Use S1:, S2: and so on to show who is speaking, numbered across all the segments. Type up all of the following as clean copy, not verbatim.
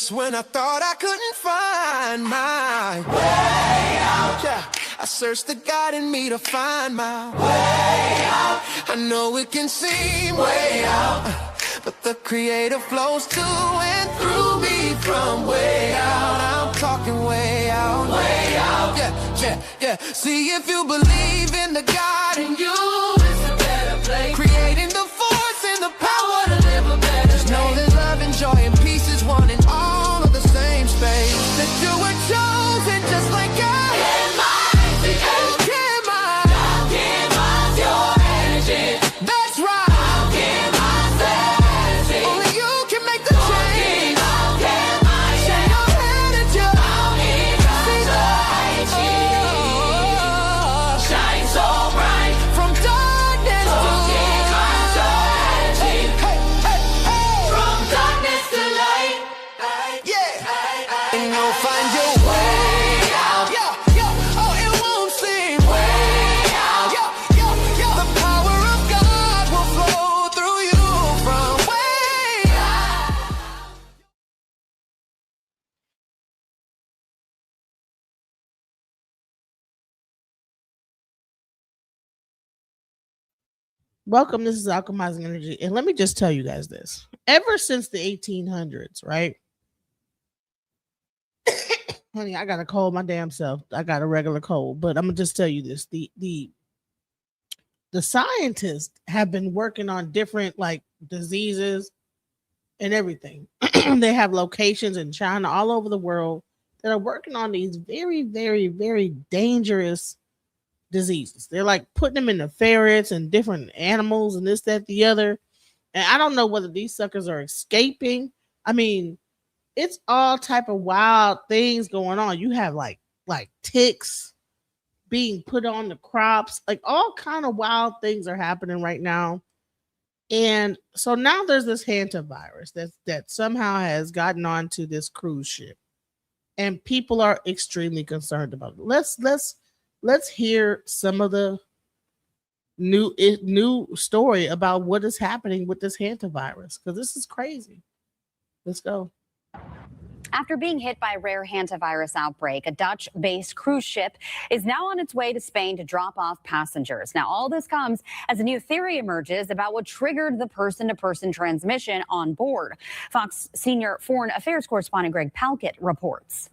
S1: Just when I thought I couldn't find my way out, yeah, I searched the God in me to find my way out. I know it can seem way out, but the Creator flows to and through me from way out. I'm talking way out, yeah, yeah, yeah. See, if you believe in the God in you, it's a better place. Creating the force and the power to live a better. Just know that love and joy and peace is one in all of the same space. That you were chosen just like God. That's right. Only you can make the change. Shine your head at you. Shine so bright from darkness to light. Hey, hey, hey. From darkness to light. Yeah. And you'll find your way out. Yeah, yeah. Oh, it won't seem way out. Yeah, yeah, yeah. The power of God will flow through you from way out.
S2: Welcome. This is Alchemizing Energy. And let me just tell you guys this. Ever since the 1800s, right? Honey, I got a cold my damn self. I got a regular cold, but I'm gonna just tell you this. The scientists have been working on different like diseases and everything. They have locations in China, all over the world, that are working on these very, very, very dangerous diseases. They're like putting them in the ferrets and different animals and this, that, the other. And I don't know whether these suckers are escaping. I mean, it's all type of wild things going on. You have like ticks being put on the crops, like all kind of wild things are happening right now. And so now there's this hantavirus that somehow has gotten onto this cruise ship, and people are extremely concerned about it. Let's hear some of the new story about what is happening with this hantavirus, because this is crazy. Let's go.
S3: After being hit by a rare hantavirus outbreak, a Dutch-based cruise ship is now on its way to Spain to drop off passengers. Now, all this comes as a new theory emerges about what triggered the person-to-person transmission on board. Fox senior foreign affairs correspondent Greg Palkett reports.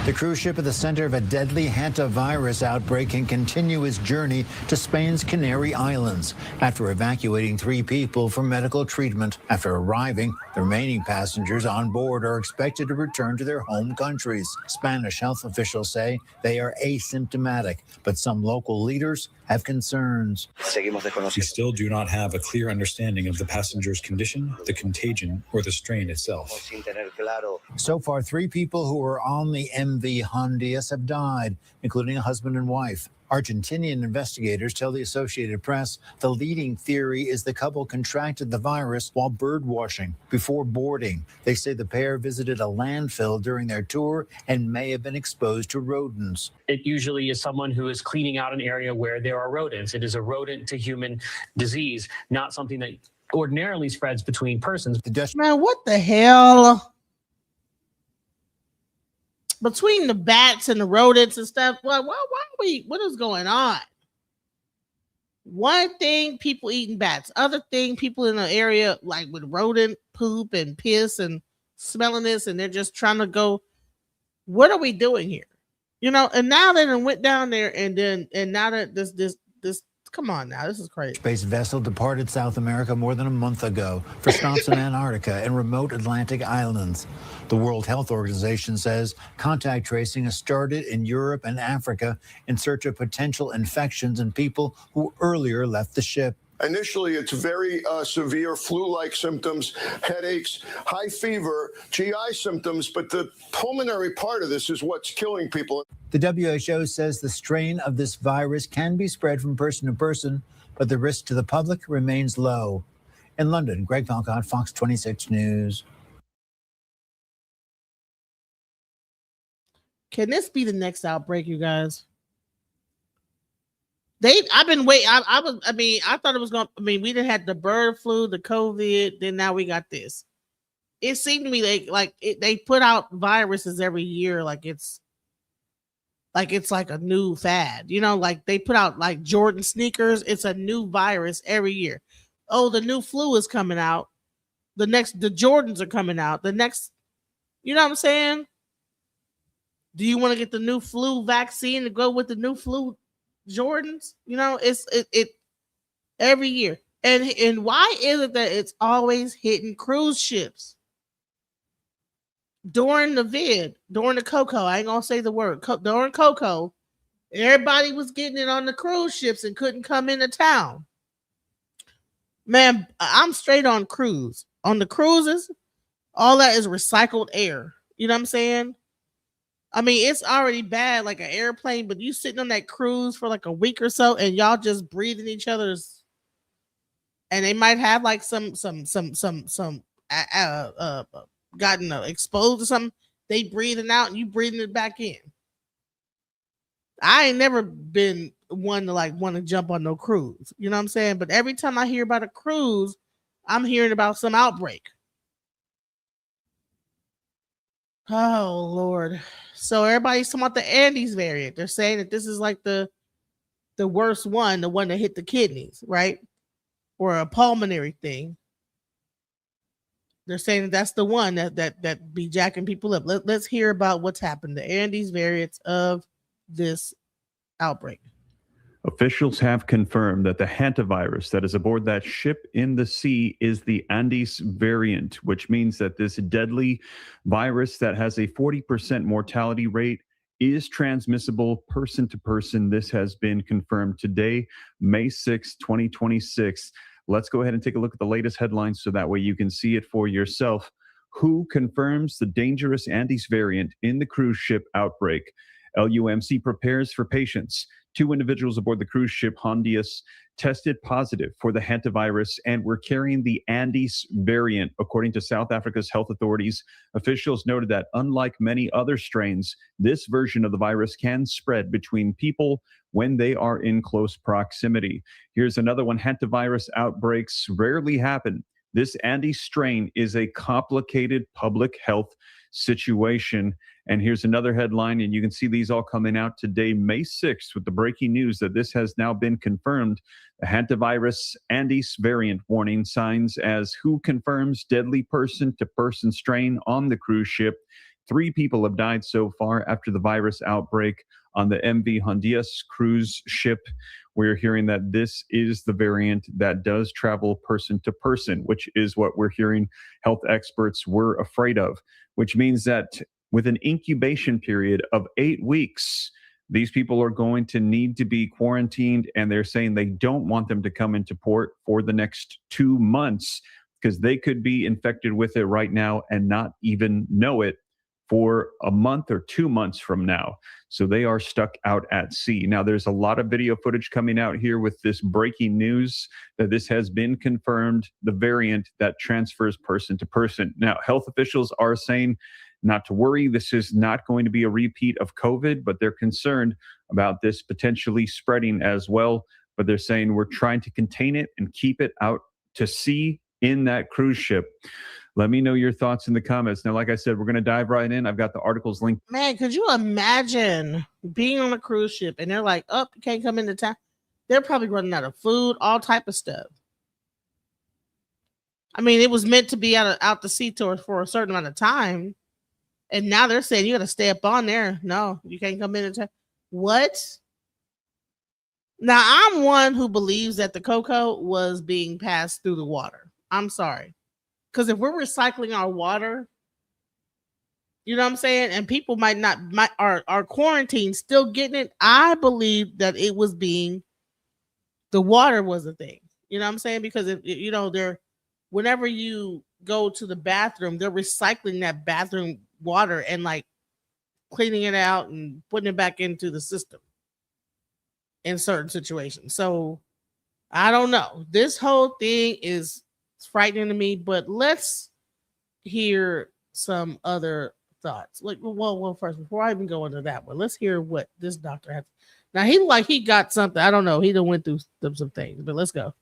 S4: The cruise ship at the center of a deadly hantavirus outbreak can continue its journey to Spain's Canary Islands after evacuating 3 people for medical treatment. After arriving, the remaining passengers on board are expected to return to their home countries. Spanish health officials say they are asymptomatic, but some local leaders have concerns.
S5: We still do not have a clear understanding of the passenger's condition, the contagion, or the strain itself.
S4: So far, 3 people who were on the MV Hondias have died, including a husband and wife. Argentinian investigators tell the Associated Press the leading theory is the couple contracted the virus while bird watching before boarding. They say the pair visited a landfill during their tour and may have been exposed to rodents.
S6: It usually is someone who is cleaning out an area where there are rodents. It is a rodent to human disease, not something that ordinarily spreads between persons.
S2: Man, what the hell? Between the bats and the rodents and stuff, why what is going on? One thing, people eating bats. Other thing, people in the area like with rodent poop and piss and smelling this, and they're just trying to go, what are we doing here? You know, and now they done went down there and now that this come on now, this is crazy.
S4: Space vessel departed South America more than a month ago for stops in Antarctica and remote Atlantic islands. The World Health Organization says contact tracing has started in Europe and Africa in search of potential infections in people who earlier left the ship.
S7: Initially, it's very severe flu-like symptoms, headaches, high fever, GI symptoms, but the pulmonary part of this is what's killing people.
S4: The WHO says the strain of this virus can be spread from person to person, but the risk to the public remains low. In London, Greg Palkott, Fox 26 News.
S2: Can this be the next outbreak, you guys? I've been waiting. I thought it was going to, we didn't have the bird flu, the COVID, then now we got this. It seemed to me they put out viruses every year. Like it's like a new fad, like they put out like Jordan sneakers. It's a new virus every year. Oh, the new flu is coming out. The Jordans are coming out. The next, you know what I'm saying? Do you want to get the new flu vaccine to go with the new flu Jordans? It every year. And why is it that it's always hitting cruise ships? During the Coco, I ain't gonna say the word. During Coco, everybody was getting it on the cruise ships and couldn't come into town. Man, I'm straight on cruise. On the cruises, all that is recycled air. You know what I'm saying? It's already bad like an airplane, but you sitting on that cruise for like a week or so and y'all just breathing each other's, and they might have like some gotten exposed to something. They breathing out and you breathing it back in. I ain't never been one to like want to jump on no cruise. You know what I'm saying? But every time I hear about a cruise, I'm hearing about some outbreak. Oh Lord. So everybody's talking about the Andes variant. They're saying that this is like the worst one, the one that hit the kidneys, right? Or a pulmonary thing. They're saying that that's the one that be jacking people up. Let's hear about what's happened. The Andes variants of this outbreak.
S8: Officials have confirmed that the Hantavirus that is aboard that ship in the sea is the Andes variant, which means that this deadly virus that has a 40% mortality rate is transmissible person to person. This has been confirmed today, May 6, 2026. Let's go ahead and take a look at the latest headlines so that way you can see it for yourself. WHO confirms the dangerous Andes variant in the cruise ship outbreak. LUMC prepares for patients. 2 individuals aboard the cruise ship Hantavirus tested positive for the Hantavirus and were carrying the Andes variant, according to South Africa's health authorities. Officials noted that unlike many other strains, this version of the virus can spread between people when they are in close proximity. Here's another one. Hantavirus outbreaks rarely happen. This Andes strain is a complicated public health situation. And here's another headline, and you can see these all coming out today, May 6th, with the breaking news that this has now been confirmed. The Hantavirus Andes variant warning signs as WHO confirms deadly person-to-person strain on the cruise ship. 3 people have died so far after the virus outbreak on the MV Hantavirus cruise ship. We're hearing that this is the variant that does travel person to person, which is what we're hearing health experts were afraid of, which means that with an incubation period of 8 weeks, these people are going to need to be quarantined, and they're saying they don't want them to come into port for the next 2 months because they could be infected with it right now and not even know it for a month or 2 months from now. So they are stuck out at sea. Now, there's a lot of video footage coming out here with this breaking news that this has been confirmed, the variant that transfers person to person. Now, health officials are saying not to worry. This is not going to be a repeat of COVID, but they're concerned about this potentially spreading as well. But they're saying we're trying to contain it and keep it out to sea in that cruise ship. Let me know your thoughts in the comments. Now, like I said, we're going to dive right in. I've got the articles linked.
S2: Man, could you imagine being on a cruise ship and they're like, oh, you can't come into town? They're probably running out of food, all type of stuff. It was meant to be out the sea tour for a certain amount of time. And now they're saying you got to stay up on there. No, you can't come into town. What? Now, I'm one who believes that the cocoa was being passed through the water. I'm sorry. Because if we're recycling our water, you know what I'm saying, and people might are quarantined still getting it, I believe that it was the water was a thing. You know what I'm saying? Because they're whenever you go to the bathroom, they're recycling that bathroom water and like cleaning it out and putting it back into the system in certain situations. So I don't know. This whole thing is frightening to me, but let's hear some other thoughts. Well, first, before I even go into that one, let's hear what this doctor has. Now he got something. I don't know. He done went through some things, but let's go.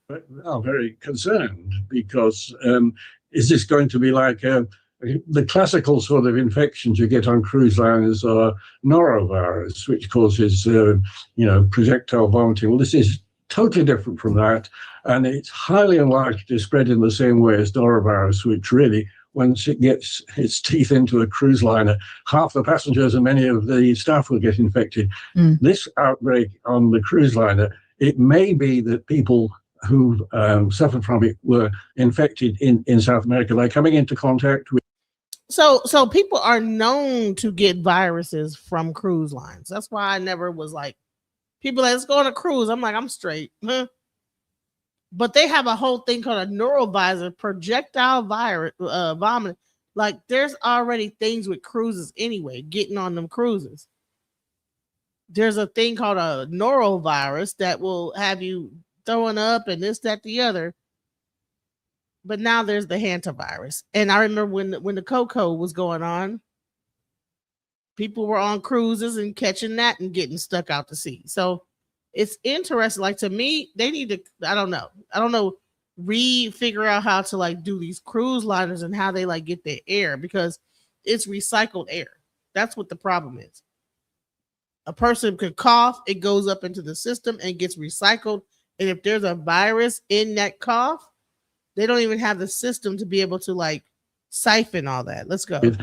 S9: I'm very concerned because is this going to be like the classical sort of infections you get on cruise liners are norovirus, which causes projectile vomiting. Well, this is totally different from that, and it's highly unlikely to spread in the same way as norovirus, which really, once it gets its teeth into a cruise liner, half the passengers and many of the staff will get infected. This outbreak on the cruise liner, it may be that people who suffered from it were infected in South America by coming into contact with.
S2: So people are known to get viruses from cruise lines. That's why I never was like, people let's go on a cruise. I'm like, I'm straight. But they have a whole thing called a neurovisor, projectile virus, vomit. Like there's already things with cruises anyway, getting on them cruises. There's a thing called a norovirus that will have you throwing up and this, that, the other. But now there's the hantavirus. And I remember when the cocoa was going on, people were on cruises and catching that and getting stuck out to sea. So it's interesting. Like to me, they need to, I don't know, figure out how to like do these cruise liners and how they like get their air, because it's recycled air. That's what the problem is. A person could cough, it goes up into the system and gets recycled. And if there's a virus in that cough, they don't even have the system to be able to like siphon all that. Let's go.
S9: With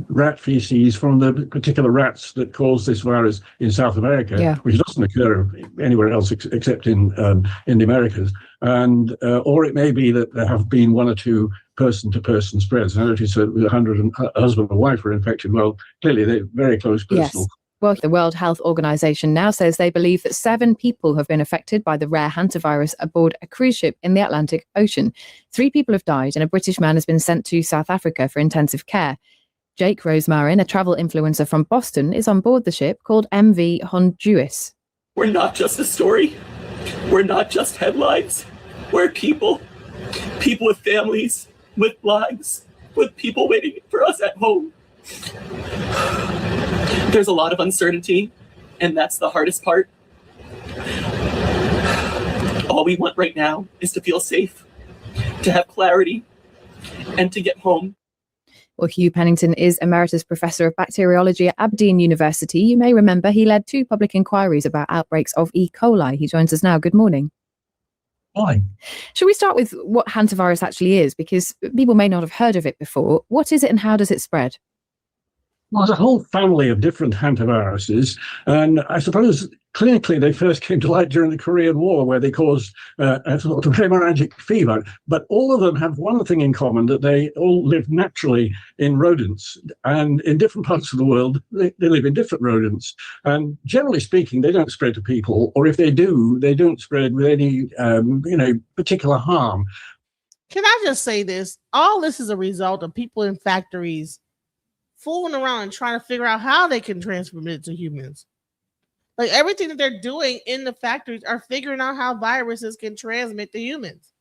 S9: rat feces from the particular rats that cause this virus in South America, which doesn't occur anywhere else except in the Americas. And or it may be that there have been one or two person-to-person spreads. I noticed that 100 husband and wife were infected. Well, clearly they're very close personal.
S10: Yes. Well, the World Health Organization now says they believe that 7 people have been affected by the rare hantavirus aboard a cruise ship in the Atlantic Ocean. 3 people have died and a British man has been sent to South Africa for intensive care. Jake Rosemarin, a travel influencer from Boston, is on board the ship called MV Honduras.
S11: We're not just a story. We're not just headlines. We're people with families, with lives, with people waiting for us at home. There's a lot of uncertainty, and that's the hardest part. All we want right now is to feel safe, to have clarity, and to get home.
S10: Well, Hugh Pennington is Emeritus Professor of Bacteriology at Aberdeen University. You may remember he led 2 public inquiries about outbreaks of E. coli. He joins us now. Good morning.
S9: Hi.
S10: Shall we start with what hantavirus actually is? Because people may not have heard of it before. What is it and how does it spread?
S9: Well, there's a whole family of different hantaviruses, and I suppose clinically they first came to light during the Korean War, where they caused a sort of hemorrhagic fever. But all of them have one thing in common, that they all live naturally in rodents, and in different parts of the world they live in different rodents. And generally speaking, they don't spread to people, or if they do, they don't spread with any particular harm.
S2: Can I just say this? All this is a result of people in factories fooling around and trying to figure out how they can transmit it to humans. Like everything that they're doing in the factories are figuring out how viruses can transmit to humans.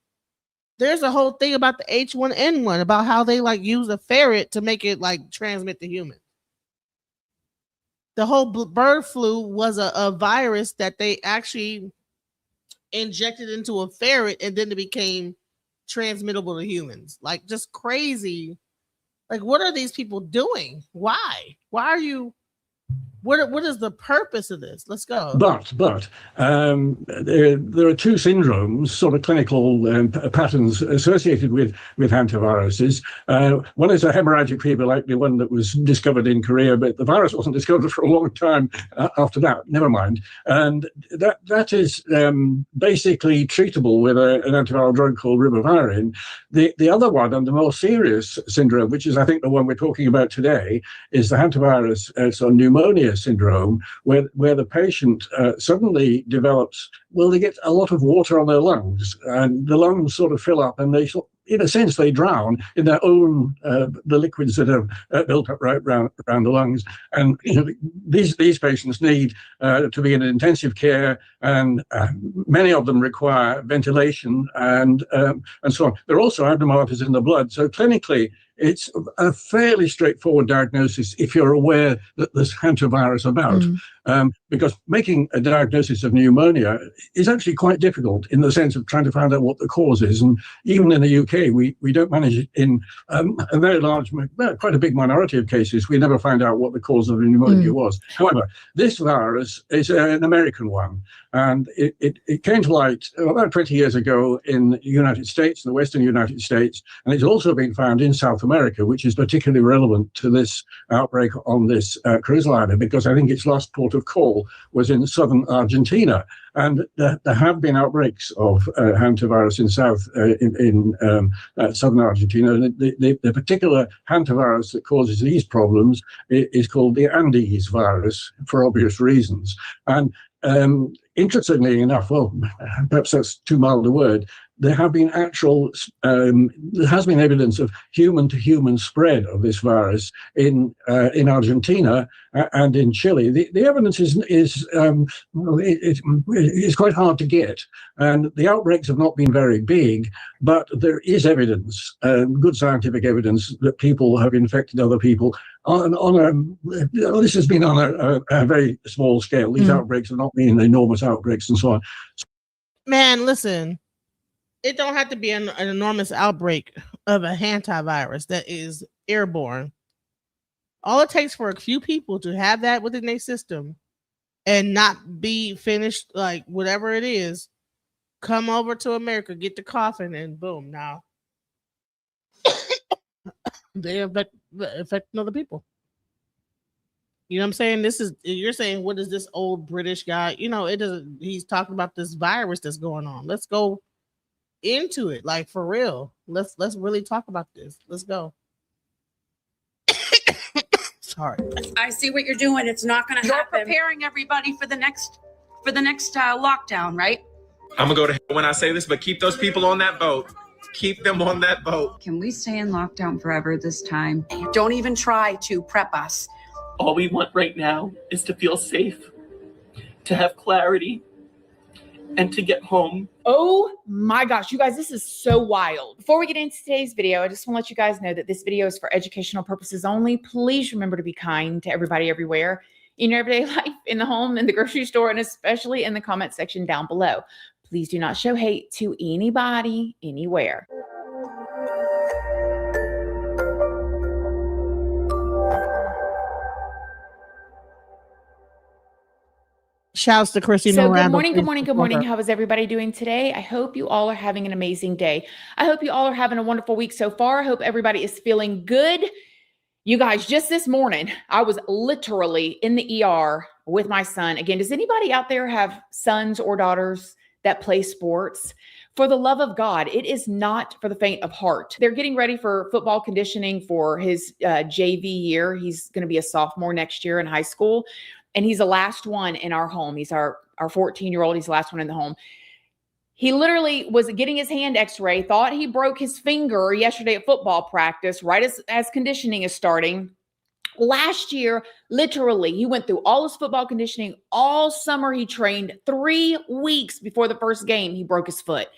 S2: There's a whole thing about the H1N1 about how they like use a ferret to make it like transmit to humans. The whole bird flu was a virus that they actually injected into a ferret and then it became transmittable to humans. Like just crazy. Like, what are these people doing? Why? Why are you? What is the purpose of this? Let's go.
S9: But there are 2 syndromes, sort of clinical patterns associated with hantaviruses. One is a hemorrhagic fever, like the one that was discovered in Korea, but the virus wasn't discovered for a long time after that. Never mind. And that is basically treatable with an antiviral drug called ribavirin. The other one, and the more serious syndrome, which is I think the one we're talking about today, is the hantavirus pneumonia syndrome, where the patient suddenly develops, well, they get a lot of water on their lungs, and the lungs sort of fill up, and they in a sense, they drown in their own, the liquids that are built up right around the lungs. And these patients need to be in intensive care, and many of them require ventilation and so on. There are also abnormalities in the blood. So clinically, it's a fairly straightforward diagnosis if you're aware that there's hantavirus about. Because making a diagnosis of pneumonia is actually quite difficult in the sense of trying to find out what the cause is. And even in the UK, we don't manage it in a very large, quite a big minority of cases. We never find out what the cause of the pneumonia was. However, this virus is an American one. And it came to light about 20 years ago in the United States, in the Western United States. And it's also been found in South America, which is particularly relevant to this outbreak on this cruise liner, because I think its last port of call was in southern Argentina. And there have been outbreaks of hantavirus in southern Argentina. And the particular hantavirus that causes these problems is called the Andes virus, for obvious reasons. And interestingly enough, well, perhaps that's too mild a word, there have been there has been evidence of human-to-human spread of this virus in Argentina and in Chile. The evidence is quite hard to get, and the outbreaks have not been very big, but there is evidence, good scientific evidence, that people have infected other people. This has been on a very small scale. These outbreaks have not been enormous outbreaks and so on.
S2: Man, listen. It don't have to be an enormous outbreak of a hantavirus that is airborne. All it takes for a few people to have that within their system and not be finished, like whatever it is, come over to America, get the coffin, and boom, now they affect other people. You know what I'm saying? You're saying, what is this old British guy? You know, it doesn't. He's talking about this virus that's going on. Let's go into it, like for real. Let's really talk about this. Let's go. Sorry.
S12: I see what you're doing. It's not going to happen. You're preparing everybody for the next lockdown, right?
S13: I'm gonna go to hell when I say this, but keep those people on that boat. Keep them on that boat.
S12: Can we stay in lockdown forever this time? Don't even try to prep us.
S11: All we want right now is to feel safe, to have clarity, and to get home.
S14: Oh my gosh, you guys, this is so wild. Before we get into today's video, I just want to let you guys know that this video is for educational purposes only. Please remember to be kind to everybody everywhere in your everyday life, in the home, in the grocery store, and especially in the comment section down below. Please do not show hate to anybody, anywhere.
S2: Shouts to Chrissy.
S14: So good morning. How is everybody doing today? I hope you all are having an amazing day. I hope you all are having a wonderful week so far. I hope everybody is feeling good. You guys, just this morning, I was literally in the ER with my son. Again, does anybody out there have sons or daughters that play sports? For the love of God, it is not for the faint of heart. They're getting ready for football conditioning for his JV year. He's going to be a sophomore next year in high school. And he's the last one in our home. He's our 14-year-old. He's the last one in the home. He literally was getting his hand x-ray, thought he broke his finger yesterday at football practice, right as conditioning is starting. Last year, literally, he went through all his football conditioning. All summer, he trained. 3 weeks before the first game, he broke his foot.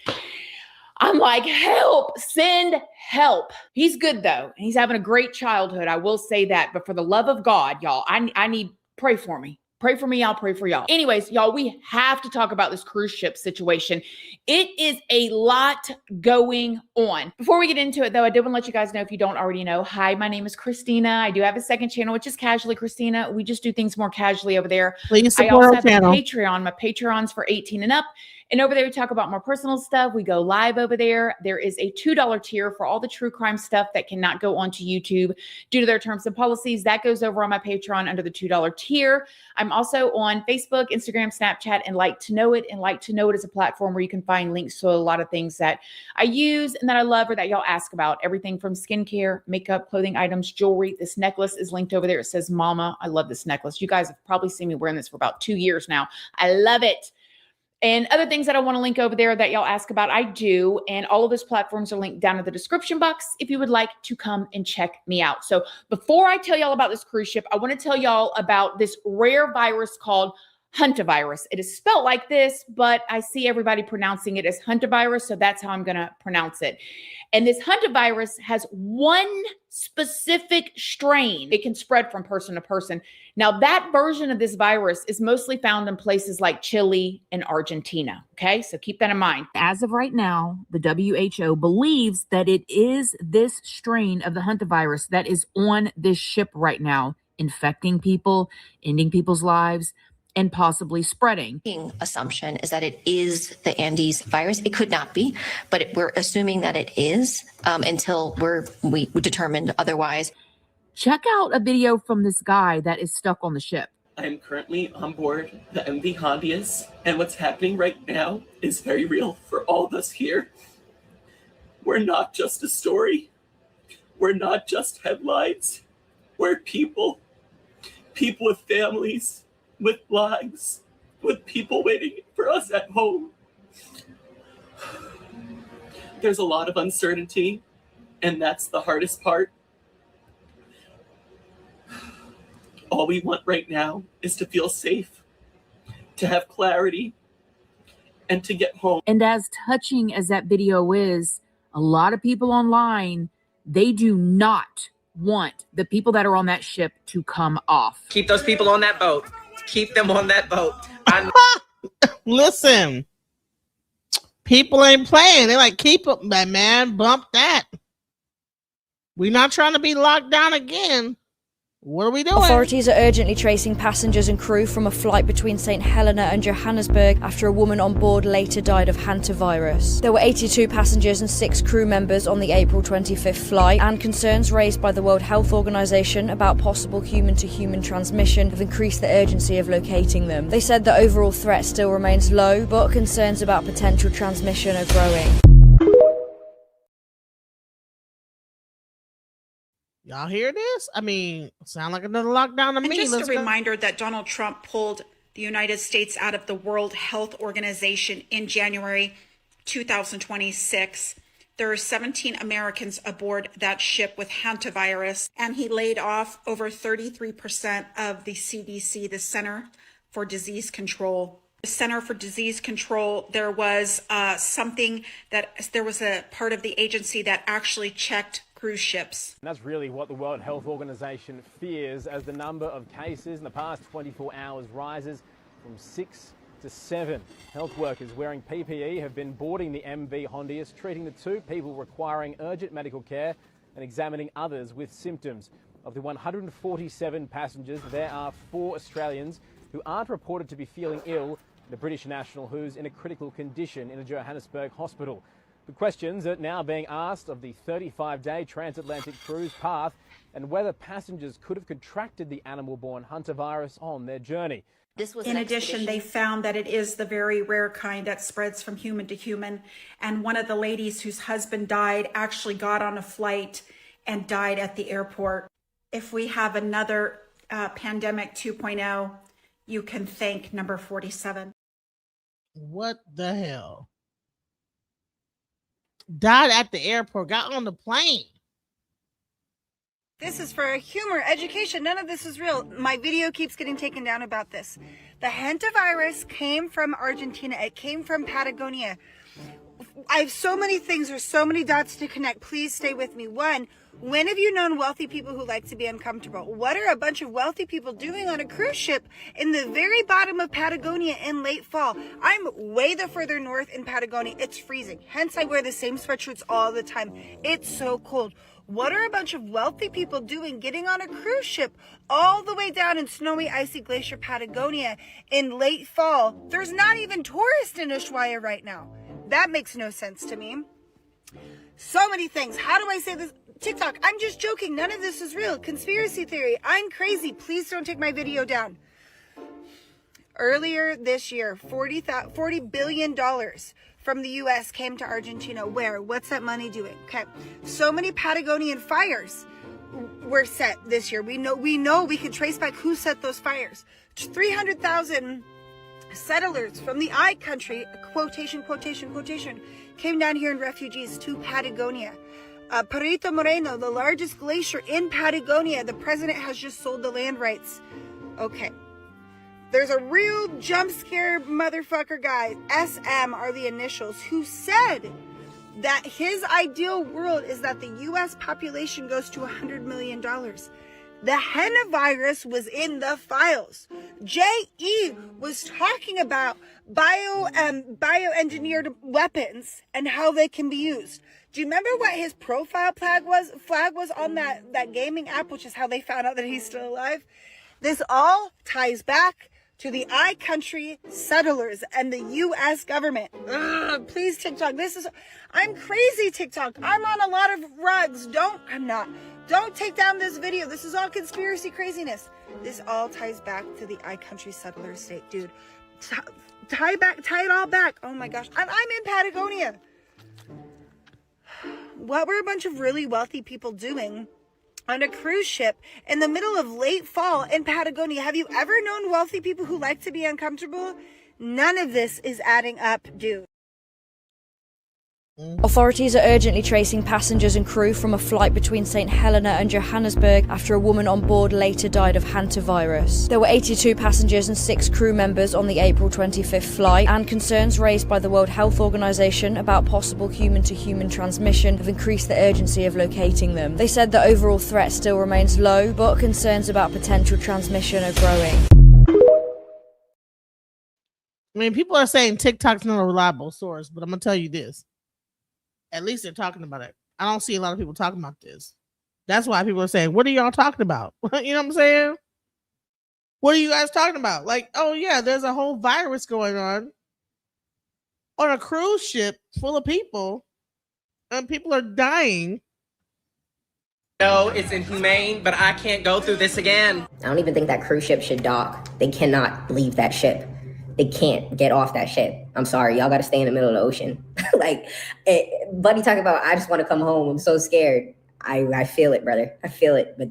S14: I'm like, help, send help. He's good, though. He's having a great childhood. I will say that. But for the love of God, y'all, I need... Pray for me. Pray for me. I'll pray for y'all. Anyways, y'all, we have to talk about this cruise ship situation. It is a lot going on. Before we get into it, though, I did want to let you guys know, if you don't already know, hi, my name is Christina. I do have a second channel, which is Casually Christina. We just do things more casually over there.
S2: Please support
S14: I also
S2: our
S14: have
S2: channel.
S14: a Patreon. My Patreon's for 18 and up. And over there, we talk about more personal stuff. We go live over there. There is a $2 tier for all the true crime stuff that cannot go onto YouTube due to their terms and policies. That goes over on my Patreon under the $2 tier. I'm also on Facebook, Instagram, Snapchat, and Like to Know It. And Like to Know It is a platform where you can find links to a lot of things that I use and that I love or that y'all ask about. Everything from skincare, makeup, clothing items, jewelry. This necklace is linked over there. It says Mama. I love this necklace. You guys have probably seen me wearing this for about 2 years now. I love it. And other things that I want to link over there that y'all ask about, I do. And all of those platforms are linked down in the description box if you would like to come and check me out. So before I tell y'all about this cruise ship, I want to tell y'all about this rare virus called Hantavirus. It is spelled like this, but I see everybody pronouncing it as Hantavirus, so that's how I'm going to pronounce it. And this Hantavirus has one specific strain. It can spread from person to person. Now, that version of this virus is mostly found in places like Chile and Argentina. Okay, so keep that in mind. As of right now, the WHO believes that it is this strain of the Hantavirus that is on this ship right now, infecting people, ending people's lives, and possibly spreading.
S15: Assumption is that it is the Andes virus. It could not be, but we're assuming that it is until we determined otherwise.
S14: Check out a video from this guy that is stuck on the ship.
S11: I am currently on board the MV Hondius, and what's happening right now is very real for all of us here. We're not just a story. We're not just headlines. We're people with families, with lives, with people waiting for us at home. There's a lot of uncertainty, and that's the hardest part. All we want right now is to feel safe, to have clarity, and to get home.
S14: And as touching as that video is, a lot of people online, they do not want the people that are on that ship to come off.
S13: Keep those people on that boat. Keep them on that boat.
S2: Listen, people ain't playing. They like, keep up, man, bump that. We're not trying to be locked down again. What are we doing?
S16: Authorities are urgently tracing passengers and crew from a flight between St. Helena and Johannesburg after a woman on board later died of hantavirus. There were 82 passengers and 6 crew members on the April 25th flight, and concerns raised by the World Health Organization about possible human-to-human transmission have increased the urgency of locating them. They said the overall threat still remains low, but concerns about potential transmission are growing.
S2: Y'all hear this? I mean, sound like another lockdown to me.
S12: And just a reminder that Donald Trump pulled the United States out of the World Health Organization in January 2026. There are 17 Americans aboard that ship with hantavirus, and he laid off over 33% of the CDC, the Center for Disease Control. The Center for Disease Control, there was there was a part of the agency that actually checked cruise ships.
S17: And that's really what the World Health Organization fears as the number of cases in the past 24 hours rises from 6 to 7. Health workers wearing PPE have been boarding the MV Hondius, treating the 2 people requiring urgent medical care and examining others with symptoms. Of the 147 passengers, there are 4 Australians who aren't reported to be feeling ill, and a British national who's in a critical condition in a Johannesburg hospital. The questions are now being asked of the 35-day transatlantic cruise path and whether passengers could have contracted the animal-borne hantavirus on their journey.
S12: In addition, they found that it is the very rare kind that spreads from human to human. And one of the ladies whose husband died actually got on a flight and died at the airport. If we have another pandemic 2.0, you can thank number 47.
S2: What the hell? Died at the airport, got on the plane.
S18: This is for humor, education. None of this is real. My video keeps getting taken down about this. The hantavirus came from Argentina. It came from Patagonia. I have so many things. There's so many dots to connect. Please stay with me. 1, when have you known wealthy people who like to be uncomfortable? What are a bunch of wealthy people doing on a cruise ship in the very bottom of Patagonia in late fall? I'm way the further north in Patagonia. It's freezing. Hence, I wear the same sweatshirts all the time. It's so cold. What are a bunch of wealthy people doing getting on a cruise ship all the way down in snowy, icy glacier Patagonia in late fall? There's not even tourists in Ushuaia right now. That makes no sense to me. So many things. How do I say this? TikTok, I'm just joking. None of this is real. Conspiracy theory. I'm crazy. Please don't take my video down. Earlier this year, $40 billion from the U.S. came to Argentina. Where? What's that money doing? Okay. So many Patagonian fires were set this year. We know we can trace back who set those fires. 300,000 settlers from the I country, quotation, came down here in refugees to Patagonia. Perito Moreno, the largest glacier in Patagonia. The president has just sold the land rights. Okay. There's a real jump scare motherfucker guy, SM are the initials, who said that his ideal world is that the US population goes to $100 million. The hantavirus was in the files. J.E. was talking about bioengineered weapons and how they can be used. Do you remember what his profile flag was on that gaming app, which is how they found out that he's still alive? This all ties back to the iCountry settlers and the U.S. government. Ugh, please, TikTok. I'm crazy, TikTok. I'm on a lot of rugs. I'm not. Don't take down this video. This is all conspiracy craziness. This all ties back to the iCountry settler state, dude. Tie it all back. Oh my gosh. I'm in Patagonia. What were a bunch of really wealthy people doing on a cruise ship in the middle of late fall in Patagonia? Have you ever known wealthy people who like to be uncomfortable? None of this is adding up, dude.
S16: Authorities are urgently tracing passengers and crew from a flight between St. Helena and Johannesburg after a woman on board later died of Hantavirus. There were 82 passengers and 6 crew members on the April 25th flight, and concerns raised by the World Health Organization about possible human-to-human transmission have increased the urgency of locating them. They said the overall threat still remains low, but concerns about potential transmission are growing.
S2: I mean, people are saying TikTok's not a reliable source, but I'm going to tell you this. At least they're talking about it. I don't see a lot of people talking about this. That's why people are saying, what are y'all talking about? You know what I'm saying? What are you guys talking about? Like, oh yeah, there's a whole virus going on a cruise ship full of people, and people are dying.
S19: No, it's inhumane, but I can't go through this again.
S20: I don't even think that cruise ship should dock. They cannot leave that ship. They can't get off that ship. I'm sorry, y'all got to stay in the middle of the ocean. Buddy talking about, I just want to come home. I'm so scared. I feel it, brother. I feel it, but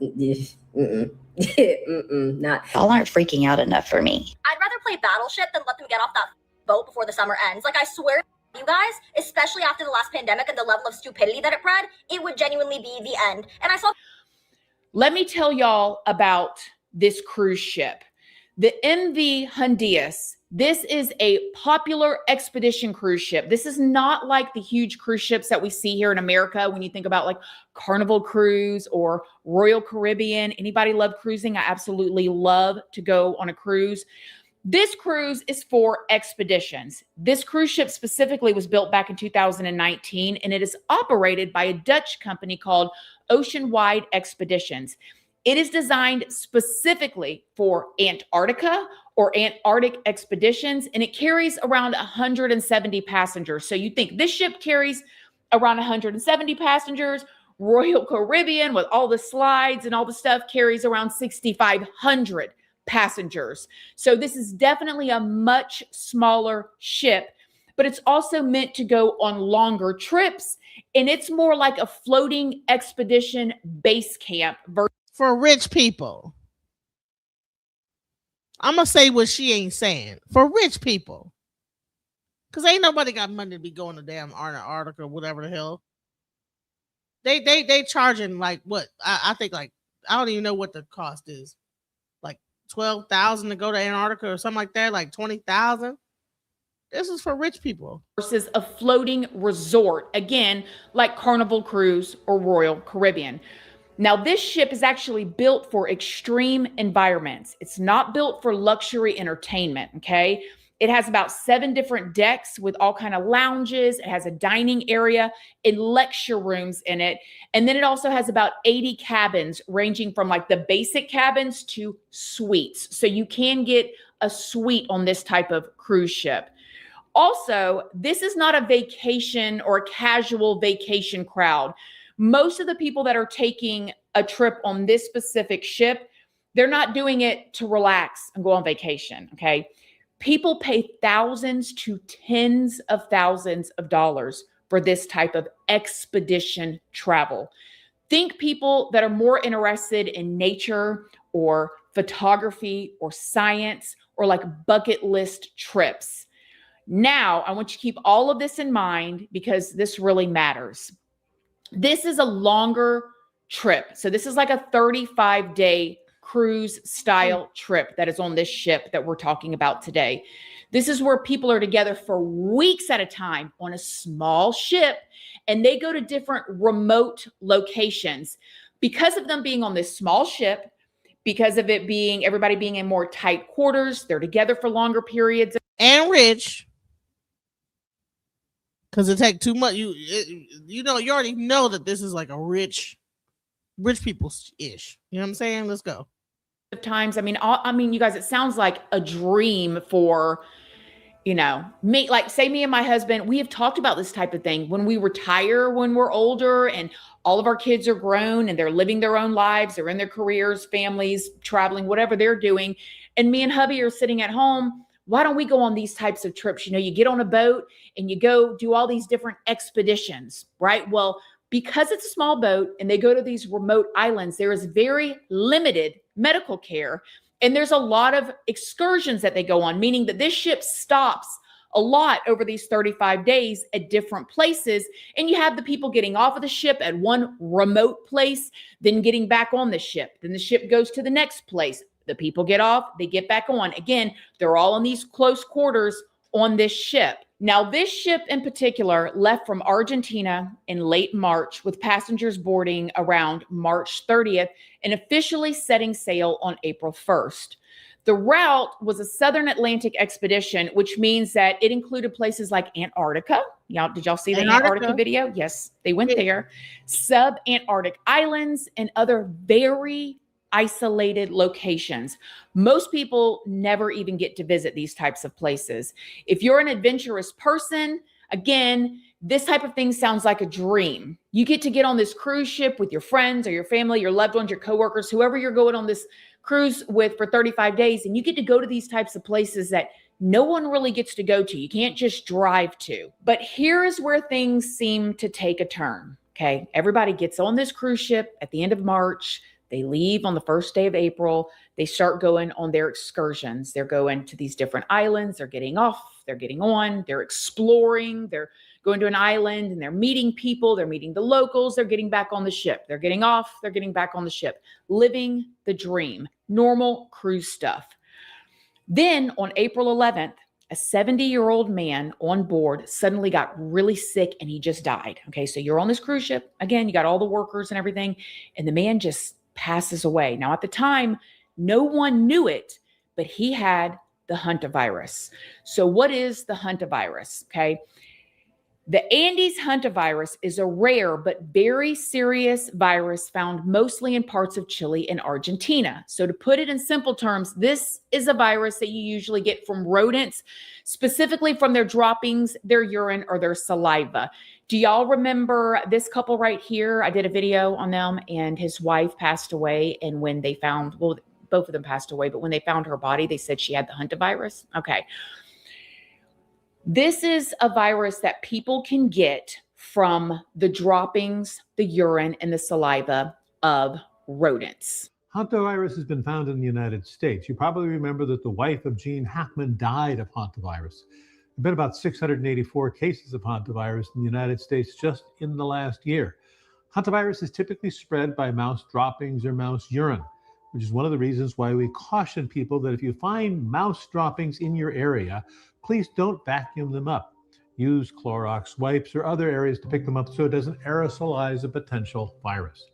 S20: not.
S21: Y'all aren't freaking out enough for me.
S22: I'd rather play Battleship than let them get off that boat before the summer ends. Like, I swear, you guys, especially after the last pandemic and the level of stupidity that it bred, it would genuinely be the end. And I saw.
S14: Let me tell y'all about this cruise ship. The MV Hondias. This is a popular expedition cruise ship. This is not like the huge cruise ships that we see here in America when you think about like Carnival Cruise or Royal Caribbean. Anybody love cruising? I absolutely love to go on a cruise. This cruise is for expeditions. This cruise ship specifically was built back in 2019, and it is operated by a Dutch company called Oceanwide Expeditions. It is designed specifically for Antarctica or Antarctic expeditions, and it carries around 170 passengers. So you think this ship carries around 170 passengers. Royal Caribbean, with all the slides and all the stuff, carries around 6,500 passengers. So this is definitely a much smaller ship, but it's also meant to go on longer trips, and it's more like a floating expedition base camp
S2: for rich people. I'm going to say what she ain't saying. For rich people. Because ain't nobody got money to be going to damn Antarctica or whatever the hell. They charging like what? I think like, I don't even know what the cost is. Like $12,000 to go to Antarctica or something like that. Like $20,000. This is for rich people.
S14: Versus a floating resort. Again, like Carnival Cruise or Royal Caribbean. Now, this ship is actually built for extreme environments. It's not built for luxury entertainment, okay? It has about 7 different decks with all kind of lounges. It has a dining area and lecture rooms in it. And then it also has about 80 cabins, ranging from like the basic cabins to suites. So you can get a suite on this type of cruise ship. Also, this is not a vacation or a casual vacation crowd. Most of the people that are taking a trip on this specific ship, they're not doing it to relax and go on vacation, okay? People pay thousands to tens of thousands of dollars for this type of expedition travel. Think people that are more interested in nature or photography or science or like bucket list trips. Now, I want you to keep all of this in mind because this really matters. This is a longer trip. So this is like a 35-day cruise style trip that is on this ship that we're talking about today. This is where people are together for weeks at a time on a small ship, and they go to different remote locations. Because of them being on this small ship, because of it being everybody being in more tight quarters, they're together for longer periods.
S2: And rich. Because it take too much. You already know that this is like a rich people's ish. You know what I'm saying? Let's go.
S14: Times. I mean, you guys, it sounds like a dream for, me, like say me and my husband, we have talked about this type of thing when we retire, when we're older and all of our kids are grown and they're living their own lives. They're in their careers, families, traveling, whatever they're doing. And me and hubby are sitting at home. Why don't we go on these types of trips? You get on a boat and you go do all these different expeditions, right? Well, because it's a small boat and they go to these remote islands, there is very limited medical care. And there's a lot of excursions that they go on, meaning that this ship stops a lot over these 35 days at different places. And you have the people getting off of the ship at one remote place, then getting back on the ship. Then the ship goes to the next place. The people get off, they get back on. Again, they're all in these close quarters on this ship. Now, this ship in particular left from Argentina in late March with passengers boarding around March 30th and officially setting sail on April 1st. The route was a Southern Atlantic expedition, which means that it included places like Antarctica. Did y'all see the Antarctica video? Yes, they went there. Sub-Antarctic islands and other very isolated locations. Most people never even get to visit these types of places. If you're an adventurous person, again, this type of thing sounds like a dream. You get to get on this cruise ship with your friends or your family, your loved ones, your coworkers, whoever you're going on this cruise with for 35 days, and you get to go to these types of places that no one really gets to go to. You can't just drive to. But here is where things seem to take a turn, okay? Everybody gets on this cruise ship at the end of March. They leave on the first day of April. They start going on their excursions. They're going to these different islands. They're getting off. They're getting on. They're exploring. They're going to an island and they're meeting people. They're meeting the locals. They're getting back on the ship. They're getting off. They're getting back on the ship. Living the dream. Normal cruise stuff. Then on April 11th, a 70-year-old man on board suddenly got really sick and he just died. Okay, so you're on this cruise ship. Again, you got all the workers and everything. And the man just passes away. Now, at the time, no one knew it, but he had the Hantavirus. So what is the Hantavirus? Okay. The Andes hantavirus is a rare but very serious virus found mostly in parts of Chile and Argentina. So to put it in simple terms, this is a virus that you usually get from rodents, specifically from their droppings, their urine, or their saliva. Do y'all remember this couple right here? I did a video on them and his wife passed away. And when they found, well, both of them passed away, but when they found her body, they said she had the hantavirus. Okay. This is a virus that people can get from the droppings, the urine, and the saliva of rodents.
S1: Hantavirus has been found in the United States. You probably remember that the wife of Gene Hackman died of hantavirus. There have been about 684 cases of hantavirus in the United States just in the last year. Hantavirus is typically spread by mouse droppings or mouse urine, which is one of the reasons why we caution people that if you find mouse droppings in your area, please don't vacuum them up. Use Clorox wipes or other areas to pick them up so it doesn't aerosolize a potential virus.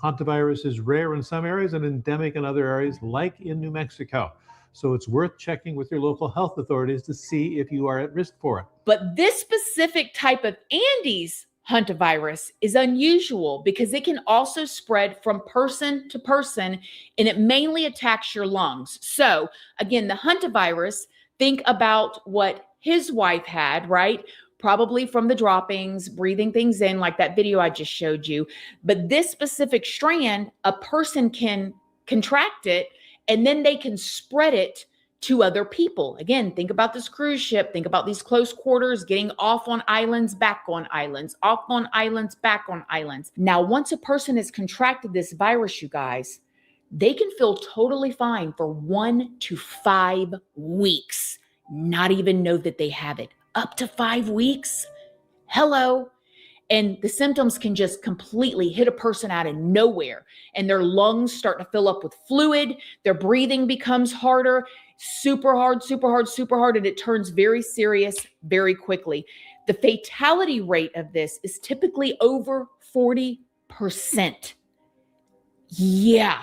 S1: Hantavirus is rare in some areas and endemic in other areas, like in New Mexico. So it's worth checking with your local health authorities to see if you are at risk for it.
S14: But this specific type of Andes hantavirus is unusual because it can also spread from person to person and it mainly attacks your lungs. So again, the hantavirus, think about what his wife had, right? Probably from the droppings, breathing things in like that video I just showed you. But this specific strand, a person can contract it and then they can spread it to other people. Again, think about this cruise ship. Think about these close quarters, getting off on islands, back on islands, off on islands, back on islands. Now, once a person has contracted this virus, you guys, they can feel totally fine for 1 to 5 weeks, not even know that they have it. Up to 5 weeks. Hello. And the symptoms can just completely hit a person out of nowhere, and their lungs start to fill up with fluid. Their breathing becomes harder, super hard, super hard, super hard, and it turns very serious very quickly. The fatality rate of this is typically over 40%. Yeah.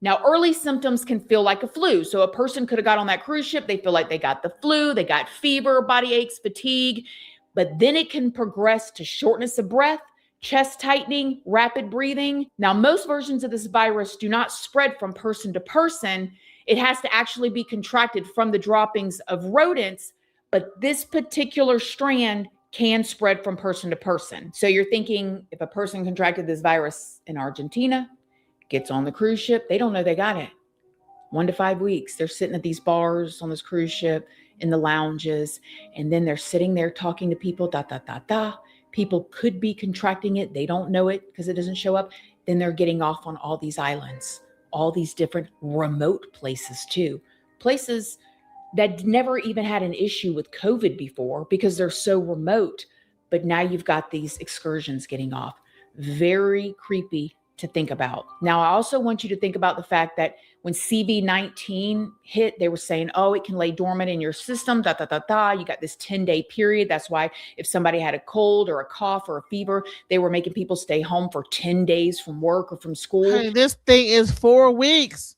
S14: Now, early symptoms can feel like a flu. So a person could have got on that cruise ship. They feel like they got the flu, they got fever, body aches, fatigue, but then it can progress to shortness of breath, chest tightening, rapid breathing. Now, most versions of this virus do not spread from person to person. It has to actually be contracted from the droppings of rodents, but this particular strand can spread from person to person. So you're thinking if a person contracted this virus in Argentina, gets on the cruise ship, they don't know they got it. 1 to 5 weeks, they're sitting at these bars on this cruise ship, in the lounges, and then they're sitting there talking to people, People could be contracting it. They don't know it because it doesn't show up. Then they're getting off on all these islands, all these different remote places too. Places that never even had an issue with COVID before because they're so remote. But now you've got these excursions getting off. Very creepy to think about. Now, I also want you to think about the fact that when CV-19 hit, they were saying, oh, it can lay dormant in your system, You got this 10-day period. That's why if somebody had a cold or a cough or a fever, they were making people stay home for 10 days from work or from school.
S2: Hey, this thing is 4 weeks.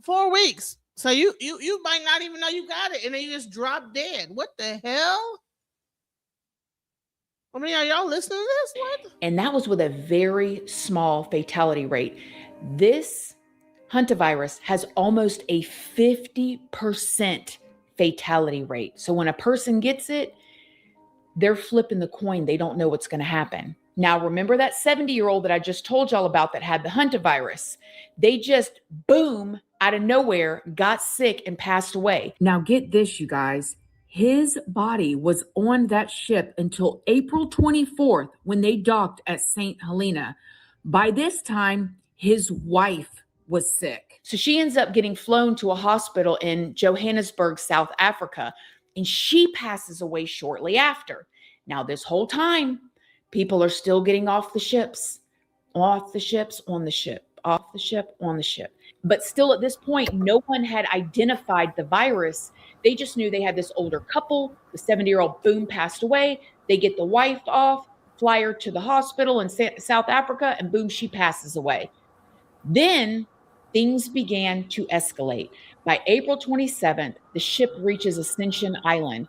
S2: 4 weeks. So you might not even know you got it, and then you just drop dead. What the hell? I mean, are y'all listening to this? What?
S14: And that was with a very small fatality rate. This hantavirus has almost a 50% fatality rate. So when a person gets it, they're flipping the coin. They don't know what's going to happen. Now, remember that 70-year-old that I just told y'all about that had the hantavirus? They just, boom, out of nowhere, got sick and passed away. Now, get this, you guys. His body was on that ship until April 24th when they docked at St. Helena. By this time, his wife was sick. So she ends up getting flown to a hospital in Johannesburg, South Africa, and she passes away shortly after. Now, this whole time, people are still getting off the ships, on the ship, off the ship, on the ship. But still at this point, no one had identified the virus. They just knew they had this older couple. The 70-year-old, boom, passed away. They get the wife off, fly her to the hospital in South Africa, and boom, she passes away. Then things began to escalate. By April 27th, the ship reaches Ascension Island.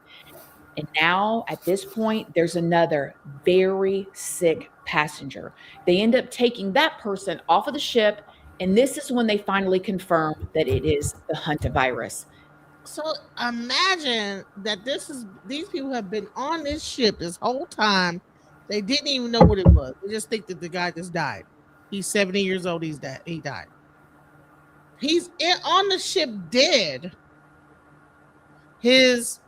S14: And now at this point, there's another very sick passenger. They end up taking that person off of the ship. And this is when they finally confirm that it is the hantavirus.
S2: So imagine that these people have been on this ship this whole time. They didn't even know what it was. They just think that the guy just died. He's 70 years old. He died. He's on the ship dead. His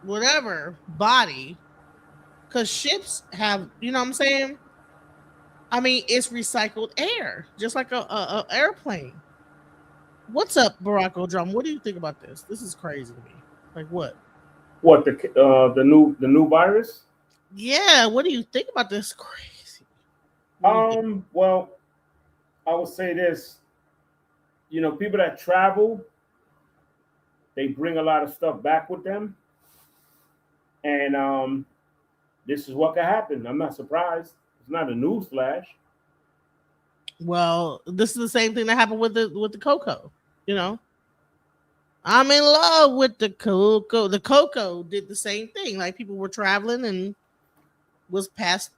S2: whatever body, because ships have, you know what I'm saying? I mean, it's recycled air, just like a airplane. What's up, Barack Obama? What do you think about this? This is crazy to me. Like what?
S3: What, the new virus?
S2: Yeah. What do you think about this? Crazy.
S3: Well, I will say this. You know, people that travel, they bring a lot of stuff back with them, and this is what could happen. I'm not surprised. It's not a news flash.
S2: Well, this is the same thing that happened with the cocoa. You know, I'm in love with the cocoa. The cocoa did the same thing. Like people were traveling and was past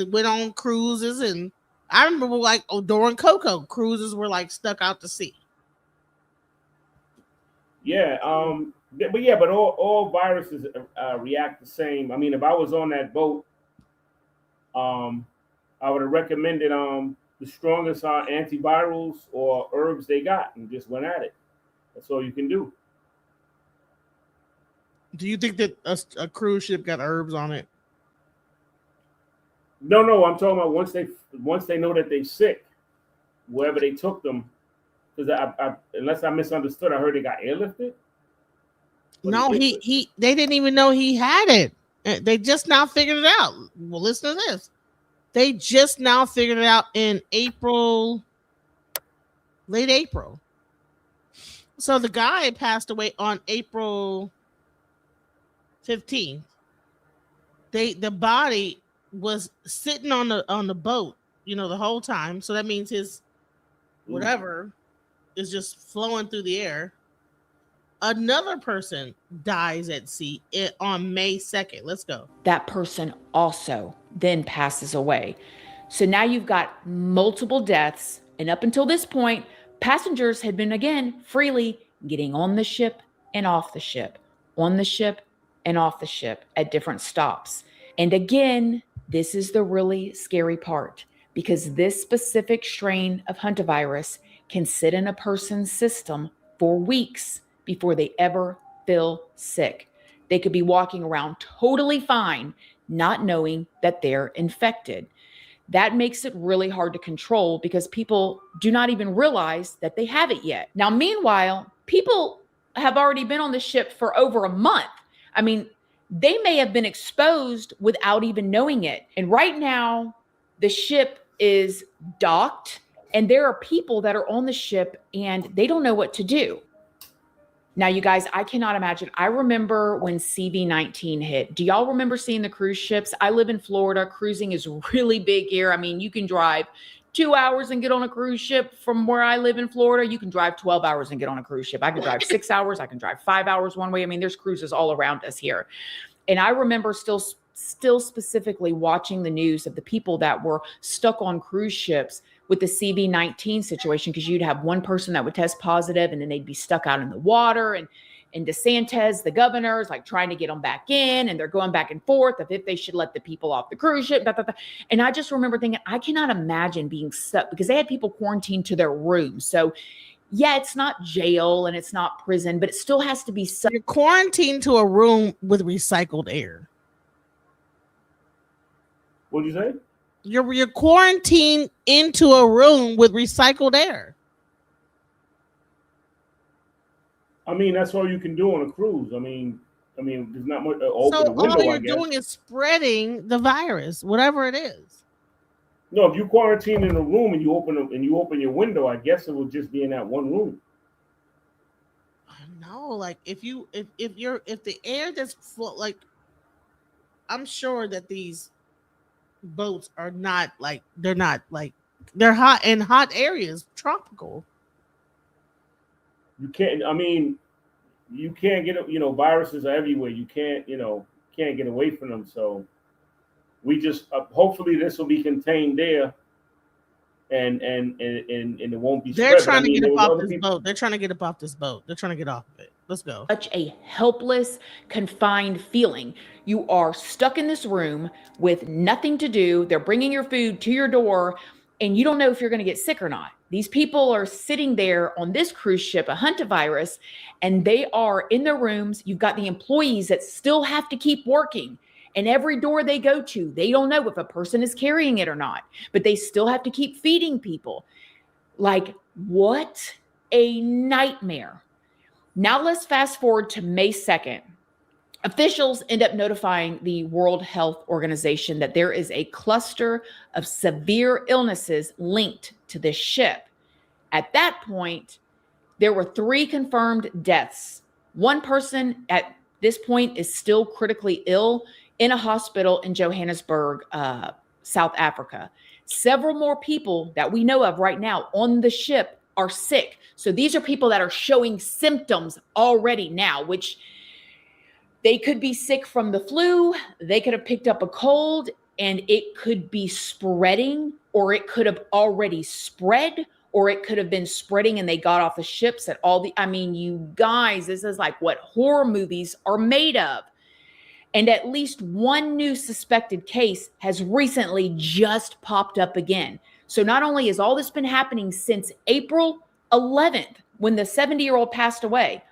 S2: went on cruises, and I remember like during cocoa cruises were like stuck out to sea.
S3: Yeah, but all viruses react the same. I mean, if I was on that boat, I would have recommended the strongest antivirals or herbs they got and just went at it. That's all you can do.
S2: Do you think that a cruise ship got herbs on it?
S3: No, I'm talking about once they know that they're sick, wherever they took them. Because I unless I misunderstood, I heard they got airlifted.
S2: No, they didn't even know he had it. They just now figured it out. Well, listen to this. They just now figured it out in April, late April. So the guy passed away on April 15th. The body was sitting on the boat, the whole time. So that means his whatever is just flowing through the air. Another person dies at sea on May 2nd. Let's go.
S14: That person also then passes away. So now you've got multiple deaths. And up until this point, passengers had been, again, freely getting on the ship and off the ship, on the ship and off the ship at different stops. And again, this is the really scary part, because this specific strain of hantavirus can sit in a person's system for weeks before they ever feel sick. They could be walking around totally fine, not knowing that they're infected. That makes it really hard to control because people do not even realize that they have it yet. Now, meanwhile, people have already been on the ship for over a month. I mean, they may have been exposed without even knowing it. And right now, the ship is docked and there are people that are on the ship and they don't know what to do. Now, you guys, I cannot imagine. I remember when CV-19 hit. Do y'all remember seeing the cruise ships? I live in Florida. Cruising is really big here. I mean, you can drive 2 hours and get on a cruise ship from where I live in Florida. You can drive 12 hours and get on a cruise ship. I can drive 6 hours. I can drive 5 hours one way. I mean, there's cruises all around us here. And I remember still specifically watching the news of the people that were stuck on cruise ships with the CV-19 situation, because you'd have one person that would test positive and then they'd be stuck out in the water. And DeSantis, the governor, is like trying to get them back in, and they're going back and forth of if they should let the people off the cruise ship. And I just remember thinking, I cannot imagine being stuck, because they had people quarantined to their rooms. So yeah, it's not jail and it's not prison, but it still has to be.
S2: You're quarantined to a room with recycled air.
S3: What did you say?
S2: You're quarantined into a room with recycled air.
S3: I mean, that's all you can do on a cruise. I mean, there's not much. Open the window,
S2: all you're
S3: I guess.
S2: doing is spreading the virus, whatever it is.
S3: No, if you quarantine in a room and you open your window, I guess it will just be in that one room.
S2: No, like if the air that's full, like, I'm sure that these boats are not like, they're hot in hot areas, tropical.
S3: You can't get, viruses are everywhere. You can't get away from them. So we just hopefully this will be contained there, and it won't be.
S2: They're trying to get up off this boat. They're trying to get up off this boat. They're trying to get off of it. Let's go.
S14: Such a helpless, confined feeling. You are stuck in this room with nothing to do. They're bringing your food to your door, and you don't know if you're going to get sick or not. These people are sitting there on this cruise ship, a hantavirus, and they are in their rooms. You've got the employees that still have to keep working. And every door they go to, they don't know if a person is carrying it or not, but they still have to keep feeding people. Like, what a nightmare. Now let's fast forward to May 2nd. Officials end up notifying the World Health Organization that there is a cluster of severe illnesses linked to this ship. At that point, there were 3 confirmed deaths. One person at this point is still critically ill in a hospital in Johannesburg, South Africa. Several more people that we know of right now on the ship are sick. So these are people that are showing symptoms already now, which they could be sick from the flu. They could have picked up a cold and it could be spreading, or it could have already spread, or it could have been spreading and they got off the ships at all the, I mean, you guys, this is like what horror movies are made of. And at least one new suspected case has recently just popped up again. So not only has all this been happening since April 11th, when the 70-year-old passed away,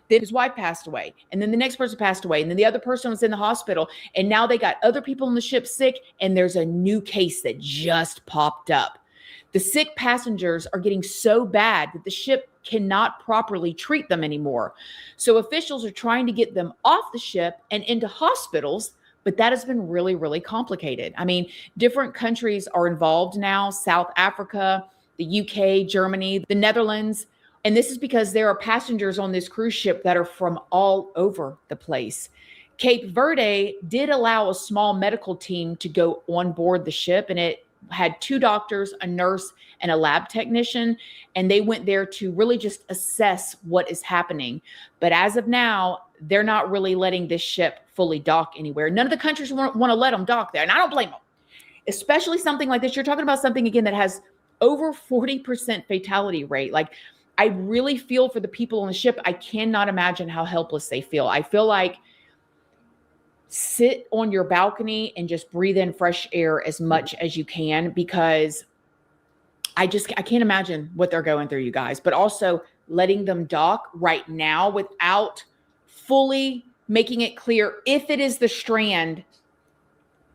S14: then his wife passed away, and then the next person passed away, and then the other person was in the hospital, and now they got other people on the ship sick, and there's a new case that just popped up. The sick passengers are getting so bad that the ship cannot properly treat them anymore. So officials are trying to get them off the ship and into hospitals, But that has been really, really complicated. I mean, different countries are involved now, South Africa, the UK, Germany, the Netherlands. And this is because there are passengers on this cruise ship that are from all over the place. Cape Verde did allow a small medical team to go on board the ship, and it had 2 doctors, a nurse, and a lab technician. And they went there to really just assess what is happening. But as of now, they're not really letting this ship fully dock anywhere. None of the countries want to let them dock there. And I don't blame them, especially something like this. You're talking about something, again, that has over 40% fatality rate. Like, I really feel for the people on the ship. I cannot imagine how helpless they feel. I feel like sit on your balcony and just breathe in fresh air as much as you can, because I can't imagine what they're going through, you guys. But also letting them dock right now without fully making it clear if it is the strand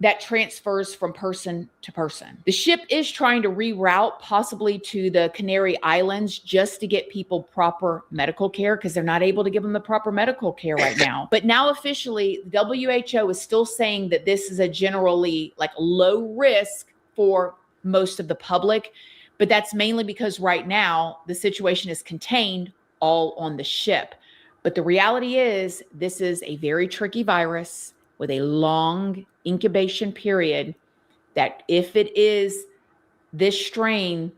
S14: that transfers from person to person. The ship is trying to reroute possibly to the Canary Islands just to get people proper medical care, because they're not able to give them the proper medical care right now. But now officially, the WHO is still saying that this is a generally like low risk for most of the public. But that's mainly because right now the situation is contained all on the ship. But the reality is this is a very tricky virus with a long incubation period, that if it is this strain,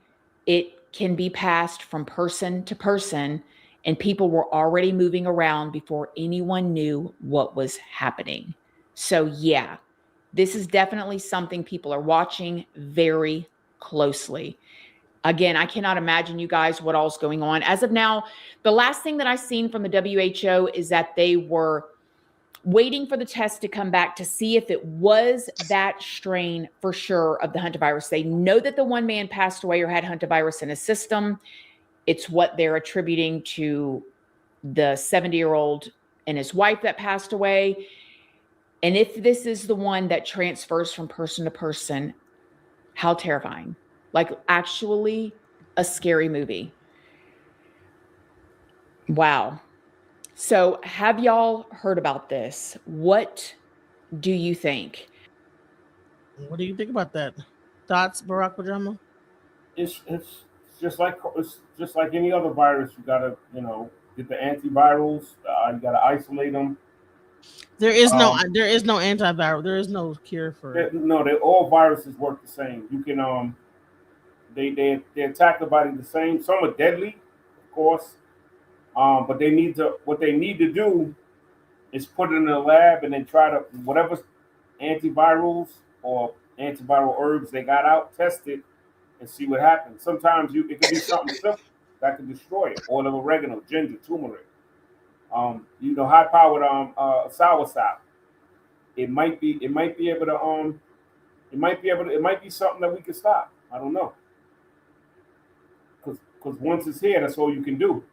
S14: it can be passed from person to person, and people were already moving around before anyone knew what was happening. So yeah, this is definitely something people are watching very closely. Again, I cannot imagine, you guys, what all's going on. As of now, the last thing that I've seen from the WHO is that they were waiting for the test to come back to see if it was that strain for sure of the hantavirus. They know that the one man passed away or had hantavirus in his system. It's what they're attributing to the 70-year-old and his wife that passed away. And if this is the one that transfers from person to person, how terrifying. Like, actually a scary movie. Wow. So have y'all heard about this? What do you think?
S2: What do you think about that? Thoughts, Barack Obama?
S3: It's just like any other virus. You gotta get the antivirals. You gotta isolate them.
S2: There is no antiviral. There is no cure for it.
S3: No, all viruses work the same. You can they attack the body the same. Some are deadly, of course. But what they need to do is put it in a lab and then try to, whatever antivirals or antiviral herbs they got out, test it and see what happens. Sometimes it could be something simple that can destroy it. Oil of oregano, ginger, turmeric, high powered soursop. It might be something that we can stop. I don't know. Because once it's here, that's all you can do.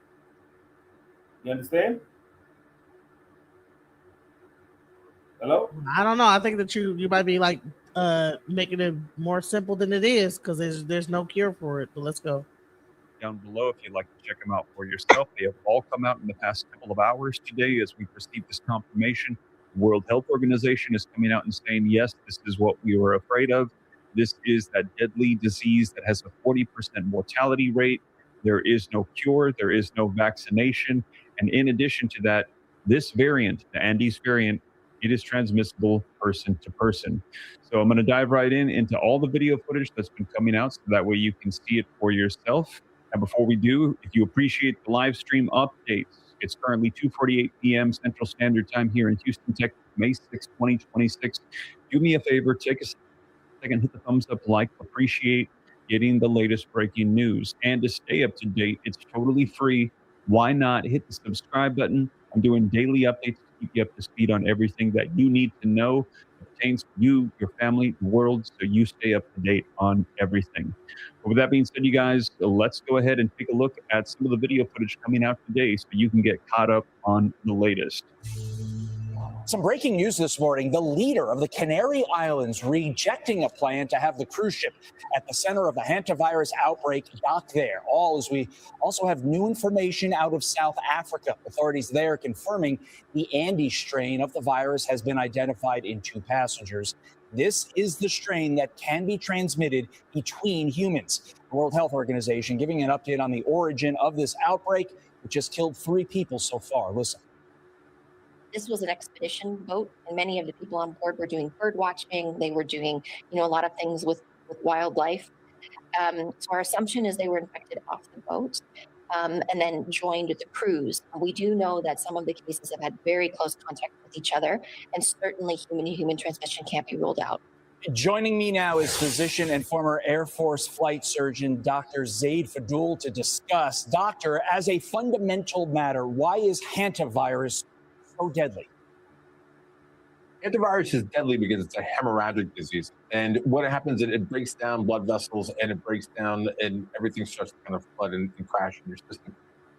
S3: You understand? Hello?
S2: I don't know. I think that you might be like making it more simple than it is, because there's no cure for it. But let's go.
S8: Down below if you'd like to check them out for yourself. They have all come out in the past couple of hours today as we've received this confirmation. The World Health Organization is coming out and saying, yes, this is what we were afraid of. This is that deadly disease that has a 40% mortality rate. There is no cure. There is no vaccination. And in addition to that, this variant, the Andes variant, it is transmissible person to person. So I'm going to dive right into all the video footage that's been coming out so that way you can see it for yourself. And before we do, if you appreciate the live stream updates, it's currently 2:48 p.m. Central Standard Time here in Houston, Texas, May 6, 2026. Do me a favor, take a second, hit the thumbs up, like, appreciate getting the latest breaking news. And to stay up to date, it's totally free. Why not hit the subscribe button? I'm doing daily updates to keep you up to speed on everything that you need to know that pertains to you, your family, the world, so you stay up to date on everything. But with that being said, you guys, let's go ahead and take a look at some of the video footage coming out today so you can get caught up on the latest.
S5: Some breaking news this morning. The leader of the Canary Islands rejecting a plan to have the cruise ship at the center of the hantavirus outbreak dock there. All as we also have new information out of South Africa. Authorities there confirming the Andes strain of the virus has been identified in 2 passengers. This is the strain that can be transmitted between humans. The World Health Organization giving an update on the origin of this outbreak, which has killed 3 people so far. Listen.
S15: This was an expedition boat, and many of the people on board were doing bird watching. They were doing, a lot of things with wildlife. So our assumption is they were infected off the boat and then joined the cruise. We do know that some of the cases have had very close contact with each other, and certainly human-to-human transmission can't be ruled out.
S5: Joining me now is physician and former Air Force flight surgeon, Dr. Zaid Fadul, to discuss. Doctor, as a fundamental matter, why is hantavirus so deadly?
S6: Hantavirus is deadly because it's a hemorrhagic disease. And what happens is it breaks down blood vessels and it breaks down and everything starts to kind of flood and crash in your system.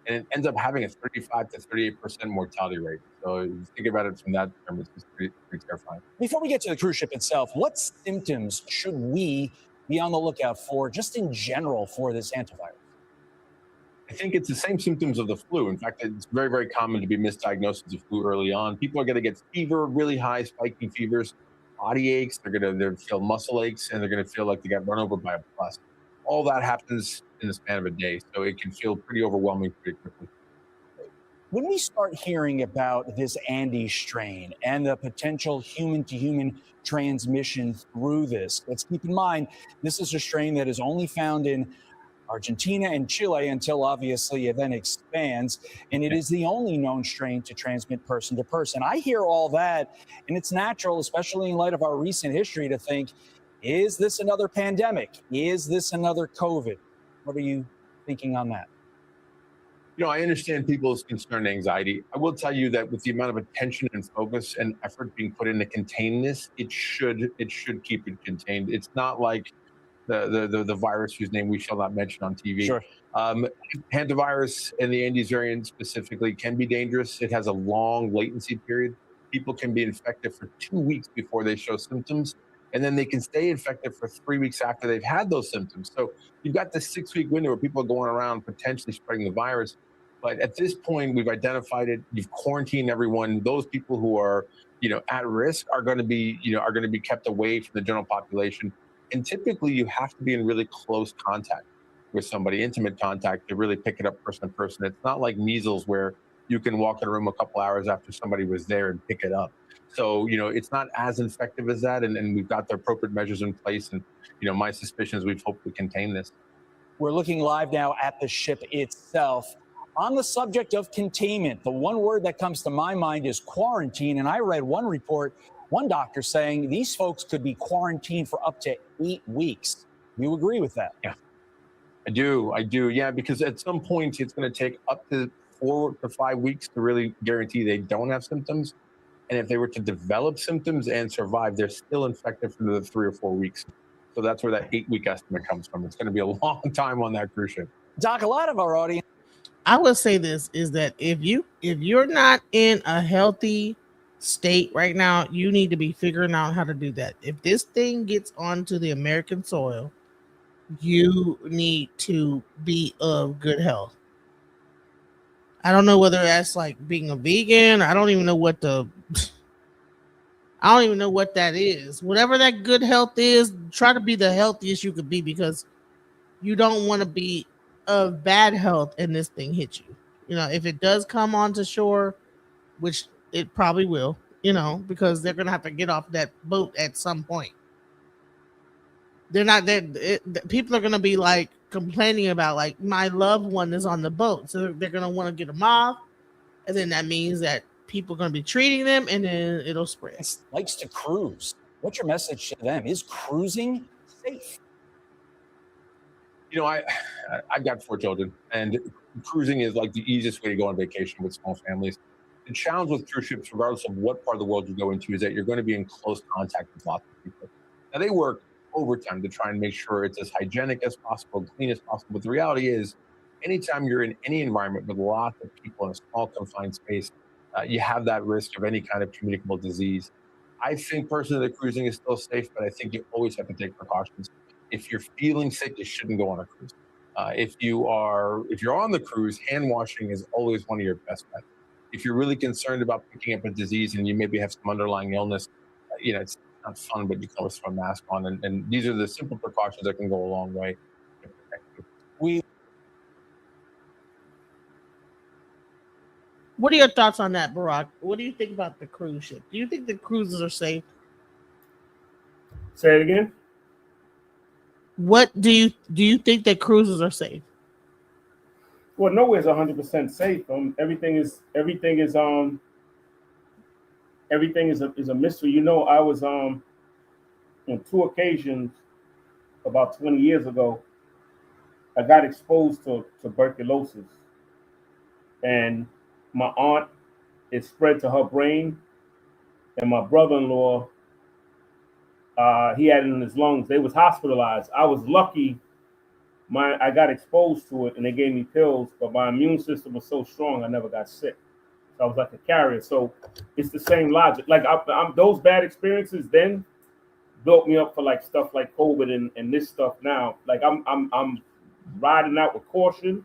S6: And it ends up having a 35 to 38% mortality rate. So if you think about it from that term, it's just pretty terrifying.
S5: Before we get to the cruise ship itself, what symptoms should we be on the lookout for, just in general, for this hantavirus?
S6: I think it's the same symptoms of the flu. In fact, it's very, very common to be misdiagnosed as a flu early on. People are going to get fever, really high spiking fevers, body aches, they're going to feel muscle aches, and they're going to feel like they got run over by a bus. All that happens in the span of a day, so it can feel pretty overwhelming pretty quickly.
S5: When we start hearing about this Andes strain and the potential human-to-human transmission through this, let's keep in mind, this is a strain that is only found in Argentina and Chile until obviously it then expands, and it is the only known strain to transmit person to person. I hear all that, and it's natural, especially in light of our recent history, to think, is this another pandemic? Is this another COVID? What are you thinking on that?
S6: I understand people's concern and anxiety. I will tell you that with the amount of attention and focus and effort being put in to contain this, it should keep it contained. It's not like the virus whose name we shall not mention on TV.
S5: Sure.
S6: Hantavirus and the Andes variant specifically can be dangerous. It has a long latency period. People can be infected for 2 weeks before they show symptoms, and then they can stay infected for 3 weeks after they've had those symptoms. So you've got this 6-week window where people are going around potentially spreading the virus. But at this point, we've identified it. You've quarantined everyone. Those people who are, at risk are going to be kept away from the general population. And typically, you have to be in really close contact with somebody, intimate contact, to really pick it up person to person. It's not like measles where you can walk in a room a couple hours after somebody was there and pick it up. So, it's not as effective as that. And we've got the appropriate measures in place. And, my suspicion is we've hopefully contained this.
S5: We're looking live now at the ship itself. On the subject of containment, the one word that comes to my mind is quarantine. And I read one report, one doctor saying these folks could be quarantined for up to 8 weeks. You agree with that?
S6: Yeah, I do. Yeah, because at some point it's going to take up to 4 to 5 weeks to really guarantee they don't have symptoms. And if they were to develop symptoms and survive, they're still infected for another 3 or 4 weeks. So that's where that 8-week estimate comes from. It's going to be a long time on that cruise ship.
S5: Doc, a lot of our audience.
S2: I would say this is that if you're not in a healthy state right now, you need to be figuring out how to do that. If this thing gets onto the American soil, you need to be of good health. I don't know whether that's like being a vegan. I don't even know what that is. Whatever that good health is, try to be the healthiest you could be, because you don't want to be of bad health and this thing hit you. If it does come onto shore, which it probably will, because they're gonna have to get off that boat at some point. They're not there. People are gonna be like complaining about, like, my loved one is on the boat, so they're gonna want to get them off, and then that means that people are gonna be treating them, and then it'll spread.
S5: Likes to cruise. What's your message to them? Is cruising safe?
S6: I've got 4 children, and cruising is like the easiest way to go on vacation with small families. The challenge with cruise ships, regardless of what part of the world you go into, is that you're going to be in close contact with lots of people. Now, they work overtime to try and make sure it's as hygienic as possible, clean as possible. But the reality is, anytime you're in any environment with lots of people in a small confined space, you have that risk of any kind of communicable disease. I think personally that cruising is still safe, but I think you always have to take precautions. If you're feeling sick, you shouldn't go on a cruise. If you're on the cruise, hand washing is always one of your best bets. If you're really concerned about picking up a disease and you maybe have some underlying illness, it's not fun, but you can always throw a mask on. And these are the simple precautions that can go a long way to protect you.
S2: What are your thoughts on that, Barack? What do you think about the cruise ship? Do you think the cruises are safe?
S3: Say it again.
S2: What do you think that cruises are safe?
S3: Well, nowhere's 100% safe. Everything is a mystery. You know, I was on 2 occasions about 20 years ago. I got exposed to tuberculosis, and my aunt, it spread to her brain, and my brother-in-law, he had it in his lungs. They was hospitalized. I was lucky. I got exposed to it, and they gave me pills, but my immune system was so strong, I never got sick. So I was like a carrier. So it's the same logic. Like I'm those bad experiences then built me up for like stuff like COVID and this stuff now. Like I'm riding out with caution,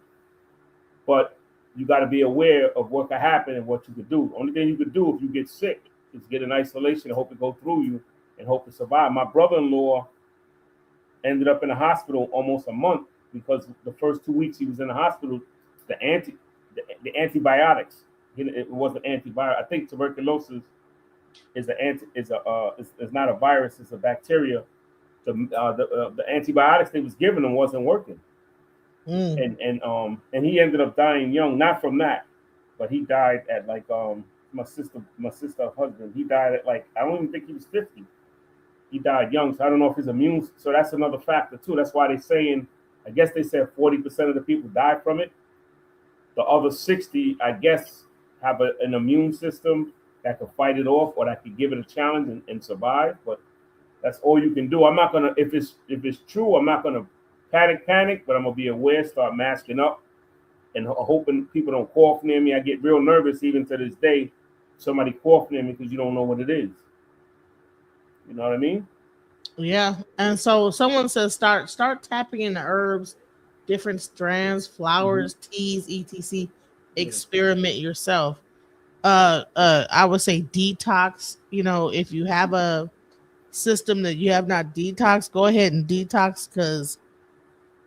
S3: but you got to be aware of what could happen and what you could do. Only thing you could do if you get sick is get in isolation and hope it go through you and hope to survive. My brother-in-law ended up in the hospital almost a month because the first 2 weeks he was in the hospital, the antibiotics. It wasn't antibiotic. I think tuberculosis is not a virus; it's a bacteria. The antibiotics they was giving him wasn't working, and he ended up dying young. Not from that, but he died at like my sister's husband. He died at like I don't even think he was 50. He died young, so I don't know if his immune. So that's another factor too. That's why they're saying. I guess they said 40% of the people died from it. The other 60, I guess, have an immune system that can fight it off or that can give it a challenge and survive. But that's all you can do. I'm not gonna if it's true, I'm not gonna panic, but I'm gonna be aware, start masking up, and hoping people don't cough near me. I get real nervous even to this day. Somebody cough near me because you don't know what it is. You know what I mean?
S2: Yeah, and so someone says start tapping in the herbs, different strands, flowers, teas, etc. Experiment yourself. I would say detox. You know, if you have a system that you have not detoxed, go ahead and detox because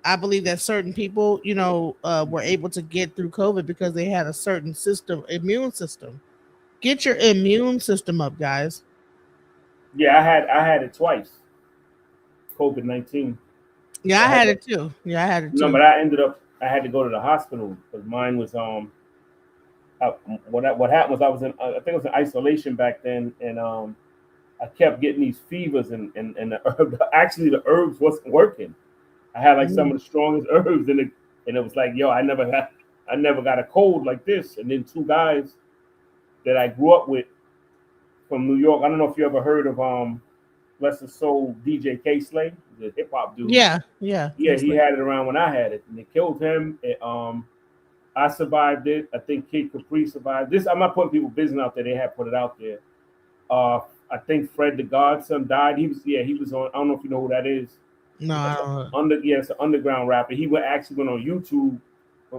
S2: I believe that certain people, were able to get through COVID because they had a certain immune system. Get your immune system up, guys.
S3: Yeah, I had it twice. COVID-19.
S2: Yeah, I had it too. Yeah, I had it too.
S3: No, but I had to go to the hospital because mine was what happened was I was in I think it was in isolation back then, and I kept getting these fevers and actually the herbs wasn't working. I had like some of the strongest herbs in it, and it was like, yo, I never got a cold like this. And then 2 guys that I grew up with from New York. I don't know if you ever heard of bless his soul, DJ K Slay, the hip hop dude.
S2: Yeah.
S3: He had it around when I had it, and they killed him. I survived it. I think Kid Capri survived this. I'm not putting people's business out there. They had put it out there. I think Fred the Godson died. He was on. I don't know if you know who that is.
S2: No, I don't know.
S3: It's an underground rapper. He went on YouTube.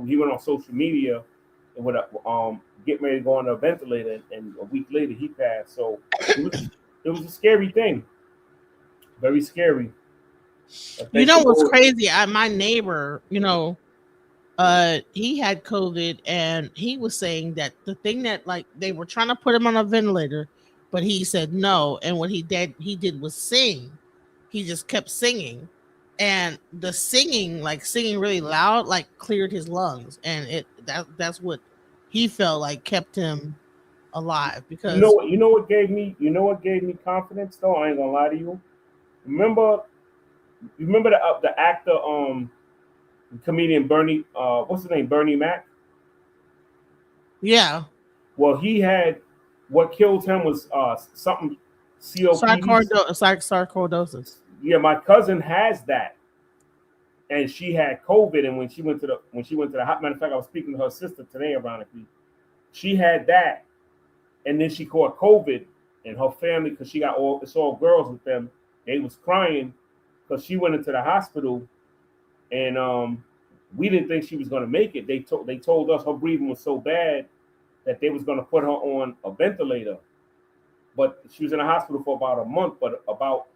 S3: He went on social media and would get ready to go on a ventilator, and a week later he passed. So it was a scary thing. Very scary.
S2: You know what's crazy? My neighbor, he had COVID, and he was saying that the thing that like they were trying to put him on a ventilator, but he said no. And what he did was sing. He just kept singing, and the singing really loud, like cleared his lungs, and that's what he felt like kept him alive. Because
S3: you know what gave me confidence though. I ain't gonna lie to you. Remember the actor, comedian Bernie, what's his name? Bernie Mac.
S2: Yeah.
S3: Well, he had what killed him was something COPD.
S2: Sarcoidosis.
S3: Yeah, my cousin has that, and she had COVID. And when she went to the matter of fact, I was speaking to her sister today. Ironically, she had that, And then she caught COVID, and her family, because it's all girls with them, they was crying because she went into the hospital, and we didn't think she was going to make it. They told us her breathing was so bad that they was going to put her on a ventilator. But she was in the hospital for about a month, but about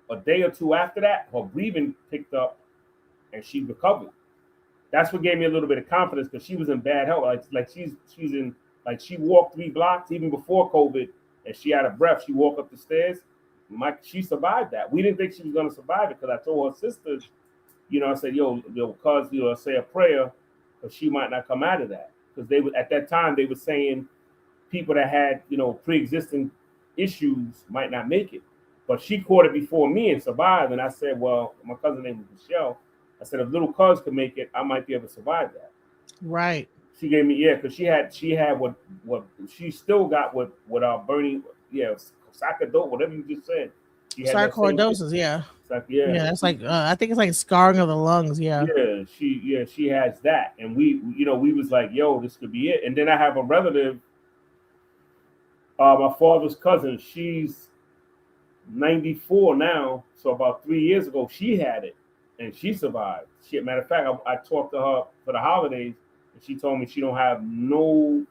S3: a day or two after that, her breathing picked up and she recovered. That's what gave me a little bit of confidence, because she was in bad health. Like she walked 3 blocks even before COVID, and she had a breath. She walked up the stairs. She survived that. We didn't think she was going to survive it, because I told her sisters, I said, cuz, say a prayer, because she might not come out of that. Because at that time they were saying people that had, pre-existing issues might not make it. But she caught it before me and survived. And I said, well, my cousin named Michelle. I said, if little cuz could make it, I might be able to survive that.
S2: Right.
S3: She gave me, because she had what she still got what our burning, sarcoidosis, whatever you just said.
S2: Sarcoidosis, yeah.
S3: Yeah,
S2: that's like I think it's like scarring of the lungs. Yeah.
S3: She has that, and we was like, yo, this could be it. And then I have a relative, my father's cousin. She's 94 now, so about 3 years ago she had it, and she survived. Matter of fact, I talked to her for the holidays, and she told me she don't have no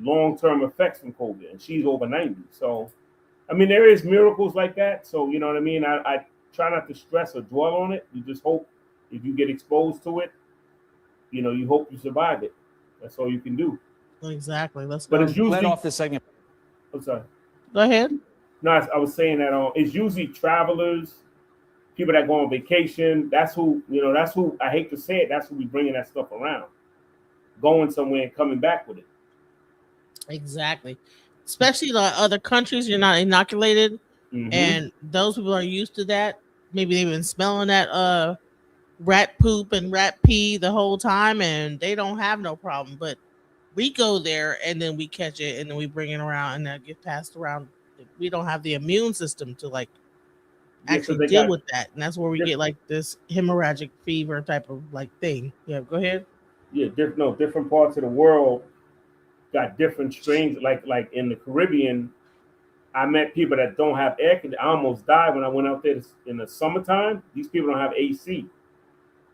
S3: long-term effects from COVID, and she's over 90. So, I mean, there is miracles like that. So, you know what I mean? I try not to stress or dwell on it. You just hope if you get exposed to it, you hope you survive it. That's all you can do.
S2: Exactly. Let's
S3: go. But it's usually
S5: let off this segment.
S3: I'm sorry.
S2: Go ahead.
S3: No, I was saying that it's usually travelers, people that go on vacation. That's who I hate to say it. That's who we bringing that stuff around, going somewhere and coming back with it.
S2: Exactly. Especially the other countries, you're not inoculated, and those people are used to that. Maybe they've been smelling that rat poop and rat pee the whole time, and they don't have no problem. But we go there and then we catch it, and then we bring it around, and that get passed around. We don't have the immune system to actually deal with that, and that's where we get like this hemorrhagic fever type of thing. Yeah, go ahead.
S3: Yeah, different parts of the world got different strains. Like in the Caribbean, I met people that don't have air conditioning. I almost died when I went out there in the summertime. These people don't have AC,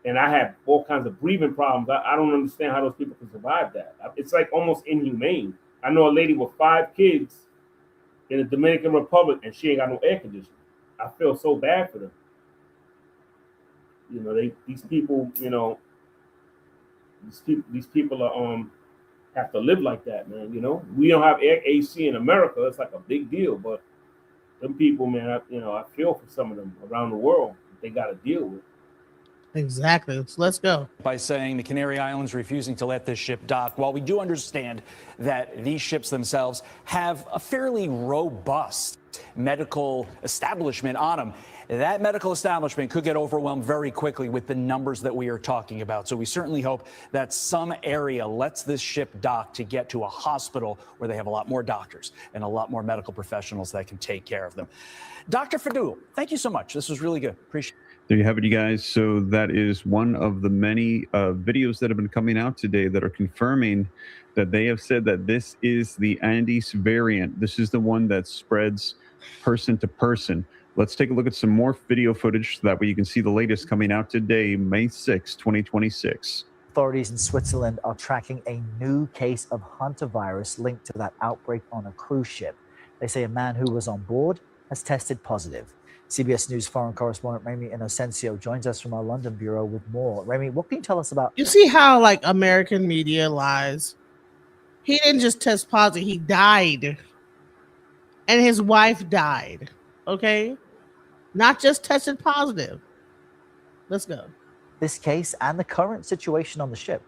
S3: and I had all kinds of breathing problems. I don't understand how those people can survive that. It's like almost inhumane. I know a lady with 5 kids in the Dominican Republic, and she ain't got no air conditioning. I feel so bad for them. These people, these people are have to live like that, man. We don't have AC in America. It's like a big deal, but them people, man, I feel for some of them around the world. They got to deal with.
S2: Exactly. So let's go.
S5: By saying the Canary Islands refusing to let this ship dock. While we do understand that these ships themselves have a fairly robust medical establishment on them, that medical establishment could get overwhelmed very quickly with the numbers that we are talking about. So we certainly hope that some area lets this ship dock to get to a hospital where they have a lot more doctors and a lot more medical professionals that can take care of them. Dr. Fadul, thank you so much. This was really good. Appreciate it.
S8: There you have it, you guys. So that is one of the many videos that have been coming out today that are confirming that they have said that this is the Andes variant. This is the one that spreads person to person. Let's take a look at some more video footage so that way you can see the latest coming out today, May 6, 2026.
S4: Authorities in Switzerland are tracking a new case of hantavirus linked to that outbreak on a cruise ship. They say a man who was on board has tested positive. CBS News foreign correspondent Remy Inocencio joins us from our London bureau with more. Remy, what can you tell us about?
S2: You see how American media lies? He didn't just test positive, he died. And his wife died. Okay? Not just tested positive. Let's go.
S4: This case and the current situation on the ship.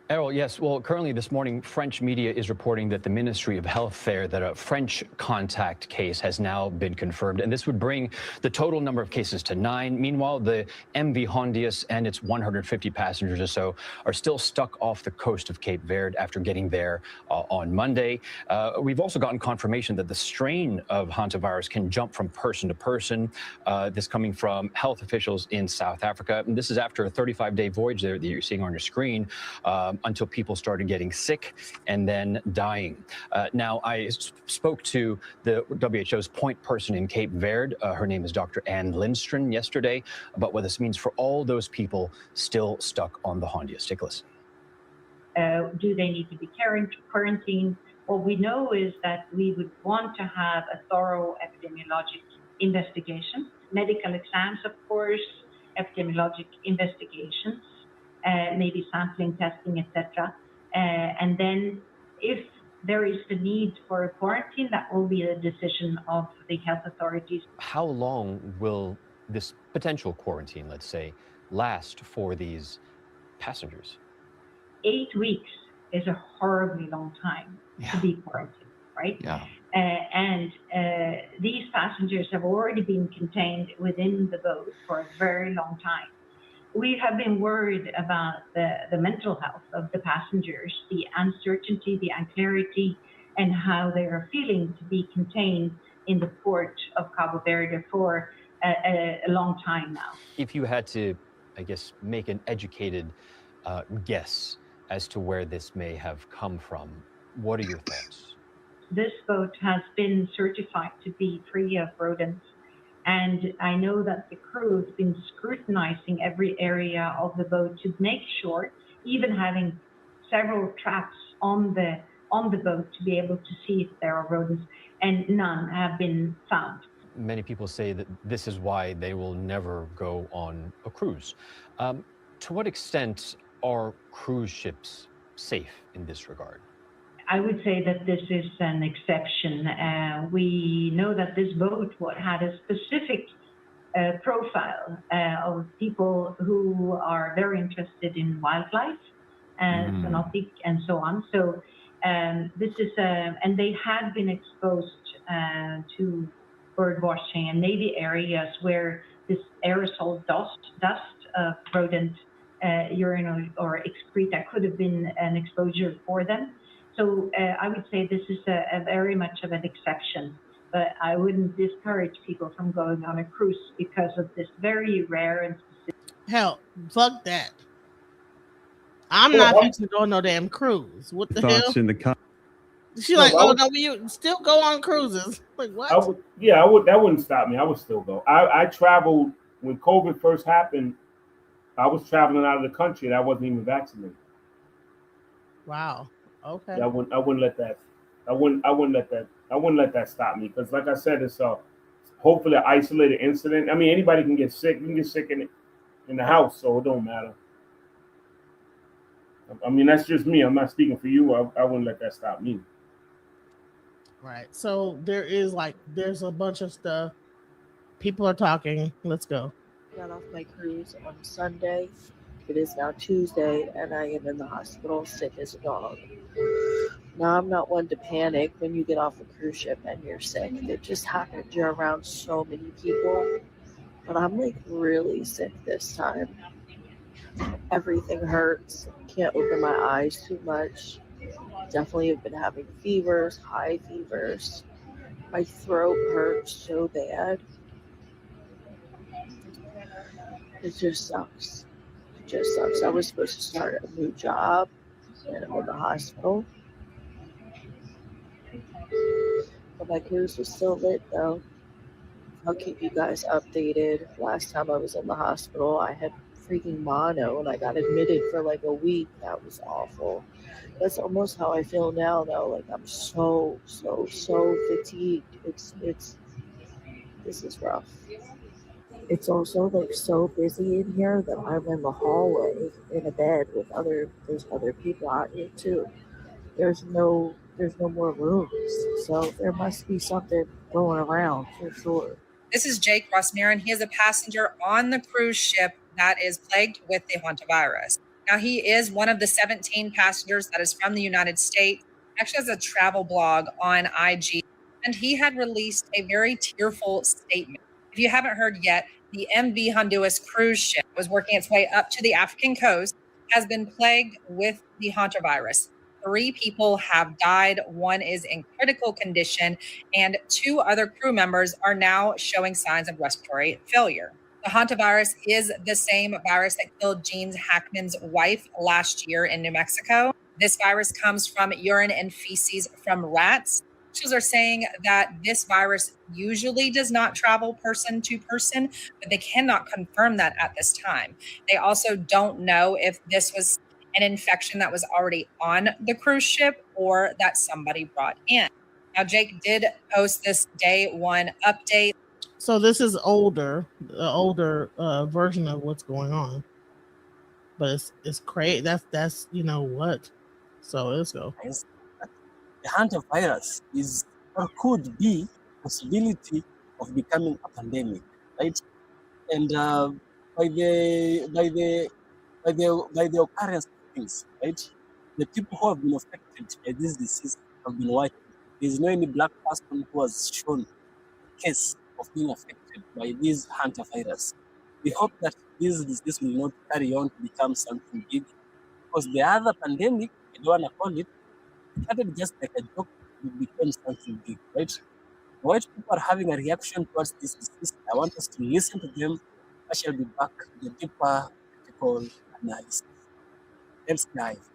S7: Errol, yes. Well, currently this morning, French media is reporting that the Ministry of Health there, that a French contact case has now been confirmed. And this would bring the total number of cases to 9. Meanwhile, the MV Hondius and its 150 passengers or so are still stuck off the coast of Cape Verde after getting there on Monday. We've also gotten confirmation that the strain of hantavirus can jump from person to person. This coming from health officials in South Africa. And this is after a 35-day voyage there that you're seeing on your screen. until people started getting sick and then dying. Now, I spoke to the WHO's point person in Cape Verde. Her name is Dr. Ann Lindstrom yesterday about what this means for all those people still stuck on the Hondias. Take a listen.
S9: Do they need to be quarantined? What we know is that we would want to have a thorough epidemiologic investigation, medical exams, of course, epidemiologic investigations, maybe sampling, testing, etc. And then if there is the need for a quarantine, that will be a decision of the health authorities.
S7: How long will this potential quarantine, let's say, last for these passengers?
S9: 8 weeks is a horribly long time to be quarantined, right?
S7: Yeah.
S9: And these passengers have already been contained within the boat for a very long time. We have been worried about the mental health of the passengers, the uncertainty, the unclarity, and how they are feeling to be contained in the port of Cabo Verde for a long time now.
S7: If you had to, I guess, make an educated guess as to where this may have come from, what are your thoughts?
S9: This boat has been certified to be free of rodents. And I know that the crew has been scrutinizing every area of the boat to make sure, even having several traps on the boat to be able to see if there are rodents, and none have been found.
S7: Many people say that this is why they will never go on a cruise. To what extent are cruise ships safe in this regard?
S9: I would say that this is an exception. We know that this boat had a specific profile of people who are very interested in wildlife, zoonotic, and so on. So this is, and they had been exposed to bird washing and navy areas where this aerosol dust of rodent urine or excreta could have been an exposure for them. So I would say this is a very much of an exception, but I wouldn't discourage people from going on a cruise because of this very rare and specific.
S2: Hell, fuck that. I'm not fixing to go on no damn cruise. What the hell?
S8: Thoughts in the
S2: She like, oh no, you still go on cruises. Like what?
S3: I would. That wouldn't stop me. I would still go. I traveled when COVID first happened. I was traveling out of the country and I wasn't even vaccinated.
S2: Wow. Okay.
S3: Yeah, I wouldn't let that. I wouldn't let that stop me because, like I said, it's hopefully an isolated incident. I mean, anybody can get sick. You can get sick in the house, so it don't matter. I mean, that's just me. I'm not speaking for you. I wouldn't let that stop me.
S2: Right. So there's a bunch of stuff. People are talking. Let's go.
S10: Got off my cruise on Sunday. It is now Tuesday, and I am in the hospital sick as a dog. Now, I'm not one to panic when you get off a cruise ship and you're sick. It just happens. You're around so many people. But I'm like really sick this time. Everything hurts. Can't open my eyes too much. Definitely have been having fevers, high fevers. My throat hurts so bad. It just sucks. It just sucks. I was supposed to start a new job and I'm in the hospital. But my cruise was still lit though. I'll keep you guys updated. Last time I was in the hospital, I had freaking mono and I got admitted for like a week. That was awful. That's almost how I feel now though. Like I'm so fatigued. This is rough. It's also like so busy in here that I'm in the hallway in a bed with there's other people out here too. There's no more rooms. So there must be something going around for sure.
S23: This is Jake Rossmarin. He is a passenger on the cruise ship that is plagued with the Hantavirus. Now, he is one of the 17 passengers that is from the United States. Actually has a travel blog on IG, and he had released a very tearful statement. If you haven't heard yet, the MV Honduras cruise ship was working its way up to the African coast, has been plagued with the Hantavirus. 3 people have died. 1 is in critical condition, and 2 other crew members are now showing signs of respiratory failure. The hantavirus is the same virus that killed Gene Hackman's wife last year in New Mexico. This virus comes from urine and feces from rats. Officials are saying that this virus usually does not travel person to person, but they cannot confirm that at this time. They also don't know if this was an infection that was already on the cruise ship or that somebody brought in. Now, Jake did post this day one update.
S2: So this is older, the older version of what's going on, but it's crazy. That's you know what. So let's go.
S11: The hantavirus is or could be possibility of becoming a pandemic, right? And by the occurrence of things, right? The people who have been affected by this disease have been white. There's no any black person who has shown a case of being affected by this hantavirus. We hope that this disease will not carry on to become something big, because the other pandemic, I don't want to call it, started just like a joke, it became something big, right? White people are having a reaction towards this disease. I want us to listen to them. I shall be back with a deeper critical analysis. Let's dive.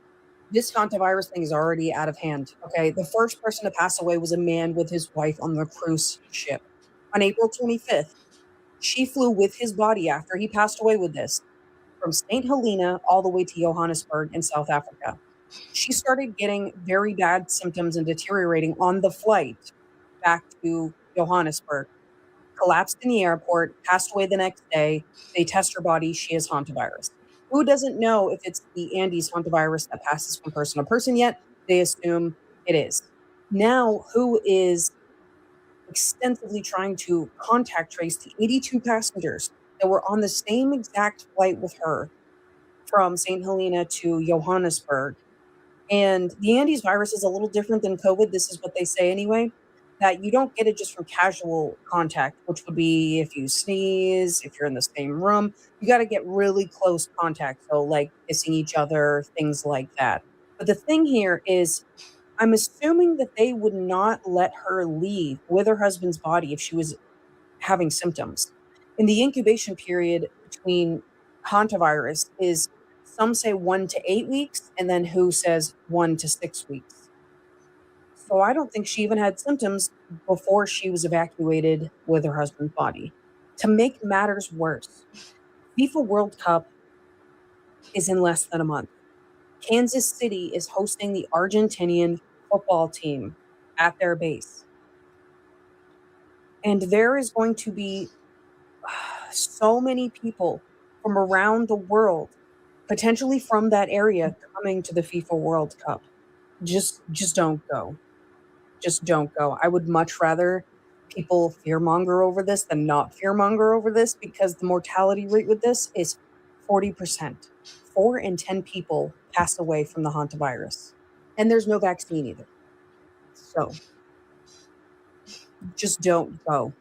S13: This hantavirus thing is already out of hand. Okay, the first person to pass away was a man with his wife on the cruise ship. On April 25th, she flew with his body after he passed away with this from St. Helena all the way to Johannesburg in South Africa. She started getting very bad symptoms and deteriorating on the flight back to Johannesburg. Collapsed in the airport, passed away the next day. They test her body. She has hantavirus. Who doesn't know if it's the Andes hantavirus that passes from person to person yet? They assume it is. Now, who is extensively trying to contact trace the 82 passengers that were on the same exact flight with her from St. Helena to Johannesburg? And the Andes virus is a little different than COVID. This is what they say anyway, that you don't get it just from casual contact, which would be if you sneeze, if you're in the same room. You got to get really close contact. So like kissing each other, things like that. But the thing here is, I'm assuming that they would not let her leave with her husband's body if she was having symptoms. And the incubation period between hantavirus is, some say 1 to 8 weeks, and then WHO says 1 to 6 weeks. So I don't think she even had symptoms before she was evacuated with her husband's body. To make matters worse, FIFA World Cup is in less than a month. Kansas City is hosting the Argentinian football team at their base. And there is going to be so many people from around the world, potentially from that area, coming to the FIFA World Cup. Just don't go. Just don't go. I would much rather people fearmonger over this than not fearmonger over this, because the mortality rate with this is 40%. 4 in 10 people pass away from the hantavirus. And there's no vaccine either. So just don't go.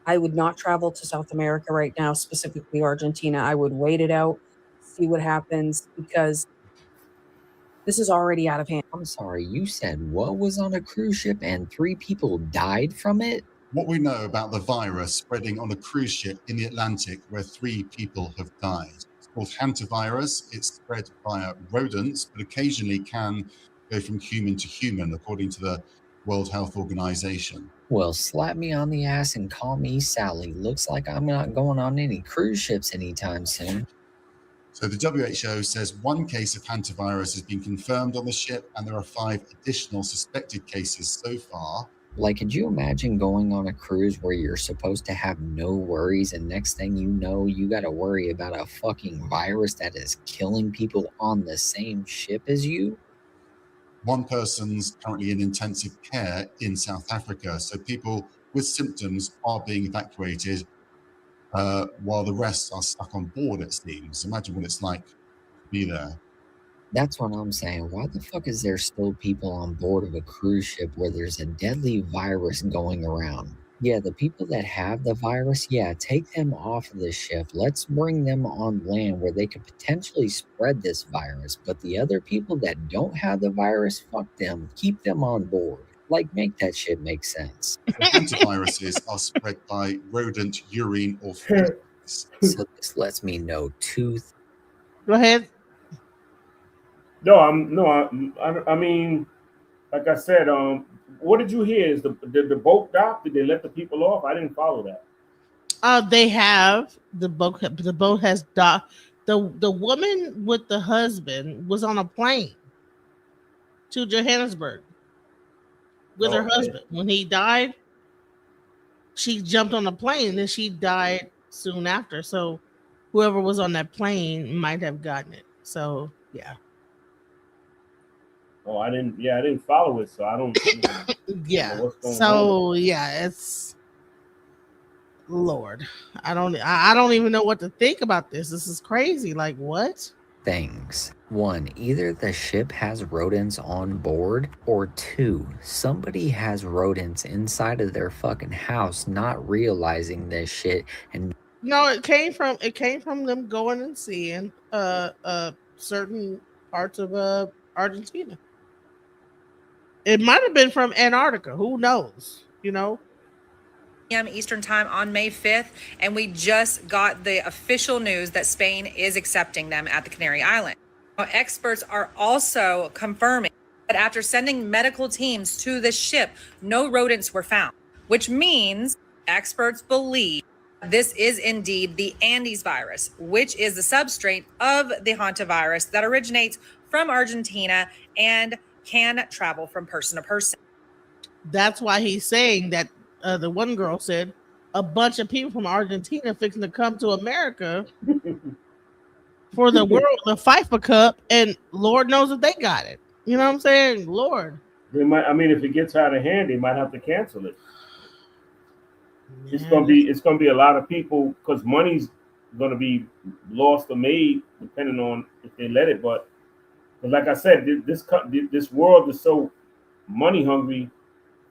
S13: I would not travel to South America right now, specifically Argentina. I would wait it out, see what happens, because this is already out of hand.
S17: I'm sorry, you said what was on a cruise ship and 3 people died from it?
S24: What we know about the virus spreading on a cruise ship in the Atlantic where 3 people have died. It's called hantavirus. It's spread via rodents, but occasionally can go from human to human, according to the World Health Organization.
S17: Well, slap me on the ass and call me Sally. Looks like I'm not going on any cruise ships anytime soon.
S24: So the WHO says 1 case of hantavirus has been confirmed on the ship, and there are 5 additional suspected cases so far.
S17: Like, could you imagine going on a cruise where you're supposed to have no worries, and next thing you know, you got to worry about a fucking virus that is killing people on the same ship as you?
S24: 1 person's currently in intensive care in South Africa. So people with symptoms are being evacuated while the rest are stuck on board, it seems. Imagine what it's like to be there.
S17: That's what I'm saying. Why the fuck is there still people on board of a cruise ship where there's a deadly virus going around? Yeah, the people that have the virus, yeah, take them off of the ship. Let's bring them on land where they could potentially spread this virus. But the other people that don't have the virus, fuck them. Keep them on board. Like, make that shit make sense.
S24: Hantaviruses are spread by rodent urine or feces.
S17: So this lets me know two.
S2: Go ahead.
S3: I mean, like I said, what did you hear? Is did the boat dock? Did they let the people off? I didn't follow that.
S2: They have the boat. The boat has docked. The woman with the husband was on a plane to Johannesburg with her husband. When he died, she jumped on a plane and she died soon after. So whoever was on that plane might have gotten it. So yeah.
S3: Oh, I didn't follow it, so I don't.
S2: Yeah.
S3: Know what's going
S2: So
S3: on.
S2: yeah, it's Lord. I don't even know what to think about this. This is crazy. Like what?
S17: Things. One, either the ship has rodents on board, or two, somebody has rodents inside of their fucking house not realizing this shit. And
S2: no, it came from them going and seeing certain parts of Argentina. It might have been from Antarctica. Who knows? You know?
S23: Eastern time on May 5th, and we just got the official news that Spain is accepting them at the Canary Islands. Now, experts are also confirming that after sending medical teams to the ship, no rodents were found, which means experts believe this is indeed the Andes virus, which is the substrate of the Hantavirus that originates from Argentina and can travel from person to person.
S2: That's why he's saying that the one girl said a bunch of people from Argentina fixing to come to America for the FIFA Cup, and Lord knows if they got it. You know what I'm saying? Lord.
S3: They might. I mean, if it gets out of hand, they might have to cancel it. It's gonna be a lot of people because money's gonna be lost or made depending on if they let it. But like I said, this world is so money hungry.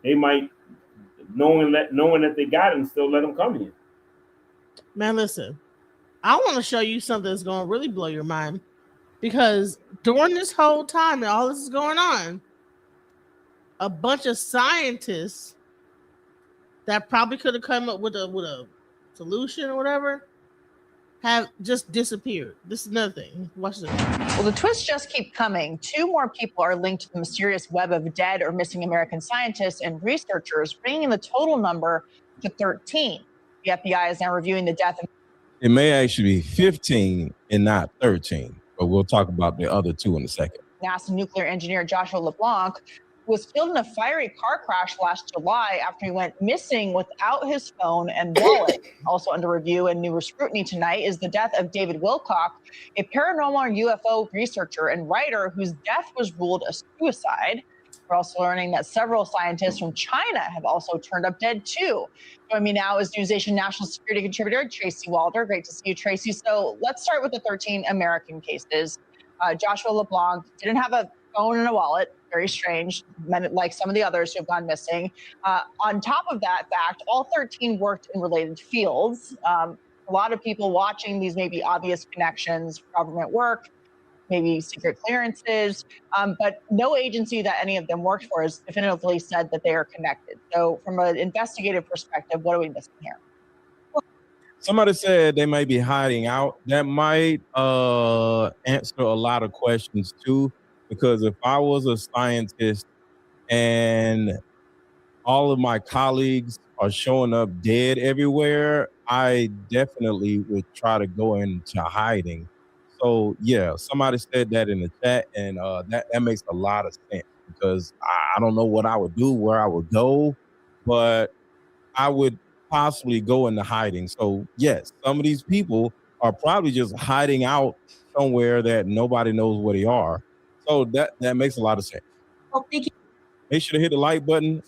S3: They might knowing that they got it and still let them come here.
S2: Man, listen, I want to show you something that's going to really blow your mind, because during this whole time that all this is going on, a bunch of scientists that probably could have come up with a solution or whatever have just disappeared. This is another thing. Watch this.
S12: Well, the twists just keep coming. 2 more people are linked to the mysterious web of dead or missing American scientists and researchers, bringing the total number to 13. The FBI is now reviewing the death of...
S16: It may actually be 15 and not 13, but we'll talk about the other 2 in a second.
S12: NASA nuclear engineer Joshua LeBlanc was killed in a fiery car crash last July after he went missing without his phone and wallet. Also under review and new scrutiny tonight is the death of David Wilcock, a paranormal UFO researcher and writer whose death was ruled a suicide. We're also learning that several scientists from China have also turned up dead too. Joining me now is NewsNation national security contributor Tracy Walder. Great to see you, Tracy. So let's start with the 13 American cases. Joshua LeBlanc didn't have a phone and a wallet. Very strange, like some of the others who have gone missing. On top of that fact, all 13 worked in related fields. A lot of people watching these maybe obvious connections, government work, maybe secret clearances, but no agency that any of them worked for has definitively said that they are connected. So from an investigative perspective, what are we missing here?
S16: Somebody said they may be hiding out. That might answer a lot of questions too, because if I was a scientist and all of my colleagues are showing up dead everywhere, I definitely would try to go into hiding. So yeah, somebody said that in the chat, and that makes a lot of sense, because I don't know what I would do, where I would go, but I would possibly go into hiding. So yes, some of these people are probably just hiding out somewhere that nobody knows where they are. So that makes a lot of sense.
S12: Well, thank you.
S16: Make sure to hit the like button,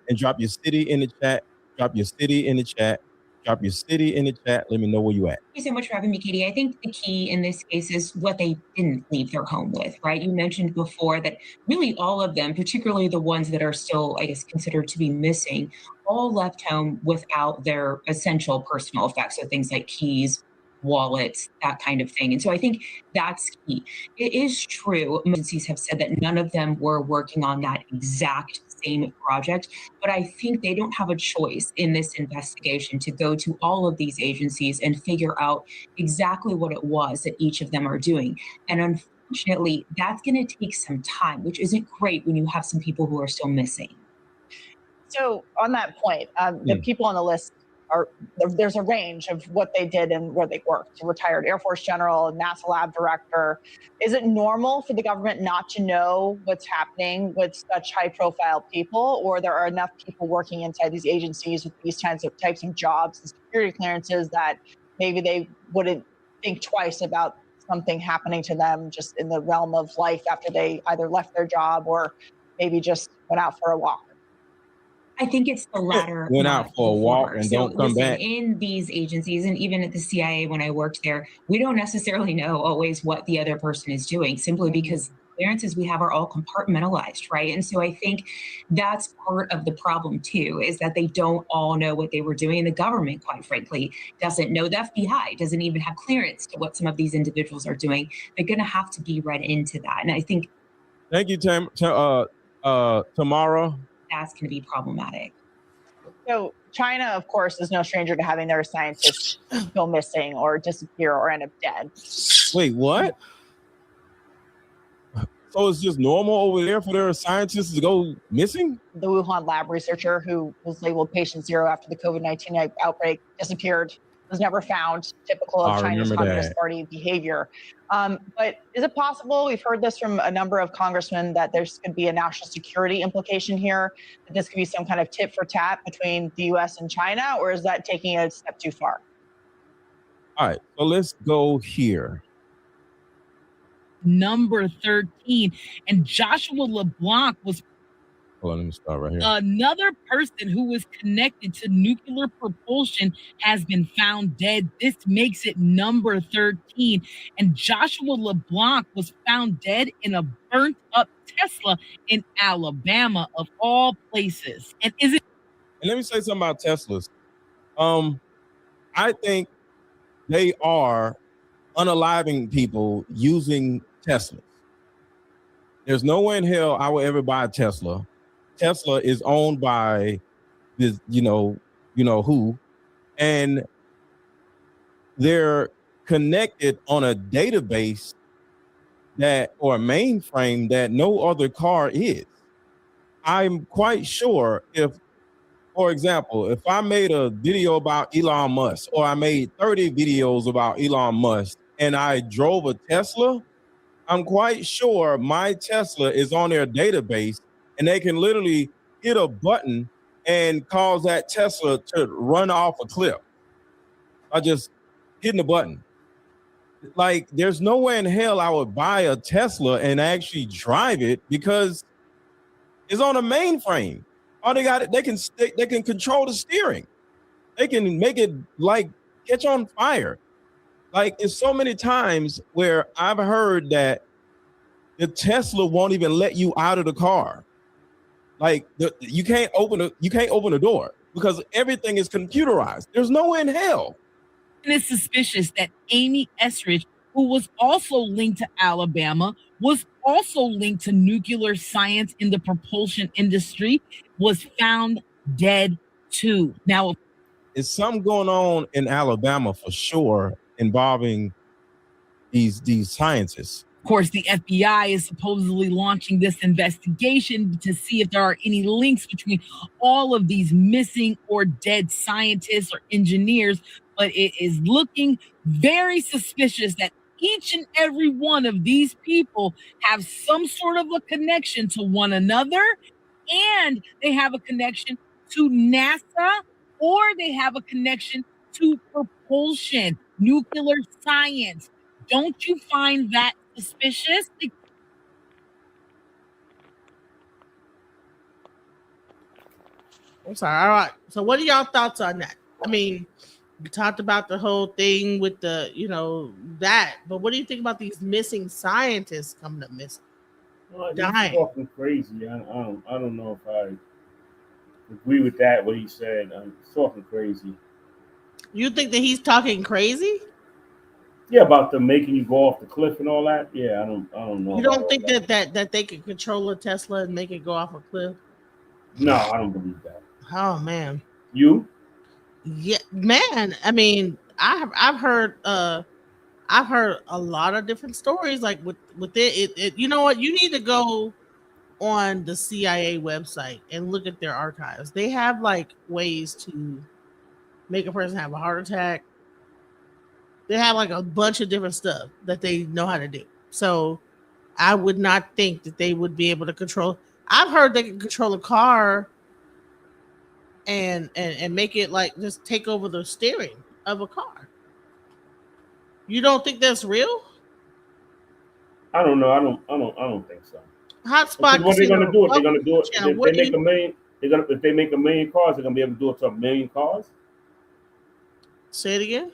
S16: and drop your city in the chat. Drop your city in the chat. Drop your city in the chat. Let me know where you at.
S18: Thank you so much for having me, Katie. I think the key in this case is what they didn't leave their home with, right? You mentioned before that really all of them, particularly the ones that are still, I guess, considered to be missing, all left home without their essential personal effects. So things like keys, wallets, that kind of thing. And so I think that's key. It is true, agencies have said that none of them were working on that exact same project. But I think they don't have a choice in this investigation to go to all of these agencies and figure out exactly what it was that each of them are doing. And unfortunately, that's going to take some time, which isn't great when you have some people who are still missing.
S12: So on that point, the people on the list there's a range of what they did and where they worked. Retired Air Force general, NASA lab director. Is it normal for the government not to know what's happening with such high profile people, or there are enough people working inside these agencies with these types of jobs and security clearances that maybe they wouldn't think twice about something happening to them just in the realm of life after they either left their job or maybe just went out for a walk?
S18: I think it's the latter.
S16: Went out for a walk and don't come back.
S18: In these agencies, and even at the CIA when I worked there, we don't necessarily know always what the other person is doing, simply because clearances we have are all compartmentalized, right? And so I think that's part of the problem too, is that they don't all know what they were doing. And the government, quite frankly, doesn't know. The FBI doesn't even have clearance to what some of these individuals are doing. They're going to have to be read into that. And I think.
S16: Thank you, Tamara.
S18: That's going to be problematic.
S12: So China, of course, is no stranger to having their scientists go missing or disappear or end up dead.
S16: Wait, what? So it's just normal over there for their scientists to go missing?
S12: The Wuhan lab researcher who was labeled patient 0 after the COVID-19 outbreak disappeared, was never found, typical of China's Communist Party behavior. But is it possible, we've heard this from a number of congressmen, that there's could be a national security implication here, that this could be some kind of tit for tat between the US and China, or is that taking it a step too far?
S16: All right, so let's go here.
S19: Number 13, and Joshua LeBlanc was
S16: Hold on, let me start right here.
S19: another person who was connected to nuclear propulsion has been found dead. This makes it number 13. And Joshua LeBlanc was found dead in a burnt up Tesla in Alabama, of all places. And is it?
S16: And let me say something about Teslas. I think they are unaliving people using Teslas. There's no way in hell I will ever buy a Tesla. Tesla is owned by this, you know who, and they're connected on a database or a mainframe that no other car is. I'm quite sure for example, if I made a video about Elon Musk, or I made 30 videos about Elon Musk, and I drove a Tesla, I'm quite sure my Tesla is on their database, and they can literally hit a button and cause that Tesla to run off a cliff by just hitting the button. Like, there's no way in hell I would buy a Tesla and actually drive it, because it's on a mainframe. All they got, they can control the steering. They can make it like catch on fire. Like, it's so many times where I've heard that the Tesla won't even let you out of the car. Like, you can't open the door because everything is computerized. There's no way in hell.
S19: And it's suspicious that Amy Esrich, who was also linked to Alabama, was also linked to nuclear science in the propulsion industry, was found dead too. Now,
S16: it's something going on in Alabama for sure involving these scientists.
S19: Of course, the FBI is supposedly launching this investigation to see if there are any links between all of these missing or dead scientists or engineers, but it is looking very suspicious that each and every one of these people have some sort of a connection to one another, and they have a connection to NASA, or they have a connection to propulsion, nuclear science. Don't you find that suspicious? I'm sorry. All right. So what are y'all thoughts on that? I mean, we talked about the whole thing with the, that, but what do you think about these missing scientists coming up missing?
S3: Dying. He's talking crazy. I don't know if I agree with that, what he said. He's talking crazy.
S2: You think that he's talking crazy?
S3: Yeah, about them making you go off the cliff and all that. Yeah, I don't know.
S2: You don't think that they could control a Tesla and make it go off a cliff?
S3: No, I don't believe that.
S2: Oh man.
S3: You?
S2: Yeah, man. I mean, I've heard a lot of different stories like with it. You know what? You need to go on the CIA website and look at their archives. They have like ways to make a person have a heart attack. They have like a bunch of different stuff that they know how to do. So I would not think that they would be able to control. I've heard they can control a car and make it like just take over the steering of a car. You don't think that's real?
S3: I don't know. I don't think so.
S2: Hotspot.
S3: What they're gonna do it? They're gonna do it.
S2: Channel,
S3: If they make a million, if they make a million cars, they're gonna be able to do it to a million cars.
S2: Say it again.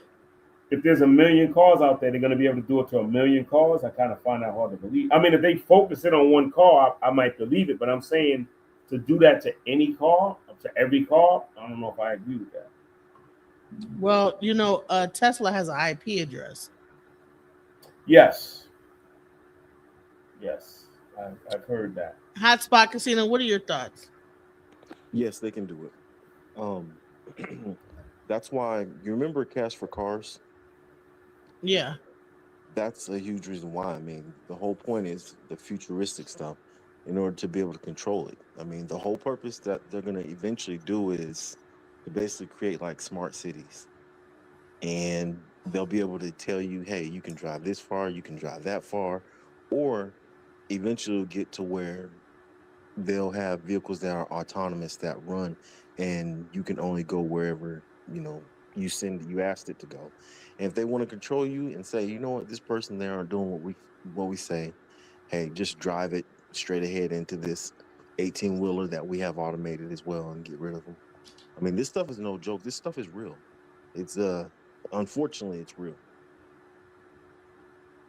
S3: If there's a million cars out there, they're gonna be able to do it to a million cars. I kind of find that hard to believe. I mean, if they focus it on one car, I might believe it. But I'm saying to do that to any car, to every car, I don't know if I agree with that.
S2: Well, you know, Tesla has an IP address.
S3: Yes. Yes, I've heard that.
S2: Hotspot Casino, what are your thoughts?
S1: Yes, they can do it. That's why you remember Cash for Cars?
S2: Yeah.
S1: That's a huge reason why. I mean, the whole point is the futuristic stuff in order to be able to control it. I mean, the whole purpose that they're going to eventually do is to basically create like smart cities. And they'll be able to tell you, hey, you can drive this far, you can drive that far, or eventually it'll get to where they'll have vehicles that are autonomous that run and you can only go wherever, you know, you asked it to go. And if they want to control you and say, you know what, this person there aren't doing what we say, hey, just drive it straight ahead into this 18-wheeler that we have automated as well and get rid of them. I mean, this stuff is no joke. This stuff is real. It's unfortunately it's real.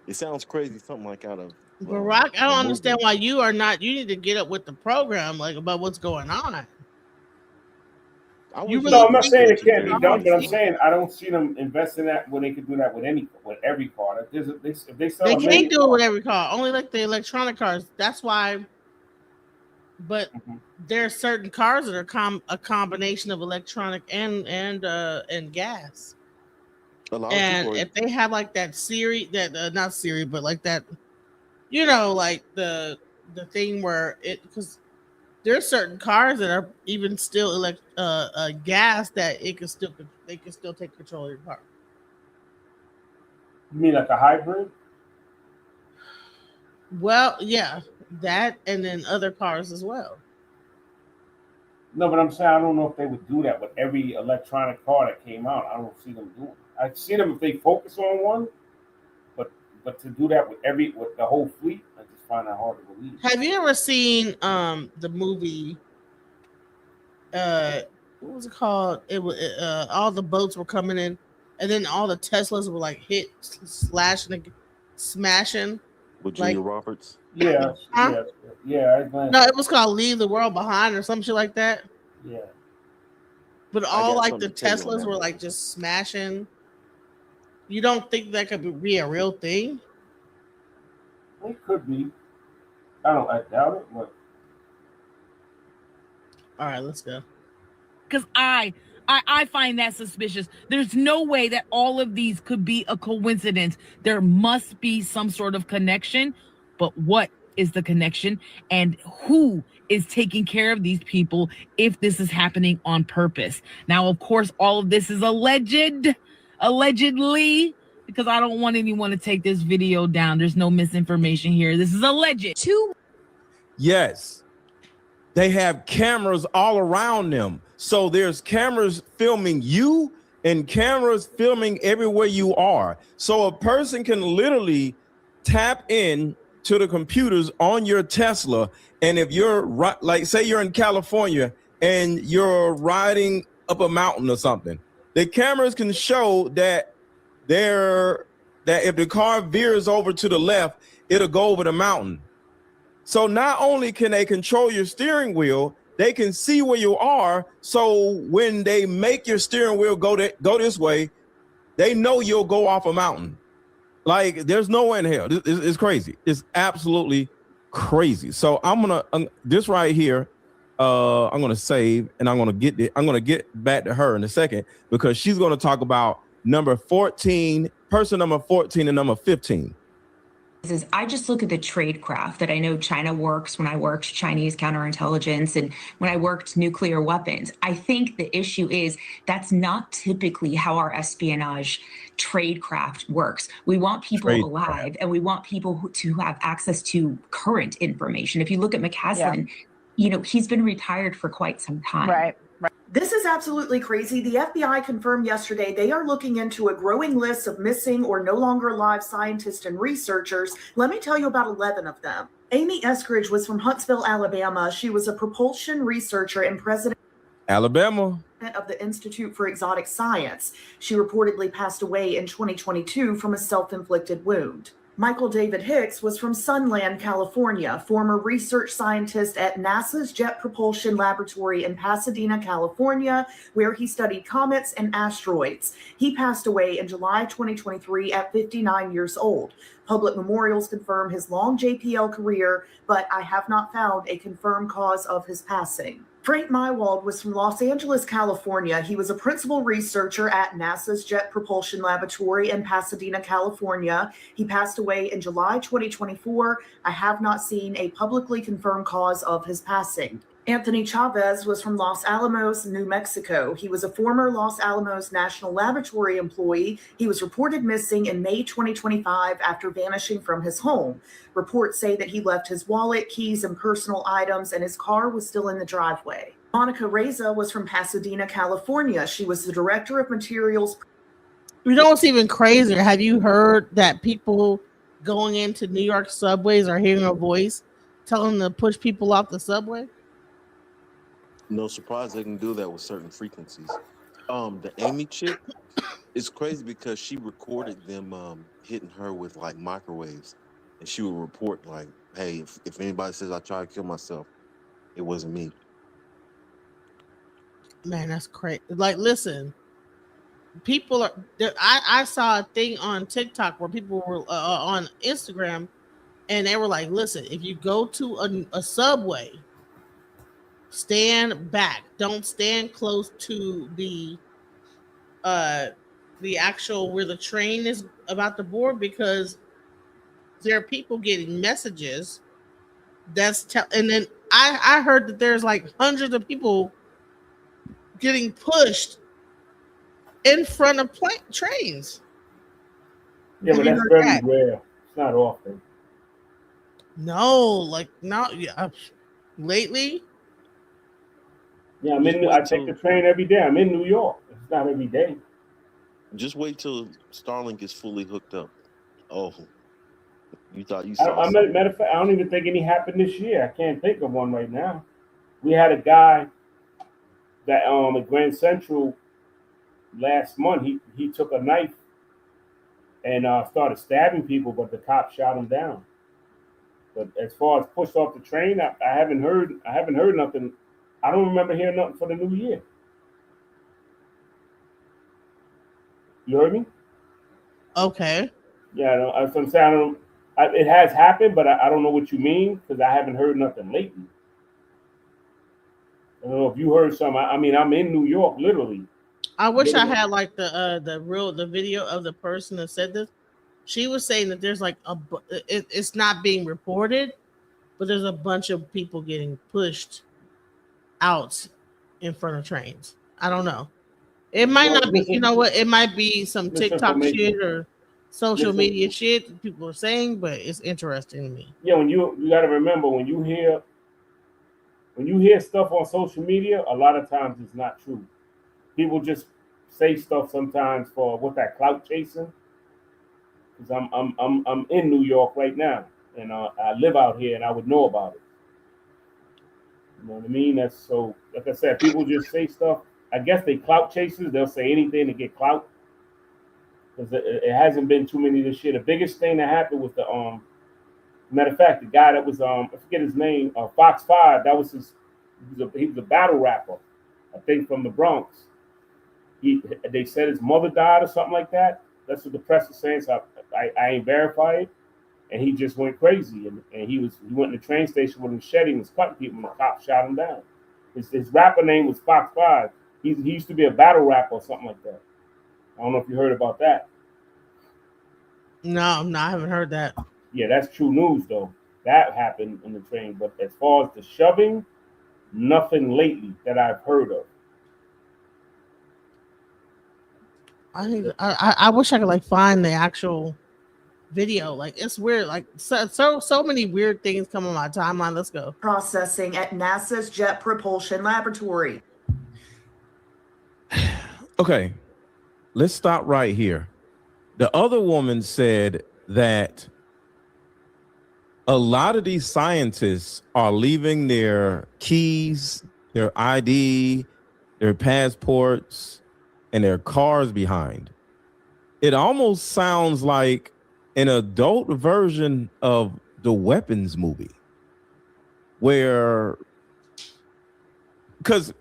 S1: It sounds crazy, something like out of
S2: Barack, I don't understand why you are not. You need to get up with the program, like about what's going on.
S3: I'm not saying it can't be done, but I'm saying I don't see them investing that when they could do that with every car. If they sell,
S2: they can't do it with every car. Only like the electronic cars. That's why. But there are certain cars that are a combination of electronic and gas. And if they have like that Siri, that not Siri, but like that, you know, like the thing where because there are certain cars that are even still gas that they can still take control of your car.
S3: You mean like a hybrid?
S2: Well, yeah, that and then other cars as well.
S3: No, but I'm saying I don't know if they would do that with every electronic car that came out. I don't see them doing it. I'd see them if they focus on one, but to do that with the whole fleet, I just find that hard to believe.
S2: Have you ever seen the movie? What was it called? It was all the boats were coming in, and then all the Teslas were like hit, slashing, smashing.
S1: With Julia Roberts?
S3: Yeah,
S2: huh?
S3: yeah.
S2: No, it was called Leave the World Behind or some shit like that.
S3: Yeah.
S2: But all like the Teslas were like just smashing. You don't think that could be a real thing?
S3: It could be. I doubt it. But...
S2: All right, let's go.
S19: Because I find that suspicious. There's no way that all of these could be a coincidence. There must be some sort of connection. But what is the connection? And who is taking care of these people if this is happening on purpose? Now, of course, all of this is allegedly, because I don't want anyone to take this video down. There's no misinformation here. This is alleged.
S16: Yes. They have cameras all around them. So there's cameras filming you and cameras filming everywhere you are. So a person can literally tap in to the computers on your Tesla. And if you're like, say you're in California and you're riding up a mountain or something, the cameras can show that if the car veers over to the left, it'll go over the mountain. So not only can they control your steering wheel, they can see where you are. So when they make your steering wheel go this way, they know you'll go off a mountain. Like there's no way in hell. It's crazy. It's absolutely crazy. So I'm gonna this right here I'm gonna save, and I'm gonna get back to her in a second, because she's gonna talk about number 14, person number 14 and number 15.
S18: Is I just look at the trade craft that I know China works when I worked Chinese counterintelligence and when I worked nuclear weapons. I think the issue is that's not typically how our espionage trade craft works. We want people alive, and we want people to have access to current information. If you look at McCaslin, you know, he's been retired for quite some time.
S12: Right.
S14: This is absolutely crazy. The FBI confirmed yesterday they are looking into a growing list of missing or no longer alive scientists and researchers. Let me tell you about 11 of them. Amy Eskridge was from Huntsville, Alabama. She was a propulsion researcher and president
S16: Alabama
S14: of the Institute for Exotic Science. She reportedly passed away in 2022 from a self-inflicted wound. Michael David Hicks was from Sunland, California, former research scientist at NASA's Jet Propulsion Laboratory in Pasadena, California, where he studied comets and asteroids. He passed away in July 2023 at 59 years old. Public memorials confirm his long JPL career, but I have not found a confirmed cause of his passing. Frank Mywald was from Los Angeles, California. He was a principal researcher at NASA's Jet Propulsion Laboratory in Pasadena, California. He passed away in July 2024. I have not seen a publicly confirmed cause of his passing. Anthony Chavez was from Los Alamos, New Mexico. He was a former Los Alamos National Laboratory employee. He was reported missing in May 2025 after vanishing from his home. Reports say that he left his wallet, keys, and personal items, and his car was still in the driveway. Monica Reza was from Pasadena, California. She was the director of materials.
S2: You know what's even crazier? Have you heard that people going into New York subways are hearing a voice telling them to push people off the subway?
S1: No surprise they can do that with certain frequencies. The Amy chick is crazy because she recorded them hitting her with like microwaves, and she would report like, "Hey, if anybody says I tried to kill myself, it wasn't me."
S2: Man, that's crazy. Like, listen, people are. I saw a thing on TikTok where people were on Instagram, and they were like, "Listen, if you go to a subway, stand back. Don't stand close to the actual where the train is about to board, because there are people getting messages and then I heard that there's like hundreds of people getting pushed in front of trains."
S3: Yeah, but that's very rare. It's not often.
S2: No, like not lately.
S3: Yeah, I take the train every day. I'm in New York. It's not every day.
S1: Just wait till Starlink is fully hooked up. Oh, you thought you saw?
S3: Matter of fact, I don't even think any happened this year. I can't think of one right now. We had a guy that at Grand Central last month. He took a knife and started stabbing people, but the cops shot him down. But as far as pushed off the train, I haven't heard nothing. I don't remember hearing nothing for the new year. You heard me?
S2: Okay.
S3: Yeah, I'm saying it has happened, but I don't know what you mean because I haven't heard nothing lately. I don't know if you heard something. I mean, I'm in New York, literally.
S2: I wish I had like the video of the person that said this. She was saying that there's like it's not being reported, but there's a bunch of people getting pushed out in front of trains. I don't know. It might not be, you know what? It might be some TikTok shit or social media shit that people are saying, but it's interesting to me.
S3: Yeah, you got to remember when you hear stuff on social media, a lot of times it's not true. People just say stuff sometimes for what that clout chasing. Because I'm in New York right now, and I live out here, and I would know about it. You know what I mean? That's so. Like I said, people just say stuff. I guess they clout chasers. They'll say anything to get clout. Because it hasn't been too many this year. The biggest thing that happened was the matter of fact, the guy that was I forget his name, Fox 5. That was his. He was a battle rapper, I think from the Bronx. They said his mother died or something like that. That's what the press is saying. So I ain't verified, and he just went crazy. And he went in the train station with a machete and was cutting people, and the cops shot him down. His rapper name was Fox 5. He used to be a battle rapper or something like that. I don't know if you heard about that.
S2: No, I haven't heard that.
S3: Yeah, that's true news though. That happened in the train. But as far as the shoving, nothing lately that I've heard of.
S2: I wish I could like find the actual video. Like it's weird. Like so many weird things come on my timeline. Let's go.
S14: Processing at NASA's Jet Propulsion Laboratory.
S16: Okay, let's stop right here. The other woman said that a lot of these scientists are leaving their keys, their ID, their passports, and their cars behind. It almost sounds like an adult version of the Weapons movie, where, because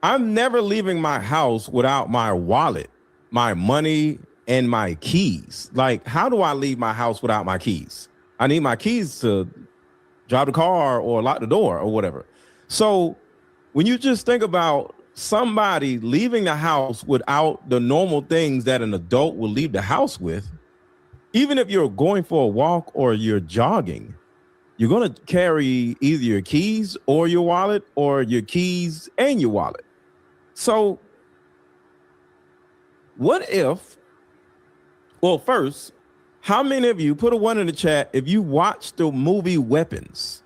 S16: I'm never leaving my house without my wallet, my money, and my keys. Like, how do I leave my house without my keys? I need my keys to drive the car or lock the door or whatever. So when you just think about somebody leaving the house without the normal things that an adult will leave the house with, even if you're going for a walk or you're jogging, you're going to carry either your keys or your wallet, or your keys and your wallet. So what if, well, first, how many of you, put a 1 in the chat if you watched the movie Weapons?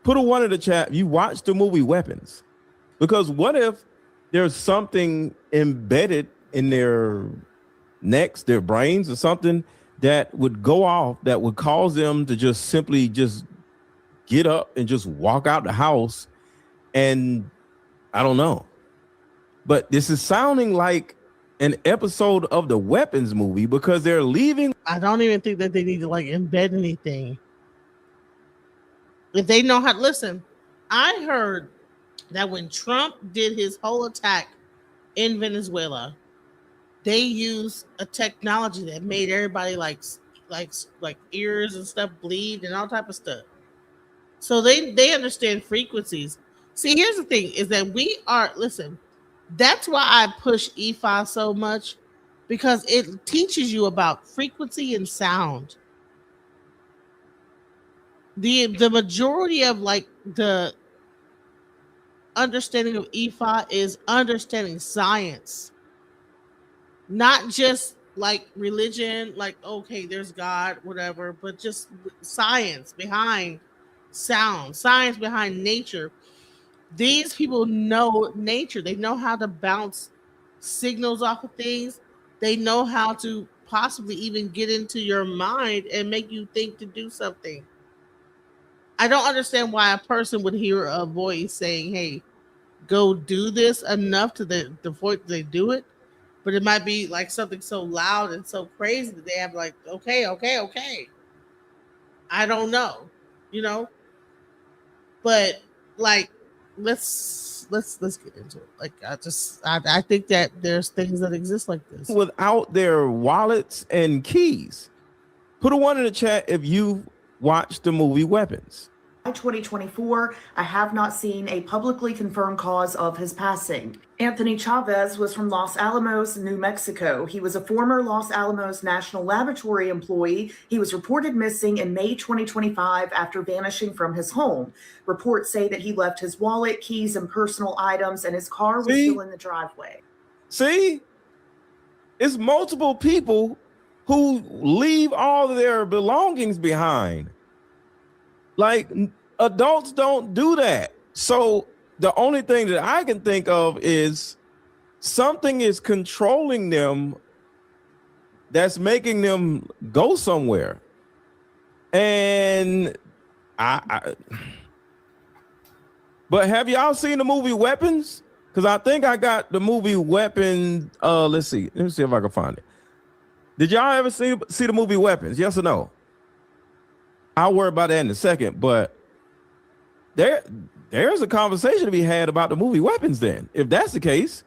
S16: Put a 1 in the chat if you watched the movie Weapons. Because what if there's something embedded in their necks, their brains, or something that would go off that would cause them to just simply just get up and just walk out the house? And I don't know. But this is sounding like an episode of the Weapons movie, because they're leaving.
S2: I don't even think that they need to like embed anything. If they know how to listen, I heard that when Trump did his whole attack in Venezuela, they used a technology that made everybody like ears and stuff bleed and all type of stuff. So they understand frequencies. See, here's the thing: is that listen. That's why I push EFI so much, because it teaches you about frequency and sound. The majority of like the understanding of EFI is understanding science, not just like religion, like, okay, there's God, whatever, but just science behind sound, science behind nature. These people know nature. They know how to bounce signals off of things. They know how to possibly even get into your mind and make you think to do something. I don't understand why a person would hear a voice saying, hey, go do this, enough to the voice they do it. But it might be like something so loud and so crazy that they have like, okay. I don't know, but like, let's get into it. Like, I think that there's things that exist like this
S16: without their wallets and keys. Put a 1 in the chat if you watched the movie Weapons.
S14: 2024, I have not seen a publicly confirmed cause of his passing. Anthony Chavez was from Los Alamos, New Mexico. He was a former Los Alamos National Laboratory employee. He was reported missing in May 2025 after vanishing from his home. Reports say that he left his wallet, keys, and personal items, and his car was still in the driveway.
S16: See? It's multiple people who leave all of their belongings behind. Like, adults don't do that. So the only thing that I can think of is something is controlling them that's making them go somewhere. And but have y'all seen the movie Weapons? Because I think I got the movie Weapons. Let's see if I can find it. Did y'all ever see the movie Weapons? Yes or no? I'll worry about that in a second, but there's a conversation to be had about the movie Weapons then, if that's the case.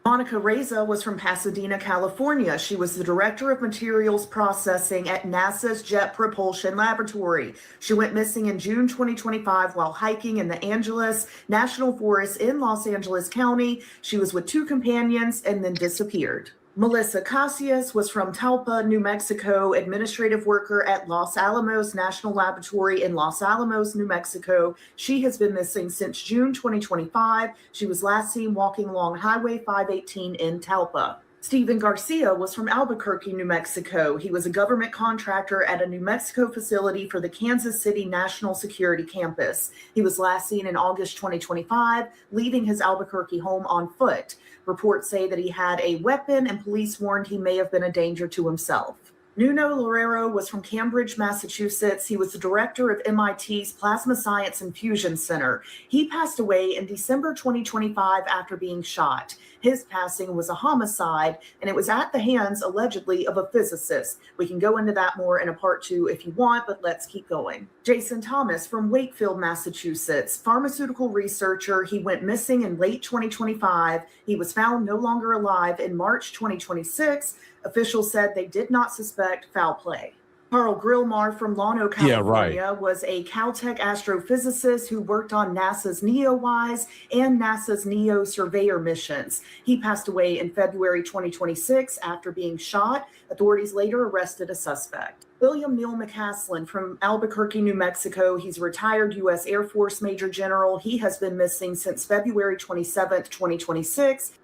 S14: Monica Reza was from Pasadena, California. She was the director of materials processing at NASA's Jet Propulsion Laboratory. She went missing in June 2025 while hiking in the Angeles National Forest in Los Angeles County. She was with 2 companions and then disappeared. Melissa Casillas was from Talpa, New Mexico, administrative worker at Los Alamos National Laboratory in Los Alamos, New Mexico. She has been missing since June 2025. She was last seen walking along Highway 518 in Talpa. Stephen Garcia was from Albuquerque, New Mexico. He was a government contractor at a New Mexico facility for the Kansas City National Security Campus. He was last seen in August 2025, leaving his Albuquerque home on foot. Reports say that he had a weapon and police warned he may have been a danger to himself. Nuno Loureiro was from Cambridge, Massachusetts. He was the director of MIT's Plasma Science and Fusion Center. He passed away in December 2025 after being shot. His passing was a homicide, and it was at the hands, allegedly, of a physicist. We can go into that more in a part 2 if you want, but let's keep going. Jason Thomas from Wakefield, Massachusetts, pharmaceutical researcher. He went missing in late 2025. He was found no longer alive in March 2026. Officials said they did not suspect foul play. Carl Grillmar from Llano, California, was a Caltech astrophysicist who worked on NASA's NEOWISE and NASA's NEO Surveyor missions. He passed away in February 2026 after being shot. Authorities later arrested a suspect. William Neal McCaslin from Albuquerque, New Mexico. He's a retired U.S. Air Force Major General. He has been missing since February 27th, 2026.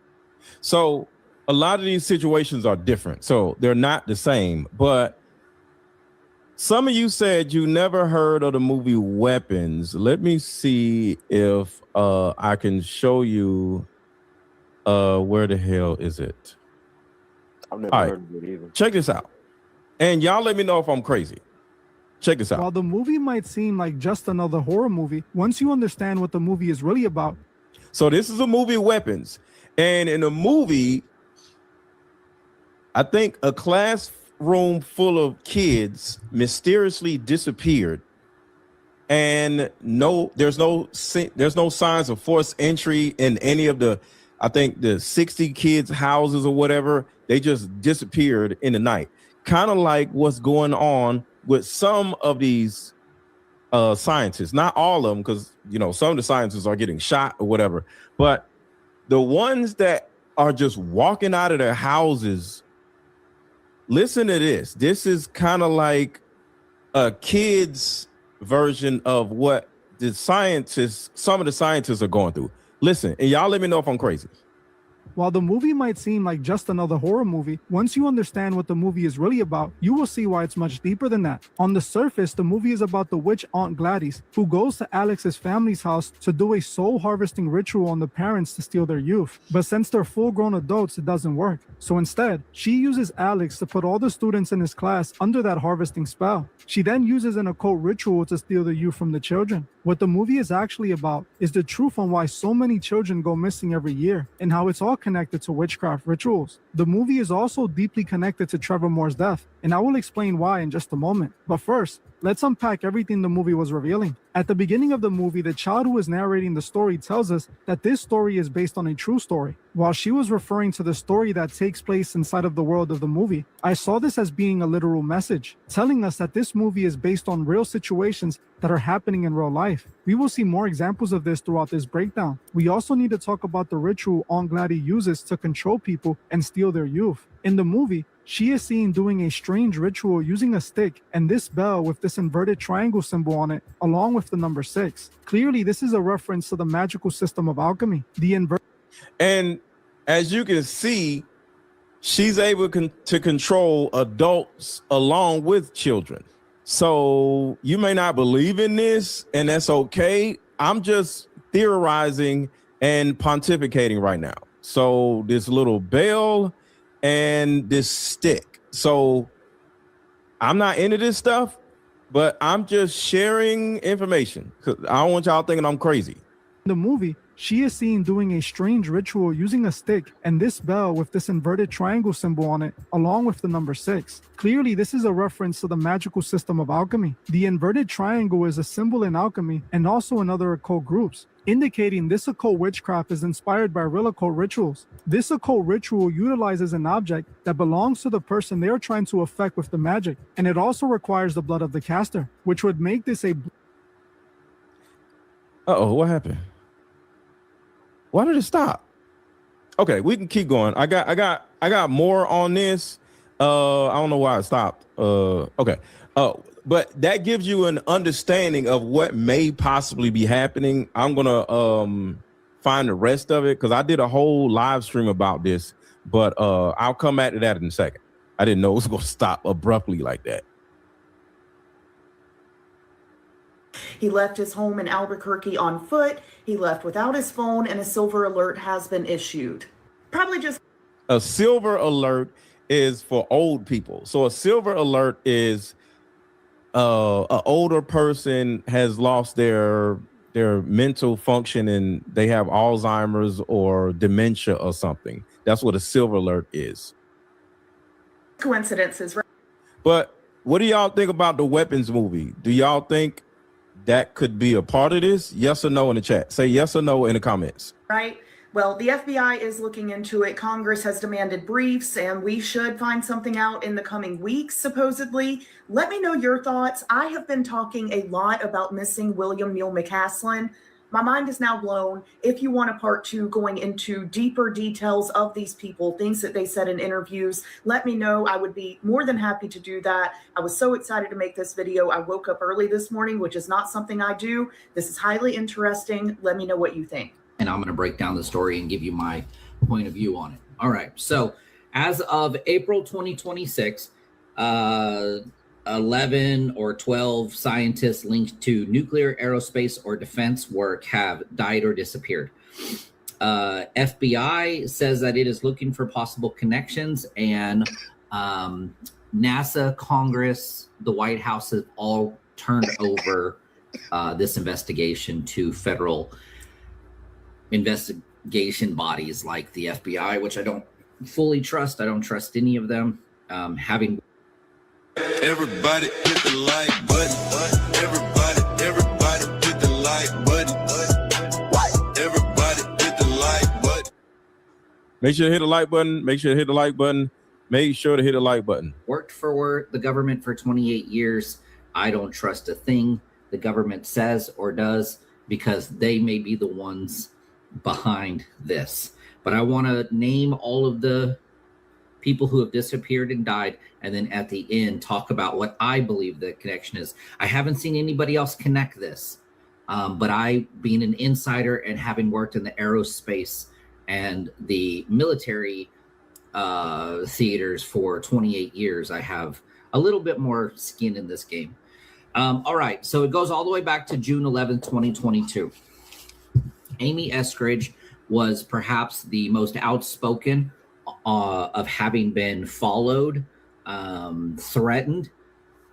S16: So a lot of these situations are different. So they're not the same, but some of you said you never heard of the movie Weapons. Let me see if I can show you where the hell is it?
S1: I've never heard of it either.
S16: Check this out. And y'all let me know if I'm crazy. Check this out.
S15: While the movie might seem like just another horror movie, once you understand what the movie is really about.
S16: So this is a movie, Weapons. And in the movie, I think a classroom full of kids mysteriously disappeared, and there's no signs of forced entry in any of the, I think the 60 kids' houses or whatever. They just disappeared in the night, kind of like what's going on with some of these scientists. Not all of them, because some of the scientists are getting shot or whatever, but the ones that are just walking out of their houses. Listen to this. This is kind of like a kid's version of what some of the scientists are going through. Listen, and y'all let me know if I'm crazy.
S15: While the movie might seem like just another horror movie, once you understand what the movie is really about, you will see why it's much deeper than that. On the surface, the movie is about the witch Aunt Gladys, who goes to Alex's family's house to do a soul harvesting ritual on the parents to steal their youth. But since they're full-grown adults, it doesn't work. So instead, she uses Alex to put all the students in his class under that harvesting spell. She then uses an occult ritual to steal the youth from the children. What the movie is actually about is the truth on why so many children go missing every year and how it's all connected to witchcraft rituals. The movie is also deeply connected to Trevor Moore's death, and I will explain why in just a moment. But first, let's unpack everything the movie was revealing. At the beginning of the movie, the child who is narrating the story tells us that this story is based on a true story. While she was referring to the story that takes place inside of the world of the movie, I saw this as being a literal message, telling us that this movie is based on real situations that are happening in real life. We will see more examples of this throughout this breakdown. We also need to talk about the ritual Aunt Gladys uses to control people and steal their youth. In the movie, she is seen doing a strange ritual using a stick and this bell with this inverted triangle symbol on it, along with the number 6. Clearly, this is a reference to the magical system of alchemy.
S16: And as you can see, she's able to control adults along with children. So you may not believe in this, and that's okay. I'm just theorizing and pontificating right now. So this little bell and this stick. So I'm not into this stuff, but I'm just sharing information because I don't want y'all thinking I'm crazy.
S15: In the movie, She is seen doing a strange ritual using a stick and this bell with this inverted triangle symbol on it, along with the number 6. Clearly, this is a reference to the magical system of alchemy. The inverted triangle is a symbol in alchemy and also in other occult groups, indicating this occult witchcraft is inspired by real occult rituals. This occult ritual utilizes an object that belongs to the person they are trying to affect with the magic, and it also requires the blood of the caster, which would make this a...
S16: Uh-oh, what happened? Why did it stop? Okay, we can keep going. I got more on this. I don't know why it stopped. Okay. But that gives you an understanding of what may possibly be happening. I'm gonna find the rest of it because I did a whole live stream about this, but I'll come back to that in a second. I didn't know it was gonna stop abruptly like that.
S14: He left his home in Albuquerque on foot. He left without his phone, and a silver alert has been issued. Probably just
S16: a silver alert is for old people. So a silver alert is an older person has lost their mental function and they have Alzheimer's or dementia or something. That's what a silver alert is.
S14: coincidences, right?
S16: But what do y'all think about the weapons movie? Do y'all think that could be a part of this? Yes or no in the chat. Say yes or no in the comments.
S14: Right. Well, the FBI is looking into it. Congress has demanded briefs, and we should find something out in the coming weeks, supposedly. Let me know your thoughts. I have been talking a lot about missing William Neal McCaslin. My mind is now blown. If you want a part 2 going into deeper details of these people, things that they said in interviews, let me know. I would be more than happy to do that. I was so excited to make this video. I woke up early this morning, which is not something I do. This is highly interesting. Let me know what you think.
S6: And I'm going to break down the story and give you my point of view on it. All right. So as of April 2026, 11 or 12 scientists linked to nuclear, aerospace, or defense work have died or disappeared. FBI says that it is looking for possible connections, and NASA, Congress, the White House have all turned over this investigation to federal investigation bodies like the FBI, which I don't fully trust. I don't trust any of them. Everybody hit the like button. Everybody hit the like button. Everybody hit the like button.
S16: Make sure to hit the like button. Make sure to hit the like button. Make sure to hit the like button.
S6: Worked for the government for 28 years. I don't trust a thing the government says or does because they may be the ones behind this. But I want to name all of the people who have disappeared and died, and then at the end talk about what I believe the connection is. I haven't seen anybody else connect this, but I, being an insider and having worked in the aerospace and the military theaters for 28 years, I have a little bit more skin in this game. All right, so it goes all the way back to June 11th, 2022. Amy Eskridge was perhaps the most outspoken of having been followed, threatened,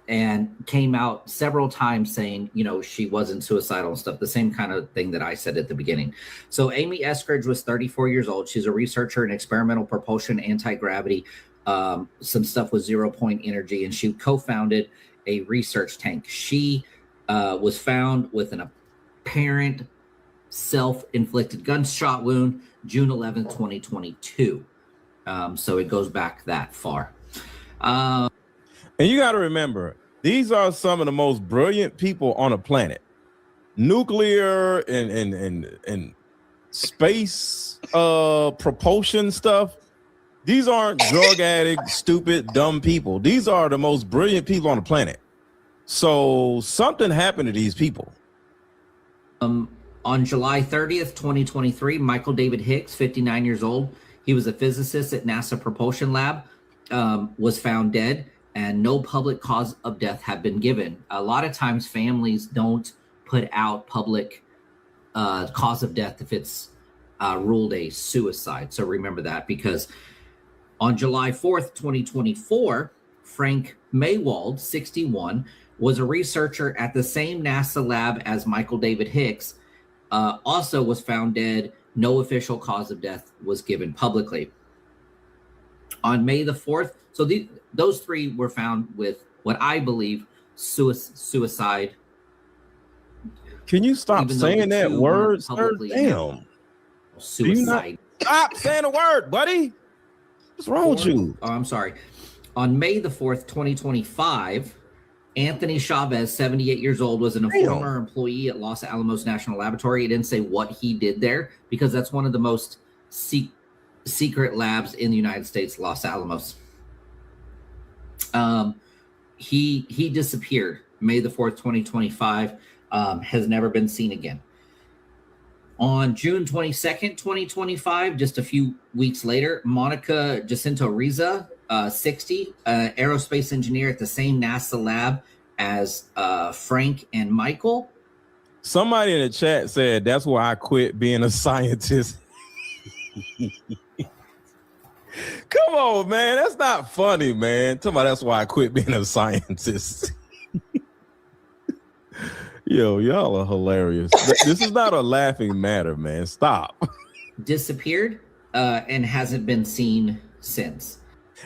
S6: and came out several times saying, you know, she wasn't suicidal and stuff, the same kind of thing that I said at the beginning. So Amy Eskridge was 34 years old. She's a researcher in experimental propulsion, anti-gravity, some stuff with 0-point energy, and she co-founded a research tank. She was found with an apparent self-inflicted gunshot wound June 11, 2022. So it goes back that far.
S16: And you got to remember, these are some of the most brilliant people on the planet. Nuclear and space propulsion stuff. These aren't drug addict, stupid, dumb people. These are the most brilliant people on the planet. So something happened to these people.
S6: On July 30th, 2023, Michael David Hicks, 59 years old, he was a physicist at NASA Propulsion Lab, was found dead, and no public cause of death had been given. A lot of times families don't put out public cause of death if it's ruled a suicide. So remember that, because on July 4th, 2024, Frank Maywald, 61, was a researcher at the same NASA lab as Michael David Hicks, also was found dead. No official cause of death was given publicly. On May the 4th, so those three were found with what I believe suicide.
S16: Can you stop saying that word, sir? Damn.
S6: Suicide.
S16: Stop saying the word, buddy. What's wrong with you?
S6: Oh, I'm sorry. On May the 4th, 2025, Anthony Chavez, 78 years old, was a former employee at Los Alamos National Laboratory. It didn't say what he did there because that's one of the most secret labs in the United States, Los Alamos. He disappeared May the 4th, 2025, has never been seen again. On June 22nd, 2025, just a few weeks later, Monica Jacinto Riza, 60, aerospace engineer at the same NASA lab as Frank and Michael.
S16: Somebody in the chat said, that's why I quit being a scientist. Come on, man. That's not funny, man. Tell me that's why I quit being a scientist. Yo, y'all are hilarious. This is not a laughing matter, man. Stop.
S6: Disappeared and hasn't been seen since.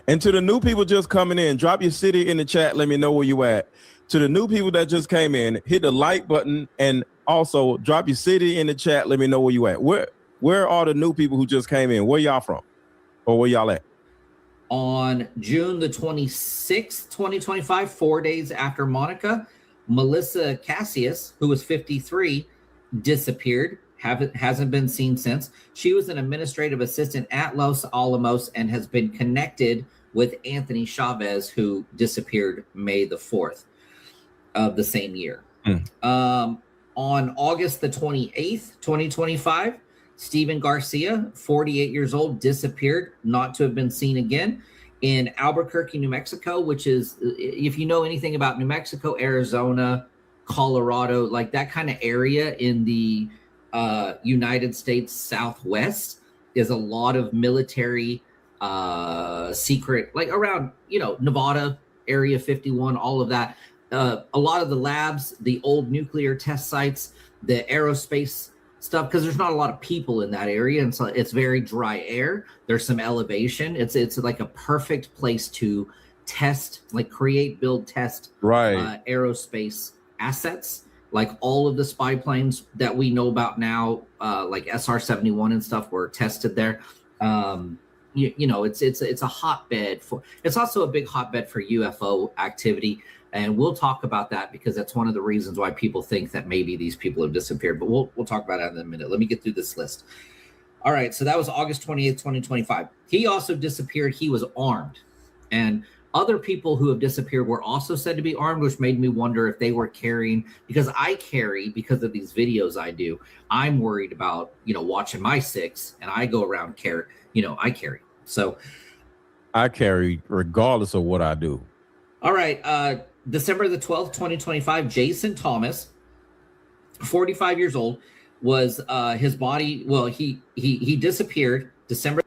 S16: And to the new people just coming in, drop your city in the chat. Let me know where you at. To the new people that just came in, hit the like button and also drop your city in the chat. Let me know where you at. Where are the new people who just came in? Where y'all from? Or where y'all at?
S6: On June the 26th, 2025, 4 days after Monica, Melissa Cassius, who was 53, disappeared. Hasn't been seen since. She was an administrative assistant at Los Alamos and has been connected with Anthony Chavez, who disappeared May the 4th of the same year. On August the 28th, 2025, Stephen Garcia, 48 years old, disappeared, not to have been seen again in Albuquerque, New Mexico, which is, if you know anything about New Mexico, Arizona, Colorado, like that kind of area in the United States Southwest, is a lot of military secret, like around, Nevada, Area 51, all of that. A lot of the labs, the old nuclear test sites, the aerospace stuff, because there's not a lot of people in that area, and so it's very dry air. There's some elevation. It's like a perfect place to test, like create, build, test aerospace assets. Like all of the spy planes that we know about now, like SR-71 and stuff, were tested there. It's a hotbed for. It's also a big hotbed for UFO activity. And we'll talk about that because that's one of the reasons why people think that maybe these people have disappeared. But we'll talk about that in a minute. Let me get through this list. All right, so that was August 28th, 2025. He also disappeared. He was armed. And other people who have disappeared were also said to be armed, which made me wonder if they were carrying, because I carry, because of these videos I do, I'm worried about, watching my six, and I go around I carry. So
S16: I carry regardless of what I do.
S6: All right, December the 12th, 2025, Jason Thomas, 45 years old, was his body, he disappeared December.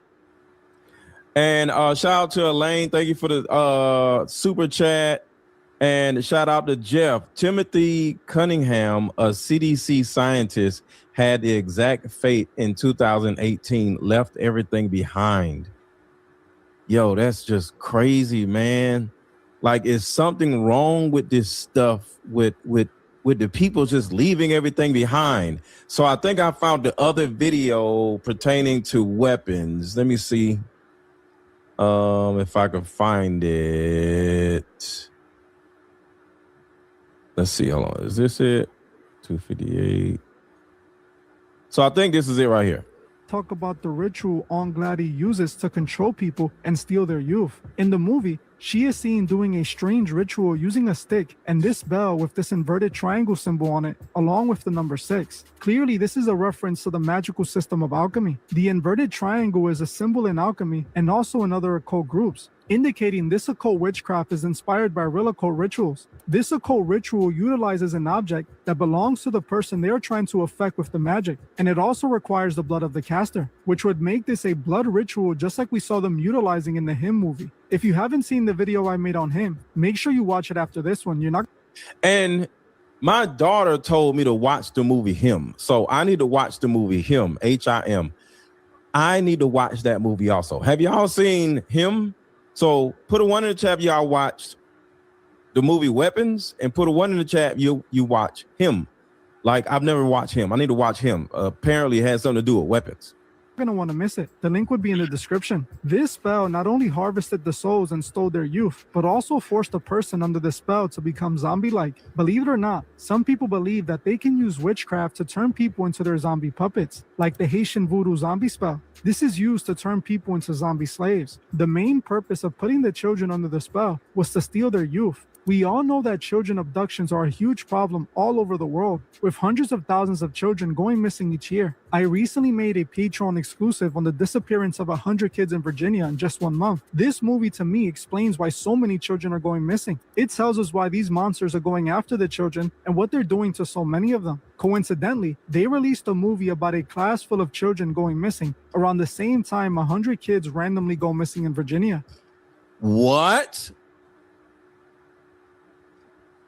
S16: And shout out to Elaine. Thank you for the super chat. And shout out to Jeff. Timothy Cunningham, a CDC scientist, had the exact fate in 2018, left everything behind. Yo, that's just crazy, man. Like, is something wrong with this stuff with the people just leaving everything behind? So I think I found the other video pertaining to weapons. Let me see if I can find it. Let's see. Hold on. Is this it? 258. So I think this is it right here.
S15: Talk about the ritual Aunt Gladys uses to control people and steal their youth. In the movie, she is seen doing a strange ritual using a stick and this bell with this inverted triangle symbol on it, along with the number 6. Clearly, this is a reference to the magical system of alchemy. The inverted triangle is a symbol in alchemy and also in other occult groups, indicating this occult witchcraft is inspired by real occult rituals. This occult ritual utilizes an object that belongs to the person they are trying to affect with the magic, and it also requires the blood of the caster, which would make this a blood ritual just like we saw them utilizing in the Him movie. If you haven't seen the video I made on Him, make sure you watch it after this one. You're not.
S16: And My daughter told me to watch the movie Him. So I need to watch the movie Him, H-I-M. I need to watch that movie also. Have y'all seen Him? So put a 1 in the chat if y'all watched the movie Weapons, and put a 1 in the chat you watch Him. Like, I've never watched Him. I need to watch Him. Apparently it has something to do with weapons.
S15: You're going to want to miss it. The link would be in the description. This spell not only harvested the souls and stole their youth, but also forced a person under the spell to become zombie-like. Believe it or not, some people believe that they can use witchcraft to turn people into their zombie puppets, like the Haitian voodoo zombie spell. This is used to turn people into zombie slaves. The main purpose of putting the children under the spell was to steal their youth. We all know that children abductions are a huge problem all over the world, with hundreds of thousands of children going missing each year. I recently made a Patreon exclusive on the disappearance of 100 kids in Virginia in just 1 month. This movie to me explains why so many children are going missing. It tells us why these monsters are going after the children and what they're doing to so many of them. Coincidentally, they released a movie about a class full of children going missing around the same time 100 kids randomly go missing in Virginia.
S16: What?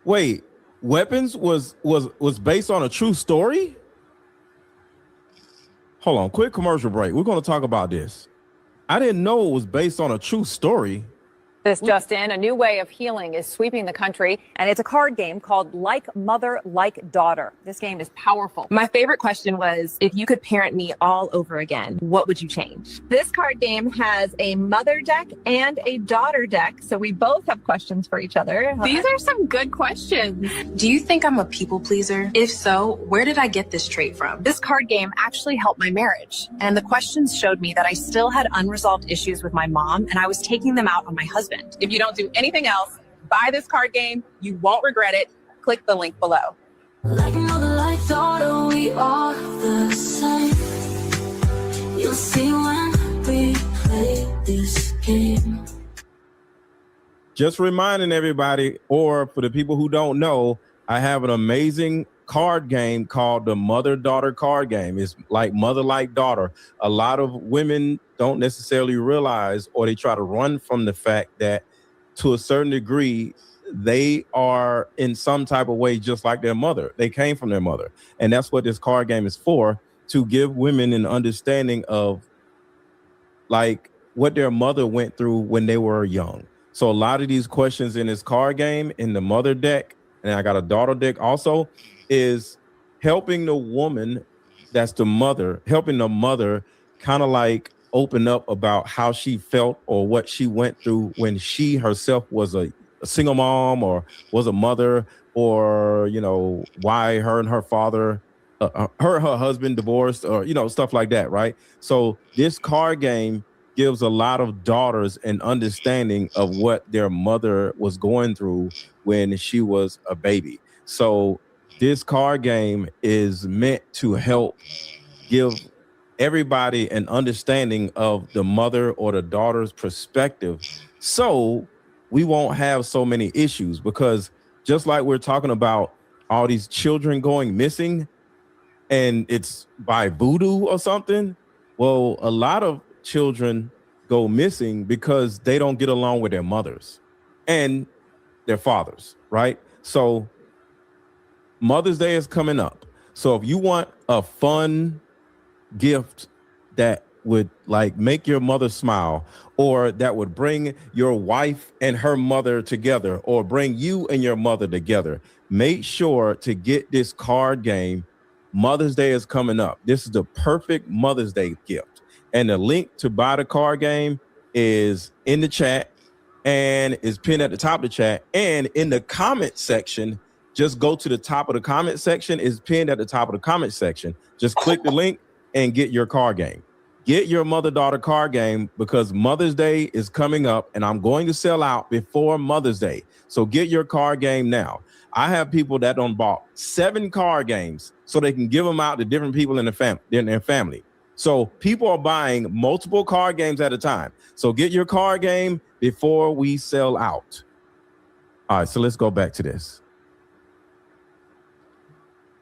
S16: Wait, Weapons was based on a true story? Hold on, quick commercial break. We're going to talk about this. I didn't know it was based on a true story.
S5: This just in, a new way of healing is sweeping the country, and it's a card game called Like Mother, Like Daughter. This game is powerful.
S20: My favorite question was, if you could parent me all over again, what would you change? This card game has a mother deck and a daughter deck, so we both have questions for each other. These are some good questions.
S21: Do you think I'm a people pleaser? If so, where did I get this trait from? This card game actually helped my marriage, and the questions showed me that I still had unresolved issues with my mom, and I was taking them out on my husband.
S20: If you don't do anything else, buy this card game. You won't regret it. Click the link below.
S22: Like mother, like daughter, we are the same. You'll see when we play this game.
S16: Just reminding everybody, or for the people who don't know, I have an amazing card game called the mother-daughter card game. It's like mother, like daughter. A lot of women don't necessarily realize, or they try to run from the fact that to a certain degree, they are in some type of way just like their mother. They came from their mother. And that's what this card game is for, to give women an understanding of like what their mother went through when they were young. So a lot of these questions in this card game, in the mother deck, and I got a daughter deck also, is helping the woman that's the mother, helping the mother kind of like open up about how she felt or what she went through when she herself was a single mom or was a mother, or, you know, why her and her father, her husband divorced, or, you know, stuff like that, right? So this card game gives a lot of daughters an understanding of what their mother was going through when she was a baby. So this card game is meant to help give everybody an understanding of the mother or the daughter's perspective, so we won't have so many issues. Because just like we're talking about all these children going missing and it's by voodoo or something, well, a lot of children go missing because they don't get along with their mothers and their fathers, right? So Mother's Day is coming up. So if you want a fun gift that would like make your mother smile, or that would bring your wife and her mother together, or bring you and your mother together, make sure to get this card game. Mother's Day is coming up. This is the perfect Mother's Day gift. And the link to buy the card game is in the chat and is pinned at the top of the chat. And in the comment section, just go to the top of the comment section. Is pinned at the top of the comment section. Just click the link and get your card game. Get your mother-daughter card game, because Mother's Day is coming up and I'm going to sell out before Mother's Day. So get your card game now. I have people that done bought 7 card games so they can give them out to different people in their family. So people are buying multiple card games at a time. So get your card game before we sell out. All right, so let's go back to this.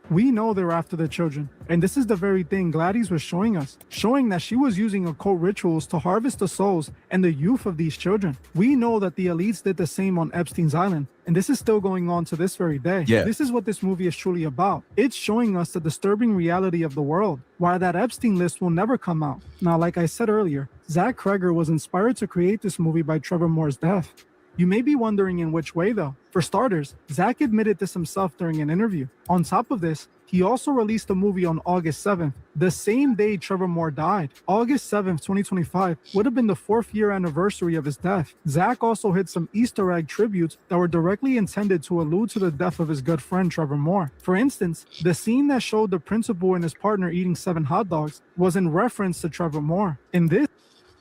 S15: We know they're after the children, and this is the very thing Gladys was showing us, showing that she was using occult rituals to harvest the souls and the youth of these children. We know that the elites did the same on Epstein's Island, and this is still going on to this very day.
S16: Yeah.
S15: This is what this movie is truly about. It's showing us the disturbing reality of the world, why that Epstein list will never come out. Now, like I said earlier, Zach Kreger was inspired to create this movie by Trevor Moore's death. You may be wondering in which way though. For starters, Zach admitted this himself during an interview. On top of this, he also released a movie on August 7th, the same day Trevor Moore died. August 7th, 2025 would have been the 4th year anniversary of his death. Zach also hit some Easter egg tributes that were directly intended to allude to the death of his good friend Trevor Moore. For instance, the scene that showed the principal and his partner eating 7 hot dogs was in reference to Trevor Moore. In this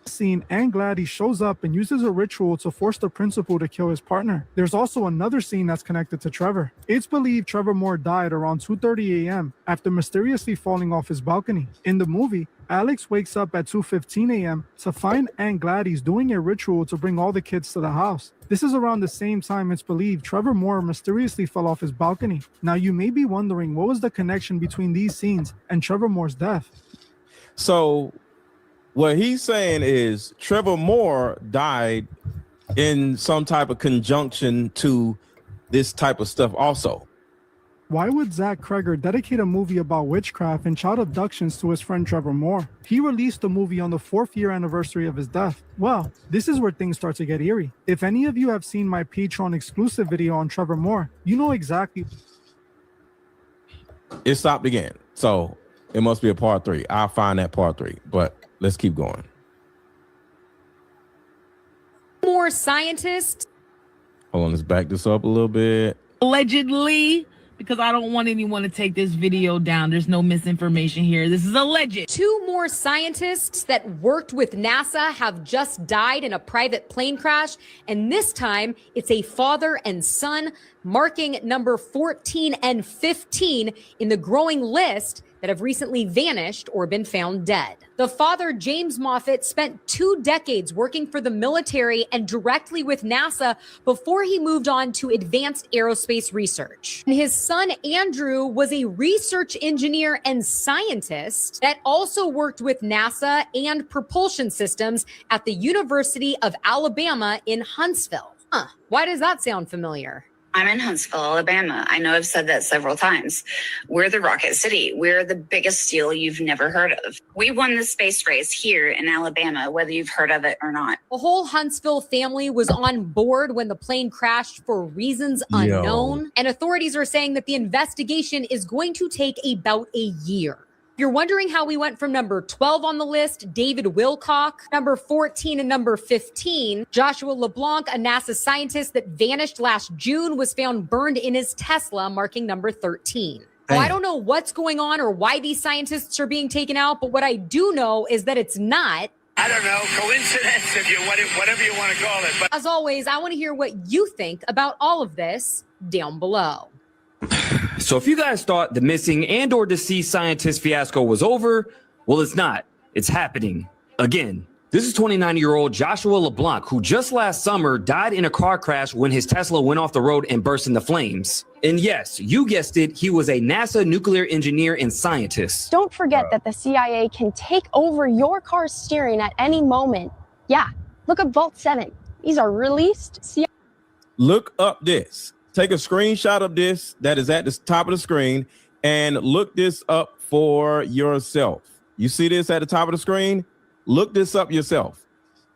S15: scene, Ann Gladys shows up and uses a ritual to force the principal to kill his partner. There's also another scene that's connected to Trevor. It's believed Trevor Moore died around 2:30 a.m. after mysteriously falling off his balcony. In the movie, Alex wakes up at 2:15 a.m. to find Ann Gladys doing a ritual to bring all the kids to the house. This is around the same time it's believed Trevor Moore mysteriously fell off his balcony. Now you may be wondering what was the connection between these scenes and Trevor Moore's death.
S16: So what he's saying is Trevor Moore died in some type of conjunction to this type of stuff also.
S15: Why would Zach Kreger dedicate a movie about witchcraft and child abductions to his friend Trevor Moore? He released the movie on the 4th year anniversary of his death. Well, this is where things start to get eerie. If any of you have seen my Patreon exclusive video on Trevor Moore, you know exactly.
S16: It stopped again. So it must be a part 3. I'll find that part 3, but let's keep going.
S4: More scientists.
S16: Hold on, let's back this up a little bit.
S19: Allegedly, because I don't want anyone to take this video down. There's no misinformation here. This is alleged.
S4: 2 more scientists that worked with NASA have just died in a private plane crash. And this time it's a father and son, marking number 14 and 15 in the growing list that have recently vanished or been found dead. The father, James Moffett, spent 2 decades working for the military and directly with NASA before he moved on to advanced aerospace research. And his son, Andrew, was a research engineer and scientist that also worked with NASA and propulsion systems at the University of Alabama in Huntsville. Why does that sound familiar?
S7: I'm in Huntsville, Alabama. I know I've said that several times. We're the Rocket City. We're the biggest steal you've never heard of. We won the space race here in Alabama, whether you've heard of it or not.
S4: The whole Huntsville family was on board when the plane crashed for reasons unknown. And authorities are saying that the investigation is going to take about a year. If you're wondering how we went from number 12 on the list, David Wilcock, number 14 and number 15, Joshua LeBlanc, a NASA scientist that vanished last June, was found burned in his Tesla, marking number 13. Well, I don't know what's going on or why these scientists are being taken out, but what I do know is that it's not,
S8: I don't know, coincidence, if you whatever you want to call it. But
S4: as always, I want to hear what you think about all of this down below.
S9: So if you guys thought the missing and or deceased scientist fiasco was over, well, it's not. It's happening again. This is 29-year-old Joshua LeBlanc, who just last summer died in a car crash when his Tesla went off the road and burst into flames. And yes, you guessed it, he was a NASA nuclear engineer and scientist.
S25: Don't forget that the CIA can take over your car's steering at any moment. Yeah, look at Vault 7. These are released CIA.
S16: Look up this. Take a screenshot of this that is at the top of the screen and look this up for yourself. You see this at the top of the screen? Look this up yourself.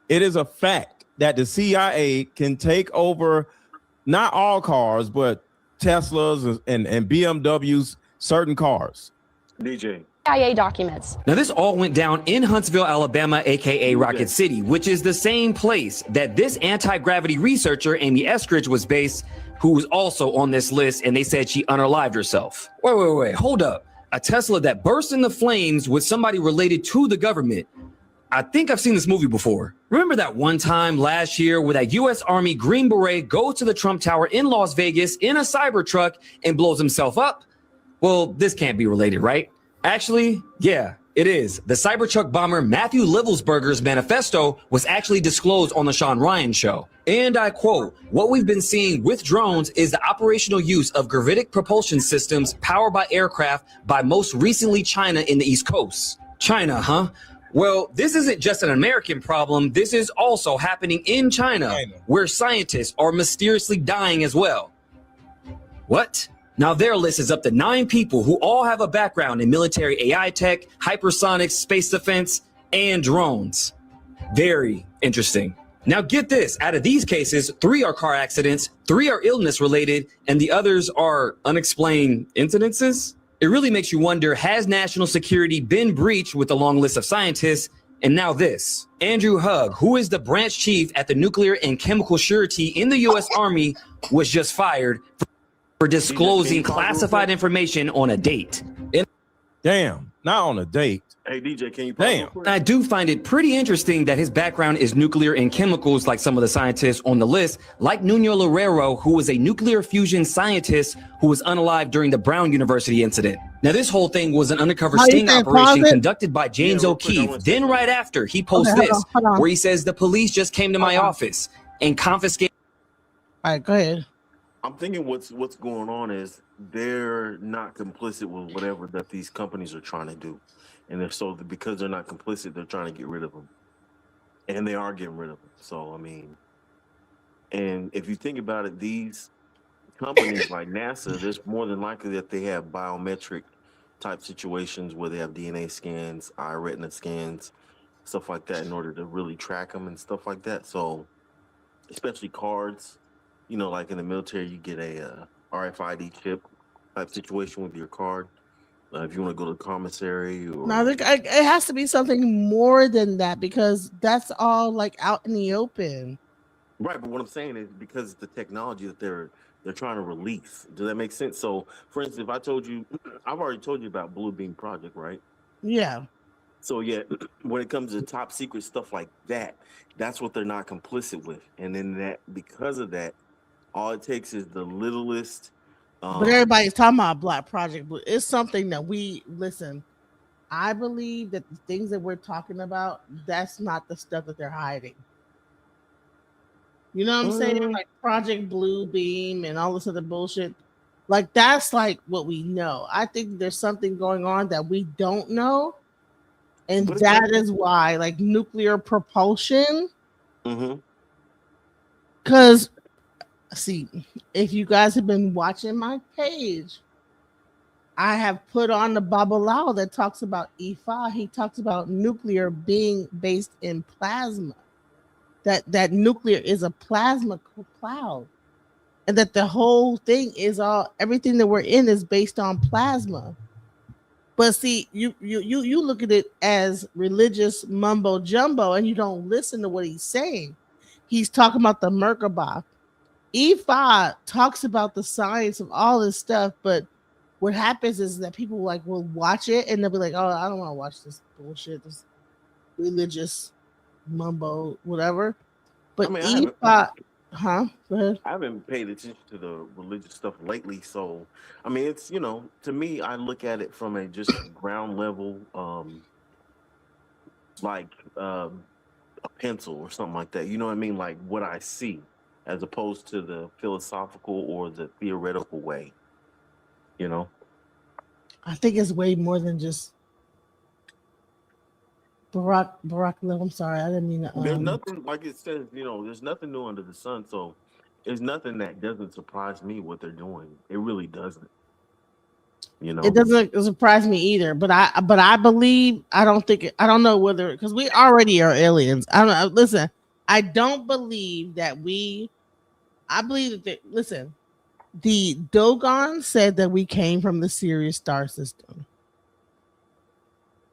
S16: It is a fact that the CIA can take over not all cars, but Teslas and BMWs, certain cars.
S25: DJ. CIA documents.
S9: Now, this all went down in Huntsville, Alabama, aka Rocket City, which is the same place that this anti-gravity researcher, Amy Eskridge, was based, who was also on this list, and they said she unalived herself. Wait, hold up. A Tesla that burst into flames with somebody related to the government. I think I've seen this movie before. Remember that one time last year where that U.S. Army Green Beret goes to the Trump Tower in Las Vegas in a Cybertruck and blows himself up? Well, this can't be related, right? Actually, yeah, it is. The Cybertruck bomber Matthew Livelsberger's manifesto was actually disclosed on the Sean Ryan show. And I quote, "What we've been seeing with drones is the operational use of gravitic propulsion systems powered by aircraft by most recently China in the East Coast." China, huh? Well, this isn't just an American problem. This is also happening in China, where scientists are mysteriously dying as well. What? Now their list is up to 9 people who all have a background in military AI tech, hypersonics, space defense, and drones. Very interesting. Now get this, out of these cases, 3 are car accidents, 3 are illness related, and the others are unexplained incidences. It really makes you wonder, has national security been breached with a long list of scientists? And now this. Andrew Hugg, who is the branch chief at the Nuclear and Chemical Surety in the U.S. Army, was just fired for disclosing classified information on a date.
S16: Damn, not on a date.
S1: Hey, DJ, can you
S16: Damn.
S9: I do find it pretty interesting that his background is nuclear and chemicals, like some of the scientists on the list, like Nuno Loureiro, who was a nuclear fusion scientist who was unalived during the Brown University incident. Now, this whole thing was an undercover sting operation conducted by James O'Keefe. Then right after, he posts this, where he says, "The police just came to my office and confiscated."
S2: All right, go ahead.
S1: I'm thinking what's going on is they're not complicit with whatever that these companies are trying to do. And if so, because they're not complicit, they're trying to get rid of them. And they are getting rid of them. So, I mean, and if you think about it, these companies like NASA, there's more than likely that they have biometric type situations where they have DNA scans, eye retina scans, stuff like that in order to really track them and stuff like that. So, especially cards, you know, like in the military, you get a RFID chip type situation with your card. If you want to go to the commissary or
S2: No, it has to be something more than that, because that's all like out in the open.
S1: right, but what I'm saying is because the technology that they're trying to release. Does that make sense? So, for instance, if I told you, I've already told you about Blue Beam Project, right?
S2: Yeah.
S1: So yeah, when it comes to top secret stuff like that, that's what they're not complicit with, and then that because of that, all it takes is the littlest.
S2: But everybody's talking about Black Project, but it's something that we listen. I believe that the things that we're talking about, that's not the stuff that they're hiding. You know what I'm saying? Like Project Blue Beam and all this other bullshit. Like that's like what we know. I think there's something going on that we don't know. And that is why, like nuclear propulsion. Because see, if you guys have been watching my page, I have put on the Babalao that talks about E5. He talks about nuclear being based in plasma. That nuclear is a plasma cloud, and that the whole thing is everything that we're in is based on plasma. But see, you look at it as religious mumbo jumbo, and you don't listen to what he's saying. He's talking about the Merkabah. E5 talks about the science of all this stuff, but what happens is that people like will watch it and they'll be like, "Oh, I don't want to watch this bullshit, this religious mumbo, whatever." But I mean, E5, Go ahead.
S1: I haven't paid attention to the religious stuff lately, so I mean, it's to me, I look at it from a just ground level, like a pencil or something like that. You know what I mean? Like what I see, as opposed to the philosophical or the theoretical way.
S2: I think it's way more than just Barack Love. I'm sorry, I didn't mean to.
S1: There's nothing, like it says, there's nothing new under the sun. So there's nothing that doesn't surprise me what they're doing. It really doesn't.
S2: It doesn't surprise me either. But I believe, I don't know whether, because we already are aliens. I don't know. Listen, I don't believe that I believe that listen, the Dogon said that we came from the Sirius star system.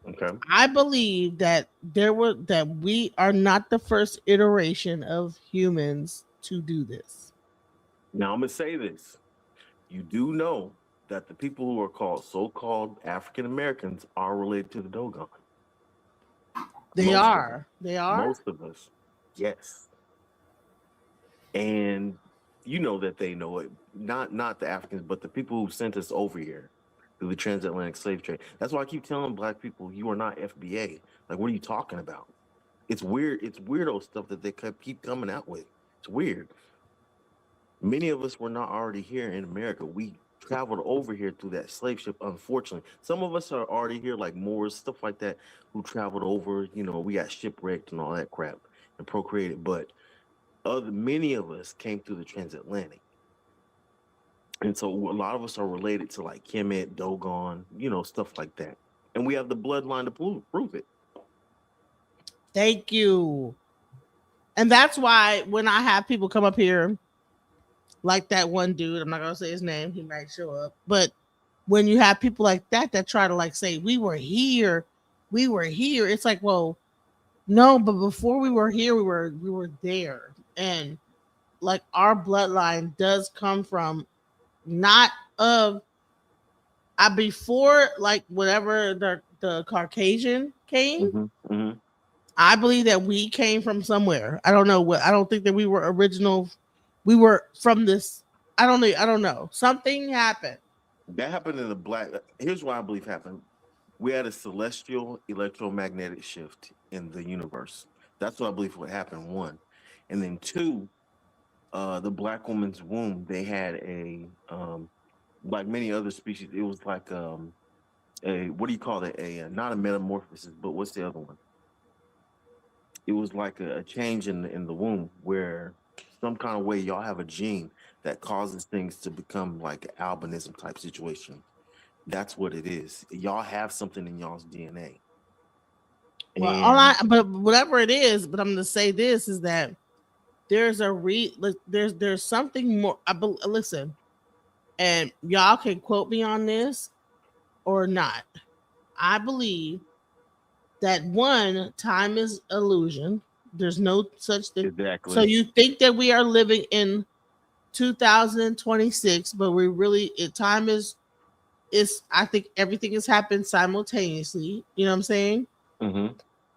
S1: Okay.
S2: I believe that we are not the first iteration of humans to do this.
S1: Now I'm gonna say this. You do know that the people who are so-called African Americans are related to the Dogon.
S2: They are.
S1: Most of us, yes. And you know that they know it. Not the Africans, but the people who sent us over here through the transatlantic slave trade. That's why I keep telling Black people, you are not FBA. Like, what are you talking about? It's weird. It's weirdo stuff that they keep coming out with. It's weird. Many of us were not already here in America. We traveled over here through that slave ship, unfortunately. Some of us are already here, like Moors, stuff like that, who traveled over. We got shipwrecked and all that crap and procreated. But many of us came through the transatlantic. And so a lot of us are related to like Kemet, Dogon, stuff like that. And we have the bloodline to prove it.
S2: Thank you. And that's why when I have people come up here, like that one dude, I'm not gonna say his name, he might show up. But when you have people like that try to like say, we were here, it's like, well, no, but before we were here, we were there. And like our bloodline does come from not of before like whatever the Caucasian came.
S1: Mm-hmm, mm-hmm.
S2: I believe that we came from somewhere. I don't know I don't think that we were original. We were from this. I don't know. Something happened.
S1: That happened in the black. Here's what I believe happened. We had a celestial electromagnetic shift in the universe. That's what I believe what happened. One, and then two, the black woman's womb. They had a like many other species. It was like a what do you call it? Not a metamorphosis, but what's the other one? It was like a change in the womb where some kind of way y'all have a gene that causes things to become like albinism type situation. That's what it is. Y'all have something in y'all's DNA.
S2: Well, but whatever it is, but I'm going to say this is that there's there's something more. Listen, and y'all can quote me on this or not. I believe that one, time is illusion. There's no such thing.
S1: Exactly.
S2: So you think that we are living in 2026, but we really time is I think everything has happened simultaneously. You know what I'm saying?
S1: Mm-hmm.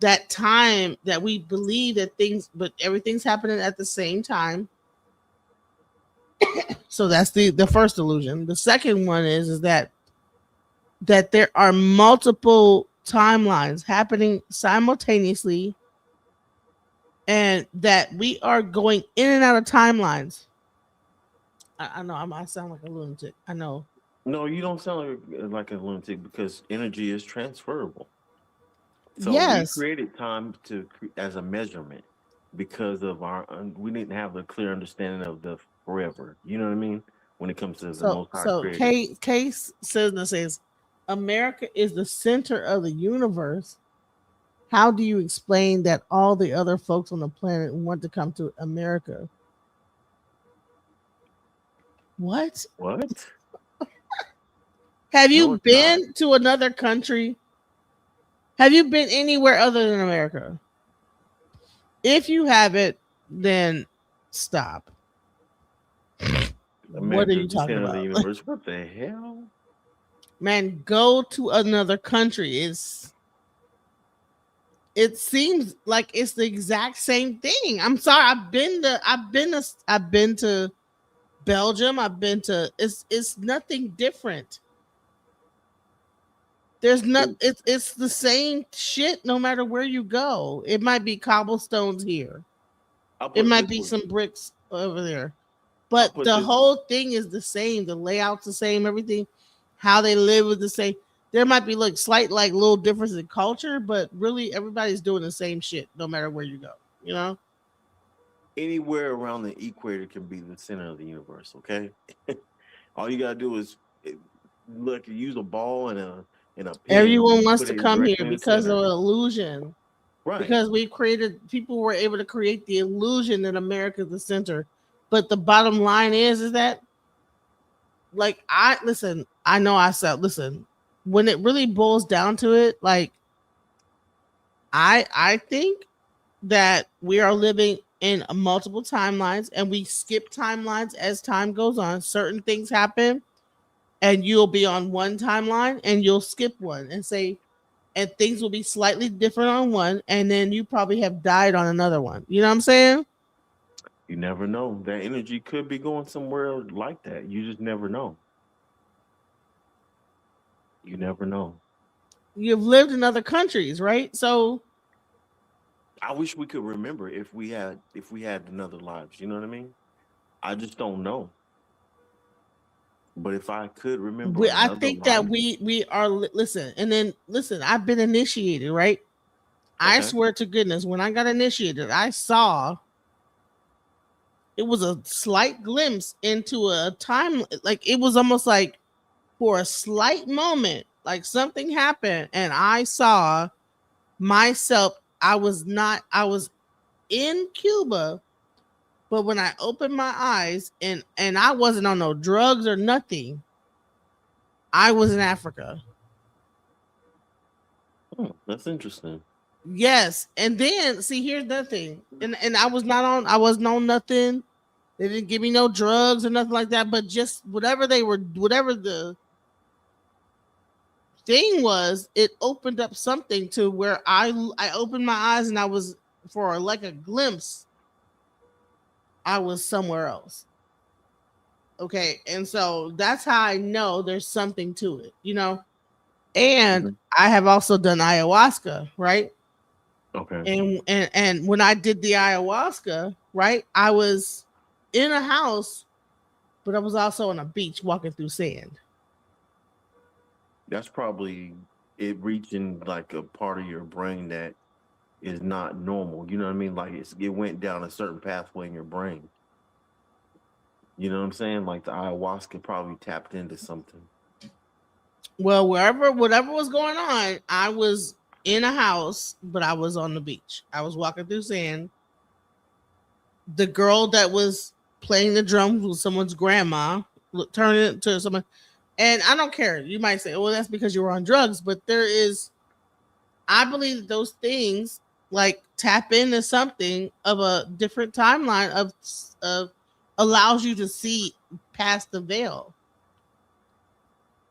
S2: That time that we believe that things, but everything's happening at the same time. So that's the first illusion. The second one is that there are multiple timelines happening simultaneously, and that we are going in and out of timelines. I know I sound like a lunatic. I know.
S1: No, you don't sound like a lunatic because energy is transferable. So
S2: yes,
S1: we created time as a measurement because of we didn't have a clear understanding of the forever. You know what I mean? When it comes to the most high created.
S2: Case says America is the center of the universe. How do you explain that all the other folks on the planet want to come to America? What? Have you been to another country? Have you been anywhere other than America? If you haven't, then stop. What are you talking about?
S1: The universe. What the hell?
S2: Man, go to another country. It seems like it's the exact same thing. I'm sorry. I've been to Belgium. It's nothing different. There's not. It's the same shit no matter where you go. It might be cobblestones here. It might be some bricks over there, but the whole thing is the same. The layout's the same. Everything, how they live is the same. There might be slight little difference in culture, but really everybody's doing the same shit no matter where you go. You know,
S1: anywhere around the equator can be the center of the universe. Okay, all you gotta do is use a ball and a pen.
S2: Everyone wants to come here because of an illusion. Right. Because people were able to create the illusion that America is the center. But the bottom line is that, when it really boils down to it, I think that we are living in multiple timelines and we skip timelines as time goes on. Certain things happen and you'll be on one timeline and you'll skip one and things will be slightly different on one, and then you probably have died on another one. You know what I'm saying?
S1: You never know. That energy could be going somewhere like that. You just never know. You never know.
S2: You've lived in other countries, right? So
S1: I wish we could remember if we had another lives. You know what I mean? I just don't know. But if I could remember
S2: I
S1: another
S2: think that
S1: life,
S2: we are listen, and then listen. I've been initiated, right? I
S1: okay.
S2: swear to goodness, when I got initiated, I saw it was a slight glimpse into a time, like it was almost like for a slight moment, like something happened, and I saw myself. I was in Cuba, but when I opened my eyes, and I wasn't on no drugs or nothing, I was in Africa.
S1: Oh, that's interesting.
S2: Yes, and then see, here's the thing, and I wasn't on nothing. They didn't give me no drugs or nothing like that, but just whatever the thing was, it opened up something to where I opened my eyes, and I was, for like a glimpse, I was somewhere else. Okay, and so that's how I know there's something to it, you know. And
S1: Mhm.
S2: I have also done ayahuasca, right?
S1: Okay.
S2: And when I did the ayahuasca, right, I was in a house, but I was also on a beach walking through sand.
S1: That's probably it reaching like a part of your brain that is not normal. You know what I mean? Like it went down a certain pathway in your brain. You know what I'm saying? Like the ayahuasca probably tapped into something.
S2: Well, whatever was going on, I was in a house, but I was on the beach. I was walking through sand. The girl that was playing the drums was someone's grandma, turning it to someone. And I don't care. You might say, well, that's because you were on drugs, but I believe that those things like tap into something of a different timeline of allows you to see past the veil.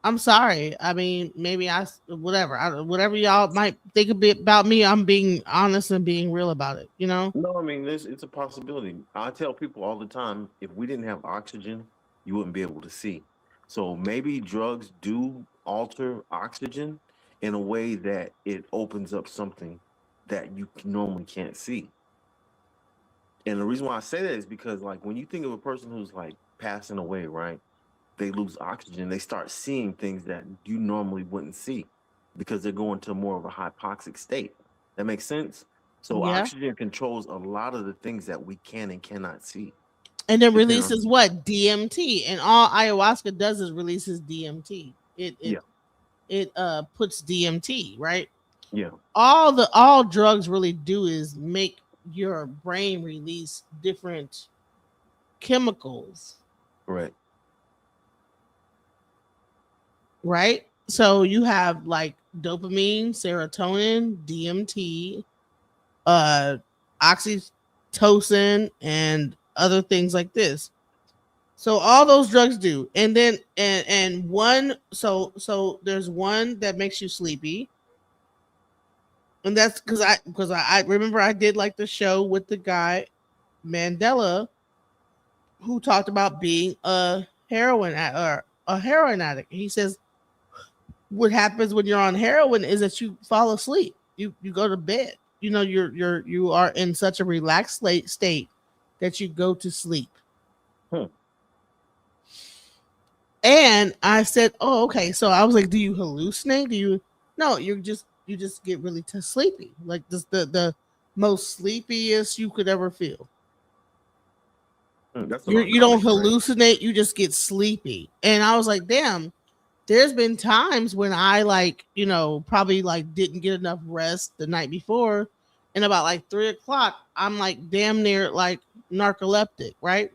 S2: I'm sorry. I mean, maybe whatever y'all might think a bit about me. I'm being honest and being real about it. You know.
S1: No, I mean, it's a possibility. I tell people all the time, if we didn't have oxygen, you wouldn't be able to see. So maybe drugs do alter oxygen in a way that it opens up something that you normally can't see. And the reason why I say that is because, like, when you think of a person who's like passing away, right? They lose oxygen, they start seeing things that you normally wouldn't see because they're going to more of a hypoxic state. That makes sense. So
S2: Yeah.
S1: oxygen controls a lot of the things that we can and cannot see.
S2: And it
S1: Depending on
S2: releases what? DMT. And all ayahuasca does is releases DMT.
S1: yeah,
S2: It puts DMT, right?
S1: yeah,
S2: All drugs really do is make your brain release different chemicals,
S1: correct.
S2: right? So you have like dopamine, serotonin, DMT, uh oxytocin, and other things like this. So all those drugs do. And then and one so there's one that makes you sleepy. And that's because I remember I did like the show with the guy Mandela, who talked about being or a heroin addict. He says what happens when you're on heroin is that you fall asleep. You go to bed. You know, you are in such a relaxed state that you go to sleep.
S1: Hmm.
S2: And I said, "Oh, okay." So I was like, "Do you hallucinate? Do you?" No, you just get really sleepy, like this the most sleepiest you could ever feel.
S1: That's a
S2: You don't
S1: narcotic, right?
S2: hallucinate, you just get sleepy. And I was like, "Damn." There's been times when I like, probably like didn't get enough rest the night before, and about like 3 o'clock, I'm like damn near like narcoleptic, right?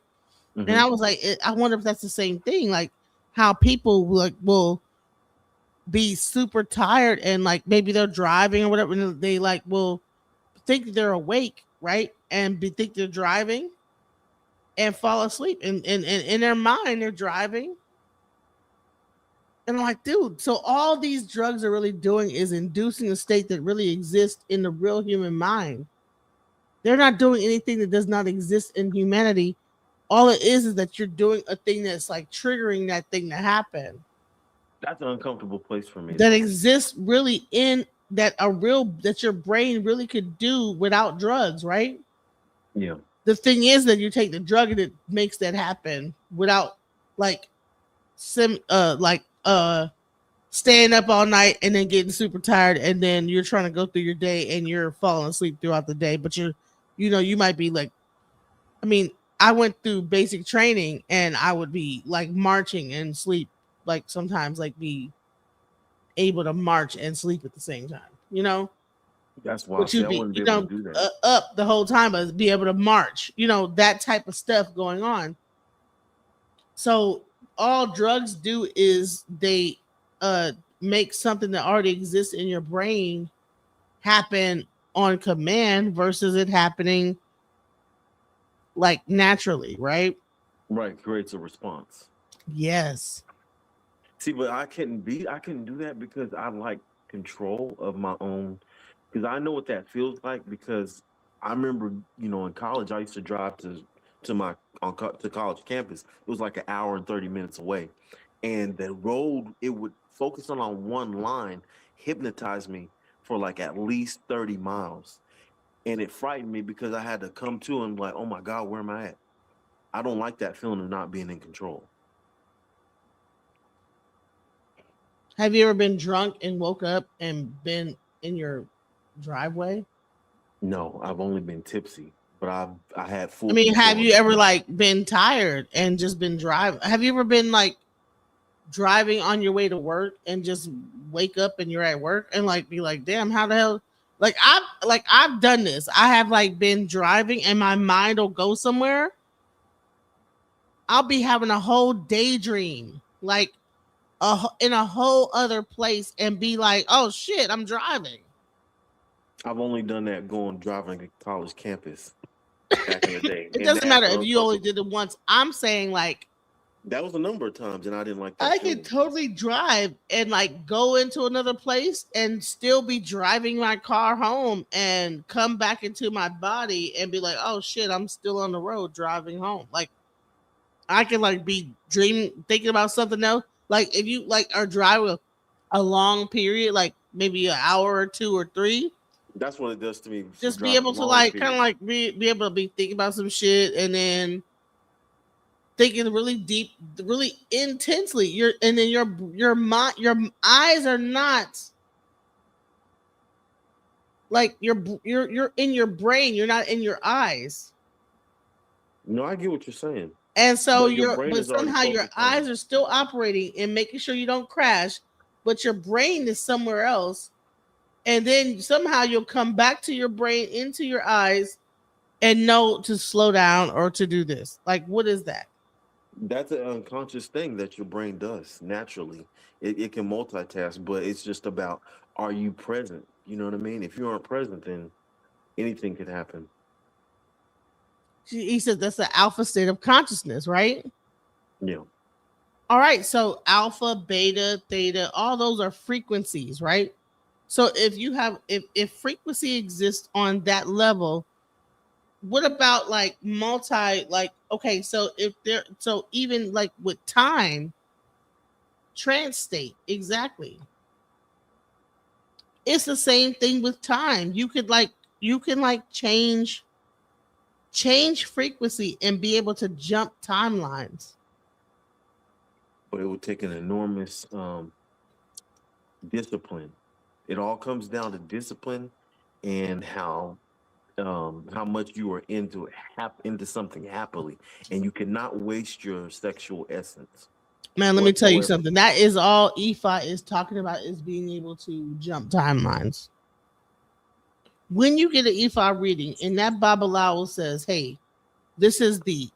S2: And
S1: Mm-hmm.
S2: I was like, I wonder if that's the same thing, like how people will be super tired and like maybe they're driving or whatever, and they like will think they're awake, right? And think they're driving and fall asleep. And in their mind, they're driving. And I'm like, dude, so all these drugs are really doing is inducing a state that really exists in the real human mind. They're not doing anything that does not exist in humanity. All it is that you're doing a thing that's like triggering that thing to happen
S1: That's an uncomfortable place for me,
S2: that
S1: though.
S2: exists really in that your brain really could do without drugs, right?
S1: Yeah.
S2: The thing is that you take the drug and it makes that happen without like staying up all night and then getting super tired, and then you're trying to go through your day and you're falling asleep throughout the day, but you might be like, I mean, I went through basic training and I would be like marching and sleep, like sometimes like be able to march and sleep at the same time.
S1: That's why I
S2: But
S1: say
S2: you'd
S1: I
S2: be,
S1: wouldn't be able to do that.
S2: up the whole time, but be able to march, that type of stuff going on. So all drugs do is they make something that already exists in your brain happen on command versus it happening like naturally, right?
S1: Right, creates a response.
S2: Yes.
S1: See, but I couldn't do that because I like control of my own, because I know what that feels like. Because I remember, in college, I used to drive to college campus. It was like an hour and 30 minutes away, and the road, it would focus on one line, hypnotize me for like at least 30 miles, and it frightened me because I had to come to and like, oh my God, where am I at? I don't like that feeling of not being in control.
S2: Have you ever been drunk and woke up and been in your driveway?
S1: No, I've only been tipsy, but I had full.
S2: I mean, have
S1: control.
S2: you ever like been tired and just been driving? Have you ever been like driving on your way to work and just wake up and you're at work and like be like, damn, how the hell? I've done this. I have like been driving and my mind will go somewhere. I'll be having a whole daydream, like in a whole other place, and be like, oh shit, I'm driving.
S1: I've only done that driving to college campus back in the day.
S2: It doesn't matter if you only did it once. I'm saying like
S1: that was a number of times, and I didn't like that.
S2: I could totally drive and like go into another place and still be driving my car home and come back into my body and be like, oh shit, I'm still on the road driving home. Like I can like be dreaming, thinking about something else. Like if you like are driving a long period, like maybe an hour or 2 or 3.
S1: That's what it does to me.
S2: Just be able to like kind of like be able to be thinking about some shit and then thinking really deep, really intensely. Your mind, your eyes are not like you're in your brain. You're not in your eyes.
S1: No, I get what you're saying.
S2: And so
S1: but
S2: somehow your eyes are still operating and making sure you don't crash, but your brain is somewhere else. And then somehow you'll come back to your brain, into your eyes, and know to slow down or to do this. Like, what is that?
S1: That's an unconscious thing that your brain does naturally. It can multitask, but it's just about, are you present? You know what I mean? If you aren't present, then anything could happen.
S2: He said that's the alpha state of consciousness, right?
S1: Yeah.
S2: All right. So alpha, beta, theta, all those are frequencies, right? So if you have, if frequency exists on that level, what about like okay, so so even like with time, trance state, exactly. It's the same thing with time. You can change frequency and be able to jump timelines.
S1: But it would take an enormous discipline. It all comes down to discipline and how much you are into something happily, and you cannot waste your sexual essence.
S2: Man, let me tell you something. That is all Ifa is talking about, is being able to jump timelines. When you get an Ifa reading and that Babalawo says, hey, this is the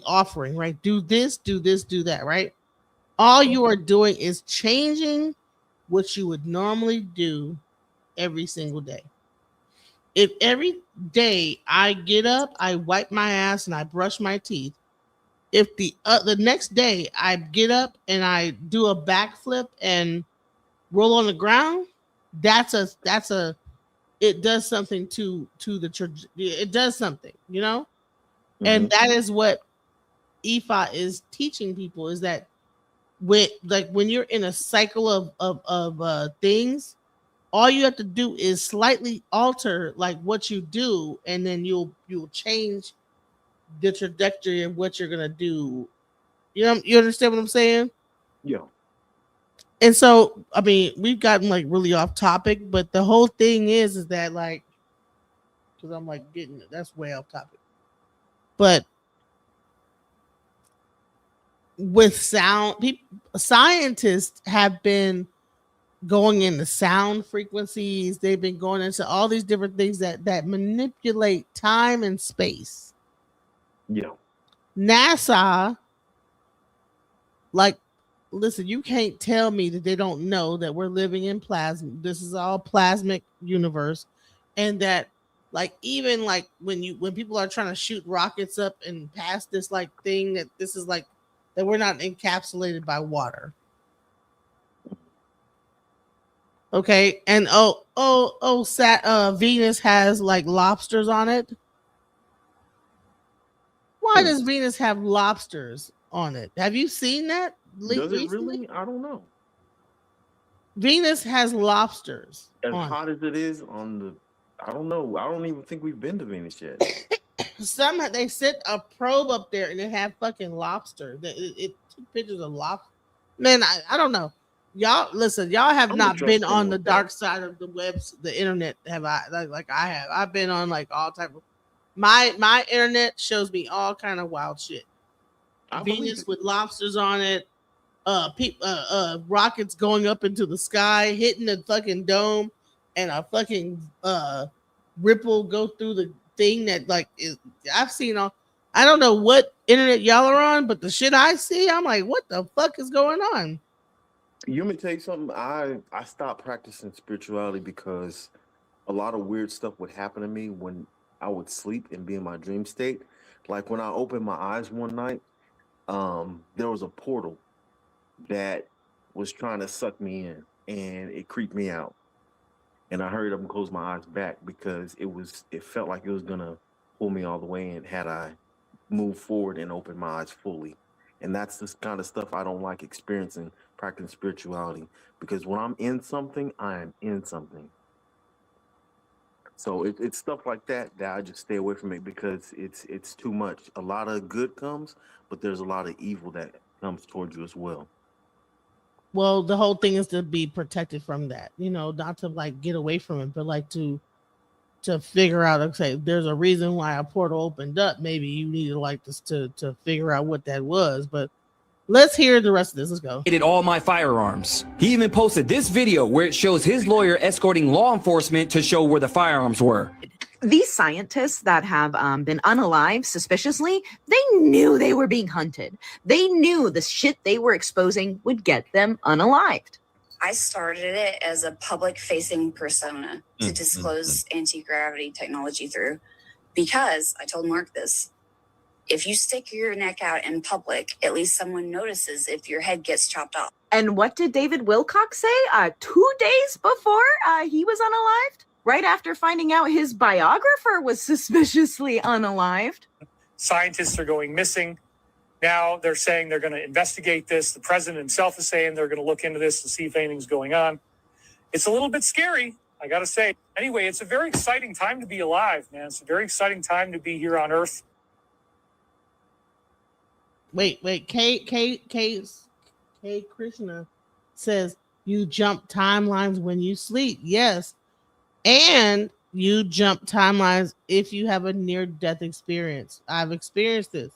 S2: offering, right? Do this, do that, right? All you are doing is changing what you would normally do every single day. If every day I get up, I wipe my ass and I brush my teeth, if the next day I get up and I do a backflip and roll on the ground, it does something to the church. It does something, Mm-hmm. And that is what Ifa is teaching people, is that when you're in a cycle of things, all you have to do is slightly alter like what you do, and then you'll change the trajectory of what you're gonna do. You know, you understand what I'm saying?
S1: Yeah.
S2: And so, I mean, we've gotten like really off topic, but the whole thing is that like, because I'm like getting that's way off topic, but with sound, scientists have been going into sound frequencies. They've been going into all these different things that manipulate time and space.
S1: Yeah.
S2: NASA, like, listen, you can't tell me that they don't know that we're living in plasma. This is all plasmic universe, and that like even like when people are trying to shoot rockets up and past this like thing, that this is like that we're not encapsulated by water. Okay, and Venus has like lobsters on it. Why does Venus have lobsters on it? Have you seen that?
S1: Does it really? I don't know.
S2: Venus has lobsters.
S1: As hot as it is on the, I don't know. I don't even think we've been to Venus yet.
S2: They sent a probe up there and it had fucking lobster. It took pictures of lobster. Man, I don't know. Y'all listen. Y'all have not been on the dark side of the webs, the internet. Have I? Like I have. I've been on like all type of. My internet shows me all kind of wild shit. Venus with lobsters on it. Rockets going up into the sky, hitting the fucking dome, and a fucking ripple go through the thing that like I've seen all. I don't know what internet y'all are on, but the shit I see, I'm like, what the fuck is going on?
S1: You want me to tell you something? I stopped practicing spirituality because a lot of weird stuff would happen to me when I would sleep and be in my dream state. Like when I opened my eyes one night, there was a portal that was trying to suck me in, and it creeped me out. And I hurried up and closed my eyes back because it felt like it was gonna pull me all the way in had I moved forward and opened my eyes fully. And that's this kind of stuff I don't like experiencing, practicing spirituality, because when I'm in something, I am in something. So it's stuff like that I just stay away from it because it's too much. A lot of good comes, but there's a lot of evil that comes towards you as well.
S2: Well, the whole thing is to be protected from that, you know, not to like get away from it, but like to figure out, okay, there's a reason why a portal opened up. Maybe you need to like this to figure out what that was. But let's hear the rest of this. Let's go.
S9: Did all my firearms. He even posted this video where it shows his lawyer escorting law enforcement to show where the firearms were.
S10: These scientists that have been unalived suspiciously, they knew they were being hunted. They knew the shit they were exposing would get them unalived.
S7: I started it as a public-facing persona to disclose anti-gravity technology through, because I told Mark this. If you stick your neck out in public, at least someone notices if your head gets chopped off.
S10: And what did David Wilcock say 2 days before he was unalived? Right after finding out his biographer was suspiciously unalived.
S11: Scientists are going missing. Now they're saying they're going to investigate this. The president himself is saying they're going to look into this to see if anything's going on. It's a little bit scary, I got to say. Anyway, it's a very exciting time to be alive, man. It's a very exciting time to be here on Earth.
S2: Wait, K Krishna says you jump timelines when you sleep. Yes. And you jump timelines if you have a near-death experience. I've experienced this.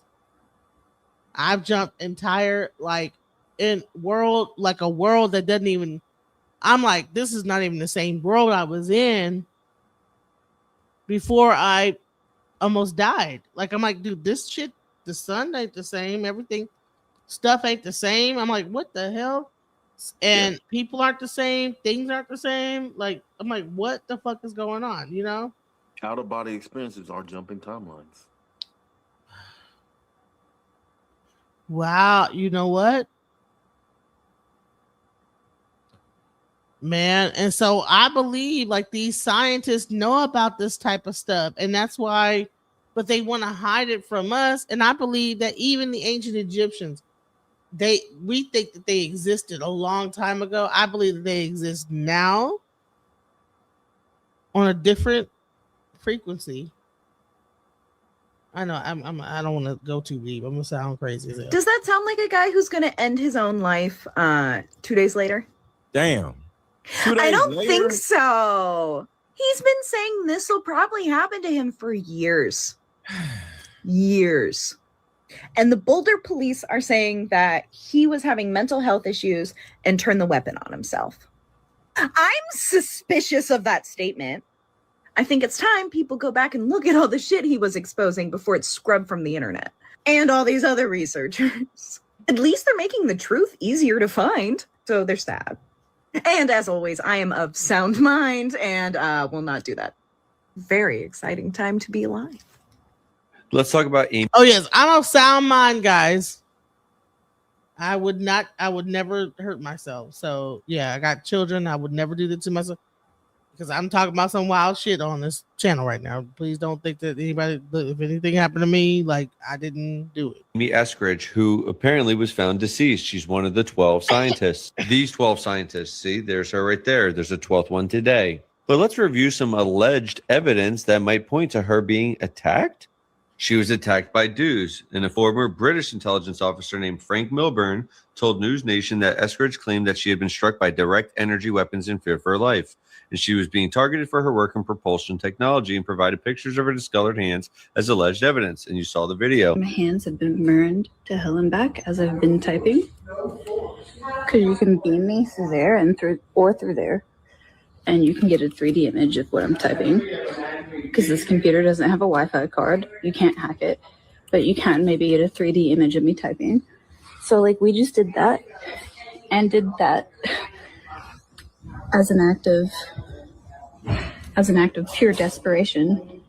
S2: I've jumped entire a world that doesn't even, I'm like, this is not even the same world I was in before I almost died. Like, I'm like, dude, this shit, the sun ain't the same. Everything, stuff ain't the same. I'm like, what the hell? And people aren't the same. Things aren't the same. Like, I'm like, what the fuck is going on? You know?
S1: Out-of-body experiences are jumping timelines.
S2: Wow. You know what? Man. And so I believe like these scientists know about this type of stuff. And that's why, but they want to hide it from us. And I believe that even the ancient Egyptians, we think that they existed a long time ago. I believe that they exist now. on a different frequency. I know I don't want to go too deep. I'm gonna sound crazy.
S10: Does that sound like a guy who's going to end his own life 2 days later?
S16: Damn.
S10: I don't think so. He's been saying this will probably happen to him for years. Years. And the Boulder police are saying that he was having mental health issues and turned the weapon on himself. I'm suspicious of that statement. I think it's time people go back and look at all the shit he was exposing before it's scrubbed from the internet. And all these other researchers. At least they're making the truth easier to find. So there's that. And as always, I am of sound mind and will not do that. Very exciting time to be alive.
S13: Let's talk about Amy.
S2: Oh yes, I'm of sound mind, guys. I would never hurt myself. So yeah, I got children. I would never do that to myself because I'm talking about some wild shit on this channel right now. Please don't think that anybody, if anything happened to me, like I didn't do it.
S13: Amy Eskridge, who apparently was found deceased. She's one of the 12 scientists. These 12 scientists, see, there's her right there. There's a 12th one today. But let's review some alleged evidence that might point to her being attacked. She was attacked by Dews, and a former British intelligence officer named Frank Milburn told News Nation that Eskridge claimed that she had been struck by direct energy weapons in fear for her life, and she was being targeted for her work in propulsion technology and provided pictures of her discolored hands as alleged evidence, and you saw the video.
S17: My hands have been burned to hell and back as I've been typing, because you can beam me through there and through there, and you can get a 3D image of what I'm typing. Because this computer doesn't have a Wi-Fi card. You can't hack it, but you can maybe get a 3D image of me typing. So like we just did that and did that as an act of pure desperation.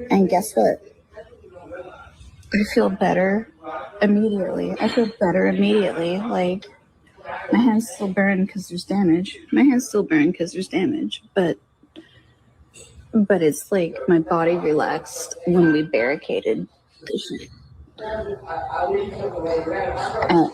S17: And guess what? I feel better immediately. Like my hands still burn because there's damage. But it's like my body relaxed when we barricaded the shit.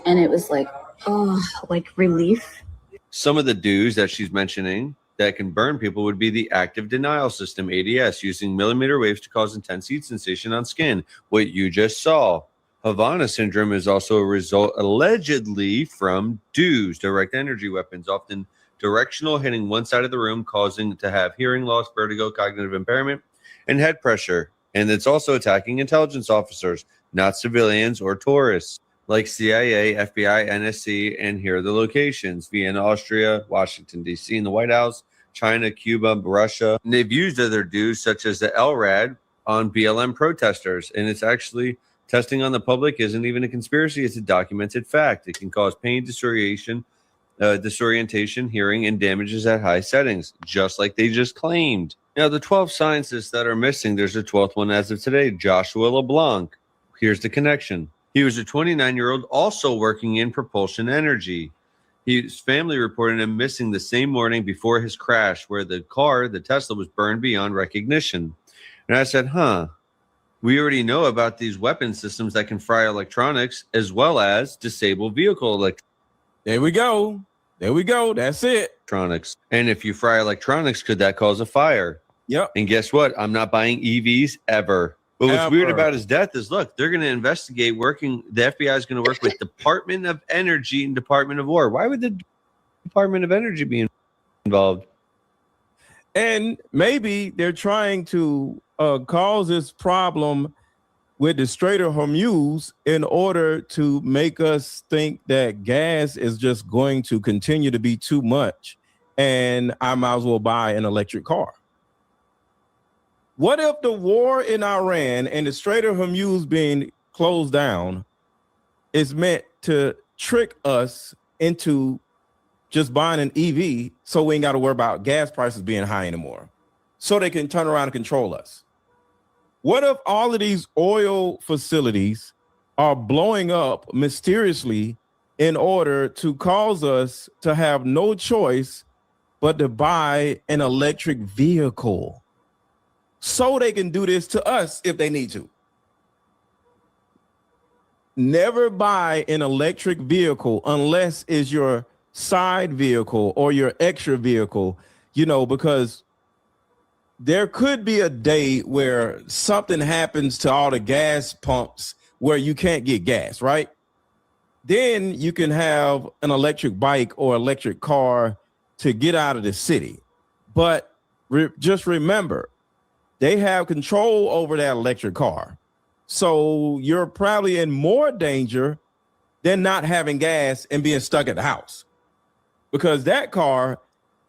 S17: And it was like, oh, like relief.
S13: Some of the Dews that she's mentioning that can burn people would be the active denial system, ADS, using millimeter waves to cause intense heat sensation on skin, what you just saw. Havana syndrome is also a result allegedly from Dews, direct energy weapons, often directional, hitting one side of the room, causing to have hearing loss, vertigo, cognitive impairment, and head pressure. And it's also attacking intelligence officers, not civilians or tourists, like CIA, FBI, NSC, and here are the locations: Vienna, Austria, Washington, D.C., and the White House, China, Cuba, Russia. And they've used other Dews, such as the LRAD, on BLM protesters, and it's actually testing on the public isn't even a conspiracy, it's a documented fact. It can cause pain, disorientation, hearing, and damages at high settings, just like they just claimed. Now, the 12 scientists that are missing, there's a 12th one as of today, Joshua LeBlanc. Here's the connection. He was a 29-year-old also working in propulsion energy. His family reported him missing the same morning before his crash, where the car, the Tesla, was burned beyond recognition. And I said, we already know about these weapon systems that can fry electronics as well as disable vehicle electronics.
S16: There we go. That's it.
S13: Electronics. And if you fry electronics, could that cause a fire?
S16: Yep.
S13: And guess what? I'm not buying EVs ever. But what's weird about his death is, look, they're going to investigate the FBI is going to work with Department of Energy and Department of War. Why would the Department of Energy be involved?
S16: And maybe they're trying to cause this problem with the Strait of Hormuz in order to make us think that gas is just going to continue to be too much and I might as well buy an electric car. What if the war in Iran and the Strait of Hormuz being closed down is meant to trick us into just buying an EV so we ain't got to worry about gas prices being high anymore, so they can turn around and control us? What if all of these oil facilities are blowing up mysteriously in order to cause us to have no choice but to buy an electric vehicle so they can do this to us if they need to? Never buy an electric vehicle unless it's your side vehicle or your extra vehicle, because there could be a day where something happens to all the gas pumps where you can't get gas, right? Then you can have an electric bike or electric car to get out of the city. But just remember, they have control over that electric car. So you're probably in more danger than not having gas and being stuck at the house. Because that car,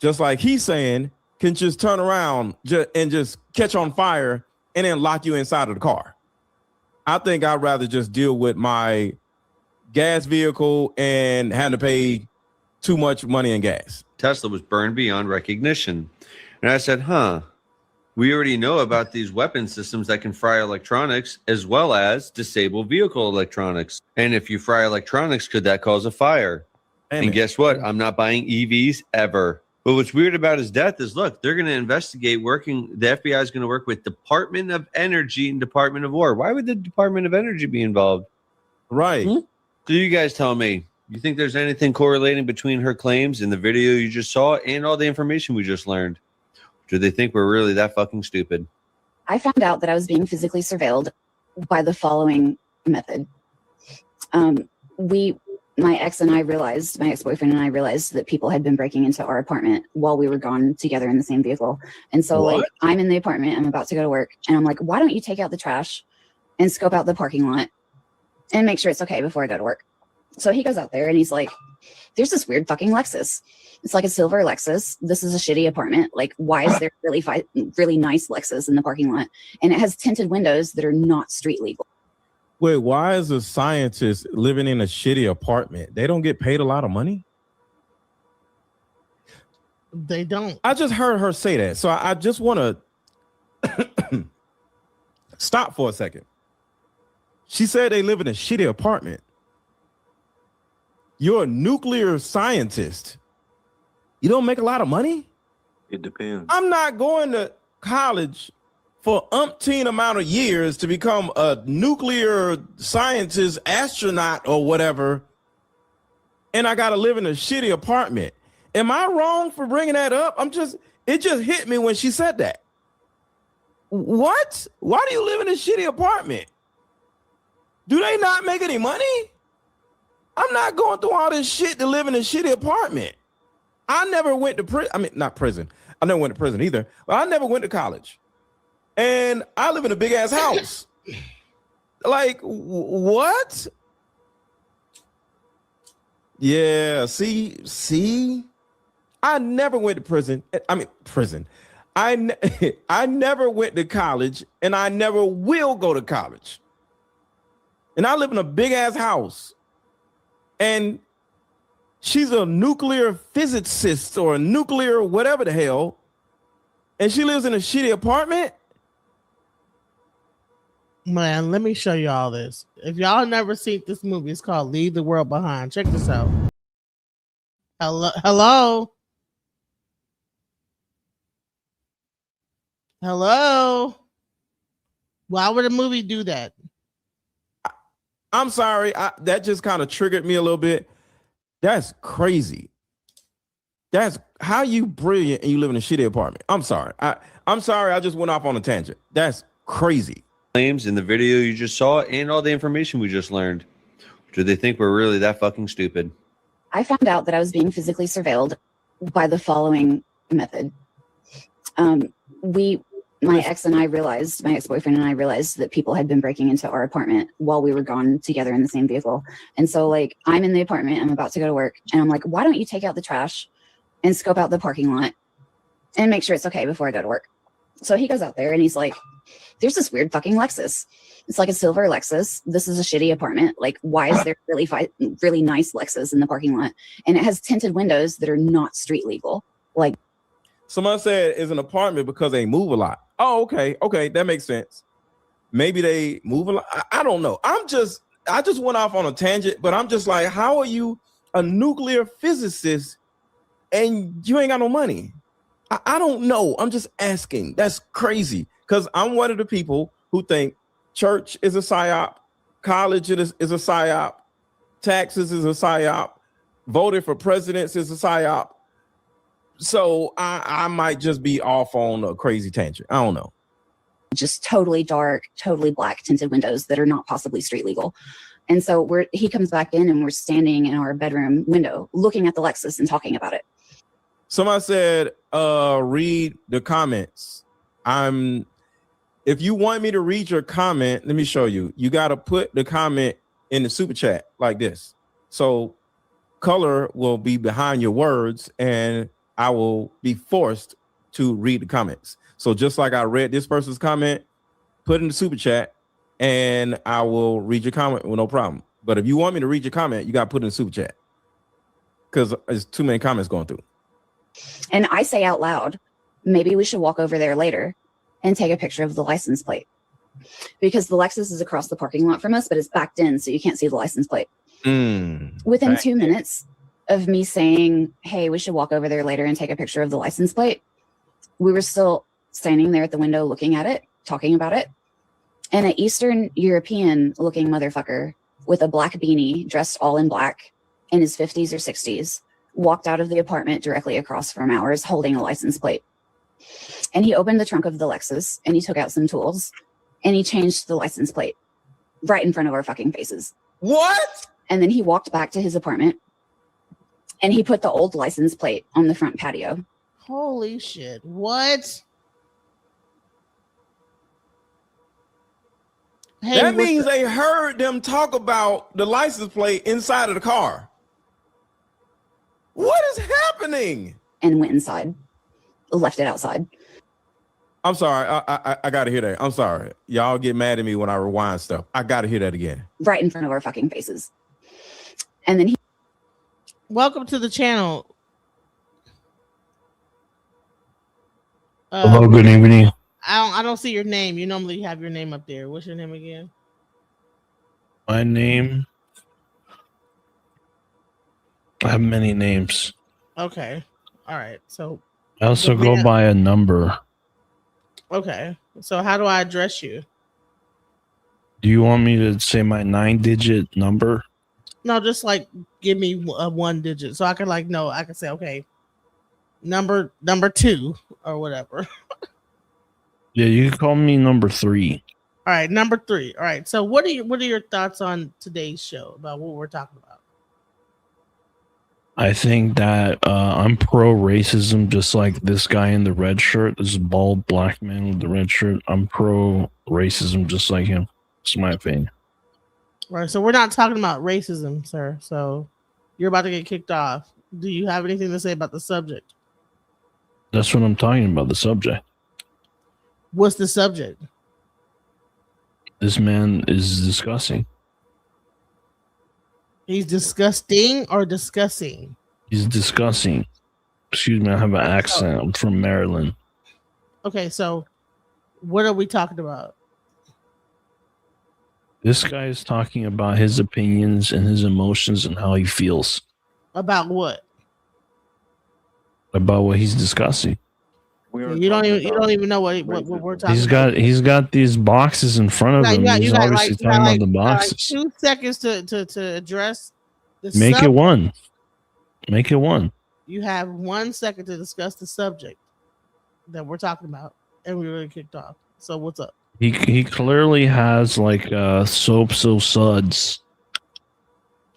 S16: just like he's saying, can just turn around and just catch on fire and then lock you inside of the car. I think I'd rather just deal with my gas vehicle and have to pay too much money in gas.
S13: Tesla was burned beyond recognition. And I said, we already know about these weapon systems that can fry electronics as well as disable vehicle electronics. And if you fry electronics, could that cause a fire? And guess what? I'm not buying EVs ever. But what's weird about his death is, look, they're going to investigate the FBI is going to work with Department of Energy and Department of War. Why would the Department of Energy be involved?
S16: Right.
S13: So you guys tell me, you think there's anything correlating between her claims and the video you just saw and all the information we just learned? Do they think we're really that fucking stupid?
S3: I found out that I was being physically surveilled by the following method. My ex-boyfriend and I realized that people had been breaking into our apartment while we were gone together in the same vehicle. And so like I'm in the apartment, I'm about to go to work, and I'm like, why don't you take out the trash and scope out the parking lot and make sure it's okay before I go to work? So he goes out there and he's like, there's this weird fucking Lexus. It's like a silver Lexus. This is a shitty apartment. Like, why is there really nice Lexus in the parking lot? And it has tinted windows that are not street legal.
S16: Wait, why is a scientist living in a shitty apartment? They don't get paid a lot of money?
S2: They don't.
S16: I just heard her say that. So I just want to stop for a second. She said they live in a shitty apartment. You're a nuclear scientist. You don't make a lot of money?
S1: It depends.
S16: I'm not going to college for umpteen amount of years to become a nuclear scientist, astronaut, or whatever, and I got to live in a shitty apartment. Am I wrong for bringing that up? It just hit me when she said that. What? Why do you live in a shitty apartment? Do they not make any money? I'm not going through all this shit to live in a shitty apartment. I never went to prison. I mean, not prison. I never went to prison either, but I never went to college. And I live in a big ass house. Like, what? Yeah, see, I never went to prison. I mean, prison. I never went to college, and I never will go to college. And I live in a big ass house. And she's a nuclear physicist or a nuclear whatever the hell. And she lives in a shitty apartment.
S2: Man, let me show you all this. If y'all never seen this movie, it's called Leave the World Behind. Check this out. Hello. Why would a movie do that?
S16: I'm sorry. That just kind of triggered me a little bit. That's crazy. That's how you brilliant and you live in a shitty apartment. I'm sorry. I'm sorry. I just went off on a tangent. That's crazy.
S13: Claims in the video you just saw and all the information we just learned. Do they think we're really that fucking stupid?
S3: I found out that I was being physically surveilled by the following method. My ex-boyfriend and I realized that people had been breaking into our apartment while we were gone together in the same vehicle. And so like I'm in the apartment, I'm about to go to work, and I'm like, why don't you take out the trash and scope out the parking lot and make sure it's okay before I go to work? So he goes out there and he's like, there's this weird fucking Lexus. It's like a silver Lexus. This is a shitty apartment. Like, why is there really nice Lexus in the parking lot? And it has tinted windows that are not street legal. Like,
S16: someone said it's an apartment because they move a lot. Oh, okay, that makes sense. Maybe they move a lot. I don't know. I just went off on a tangent, but I'm just like, how are you a nuclear physicist and you ain't got no money? I don't know. I'm just asking. That's crazy. Because I'm one of the people who think church is a psyop, college is a psyop, taxes is a psyop, voting for presidents is a psyop. So I might just be off on a crazy tangent. I don't know.
S3: Just totally dark, totally black tinted windows that are not possibly street legal. And so he comes back in and we're standing in our bedroom window looking at the Lexus and talking about it.
S16: Somebody said, read the comments. If you want me to read your comment, let me show you. You got to put the comment in the super chat like this. So color will be behind your words and I will be forced to read the comments. So just like I read this person's comment, put in the super chat and I will read your comment with no problem. But if you want me to read your comment, you got to put in the super chat because there's too many comments going through.
S3: And I say out loud, maybe we should walk over there later and take a picture of the license plate because the Lexus is across the parking lot from us, but it's backed in so you can't see the license plate. Within 2 minutes of me saying, hey, we should walk over there later and take a picture of the license plate, we were still standing there at the window looking at it, talking about it. And an Eastern European looking motherfucker with a black beanie dressed all in black in his 50s or 60s walked out of the apartment directly across from ours holding a license plate. And he opened the trunk of the Lexus and he took out some tools and he changed the license plate right in front of our fucking faces.
S16: What?
S3: And then he walked back to his apartment and he put the old license plate on the front patio.
S2: Holy shit. What? Hey,
S16: that means they heard them talk about the license plate inside of the car. What is happening?
S3: And went inside, left it outside.
S16: I'm sorry. I got to hear that. I'm sorry. Y'all get mad at me when I rewind stuff. I got to hear that again.
S3: Right in front of our fucking faces. And then
S2: welcome to the channel.
S12: Hello, good evening.
S2: I don't see your name. You normally have your name up there. What's your name again?
S12: My name? I have many names.
S2: Okay. All right. So
S12: I also go by a number.
S2: Okay. So how do I address you?
S12: Do you want me to say my 9-digit number?
S2: No, just like give me a 1 digit so I can like know. I can say okay, number 2 or whatever.
S12: Yeah, you can call me number 3.
S2: All right, number 3. All right. So what are your thoughts on today's show about what we're talking about?
S12: I think that I'm pro racism, just like this guy in the red shirt, this bald black man with the red shirt. I'm pro racism, just like him. It's my opinion.
S2: Right. So we're not talking about racism, sir. So you're about to get kicked off. Do you have anything to say about the subject?
S12: That's what I'm talking about, the subject.
S2: What's the subject?
S12: This man is discussing.
S2: He's disgusting or discussing?
S12: He's discussing. Excuse me, I have an accent. I'm from Maryland.
S2: Okay, so what are we talking about?
S12: This guy is talking about his opinions and his emotions and how he feels.
S2: About what?
S12: About what he's discussing.
S2: You don't even know what we're talking about.
S12: He's got these boxes in front of him. He's obviously talking about the boxes.
S2: 2 seconds to address the
S12: Make
S2: subject.
S12: it one. Make it one.
S2: You have 1 second to discuss the subject that we're talking about, and we're already kicked off. So what's up?
S12: He clearly has like soaps or suds.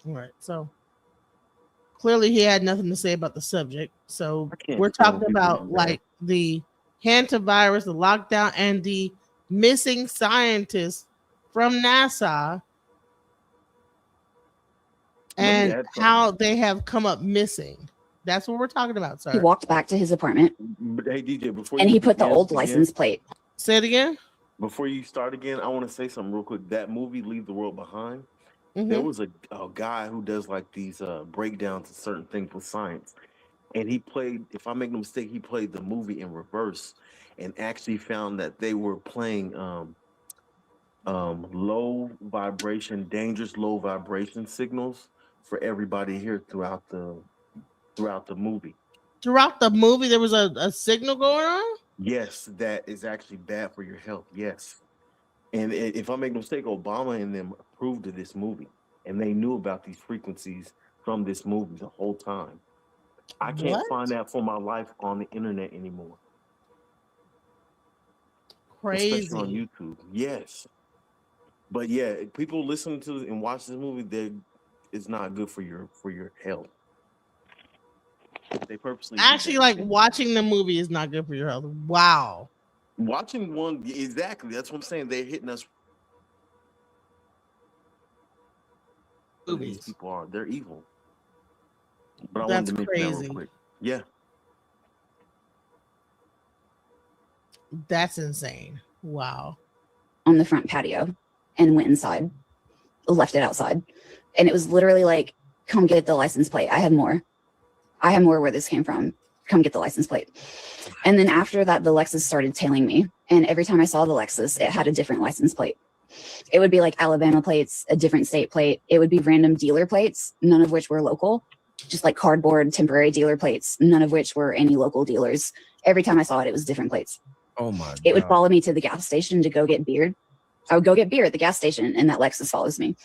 S2: All right. So clearly he had nothing to say about the subject. So we're talking about like the Hantavirus, the lockdown, and the missing scientists from NASA and how they have come up missing. That's what we're talking about, sir.
S3: He walked back to his apartment.
S1: Hey, DJ, before
S3: and
S1: you
S3: he put the
S1: begin
S3: old
S1: again-
S3: license plate.
S2: Say it again.
S1: Before you start again, I want to say something real quick. That movie, Leave the World Behind,
S2: Mhm.
S1: there was a guy who does like these breakdowns of certain things with science. And he played, if I make no mistake, he played the movie in reverse and actually found that they were playing low vibration, dangerous low vibration signals for everybody here throughout the movie.
S2: Throughout the movie, there was a signal going on.
S1: Yes, that is actually bad for your health. Yes. And if I make no mistake, Obama and them approved of this movie, and they knew about these frequencies from this movie the whole time. I can't
S2: What?
S1: find that for my life on the internet anymore, especially on
S2: Crazy.
S1: YouTube. Yes, but yeah, people listen to and watch this movie, it's not good for your health. They purposely do
S2: Actually,
S1: that.
S2: like watching the movie is not good for your health. Wow.
S1: Watching one, exactly. That's what I'm saying. They're hitting us. These
S2: Movies.
S1: people are. They're evil. But I
S2: That's
S1: wanted to mention that real
S2: crazy.
S1: quick. Yeah.
S2: That's insane. Wow.
S3: On the front patio and went inside, left it outside. And it was literally like, come get the license plate. I have more where this came from. Come get the license plate. And then after that, the Lexus started tailing me. And every time I saw the Lexus, it had a different license plate. It would be like Alabama plates, a different state plate. It would be random dealer plates, none of which were local, just like cardboard temporary dealer plates, none of which were any local dealers. Every time I saw it, it was different plates.
S16: Oh my God.
S3: It would follow me to the gas station to go get beer. I would go get beer at the gas station and that Lexus follows me.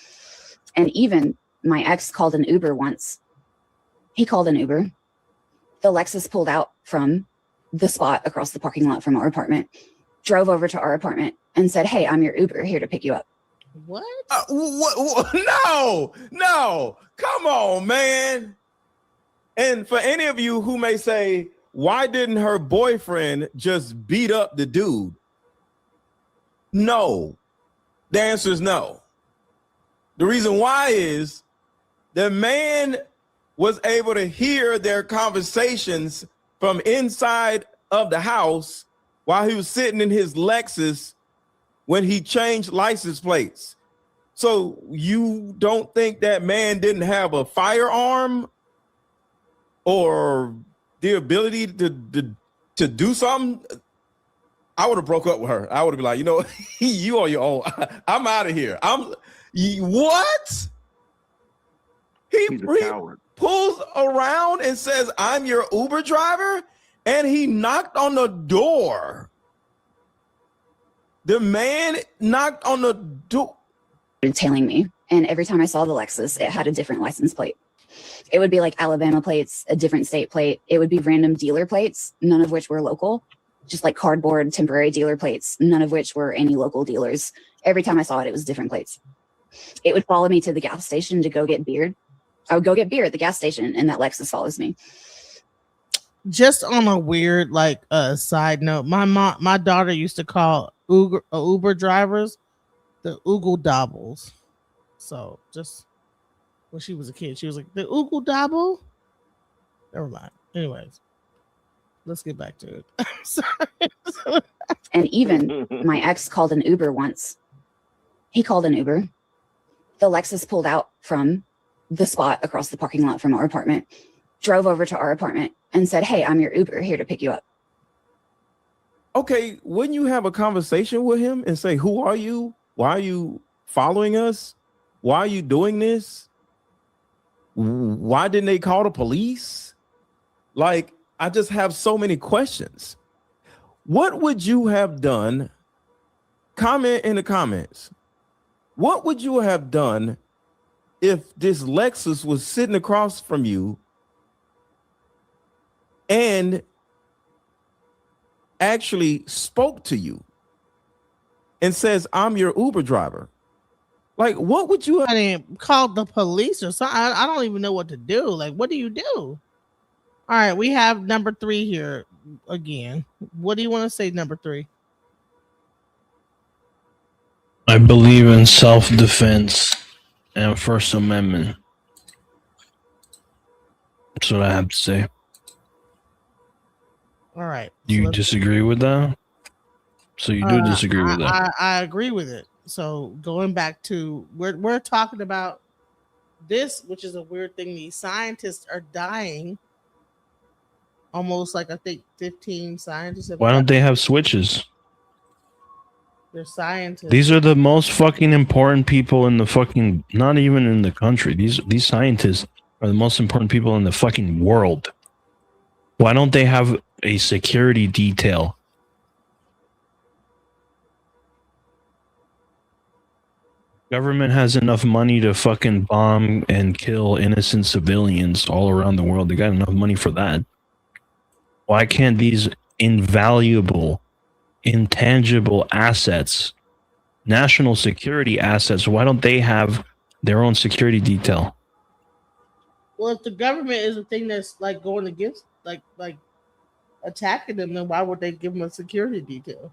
S3: And even my ex called an Uber once. He called an Uber. The Lexus pulled out from the spot across the parking lot from our apartment, drove over to our apartment and said, "Hey, I'm your Uber here to pick you up."
S2: What?
S16: No, come on, man. And for any of you who may say, why didn't her boyfriend just beat up the dude? No, the answer is no. The reason why is the man was able to hear their conversations from inside of the house while he was sitting in his Lexus when he changed license plates. So you don't think that man didn't have a firearm or the ability to do something? I would have broke up with her. I would have been like, you know, you on your own. I'm out of here. What? He pulls around and says, "I'm your Uber driver," and he knocked on the door. The man knocked on the door.
S3: Tailing me. And every time I saw the Lexus, it had a different license plate. It would be like Alabama plates, a different state plate. It would be random dealer plates, none of which were local, just like cardboard temporary dealer plates, none of which were any local dealers. Every time I saw it, it was different plates. It would follow me to the gas station to go get beer. I would go get beer at the gas station and that Lexus follows me.
S2: Just on a weird side note, my daughter used to call Uber drivers the Oogle Dobbles. So just when she was a kid, she was like, the Oogle Dobble? Never mind. Anyways, let's get back to it. Sorry.
S3: And even my ex called an Uber once. He called an Uber. The Lexus pulled out from the spot across the parking lot from our apartment, drove over to our apartment and said, "Hey, I'm your Uber here to pick you up."
S16: Okay, wouldn't you have a conversation with him and say, "Who are you? Why are you following us? Why are you doing this? Why didn't they call the police?" Like, I just have so many questions. What would you have done? Comment in the comments. What would you have done if this Lexus was sitting across from you and actually spoke to you and says, "I'm your Uber driver"? Like, what would you have?
S2: I mean, called the police or something? I don't even know what to do. Like, what do you do? All right, we have number 3 here again. What do you want to say, number 3?
S12: I believe in self-defense and First Amendment. That's what I have to say.
S2: All right.
S12: Do you disagree with that? So you do disagree with that?
S2: I agree with it. So going back to we're talking about this, which is a weird thing. These scientists are dying. Almost like I think 15 scientists.
S12: Why don't they have switches?
S2: They're scientists.
S12: These are the most fucking important people in the fucking, not even in the country. These scientists are the most important people in the fucking world. Why don't they have a security detail? Government has enough money to fucking bomb and kill innocent civilians all around the world. They got enough money for that. Why can't these invaluable, intangible assets, national security assets, why don't they have their own security detail?
S2: Well, if the government is the thing that's like going against, like attacking them, then why would they give them a security detail?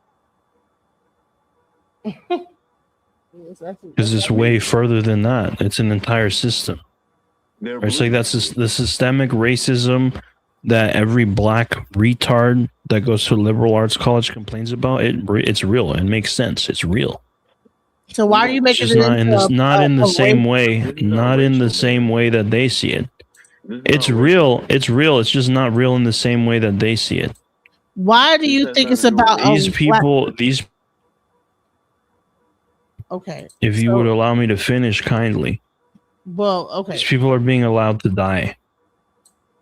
S12: Because it's way further than that. It's an entire system. It's like that's the systemic racism that every black retard that goes to a liberal arts college complains about. It's real. It makes sense. It's real.
S2: So why are you making
S12: It's
S2: it
S12: not in this, not in the same
S2: race?
S12: way, not in the same way that they see it. It's real. It's real. It's just not real in the same way that they see it.
S2: Why do you think it's about
S12: These people? These.
S2: Okay.
S12: If you would allow me to finish kindly.
S2: Well, okay.
S12: These people are being allowed to die.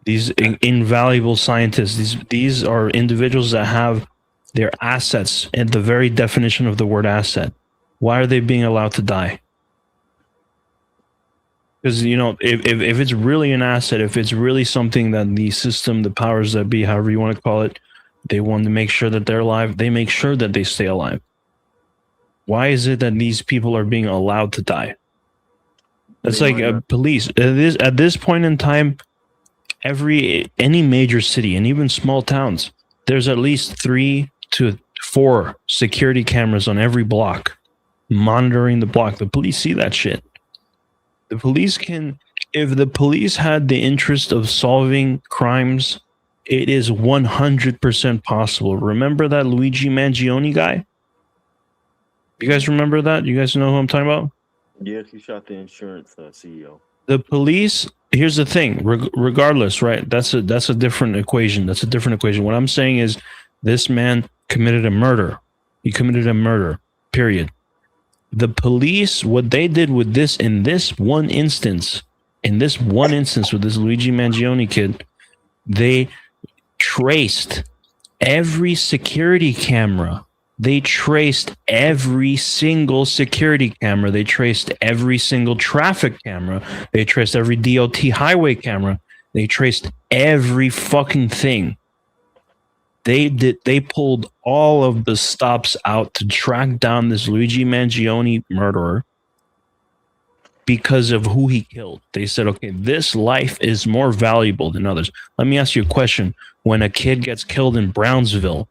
S12: These invaluable scientists. These are individuals that have their assets and the very definition of the word asset. Why are they being allowed to die? Because, you know, if it's really an asset, if it's really something that the system, the powers that be, however you want to call it, they want to make sure that they're alive, they make sure that they stay alive. Why is it that these people are being allowed to die? That's like police. At this point in time, any major city and even small towns, there's at least 3 to 4 security cameras on every block monitoring the block. The police see that shit. The police can, if the police had the interest of solving crimes, it is 100% possible. Remember that Luigi Mangione guy? You guys remember that? You guys know who I'm talking about?
S1: Yes, he shot the insurance CEO.
S12: The police, here's the thing, regardless, right? That's a different equation. That's a different equation. What I'm saying is this man committed a murder. He committed a murder, period. The police, what they did with this, in this one instance with this Luigi Mangione kid, they traced every security camera. They traced every single security camera. They traced every single traffic camera. They traced every DOT highway camera. They traced every fucking thing. They pulled all of the stops out to track down this Luigi Mangione murderer because of who he killed. They said, okay, this life is more valuable than others. Let me ask you a question. When a kid gets killed in Brownsville,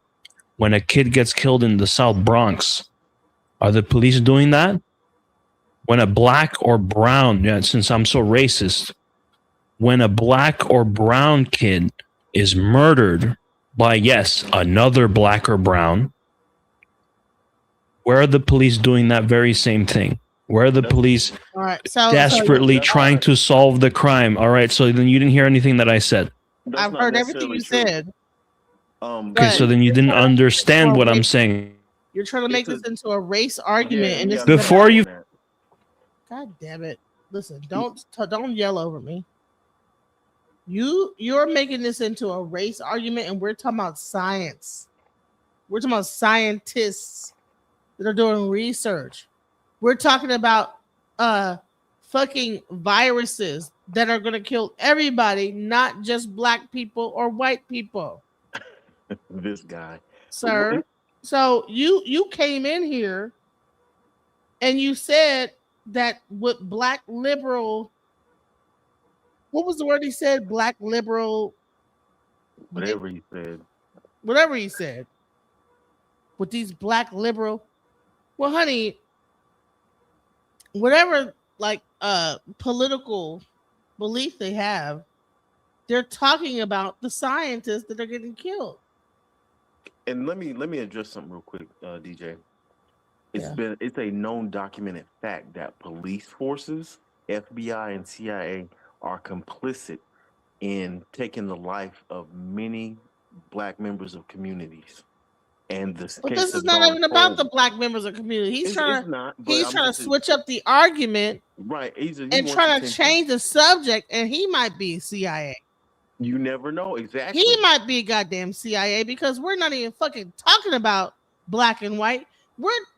S12: when a kid gets killed in the South Bronx, are the police doing that? When a black or brown, since I'm so racist, when a black or brown kid is murdered by, yes, another black or brown, where are the police doing that very same thing? Where are the police desperately trying to solve the crime? All right, so then you didn't hear anything that I said.
S2: I've heard everything you said.
S12: Okay, so then you didn't understand what I'm saying.
S2: You're trying to make this into a race argument, and this
S12: Before you,
S2: God damn it! Listen, don't yell over me. You're making this into a race argument, and we're talking about science. We're talking about scientists that are doing research. We're talking about fucking viruses that are going to kill everybody, not just black people or white people.
S1: This guy,
S2: sir. So you came in here and you said that with black liberal, what was the word he said? Black liberal,
S1: whatever he said.
S2: Whatever he said. With these black liberal, well, honey, whatever like political belief they have, they're talking about the scientists that are getting killed.
S1: And let me address something real quick, DJ. It's a known documented fact that police forces, FBI and CIA are complicit in taking the life of many black members of communities. And this
S2: is not even about the black members of the community. He's trying to switch up the argument,
S1: right?
S2: And trying to change the subject, and he might be CIA.
S1: You never know exactly.
S2: He might be goddamn CIA because we're not even fucking talking about black and white.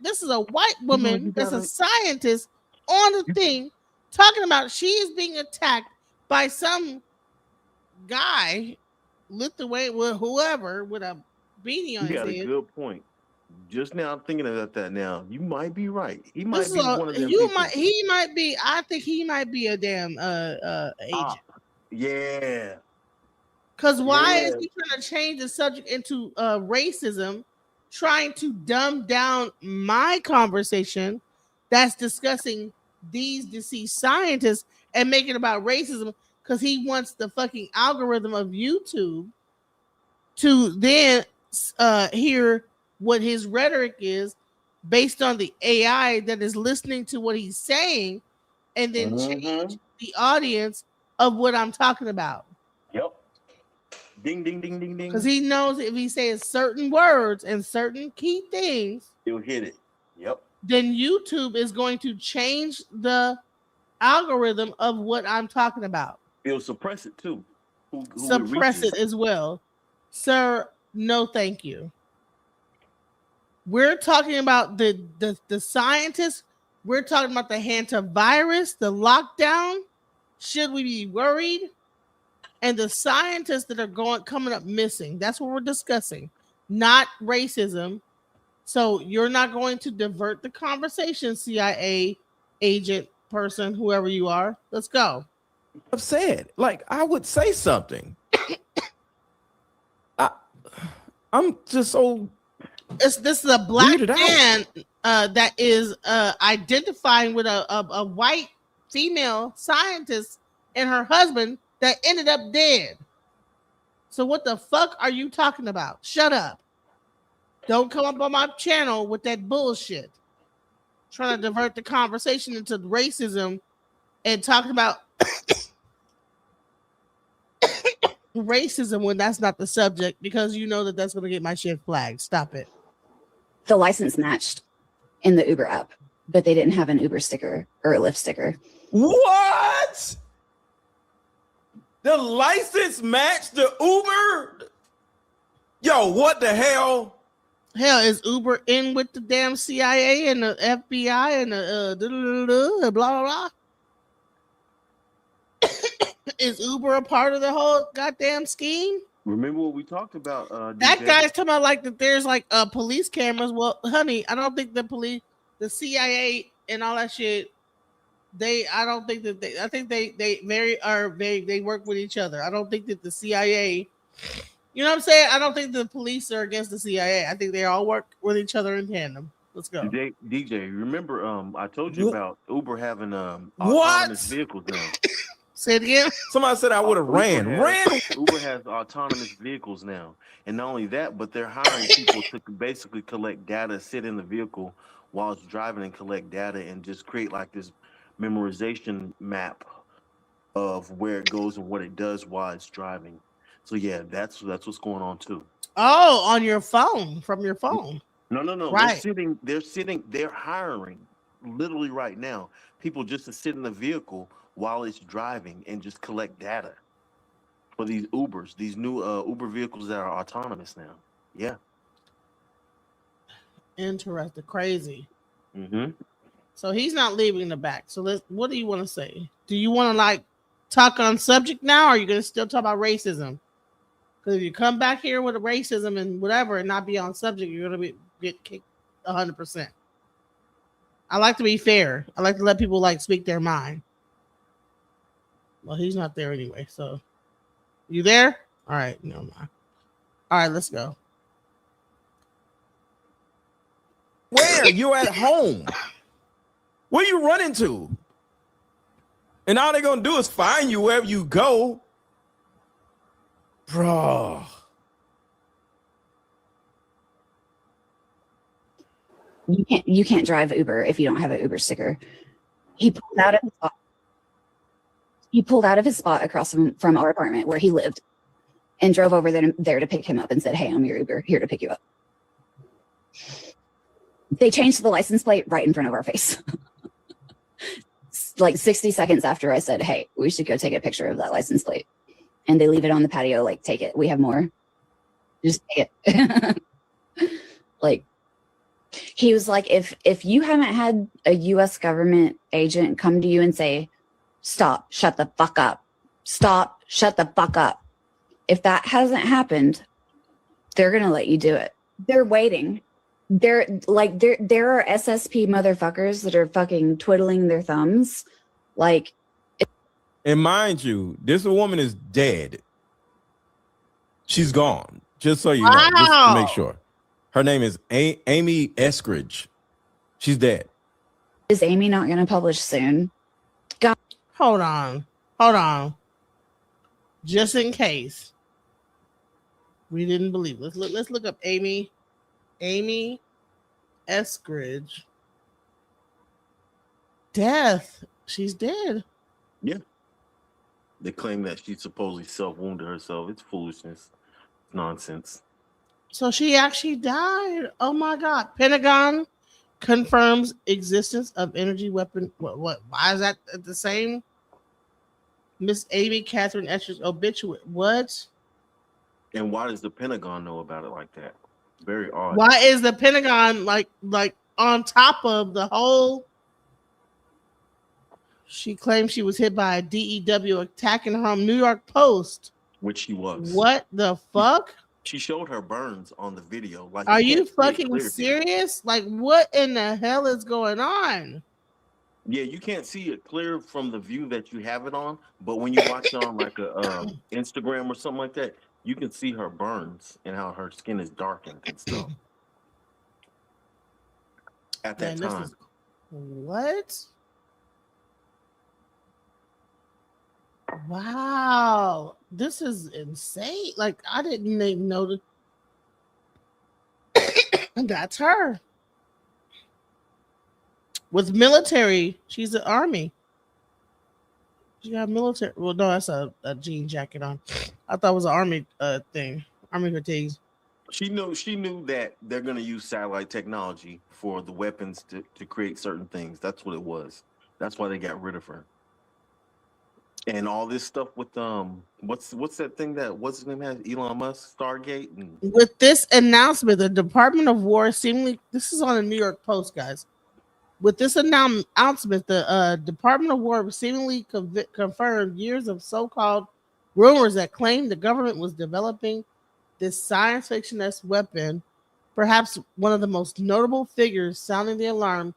S2: This is a white woman that's a scientist on the thing talking about she is being attacked by some guy, Lithuanian, with whoever, with a beanie on
S1: You
S2: his
S1: got a
S2: head.
S1: good point. Just now, I'm thinking about that now. You might be right. He
S2: This
S1: might
S2: is
S1: be one of them people.
S2: he might be. I think he might be a damn agent.
S1: Yeah.
S2: Because why
S1: Yeah.
S2: is he trying to change the subject into racism, trying to dumb down my conversation that's discussing these deceased scientists and make it about racism because he wants the fucking algorithm of YouTube to then hear what his rhetoric is based on the AI that is listening to what he's saying and then change the audience of what I'm talking about.
S1: Yep. Ding, ding, ding, ding, ding.
S2: Because he knows if he says certain words and certain key things,
S1: He'll hit it. Yep.
S2: then YouTube is going to change the algorithm of what I'm talking about.
S1: He'll suppress it too. Who
S2: Suppress it as well. Sir, no thank you. We're talking about the scientists. We're talking about the Hantavirus, the lockdown. Should we be worried? And the scientists that are coming up missing. That's what we're discussing, not racism. So you're not going to divert the conversation, CIA agent, person, whoever you are. Let's go.
S6: I've said, like, I would say something. I'm just so.
S2: This is a black man that is identifying with a white female scientist and her husband that ended up dead. So what the fuck are you talking about? Shut up. Don't come up on my channel with that bullshit. Trying to divert the conversation into racism and talking about racism when that's not the subject, because you know that that's going to get my shit flagged. Stop it.
S3: The license matched in the Uber app, but they didn't have an Uber sticker or a Lyft sticker.
S6: What? The license matched the Uber? Yo, what the hell?
S2: Hell, is Uber in with the damn CIA and the FBI and the blah, blah, blah? Is Uber a part of the whole goddamn scheme?
S1: Remember what we talked about?
S2: That
S1: DJ?
S2: guy's talking about like that there's like police cameras. Well, honey, I don't think the police, the CIA and all that shit, I think they work with each other. I don't think that the CIA, you know what I'm saying? I don't think the police are against the CIA. I think they all work with each other in tandem. Let's go.
S1: DJ, remember I told you about Uber having autonomous vehicles now.
S2: Say it again.
S6: Somebody said I would have ran.
S1: Uber has autonomous vehicles now. And not only that, but they're hiring people to basically collect data, sit in the vehicle while it's driving and collect data and just create like this memorization map of where it goes and what it does while it's driving. So yeah, that's what's going on too.
S2: Oh, on your phone, from your phone.
S1: No.
S2: Right.
S1: They're hiring literally right now people just to sit in the vehicle while it's driving and just collect data for these Ubers, these new Uber vehicles that are autonomous now. Yeah.
S2: Interesting. Crazy.
S1: Mm-hmm.
S2: So he's not leaving the back. So what do you want to say? Do you want to like talk on subject now, or are you going to still talk about racism? Because if you come back here with a racism and whatever and not be on subject, you're going to get kicked 100%. I like to be fair. I like to let people like speak their mind. Well, he's not there anyway. So you there? All right. No mind. All right, let's go.
S6: Where? You're at home. Where you running to? And all they're gonna do is find you wherever you go. Bro.
S3: You can't drive Uber if you don't have an Uber sticker. He pulled out of his spot across from our apartment where he lived and drove over there to pick him up and said, "Hey, I'm your Uber, here to pick you up." They changed the license plate right in front of our face. Like 60 seconds after I said, "Hey, we should go take a picture of that license plate." And they leave it on the patio, like, "Take it. We have more. Just take it." Like, He was like, if you haven't had a U.S. government agent come to you and say, stop, shut the fuck up, stop, shut the fuck up. If that hasn't happened, they're going to let you do it. They're waiting. There are SSP motherfuckers that are fucking twiddling their thumbs. Like,
S16: and mind you, this woman is dead. She's gone. Just so you know, just to make sure. Her name is Amy Eskridge. She's dead.
S3: Is Amy not going to publish soon? God.
S2: Hold on. Just in case we didn't believe. Let's look up Amy Eskridge. Death. She's dead.
S1: Yeah. They claim that she supposedly self-wounded herself. It's foolishness. It's nonsense.
S2: So she actually died. Oh my God. Pentagon confirms existence of energy weapon. What? Why is that the same? Miss Amy Catherine Eskridge obituary. What?
S1: And why does the Pentagon know about it like that? Very odd.
S2: Why is the Pentagon like on top of the whole? She claimed she was hit by a DEW attacking her home. New York Post.
S1: Which she was.
S2: What the fuck?
S1: She showed her burns on the video. Like,
S2: are you fucking serious? Like, what in the hell is going on?
S1: Yeah, you can't see it clear from the view that you have it on, but when you watch it on like a Instagram or something like that, you can see her burns and how her skin is darkened and stuff. At that time.
S2: What? Wow, this is insane. Like, I didn't even know that. That's her. With military, she's an army. She got military. Well, no, that's a jean jacket on. I thought it was an army thing. Army fatigues.
S1: She knew that they're gonna use satellite technology for the weapons to create certain things. That's what it was. That's why they got rid of her. And all this stuff with what's that thing that what's his name has Elon Musk, Stargate, and
S2: with this announcement, the Department of War seemingly, this is on the New York Post, guys. With this announcement, the Department of War seemingly confirmed years of so-called rumors that claimed the government was developing this science fiction-esque weapon. Perhaps one of the most notable figures sounding the alarm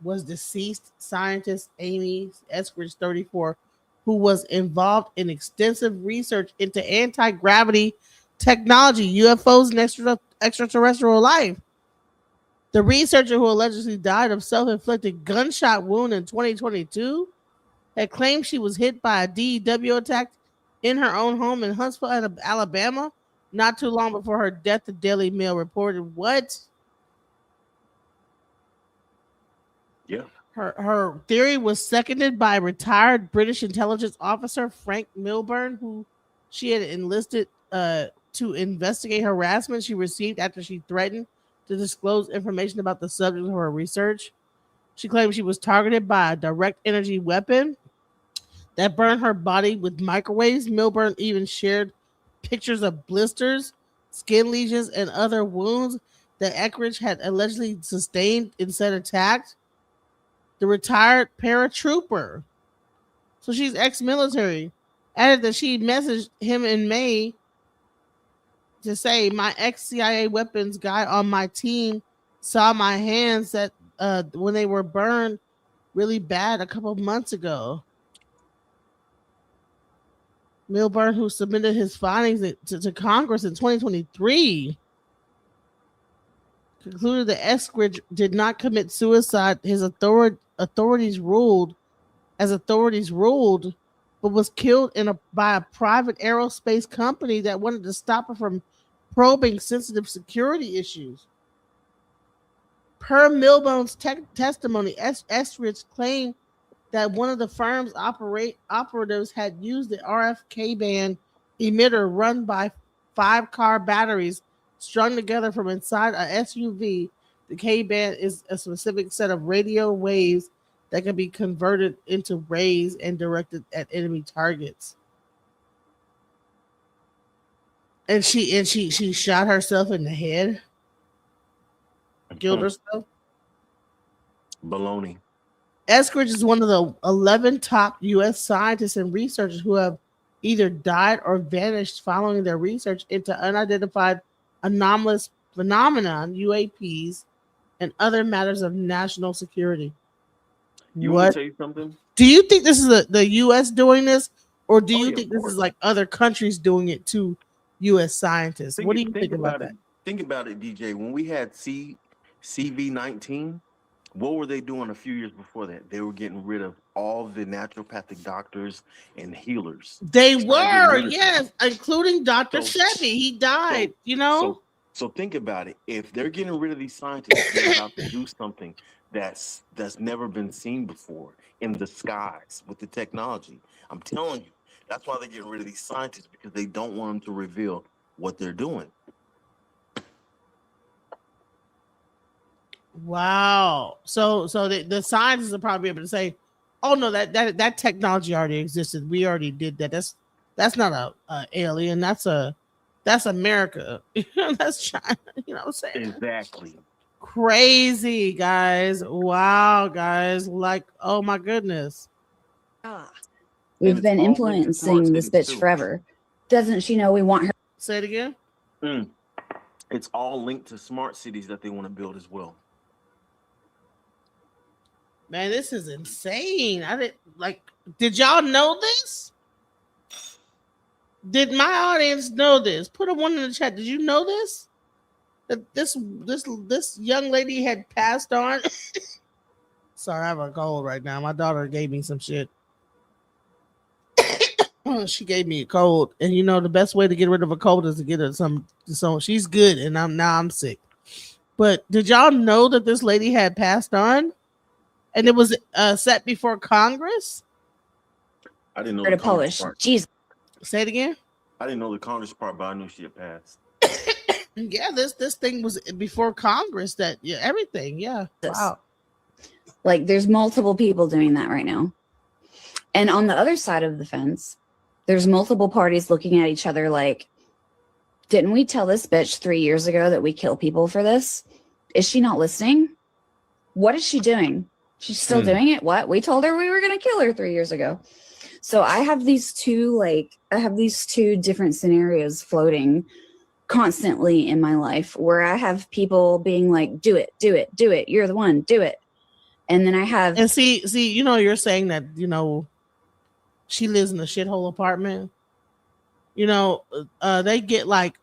S2: was deceased scientist Amy Eskridge, 34, who was involved in extensive research into anti-gravity technology, UFOs, and extraterrestrial life. The researcher who allegedly died of self-inflicted gunshot wound in 2022 had claimed she was hit by a DEW attack in her own home in Huntsville, Alabama, not too long before her death, the Daily Mail reported. What?
S1: Yeah.
S2: Her theory was seconded by retired British intelligence officer Frank Milburn, who she had enlisted to investigate harassment she received after she threatened to disclose information about the subject of her research. She claimed she was targeted by a direct energy weapon that burned her body with microwaves. Milburn even shared pictures of blisters, skin lesions, and other wounds that Eskridge had allegedly sustained in said attack. The retired paratrooper, so she's ex-military, added that she messaged him in May to say, my ex-CIA weapons guy on my team saw my hands that when they were burned really bad a couple of months ago. Milburn, who submitted his findings to Congress in 2023, concluded that Eskridge did not commit suicide. His authorities ruled, but was killed by a private aerospace company that wanted to stop her from probing sensitive security issues. Per Milburn's testimony, Eskridge claimed that one of the firm's operatives had used the RF K-band emitter run by 5-car batteries strung together from inside a SUV. The K-band is a specific set of radio waves that can be converted into rays and directed at enemy targets. And she shot herself in the head. Gilder stuff.
S1: Baloney.
S2: Eskridge is one of the 11 top U.S. scientists and researchers who have either died or vanished following their research into unidentified anomalous phenomenon, UAPs, and other matters of national security.
S1: You want to tell you something?
S2: Do you think this is the U.S. doing this, or do you
S1: yeah,
S2: think
S1: of
S2: this
S1: course.
S2: is like other countries doing it to U.S. scientists? What do you think about that?
S1: Think about it, DJ. When we had CV-19, what were they doing a few years before that? They were getting rid of all the naturopathic doctors and healers.
S2: They
S1: Trying to get
S2: were,
S1: rid of them.
S2: yes, including Dr.
S1: So-
S2: Sebi. He died, you know?
S1: So think about it. If they're getting rid of these scientists, they're about to do something that's never been seen before in the skies with the technology. I'm telling you, that's why they're getting rid of these scientists, because they don't want them to reveal what they're doing.
S2: Wow. So the scientists will probably be able to say, "Oh no, that technology already existed. We already did that. That's not a alien. That's America. That's China." You know what I'm saying?
S1: Exactly.
S2: Crazy, guys. Wow, guys. Like, oh my goodness.
S3: We've been influencing this bitch forever. Doesn't she know we want her?
S2: Say it again.
S1: It's all linked to smart cities that they want to build as well.
S2: Man, this is insane. Did y'all know this? Did my audience know this? Put a one in the chat. Did you know this? That this young lady had passed on. Sorry, I have a cold right now. My daughter gave me some shit. She gave me a cold, and you know the best way to get rid of a cold is to get her some. So she's good, and I'm sick. But did y'all know that this lady had passed on, and it was set before Congress?
S1: I didn't know
S3: Her
S1: the
S3: to
S1: Congress
S3: Polish.
S1: part.
S3: Jeez.
S2: Say it again.
S1: I didn't know the Congress part, but I knew she had passed.
S2: Yeah, this thing was before Congress. That everything. Yeah. Wow.
S3: Like, there's multiple people doing that right now. And on the other side of the fence, there's multiple parties looking at each other like, didn't we tell this bitch 3 years ago that we kill people for this? Is she not listening? What is she doing? She's still doing it? What? We told her we were going to kill her 3 years ago. So I have these two different scenarios floating constantly in my life where I have people being like, do it. You're the one, do it. And then I have,
S2: and see, you know, you're saying that, you know, she lives in a shithole apartment. You know, they get like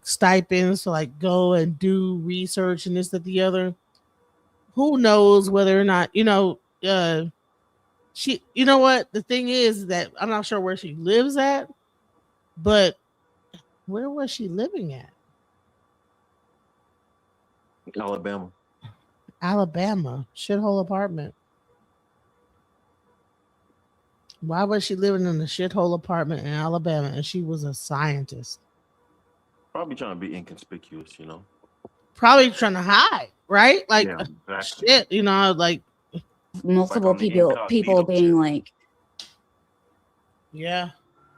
S2: stipends to like go and do research and this, that, the other. Who knows whether or not, you know, she, you know what? The thing is that I'm not sure where she lives at, but where was she living at? Alabama, shithole apartment. Why was she living in a shithole apartment in Alabama and she was a scientist?
S1: Probably trying to be inconspicuous, you know.
S2: Probably trying to hide, right? Like,
S1: Yeah, exactly.
S2: shit, you know, like
S3: multiple people being like,
S2: yeah,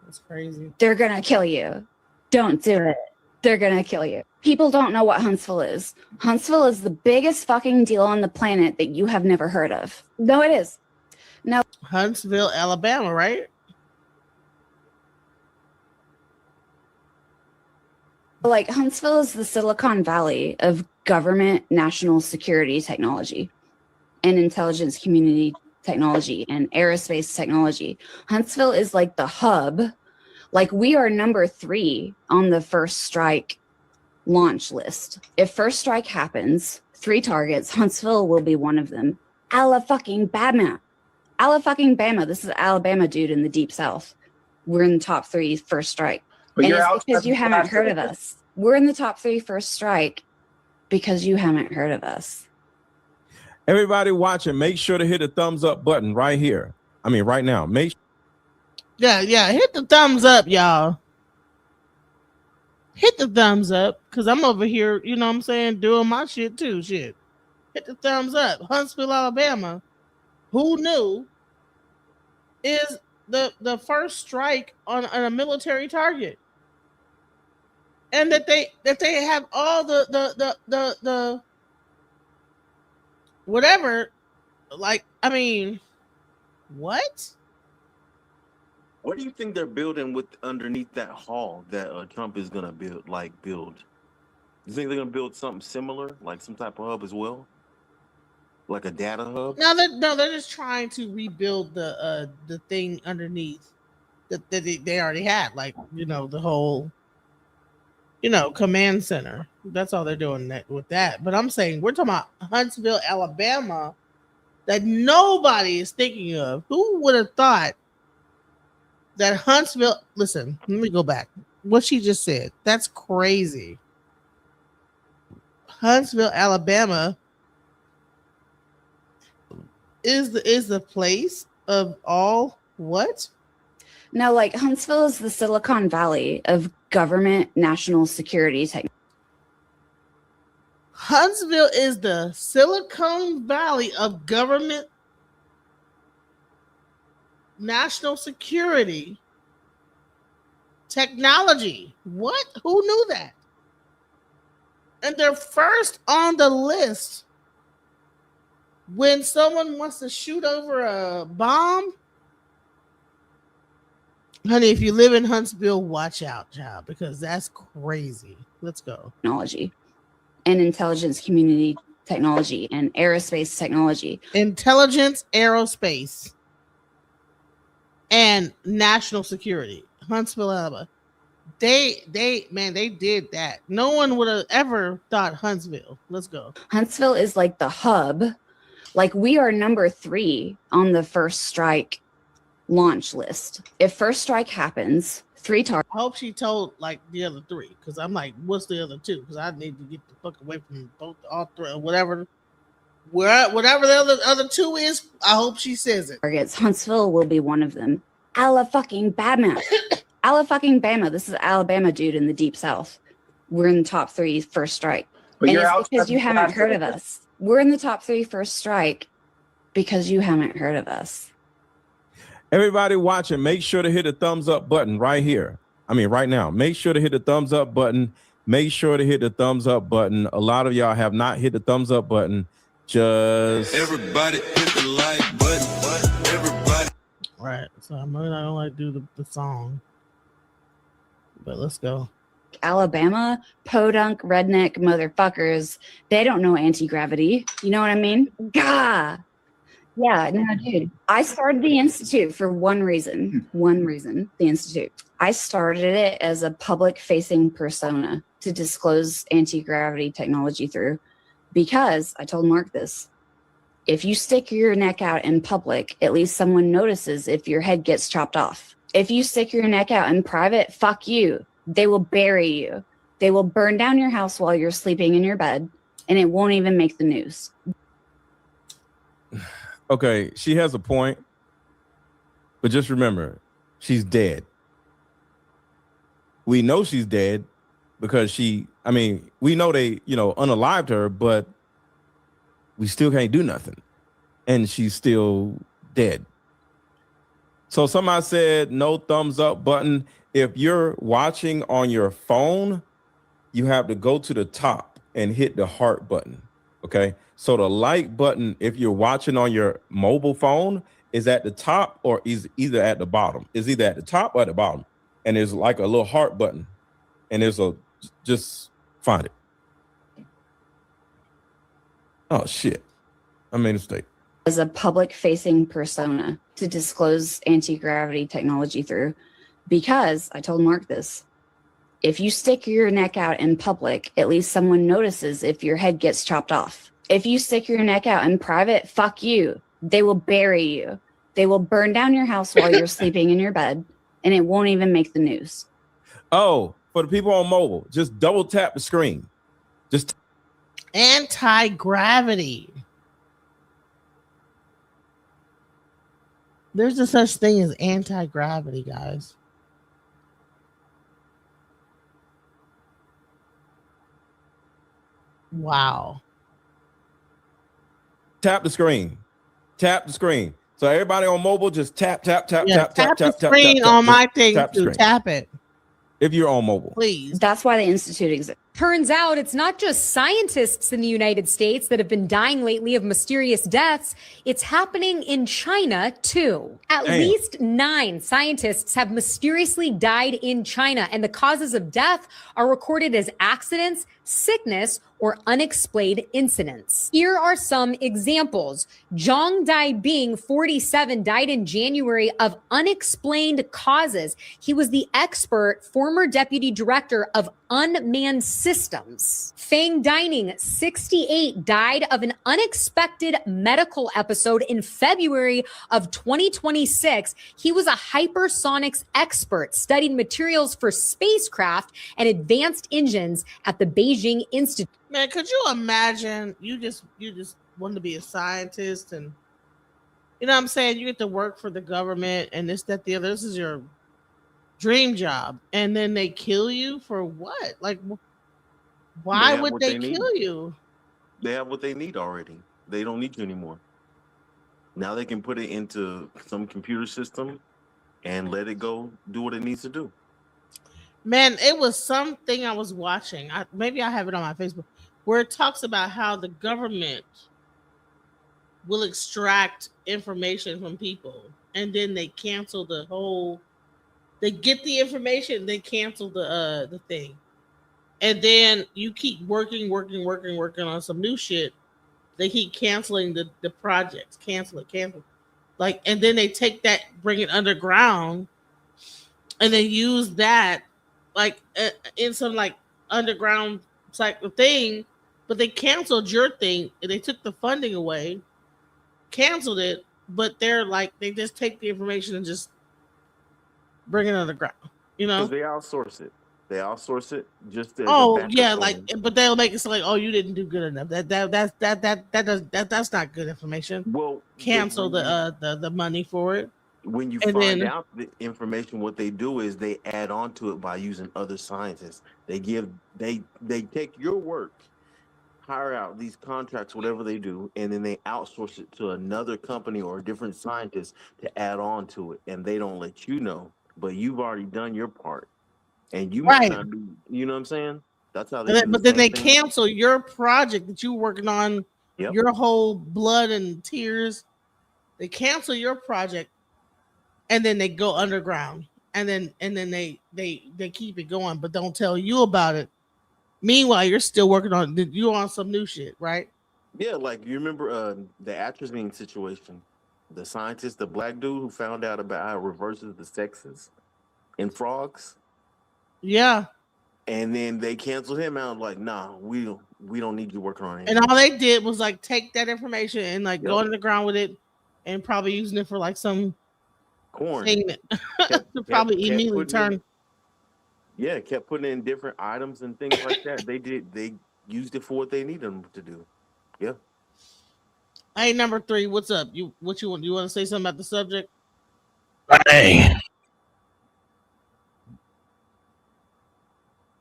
S2: that's crazy.
S3: they're going to kill you. Don't do it. They're going to kill you. People don't know what Huntsville is. Huntsville is the biggest fucking deal on the planet that you have never heard of. No, it is. No.
S2: Huntsville, Alabama, right?
S3: Like, Huntsville is the Silicon Valley of government national security technology and intelligence community technology and aerospace technology. Huntsville is like the hub. Like, we are number 3 on the first strike launch list. If first strike happens, 3 targets, Huntsville will be one of them. Alabama. This is Alabama, dude, in the deep south. We're in the top 3 first strike.
S8: But
S3: And
S8: you're
S3: it's because
S8: outside
S3: you
S8: the
S3: haven't
S8: class.
S3: heard of us. We're in the top 3 first strike because you haven't heard of us.
S6: Everybody watching, make sure to hit the thumbs up button right here. I mean, right now.
S2: Yeah, hit the thumbs up, y'all. Hit the thumbs up, because I'm over here, you know what I'm saying, doing my shit too. Shit. Hit the thumbs up. Huntsville, Alabama. Who knew is the first strike on a military target. And that they have all the whatever. Like, I mean, what?
S1: What do you think they're building with underneath that hall that Trump is gonna build? You think they're gonna build something similar, like some type of hub as well, like a data hub?
S2: No, they're just trying to rebuild the thing underneath that they already had, like, you know, the whole, you know, command center. That's all they're doing with that. But I'm saying we're talking about Huntsville, Alabama, that nobody is thinking of. Who would have thought that Huntsville? Listen, let me go back. What she just said, that's crazy. Huntsville, Alabama is the place of all what?
S3: No, like Huntsville is the Silicon Valley of government national security technology.
S2: Huntsville is the Silicon Valley of government national security technology. What? Who knew that? And they're first on the list when someone wants to shoot over a bomb. Honey, if you live in Huntsville, watch out, child, because that's crazy. Let's go.
S3: Technology and intelligence community technology and aerospace technology.
S2: Intelligence, aerospace, and national security. Huntsville, Alabama. They did that. No one would have ever thought Huntsville. Let's go.
S3: Huntsville is like the hub. Like, we are number 3 on the first strike launch list. If first strike happens, 3 targets.
S2: I hope she told like the other 3, because I'm like, what's the other 2? Because I need to get the fuck away from all 3, whatever the other 2 is. I hope she says it.
S3: Targets. Huntsville will be one of them. Alabama. Alabama. This is Alabama dude in the deep south. We're in the top 3 first strike.
S5: But
S3: and
S5: you're
S3: it's
S5: out
S3: because you haven't heard of us. We're in the top 3 first strike because you haven't heard of us.
S16: Everybody watching, make sure to hit the thumbs up button right here. I mean, right now. Make sure to hit the thumbs up button. Make sure to hit the thumbs up button. A lot of y'all have not hit the thumbs up button. Just
S14: everybody hit the like button. Everybody.
S2: Right. So I'm not gonna like do the song. But let's go.
S3: Alabama, podunk, redneck motherfuckers. They don't know anti-gravity. You know what I mean? Gah. Yeah, no, dude. I started the Institute for one reason. The Institute. I started it as a public-facing persona to disclose anti-gravity technology through, because I told Mark this. If you stick your neck out in public, at least someone notices if your head gets chopped off. If you stick your neck out in private, fuck you. They will bury you. They will burn down your house while you're sleeping in your bed, and it won't even make the news.
S16: okay, she has a point, but just remember, she's dead. We know she's dead because we know they, unalived her, but we still can't do nothing. And she's still dead. So somebody said no thumbs up button. If you're watching on your phone, you have to go to the top and hit the heart button. Okay. So the like button, if you're watching on your mobile phone, is at the top or is either at the bottom. Is either at the top or at the bottom. And there's like a little heart button. And just find it. Oh shit. I made a mistake.
S3: As a public-facing persona to disclose anti-gravity technology through, because I told Mark this. If you stick your neck out in public, at least someone notices if your head gets chopped off. If you stick your neck out in private, fuck you. They will bury you. They will burn down your house while you're sleeping in your bed, and it won't even make the news.
S16: Oh, for the people on mobile, just double tap the screen. Just
S2: anti-gravity. There's a such thing as anti-gravity, guys. Wow.
S16: Tap the screen. Tap the screen. So everybody on mobile, just tap the screen
S2: on my thing to tap it.
S16: If you're on mobile.
S2: Please.
S3: That's why the Institute exists.
S4: Turns out it's not just scientists in the United States that have been dying lately of mysterious deaths. It's happening in China, too. At
S6: Damn.
S4: least 9 scientists have mysteriously died in China, and the causes of death are recorded as accidents, sickness, or unexplained incidents. Here are some examples. Zhang Daibing, 47, died in January of unexplained causes. He was the expert former deputy director of unmanned systems. Fang Dining, 68, died of an unexpected medical episode in February of 2026. He was a hypersonics expert, studied materials for spacecraft and advanced engines at the Beijing Institute.
S2: Man, could you imagine you just wanted to be a scientist, and you know what I'm saying, you get to work for the government and this, that, the other. This is your dream job, and then they kill you for what? Like, why would they kill you?
S1: They have what they need already. They don't need you anymore. Now they can put it into some computer system and let it go do what it needs to do.
S2: Man, it was something I was watching. Maybe I have it on my Facebook, where it talks about how the government will extract information from people, and then they cancel the whole. They get the information, they cancel the thing, and then you keep working on some new shit. They keep canceling the projects, cancel, like, and then they take that, bring it underground, and they use that. Like in some like underground type of thing, but they canceled your thing and they took the funding away, canceled it, but they're like, they just take the information and just bring it underground, you know?
S1: Because they outsource it. They outsource it just as
S2: Oh yeah, like, but they'll make it so like, oh, you didn't do good enough. That's not good information.
S1: Well,
S2: cancel the money for it.
S1: When you
S2: And
S1: find
S2: then-
S1: out the information, what they do is they add on to it by using other scientists. They take your work, hire out these contracts, whatever they do, and then they outsource it to another company or a different scientist to add on to it. And they don't let you know, but you've already done your part. And you might
S2: Right.
S1: not be, you know what I'm saying? That's how they do
S2: But
S1: the
S2: then they
S1: same thing.
S2: cancel your project that you were working on,
S1: Yep.
S2: your whole blood and tears. They cancel your project, and then they go underground, and then they keep it going, but don't tell you about it. Meanwhile, you're still working on some new shit, right?
S1: Yeah, like you remember the atrazine situation, the scientist, the black dude who found out about how it reverses the sexes in frogs.
S2: Yeah.
S1: And then they canceled him out. Like, nah, we don't need you working on it.
S2: And all they did was like take that information and like go
S1: Yep.
S2: underground with it, and probably using it for like some
S1: Corn.
S2: thing that to probably
S1: kept
S2: immediately
S1: putting
S2: turn.
S1: in- yeah, kept putting in different items and things like that. They used it for what they needed them to do. Yeah.
S2: Hey, number 3, what's up? You want to say something about the subject?
S12: Hey,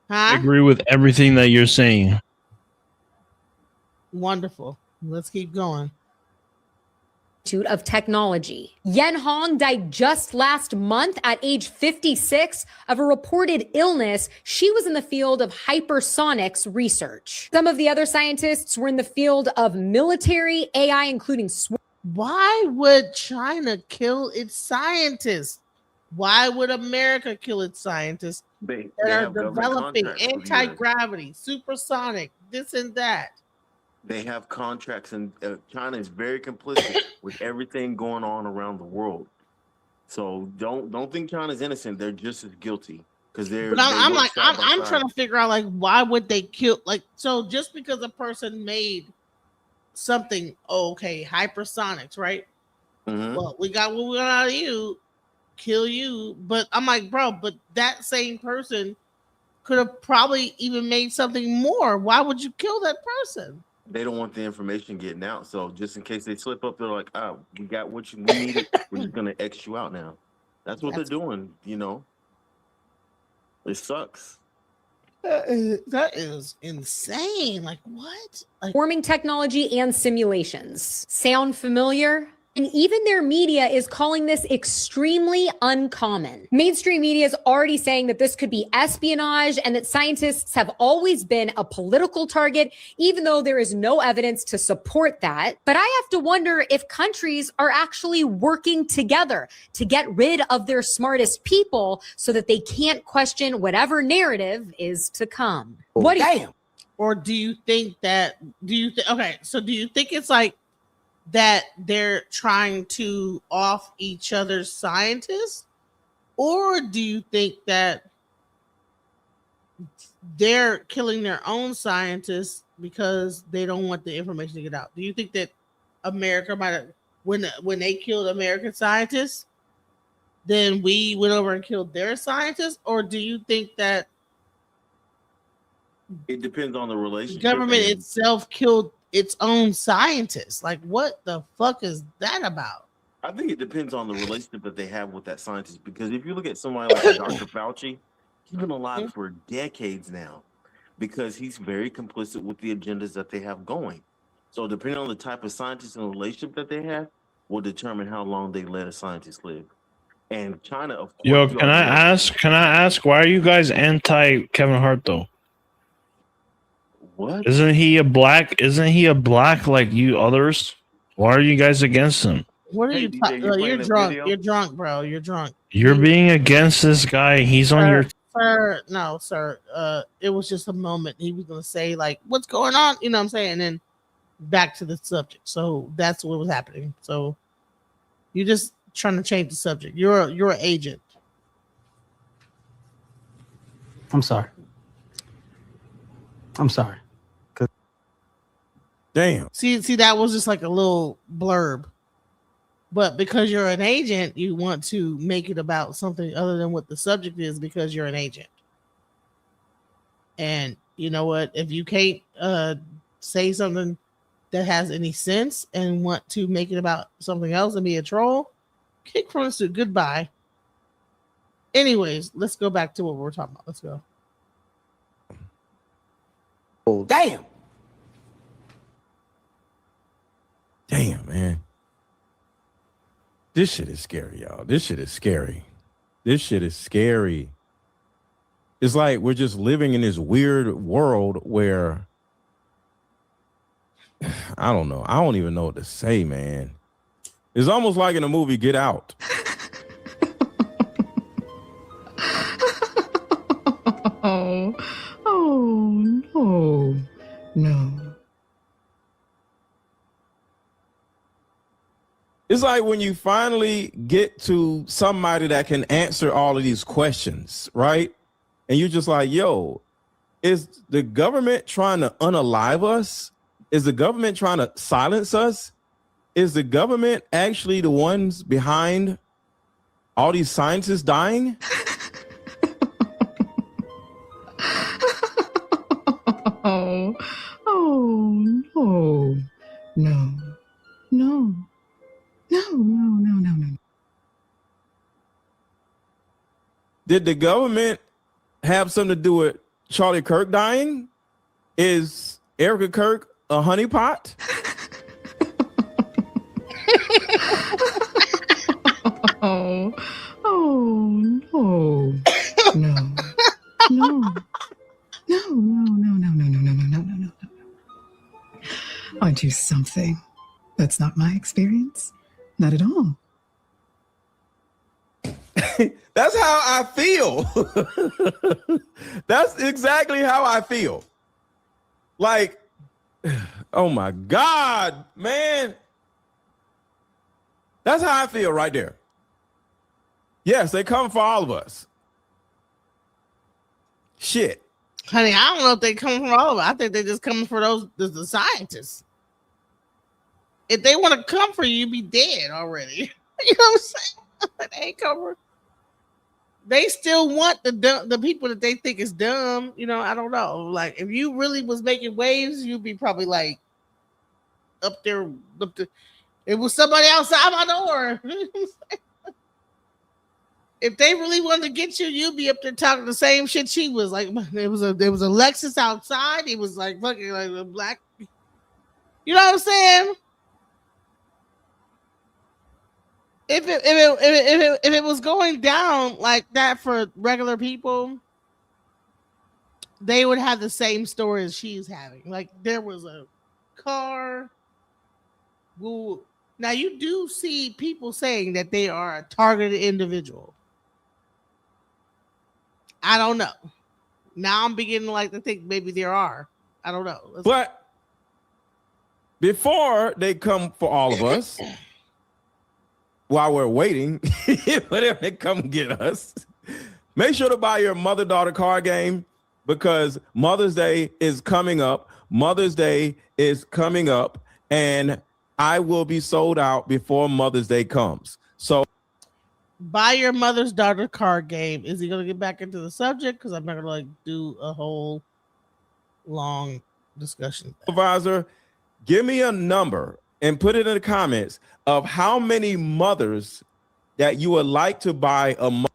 S12: I
S2: Huh?
S12: agree with everything that you're saying.
S2: Wonderful. Let's keep going.
S4: Of technology. Yen Hong died just last month at age 56 of a reported illness. She was in the field of hypersonics research. Some of the other scientists were in the field of military AI, including
S2: Why would China kill its scientists? Why would America kill its scientists
S1: They
S2: that are
S1: have government
S2: developing
S1: contracts with the US.
S2: anti-gravity, supersonic, this and that?
S1: They have contracts, and China is very complicit with everything going on around the world. So don't think China's innocent. They're just as guilty because they're.
S2: But I'm trying to figure out like why would they kill, like, so just because a person made something, okay, hypersonics, right?
S1: Mm-hmm.
S2: Well, we got what we got out of you, kill you. But I'm like, bro, but that same person could have probably even made something more. Why would you kill that person?
S1: They don't want the information getting out. So just in case they slip up, they're like, "Ah, we got what we needed. We're just gonna X you out now." That's what they're doing. You know, it sucks.
S2: That is insane. Like, what? Like,
S4: forming technology and simulations. Sound familiar? And even their media is calling this extremely uncommon. Mainstream media is already saying that this could be espionage and that scientists have always been a political target, even though there is no evidence to support that. But I have to wonder if countries are actually working together to get rid of their smartest people so that they can't question whatever narrative is to come. What do you?
S2: Or do you think that, okay, so do you think it's like that they're trying to off each other's scientists? Or do you think that they're killing their own scientists because they don't want the information to get out? Do you think that America might have, when they killed American scientists, then we went over and killed their scientists? Or do you think that
S1: It depends on the relationship.
S2: government itself killed its own scientists? Like, what the fuck is that about?
S1: I think it depends on the relationship that they have with that scientist. Because if you look at somebody like Dr. Fauci, he's been alive for decades now because he's very complicit with the agendas that they have going. So depending on the type of scientist and relationship that they have will determine how long they let a scientist live. And China, of course.
S12: Yo, can I ask, why are you guys anti Kevin Hart though?
S1: What?
S12: Isn't he a black like you others? Why are you guys against him?
S2: What are you talking about? You're drunk. You're drunk, bro. You're drunk.
S12: You're being against this guy. He's on your
S2: Sir, no, sir. It was just a moment. He was gonna say, like, what's going on? You know what I'm saying? And then back to the subject. So that's what was happening. So you're just trying to change the subject. You're an agent.
S5: I'm sorry.
S6: Damn.
S2: See, that was just like a little blurb. But because you're an agent, you want to make it about something other than what the subject is because you're an agent. And you know what? If you can't say something that has any sense and want to make it about something else and be a troll, kick from the suit. Goodbye. Anyways, let's go back to what we're talking about. Let's go.
S6: Oh, damn. Damn, man. This shit is scary, y'all. This shit is scary. It's like we're just living in this weird world where I don't know. I don't even know what to say, man. It's almost like in the movie Get Out.
S5: No.
S6: It's like when you finally get to somebody that can answer all of these questions, right? And you're just like, yo, is the government trying to unalive us? Is the government trying to silence us? Is the government actually the ones behind all these scientists dying?
S5: No.
S6: Did the government have something to do with Charlie Kirk dying? Is Erica Kirk a honeypot?
S5: No. Aren't you something? That's not my experience. Not at all.
S6: That's how I feel. That's exactly how I feel. Like, oh my God, man. That's how I feel right there. Yes, they come for all of us. Shit.
S2: Honey, I don't know if they come from all of it. I think they're just coming for the scientists. If they want to come for you, you'd be dead already. You know what I'm saying? They ain't cover. They still want the people that they think is dumb. You know, I don't know. Like, if you really was making waves, you'd be probably like up there. It was somebody outside my door. If they really wanted to get you, you'd be up there talking the same shit she was. Like, there was a Lexus outside. He was like fucking like a black. You know what I'm saying? if it was going down like that for regular people, they would have the same story as she's having. Like there was a car. Now you do see people saying that they are a targeted individual. I don't know. Now I'm beginning to think maybe there are. I don't know.
S6: But before they come for all of us, while we're waiting, whenever they come get us, make sure to buy your mother-daughter card game because Mother's Day is coming up. Mother's Day is coming up, and I will be sold out before Mother's Day comes. So
S2: buy your mother's daughter card game. Is he going to get back into the subject? Because I'm not going to do a whole long discussion.
S6: Supervisor, give me a number and put it in the comments of how many mothers that you would like to buy a month.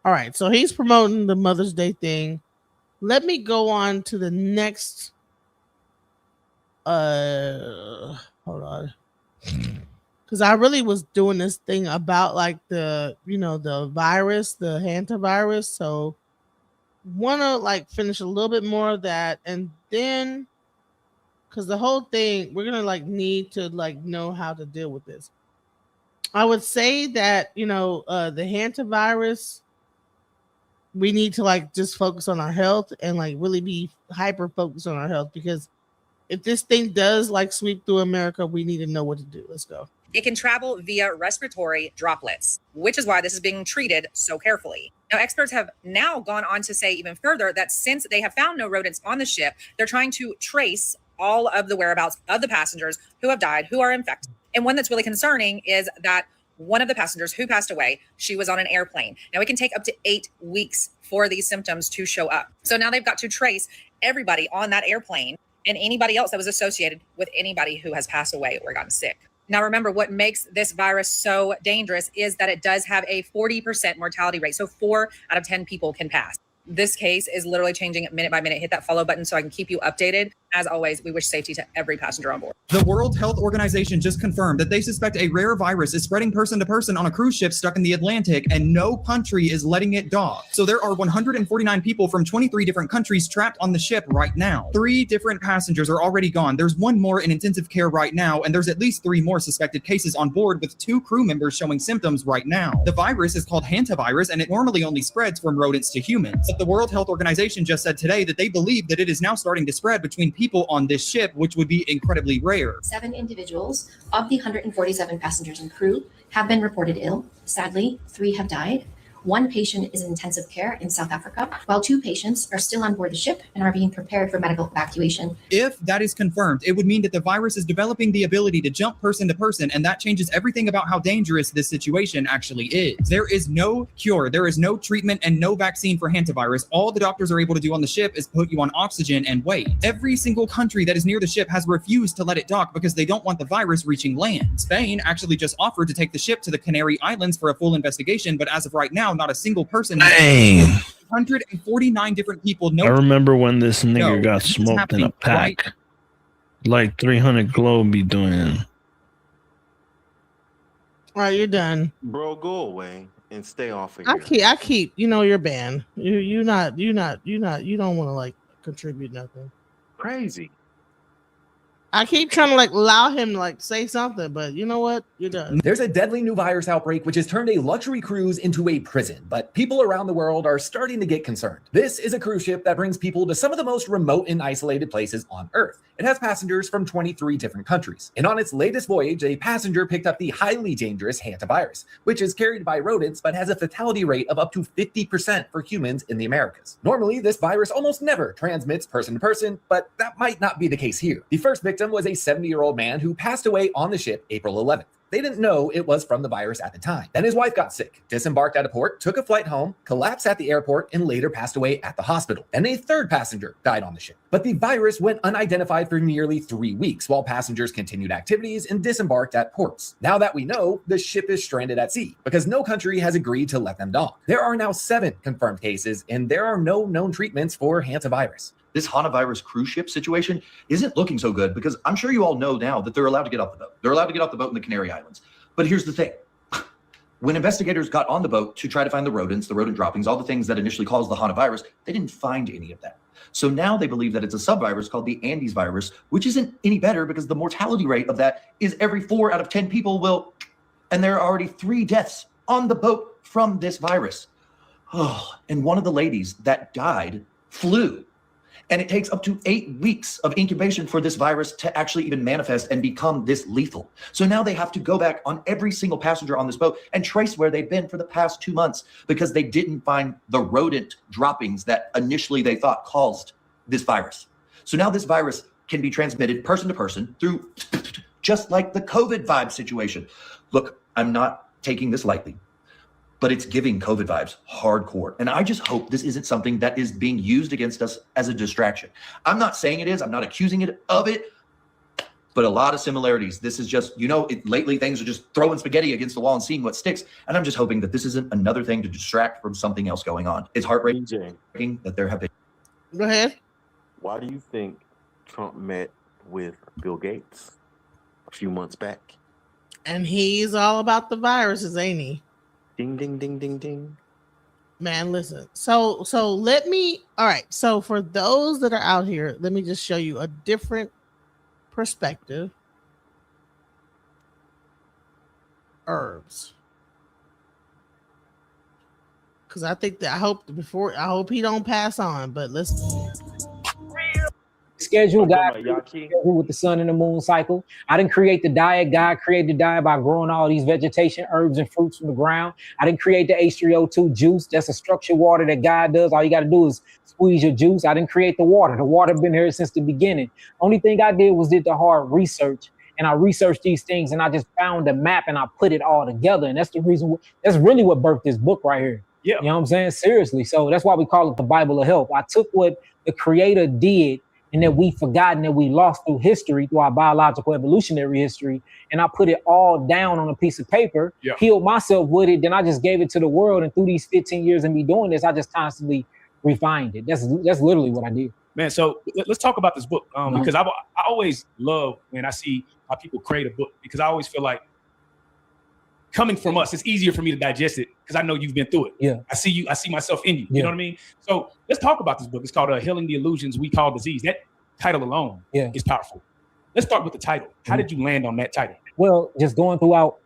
S2: All right, so he's promoting the Mother's Day thing. Let me go on to the next. Hold on. Because I really was doing this thing about the virus, the hantavirus. So want to finish a little bit more of that, and then because the whole thing we're gonna need to know how to deal with this. I would say that the hantavirus, we need to just focus on our health and really be hyper focused on our health, because if this thing does sweep through America, we need to know what to do. Let's go.
S18: It can travel via respiratory droplets, which is why this is being treated so carefully. Now, experts have now gone on to say even further that since they have found no rodents on the ship, they're trying to trace all of the whereabouts of the passengers who have died, who are infected. And one that's really concerning is that one of the passengers who passed away, she was on an airplane. Now, it can take up to 8 weeks for these symptoms to show up. So now they've got to trace everybody on that airplane and anybody else that was associated with anybody who has passed away or gotten sick. Now, remember, what makes this virus so dangerous is that it does have a 40% mortality rate. So 4 out of 10 people can pass. This case is literally changing minute by minute. Hit that follow button so I can keep you updated. As always, we wish safety to every passenger on board.
S20: The World Health Organization just confirmed that they suspect a rare virus is spreading person to person on a cruise ship stuck in the Atlantic, and no country is letting it dock. So there are 149 people from 23 different countries trapped on the ship right now. 3 different passengers are already gone. There's 1 more in intensive care right now, and there's at least 3 more suspected cases on board, with 2 crew members showing symptoms right now. The virus is called Hantavirus, and it normally only spreads from rodents to humans. But the World Health Organization just said today that they believe that it is now starting to spread between people on this ship, which would be incredibly rare.
S21: 7 individuals of the 147 passengers and crew have been reported ill. Sadly, 3 have died. 1 patient is in intensive care in South Africa, while 2 patients are still on board the ship and are being prepared for medical evacuation.
S20: If that is confirmed, it would mean that the virus is developing the ability to jump person to person, and that changes everything about how dangerous this situation actually is. There is no cure, there is no treatment, and no vaccine for hantavirus. All the doctors are able to do on the ship is put you on oxygen and wait. Every single country that is near the ship has refused to let it dock because they don't want the virus reaching land. Spain actually just offered to take the ship to the Canary Islands for a full investigation, but as of right now, not a single person.
S12: Dang.
S20: 149 different people.
S12: I remember when this nigga got smoked in a pack. Like 300 Globe be doing it.
S2: All right, you're done.
S1: Bro, go away and stay off of here.
S2: I keep, you're banned. You don't want to contribute nothing.
S1: Crazy.
S2: I keep trying to allow him to say something, but you know what? You're done.
S23: There's a deadly new virus outbreak which has turned a luxury cruise into a prison, but people around the world are starting to get concerned. This is a cruise ship that brings people to some of the most remote and isolated places on Earth. It has passengers from 23 different countries. And on its latest voyage, a passenger picked up the highly dangerous hantavirus, which is carried by rodents but has a fatality rate of up to 50% for humans in the Americas. Normally, this virus almost never transmits person to person, but that might not be the case here. The first victim was a 70-year-old man who passed away on the ship April 11th. They didn't know it was from the virus at the time. Then his wife got sick, disembarked at a port, took a flight home, collapsed at the airport, and later passed away at the hospital. Then a 3rd passenger died on the ship. But the virus went unidentified for nearly 3 weeks while passengers continued activities and disembarked at ports. Now that we know, the ship is stranded at sea because no country has agreed to let them dock. There are now 7 confirmed cases, and there are no known treatments for hantavirus.
S24: This Hantavirus cruise ship situation isn't looking so good because I'm sure you all know now that they're allowed to get off the boat. They're allowed to get off the boat in the Canary Islands. But here's the thing. when investigators got on the boat to try to find the rodents, the rodent droppings, all the things that initially caused the Hantavirus, they didn't find any of that. So now they believe that it's a subvirus called the Andes virus, which isn't any better because the mortality rate of that is every 4 out of 10 people will, and there are already 3 deaths on the boat from this virus. Oh, and one of the ladies that died flew. And it takes up to 8 weeks of incubation for this virus to actually even manifest and become this lethal. So now they have to go back on every single passenger on this boat and trace where they've been for the past 2 months because they didn't find the rodent droppings that initially they thought caused this virus. So now this virus can be transmitted person to person through just like the COVID vibe situation. Look, I'm not taking this lightly, but it's giving COVID vibes hardcore. And I just hope this isn't something that is being used against us as a distraction. I'm not saying it is, I'm not accusing it of it, but a lot of similarities. This is just, lately things are just throwing spaghetti against the wall and seeing what sticks. And I'm just hoping that this isn't another thing to distract from something else going on. It's heartbreaking that there have been.
S2: Go ahead.
S1: Why do you think Trump met with Bill Gates a few months back?
S2: And he's all about the viruses, ain't he?
S1: Ding, ding, ding, ding, ding.
S2: Man, listen. So let me, all right. So for those that are out here, let me just show you a different perspective. Herbs. Because I think that I hope he don't pass on, but let's
S9: schedule God with the sun and the moon cycle. I didn't create the diet. God created the diet by growing all these vegetation, herbs, and fruits from the ground. I didn't create the H3O2 juice. That's a structured water that God does. All you got to do is squeeze your juice. I didn't create the water. The water been here since the beginning. Only thing I did was did the hard research, and I researched these things, and I just found a map and I put it all together. And that's the reason. That's really what birthed this book right here. Yeah, you know what I'm saying? Seriously. So that's why we call it the Bible of Health. I took what the Creator did and that we've forgotten, that we lost through history, through our biological evolutionary history. And I put it all down on a piece of paper, healed myself with it. Then I just gave it to the world. And through these 15 years of me doing this, I just constantly refined it. That's literally what I did.
S15: Man, so let's talk about this book because I always love when I see how people create a book, because I always feel like coming from us, it's easier for me to digest it because I know you've been through it.
S9: Yeah,
S15: I see myself in you. You know what I mean? So let's talk about this book. It's called Healing the Illusions We Call Disease. That title alone is powerful. Let's start with the title. How did you land on that title?
S9: Well, just going throughout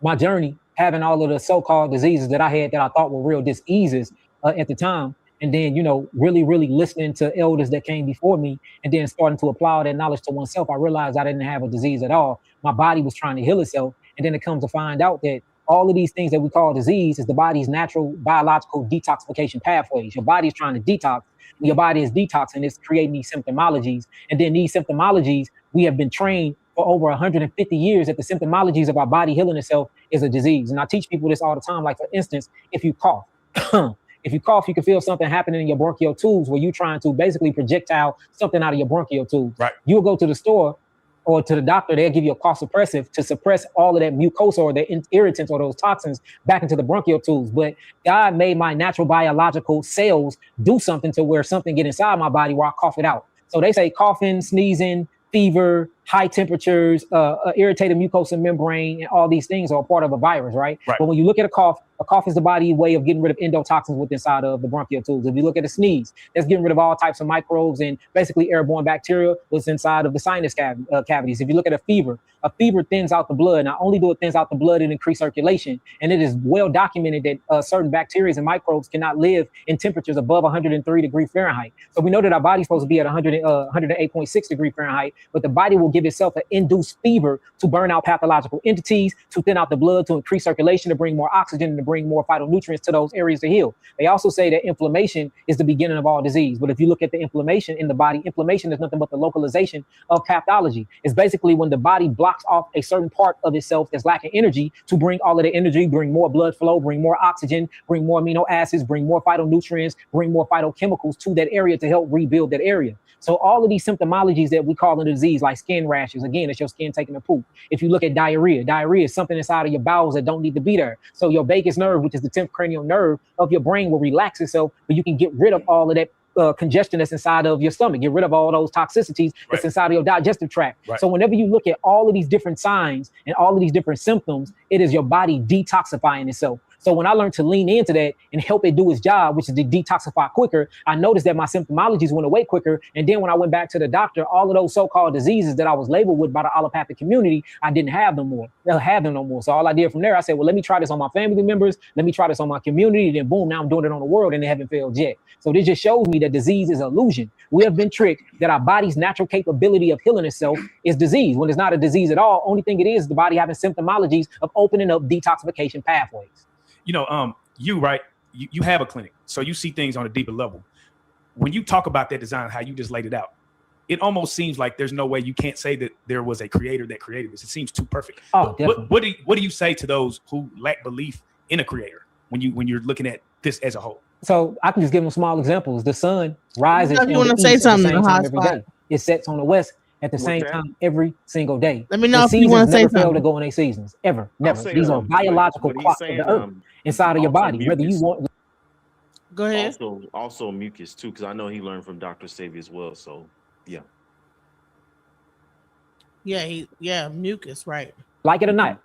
S9: my journey, having all of the so-called diseases that I had that I thought were real diseases at the time. And then, really, really listening to elders that came before me and then starting to apply all that knowledge to oneself, I realized I didn't have a disease at all. My body was trying to heal itself. And then it comes to find out that all of these things that we call disease is the body's natural biological detoxification pathways. Your body is trying to detox. Your body is detoxing. It's creating these symptomologies. And then these symptomologies, we have been trained for over 150 years that the symptomologies of our body healing itself is a disease. And I teach people this all the time. Like, for instance, if you cough, if you cough, you can feel something happening in your bronchial tubes where you're trying to basically projectile something out of your bronchial tubes.
S15: Right.
S9: You'll go to the store or to the doctor, they'll give you a cough suppressive to suppress all of that mucosa or the irritants or those toxins back into the bronchial tubes. But God made my natural biological cells do something to where something get inside my body where I cough it out. So they say coughing, sneezing, fever, high temperatures, irritated mucosal membrane, and all these things are a part of a virus, right? But when you look at a cough is the body's way of getting rid of endotoxins within inside of the bronchial tubes. If you look at a sneeze, that's getting rid of all types of microbes and basically airborne bacteria that's inside of the sinus cavities. If you look at a fever thins out the blood. Not only do it thins out the blood, it increases circulation. And it is well documented that certain bacteria and microbes cannot live in temperatures above 103 degrees Fahrenheit. So we know that our body's supposed to be at 108.6 degrees Fahrenheit, but the body will give itself an induced fever to burn out pathological entities, to thin out the blood, to increase circulation, to bring more oxygen, and to bring more phytonutrients to those areas to heal. They also say that inflammation is the beginning of all disease. But if you look at the inflammation in the body, inflammation is nothing but the localization of pathology. It's basically when the body blocks off a certain part of itself that's lacking energy to bring all of the energy, bring more blood flow, bring more oxygen, bring more amino acids, bring more phytonutrients, bring more phytochemicals to that area to help rebuild that area. So all of these symptomologies that we call a disease, like skin rashes, again, it's your skin taking a poop. If you look at diarrhea is something inside of your bowels that don't need to be there. So your vagus nerve, which is the 10th cranial nerve of your brain, will relax itself, but you can get rid of all of that congestion that's inside of your stomach, get rid of all those toxicities that's inside of your digestive tract. So whenever you look at all of these different signs and all of these different symptoms, it is your body detoxifying itself. So when I learned to lean into that and help it do its job, which is to detoxify quicker, I noticed that my symptomologies went away quicker. And then when I went back to the doctor, all of those so-called diseases that I was labeled with by the allopathic community, I didn't have them more. They'll have them no more. So all I did from there, I said, well, let me try this on my family members. Let me try this on my community. Then boom, now I'm doing it on the world and they haven't failed yet. So this just shows me that disease is an illusion. We have been tricked that our body's natural capability of healing itself is disease, when it's not a disease at all. Only thing it is the body having symptomologies of opening up detoxification pathways.
S15: You know, you have a clinic, so you see things on a deeper level. When you talk about that design, how you just laid it out, it almost seems like there's no way you can't say that there was a creator that created this. It seems too perfect.
S9: Oh,
S15: what do you say to those who lack belief in a creator when you're looking at this as a whole?
S9: So I can just give them small examples. The sun rises on
S2: you want
S9: the
S2: to say
S9: east at the
S2: something,
S9: same
S2: the
S9: time
S2: hot
S9: every
S2: spot.
S9: day. It sets on the west at the same
S1: that?
S9: time every single day.
S2: Let me know
S9: The
S2: if you want
S9: seasons
S2: to say
S9: never fail to
S2: something.
S9: go in their seasons, ever, never.
S1: say,
S9: These are biological
S1: what he's
S9: clocks of
S1: saying,
S9: the earth inside of your
S1: also
S9: body, whether you
S1: mucus.
S9: want.
S2: Go ahead.
S1: Also mucus too, because I know he learned from Dr. Savy as well. So yeah.
S2: Yeah, mucus, right.
S9: Like it or not,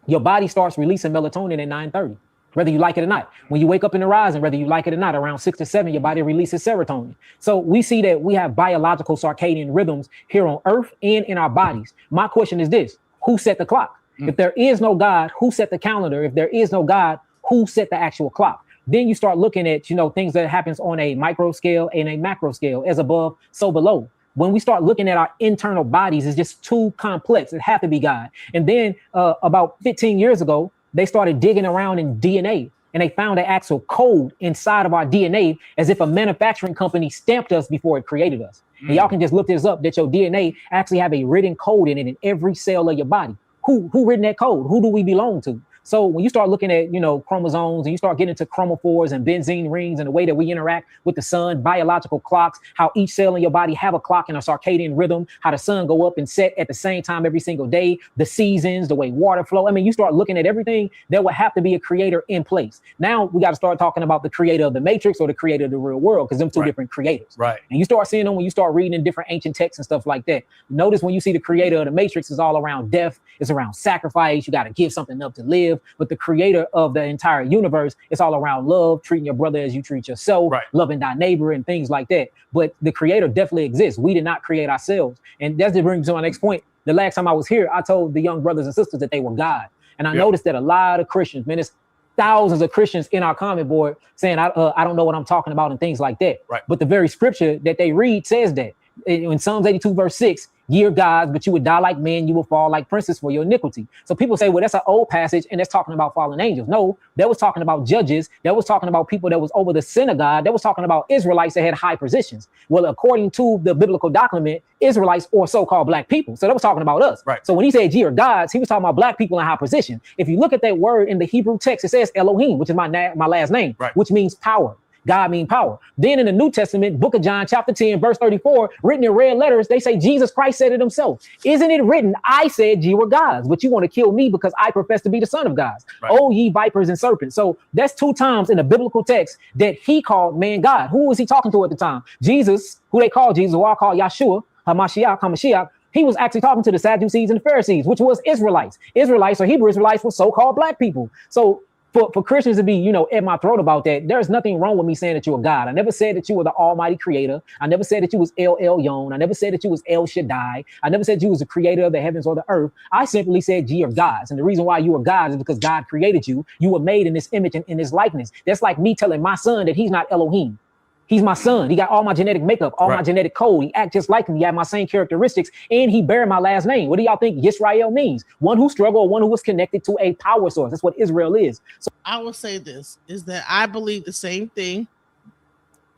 S9: your body starts releasing melatonin at 9:30, whether you like it or not. When you wake up in the rising, whether you like it or not, around 6 to 7, your body releases serotonin. So we see that we have biological circadian rhythms here on Earth and in our bodies. My question is this: who set the clock? If there is no God, who set the calendar? If there is no God, who set the actual clock? Then you start looking at, things that happens on a micro scale and a macro scale, as above, so below. When we start looking at our internal bodies, it's just too complex. It has to be God. And then about 15 years ago, they started digging around in DNA and they found an actual code inside of our DNA, as if a manufacturing company stamped us before it created us. And y'all can just look this up, that your DNA actually have a written code in it in every cell of your body. Who written that code? Who do we belong to? So when you start looking at, chromosomes, and you start getting into chromophores and benzene rings and the way that we interact with the sun, biological clocks, how each cell in your body have a clock and a circadian rhythm, how the sun go up and set at the same time every single day, the seasons, the way water flow. I mean, you start looking at everything, there would have to be a creator in place. Now we got to start talking about the creator of the Matrix or the creator of the real world, because them two different creators.
S15: Right.
S9: And you start seeing them when you start reading in different ancient texts and stuff like that. Notice when you see the creator of the Matrix is all around death, it's around sacrifice, you got to give something up to live. But the creator of the entire universe, it's all around love, treating your brother as you treat yourself, loving thy neighbor and things like that. But the creator definitely exists. We did not create ourselves. And that's to bring me to my next point. The last time I was here, I told the young brothers and sisters that they were God. And I noticed that a lot of Christians, man, it's thousands of Christians in our comment board saying, I don't know what I'm talking about and things like that.
S15: Right.
S9: But the very scripture that they read says that. In Psalms 82 verse 6, ye are gods, but you would die like men, you will fall like princes for your iniquity. So people say, well, that's an old passage and that's talking about fallen angels. No, that was talking about judges. That was talking about people that was over the synagogue. That was talking about Israelites that had high positions. Well, according to the biblical document, Israelites or so-called black people. So that was talking about us.
S15: Right.
S9: So when he said ye are gods, he was talking about black people in high position. If you look at that word in the Hebrew text, it says Elohim, which is my last name, which means power. God mean power. Then in the New Testament, book of John, chapter 10, verse 34, written in red letters, they say Jesus Christ said it himself. Isn't it written, I said ye were gods, but you want to kill me because I profess to be the son of God. Right. Oh, ye vipers and serpents. So that's 2 times in the biblical text that he called man God. Who was he talking to at the time? Jesus, who they call Jesus, who I call Yahshua, HaMashiach. He was actually talking to the Sadducees and the Pharisees, which was Israelites. Israelites or Hebrew Israelites were so-called black people. So for Christians to be, at my throat about that, there's nothing wrong with me saying that you're a God. I never said that you were the almighty creator. I never said that you was El Elyon. I never said that you was El Shaddai. I never said you was the creator of the heavens or the earth. I simply said ye are gods. And the reason why you are gods is because God created you. You were made in this image and in this likeness. That's like me telling my son that he's not Elohim. He's my son. He got all my genetic makeup, all my genetic code. He act just like me. He had my same characteristics, and he bear my last name. What do y'all think Yisrael means? One who struggled, one who was connected to a power source. That's what Israel is. So
S2: I will say this, is that I believe the same thing.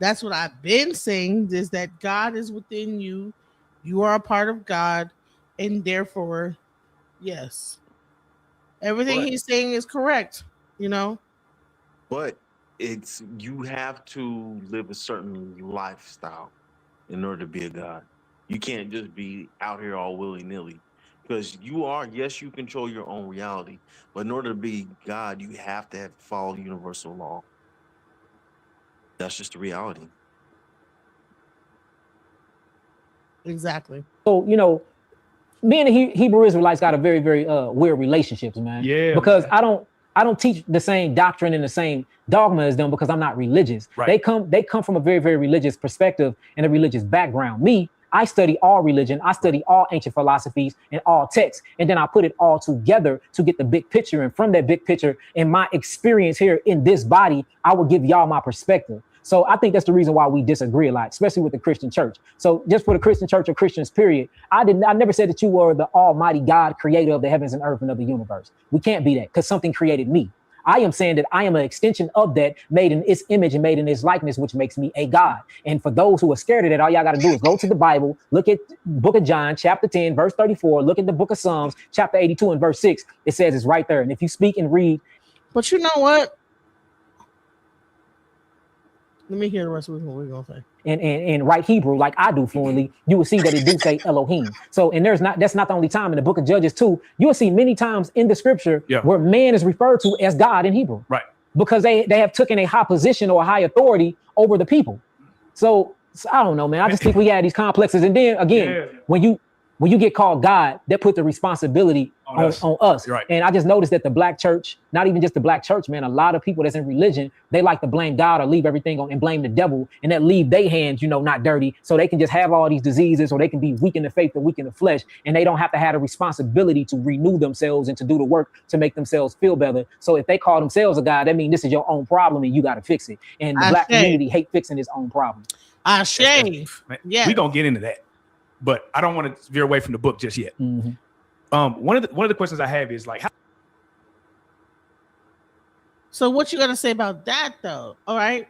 S2: That's what I've been saying, is that God is within you. You are a part of God, and therefore, yes, everything he's saying is correct,
S1: But you have to live a certain lifestyle in order to be a god. You can't just be out here all willy-nilly, because you control your own reality, but in order to be God, you have to follow universal law. That's just the reality.
S2: Exactly.
S9: So, you know, me and the Hebrew Israelites got a very, very weird relationships, man.
S15: Yeah.
S9: Because man. I don't teach the same doctrine and the same dogma as them because I'm not religious.
S15: Right.
S9: They come from a very, very religious perspective and a religious background. Me, I study all religion, I study all ancient philosophies and all texts, and then I put it all together to get the big picture. And from that big picture, in my experience here in this body, I will give y'all my perspective. So I think that's the reason why we disagree a lot, especially with the Christian church. So just for the Christian church or Christians, period, I never said that you were the almighty God, creator of the heavens and earth and of the universe. We can't be that because something created me. I am saying that I am an extension of that, made in its image and made in its likeness, which makes me a God. And for those who are scared of that, all y'all got to do is go to the Bible, look at the book of John, chapter 10, verse 34, look at the book of Psalms, chapter 82 and verse 6. It says it's right there. And if you speak and read.
S2: But you know what? Let me hear the rest of what we're going to say.
S9: And write Hebrew like I do fluently, you will see that it do say Elohim. So, and that's not the only time in the book of Judges too. You will see many times in the scripture where man is referred to as God in Hebrew.
S15: Right.
S9: Because they have taken a high position or a high authority over the people. So I don't know, man. I just think we had these complexes. And then again, when you get called God, that put the responsibility on us.
S15: Right.
S9: And I just noticed that the black church, not even just the black church, man, a lot of people that's in religion, they like to blame God or leave everything on and blame the devil and that leave their hands, you know, not dirty. So they can just have all these diseases or they can be weak in the faith or weak in the flesh. And they don't have to have a responsibility to renew themselves and to do the work to make themselves feel better. So if they call themselves a God, that means this is your own problem and you got to fix it. And the black community hate fixing its own problem.
S2: Yeah.
S15: We're going to get into that. But I don't want to veer away from the book just yet.
S9: Mm-hmm.
S15: One of the questions I have is like,
S2: so what you got to say about that though? All right.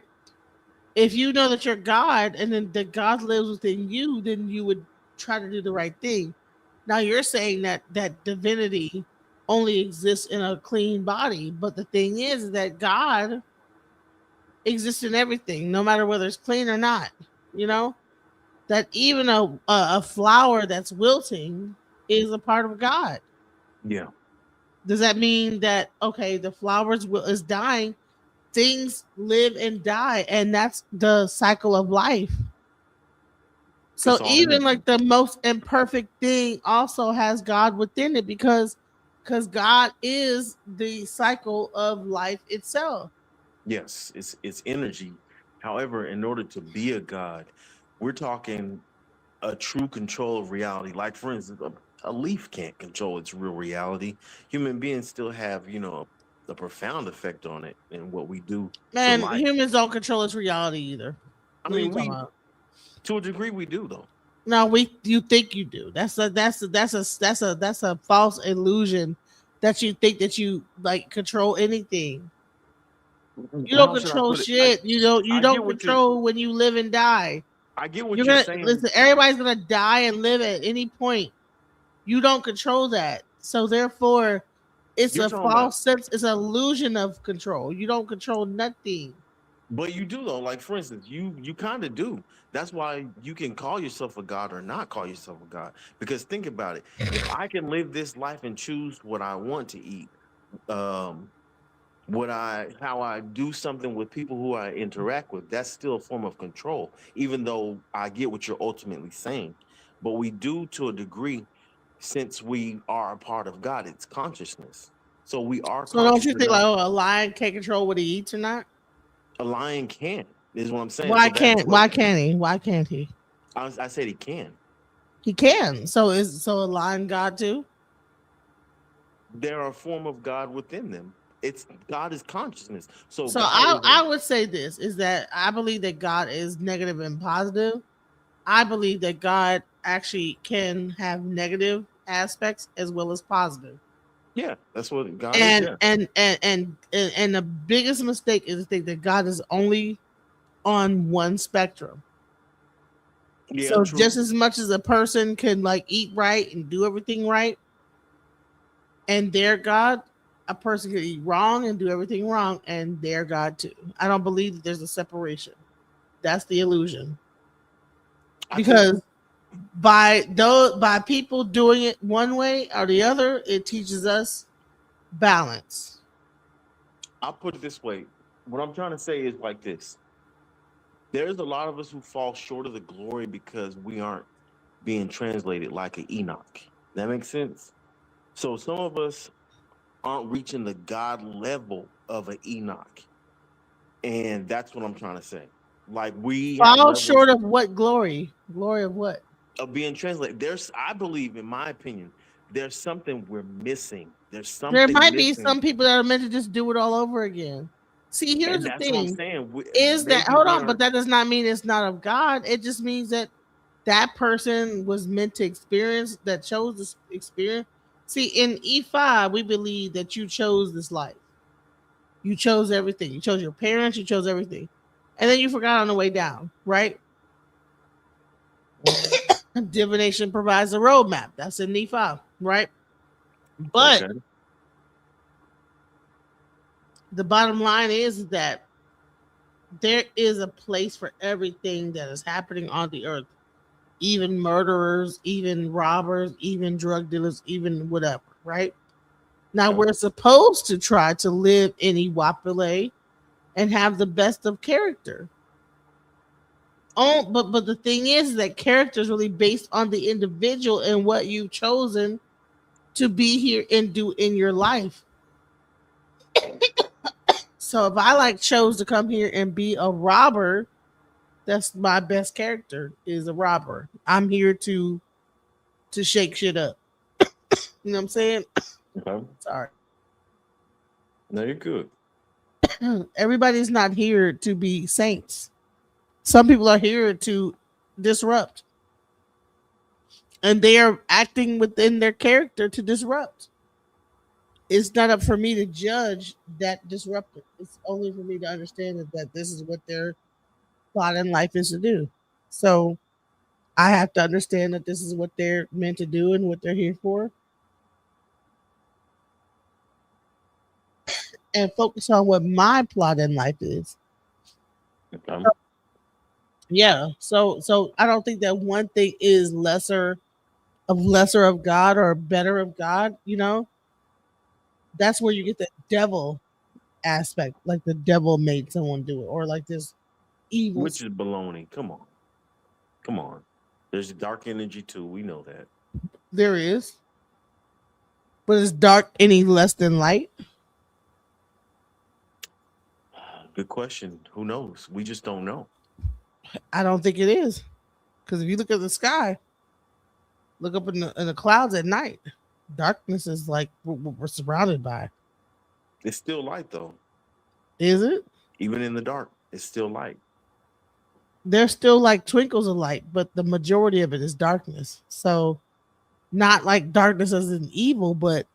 S2: If you know that you're God and then that God lives within you, then you would try to do the right thing. Now you're saying that divinity only exists in a clean body. But the thing is that God exists in everything, no matter whether it's clean or not, you know? That even a flower that's wilting is a part of God.
S1: Yeah.
S2: Does that mean that, okay, the flowers is dying, things live and die, and that's the cycle of life. So even like the most imperfect thing also has God within it because God is the cycle of life itself.
S1: Yes, it's energy. However, in order to be a God, we're talking a true control of reality. Like, for instance, a leaf can't control its real reality. Human beings still have, you know, a profound effect on it and what we do.
S2: Man, humans don't control its reality either.
S1: I mean, to a degree we do though.
S2: No, you think you do. That's a false illusion that you think that you like control anything. You don't control shit. You don't control when you live and die.
S1: I get what you're saying.
S2: Listen, everybody's gonna die and live at any point. You don't control that. So therefore, it's a false sense, it's an illusion of control. You don't control nothing.
S1: But you do though. Like, for instance, you kind of do. That's why you can call yourself a God or not call yourself a God. Because think about it. If I can live this life and choose what I want to eat, how I do something with people who I interact with, that's still a form of control, even though I get what you're ultimately saying. But we do to a degree, since we are a part of God, it's consciousness. So we are.
S2: So don't you think like a lion can't control what he eats or not?
S1: A lion can, is what I'm saying.
S2: Why can't he? Why can't he?
S1: I said he can.
S2: He can. So a lion God too?
S1: There are a form of God within them. It's God is consciousness. So
S2: I would say this is that I believe that God is negative and positive. I believe that God actually can have negative aspects as well as positive.
S1: Yeah, that's what God is.
S2: And the biggest mistake is to think that God is only on one spectrum. Yeah, so true. Just as much as a person can like eat right and do everything right, and their God, a person can eat wrong and do everything wrong, and their God too. I don't believe that there's a separation. That's the illusion. Because by people doing it one way or the other, it teaches us balance.
S1: I'll put it this way. What I'm trying to say is like this. There's a lot of us who fall short of the glory because we aren't being translated like an Enoch. That makes sense? So some of us aren't reaching the God level of an Enoch. And that's what I'm trying to say. Like we have
S2: Fall
S1: levels
S2: short of what glory? Glory of what?
S1: of being translated. I believe, in my opinion, there's something we're missing. There's something
S2: There might be
S1: missing.
S2: some people that are meant to just do it all over again. See, here's
S1: And
S2: the
S1: that's what I'm
S2: thing:
S1: saying.
S2: is that
S1: Maybe
S2: hold
S1: we
S2: on, but
S1: aren't.
S2: that does not mean it's not of God. It just means that that person was meant to experience, that chose this experience. See, in E5, we believe that you chose this life. You chose everything. You chose your parents. You chose everything, and then you forgot on the way down, right? Divination provides a roadmap. That's in E5, right? But
S1: Okay.
S2: the bottom line is that there is a place for everything that is happening on the earth, even murderers, even robbers, even drug dealers, even whatever, right? Now we're supposed to try to live in Iwapile and have the best of character. Oh, but the thing is that character is really based on the individual and what you've chosen to be here and do in your life. So if I chose to come here and be a robber, that's my best character, is a robber. I'm here to shake shit up. You know what I'm saying?
S1: Okay.
S2: Sorry.
S1: No, you're good.
S2: Everybody's not here to be saints. Some people are here to disrupt. And they are acting within their character to disrupt. It's not up for me to judge that disruptor. It's only for me to understand that this is what their plot in life is to do. So I have to understand that this is what they're meant to do and what they're here for. And focus on what my plot in life is.
S1: Okay.
S2: Yeah. So I don't think that one thing is lesser of God or better of God, you know? That's where you get the devil aspect, like the devil made someone do it, or like this evil.
S1: Which is baloney. Come on. Come on. There's dark energy too. We know that.
S2: There is. But is dark any less than light?
S1: Good question. Who knows? We just don't know.
S2: I don't think it is. Because if you look at the sky, look up in the clouds at night, darkness is like what we're surrounded by.
S1: It's still light though.
S2: Is it?
S1: Even in the dark, it's still light.
S2: There's still like twinkles of light, but the majority of it is darkness. So not like darkness as in evil, but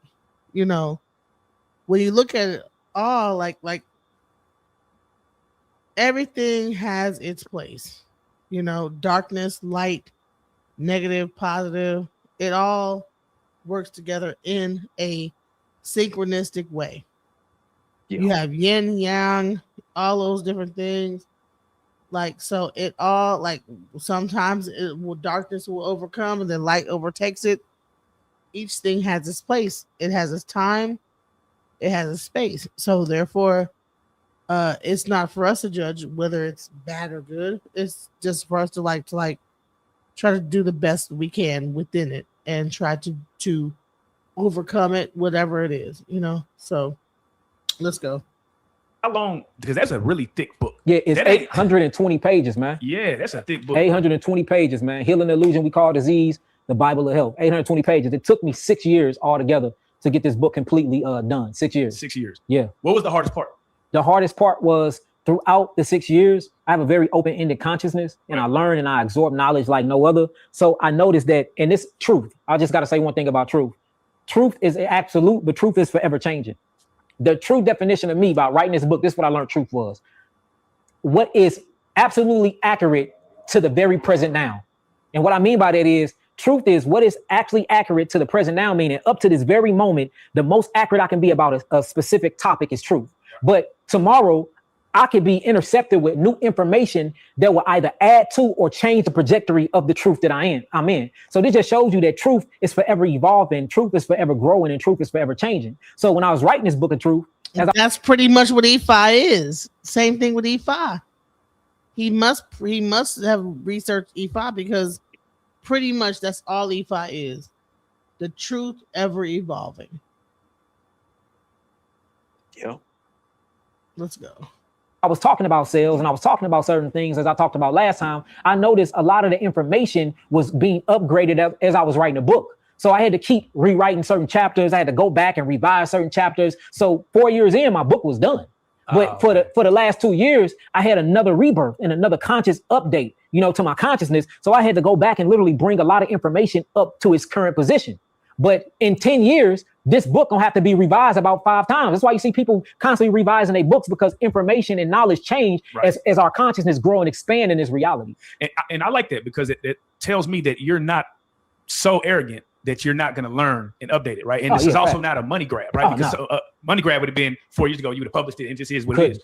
S2: you know, when you look at it all, like everything has its place. You know, darkness, light, negative, positive, it all works together in a synchronistic way.
S1: Yeah.
S2: You have yin, yang, all those different things. Like, so it all, like, sometimes darkness will overcome and then light overtakes it. Each thing has its place. It has its time. It has a space. So therefore, it's not for us to judge whether it's bad or good. It's just for us to try to do the best we can within it and try to overcome it, whatever it is, you know. So let's go.
S15: How long? Because that's a really thick book.
S9: Yeah, it's
S15: That ain't-
S9: 820 pages, man.
S15: Yeah, that's a thick book.
S9: 820 pages, man. Healing Illusion We Call Disease, the Bible of Health. 820 pages. It took me 6 years altogether to get this book completely done. 6 years.
S15: 6 years.
S9: Yeah.
S15: What was the hardest part?
S9: The hardest part was throughout the 6 years, I have a very open-ended consciousness, and I learn and I absorb knowledge like no other. So I noticed that, and this truth, I just got to say one thing about truth. Truth is absolute, but truth is forever changing. The true definition of me about writing this book, this is what I learned truth was. What is absolutely accurate to the very present now. And what I mean by that is, truth is what is actually accurate to the present now, meaning up to this very moment, the most accurate I can be about a specific topic is truth. But tomorrow, I could be intercepted with new information that will either add to or change the trajectory of the truth that I'm in. So this just shows you that truth is forever evolving, truth is forever growing, and truth is forever changing. So when I was writing this book of truth,
S2: that's pretty much what E5 is. Same thing with E5. He must have researched E5 because pretty much that's all EFI is. The truth ever evolving.
S1: Yeah.
S2: Let's go.
S9: I was talking about sales and I was talking about certain things as I talked about last time. I noticed a lot of the information was being upgraded as I was writing a book. So I had to keep rewriting certain chapters. I had to go back and revise certain chapters. So 4 years in, my book was done. But for the last 2 years, I had another rebirth and another conscious update, to my consciousness. So I had to go back and literally bring a lot of information up to its current position. But in 10 years, this book gonna have to be revised about 5 times. That's why you see people constantly revising their books, because information and knowledge change as our consciousness grow and expand in this reality.
S15: And I like that, because it tells me that you're not so arrogant that you're not going to learn and update it, right? And this is also not a money grab, right? Because money grab would have been 4 years ago, you would have published it and just is what it is.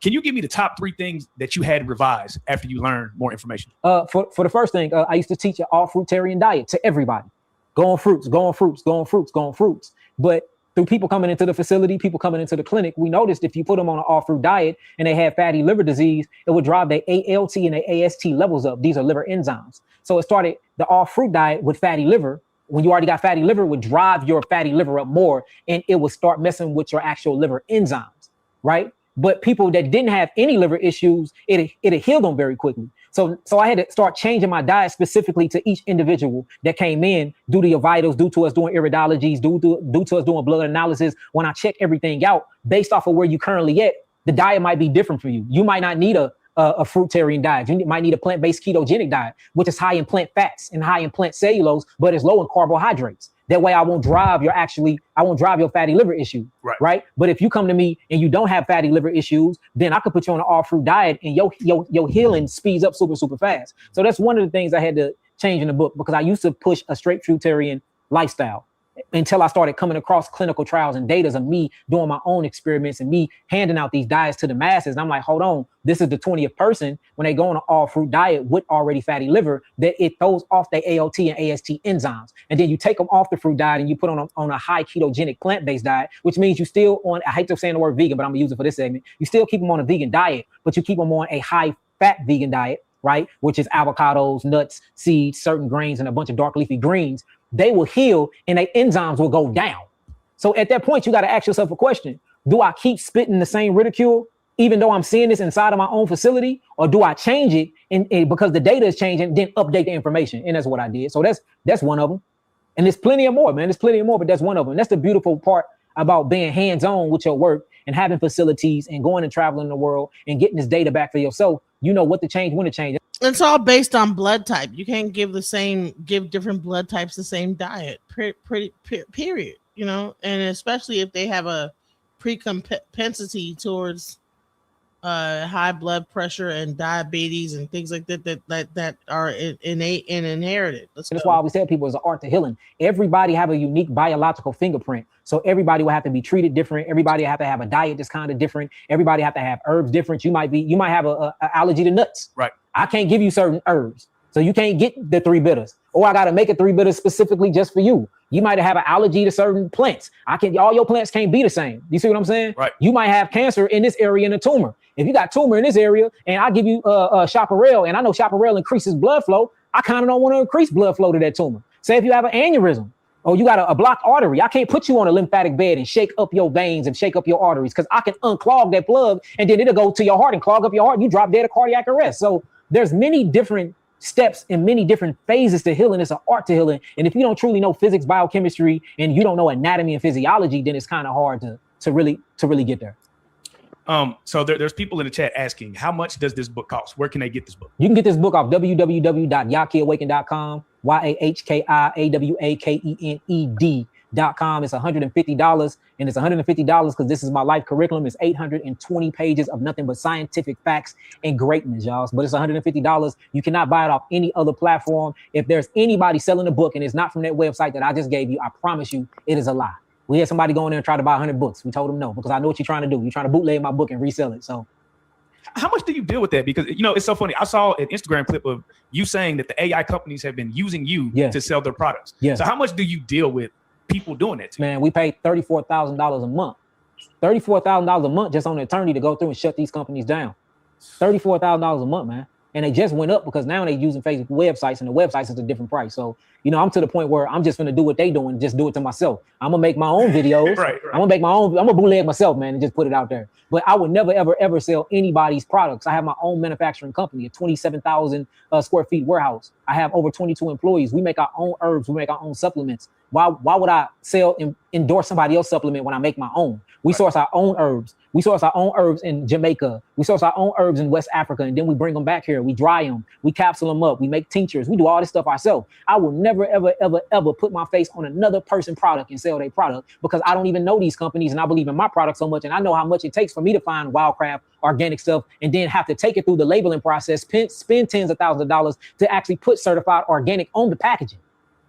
S15: Can you give me the top 3 things that you had revised after you learned more information?
S9: For the first thing, I used to teach an all fruitarian diet to everybody. Go on fruits, go on fruits, go on fruits, go on fruits. But through people coming into the facility, people coming into the clinic, we noticed if you put them on an all fruit diet and they had fatty liver disease, it would drive their ALT and their AST levels up. These are liver enzymes. So it started the all fruit diet with fatty liver. When you already got fatty liver, it would drive your fatty liver up more, and it would start messing with your actual liver enzymes, right? But people that didn't have any liver issues, it healed them very quickly. So I had to start changing my diet specifically to each individual that came in due to your vitals, due to us doing iridologies, due to us doing blood analysis. When I check everything out based off of where you currently at, the diet might be different for you. You might not need a fruitarian diet. You might need a plant-based ketogenic diet, which is high in plant fats and high in plant cellulose, but it's low in carbohydrates. That way I won't drive your fatty liver issue, right? But if you come to me and you don't have fatty liver issues, then I could put you on an all fruit diet and your healing speeds up super, super fast. So that's one of the things I had to change in the book, because I used to push a straight fruitarian lifestyle until I started coming across clinical trials and data of me doing my own experiments and me handing out these diets to the masses. And I'm like, hold on, this is the 20th person when they go on an all fruit diet with already fatty liver, that it throws off their ALT and AST enzymes. And then you take them off the fruit diet and you put on a high ketogenic plant-based diet, which means you still on, I hate to say the word vegan, but I'm gonna use it for this segment. You still keep them on a vegan diet, but you keep them on a high fat vegan diet, right? Which is avocados, nuts, seeds, certain grains, and a bunch of dark leafy greens. They will heal and their enzymes will go down. So at that point, you got to ask yourself a question. Do I keep spitting the same ridicule, even though I'm seeing this inside of my own facility? Or do I change it and because the data is changing, then update the information? And that's what I did. So that's one of them. And there's plenty of more, man. There's plenty of more, but that's one of them. That's the beautiful part about being hands-on with your work and having facilities and going and traveling the world and getting this data back for yourself. You know what to change, when to change it.
S2: It's all based on blood type. You can't give different blood types the same diet, period. And especially if they have a propensity towards high blood pressure and diabetes and things like that are innate and inherited. That's
S9: why I always tell people it's an art to healing. Everybody have a unique biological fingerprint. So everybody will have to be treated different. Everybody have to have a diet that's kind of different. Everybody have to have herbs different. You might have a allergy to nuts.
S15: Right.
S9: I can't give you certain herbs. So you can't get the 3 bitters. Or I got to make a 3 bitters specifically just for you. You might have an allergy to certain plants. All your plants can't be the same. You see what I'm saying?
S15: Right.
S9: You might have cancer in this area and a tumor. If you got tumor in this area and I give you chaparral, and I know chaparral increases blood flow, I kind of don't want to increase blood flow to that tumor. Say if you have an aneurysm or you got a blocked artery, I can't put you on a lymphatic bed and shake up your veins and shake up your arteries, because I can unclog that plug and then it'll go to your heart and clog up your heart and you drop dead of cardiac arrest. So there's many different steps and many different phases to healing. It's an art to healing. And if you don't truly know physics, biochemistry, and you don't know anatomy and physiology, then it's kind of hard to really get there.
S15: So there's people in the chat asking, how much does this book cost? Where can they get this book?
S9: You can get this book off www.yakiawaken.com, YAHKIAWAKENED.com. It's $150, and it's $150 because this is my life curriculum. It's 820 pages of nothing but scientific facts and greatness, y'all. But it's $150. You cannot buy it off any other platform. If there's anybody selling a book and it's not from that website that I just gave you, I promise you it is a lie. We had somebody go in there and try to buy 100 books. We told them no, because I know what you're trying to do. You're trying to bootleg my book and resell it. So
S15: how much do you deal with that? Because, it's so funny. I saw an Instagram clip of you saying that the AI companies have been using you to sell their products.
S9: Yes.
S15: So how much do you deal with people doing that to you?
S9: Man, we pay $34,000 a month. $34,000 a month just on an attorney to go through and shut these companies down. $34,000 a month, man. And they just went up because now they're using Facebook websites, and the websites is a different price. So, you know, I'm to the point where I'm just gonna do what they doing, just do it to myself. I'm gonna make my own videos.
S15: Right.
S9: I'm gonna bootleg myself, man, and just put it out there. But I would never, ever, ever sell anybody's products. I have my own manufacturing company, a 27,000 square feet warehouse. I have over 22 employees. We make our own herbs. We make our own supplements. Why would I sell and endorse somebody else's supplement when I make my own? We source our own herbs. We source our own herbs in Jamaica. We source our own herbs in West Africa, and then we bring them back here. We dry them. We capsule them up. We make tinctures. We do all this stuff ourselves. I will never, ever, ever, ever put my face on another person's product and sell their product because I don't even know these companies, and I believe in my product so much, and I know how much it takes for me to find wildcraft, organic stuff, and then have to take it through the labeling process, spend tens of thousands of dollars to actually put certified organic on the packaging,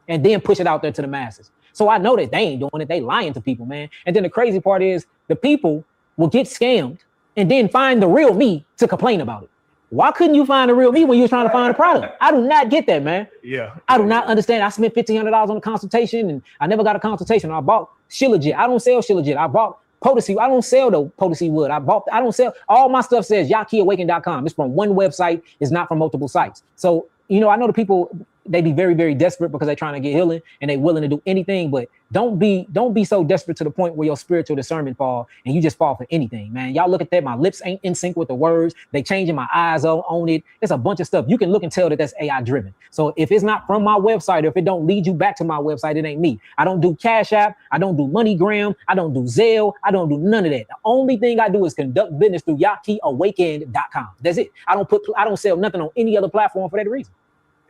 S9: and then push it out there to the masses. So I know that they ain't doing it. They lying to people, man. And then the crazy part is the people will get scammed and then find the real me to complain about it. Why couldn't you find the real me when you were trying to find a product? I do not get that, man.
S15: Yeah.
S9: I do not understand. I spent $1,500 on a consultation and I never got a consultation. I bought Shilajit. I don't sell Shilajit. I bought Potency. I don't sell the Potency wood. I don't sell. All my stuff says YakiAwaken.com. It's from one website. It's not from multiple sites. So, you know, I know the people, they be very, very desperate because they're trying to get healing and they willing to do anything, but don't be so desperate to the point where your spiritual discernment fall and you just fall for anything, man. Y'all look at that. My lips ain't in sync with the words. They changing my eyes on it. It's a bunch of stuff. You can look and tell that that's AI driven. So if it's not from my website, or if it don't lead you back to my website, it ain't me. I don't do Cash App. I don't do MoneyGram. I don't do Zelle. I don't do none of that. The only thing I do is conduct business through YakiAwaken.com. That's it. I don't sell nothing on any other platform for that reason.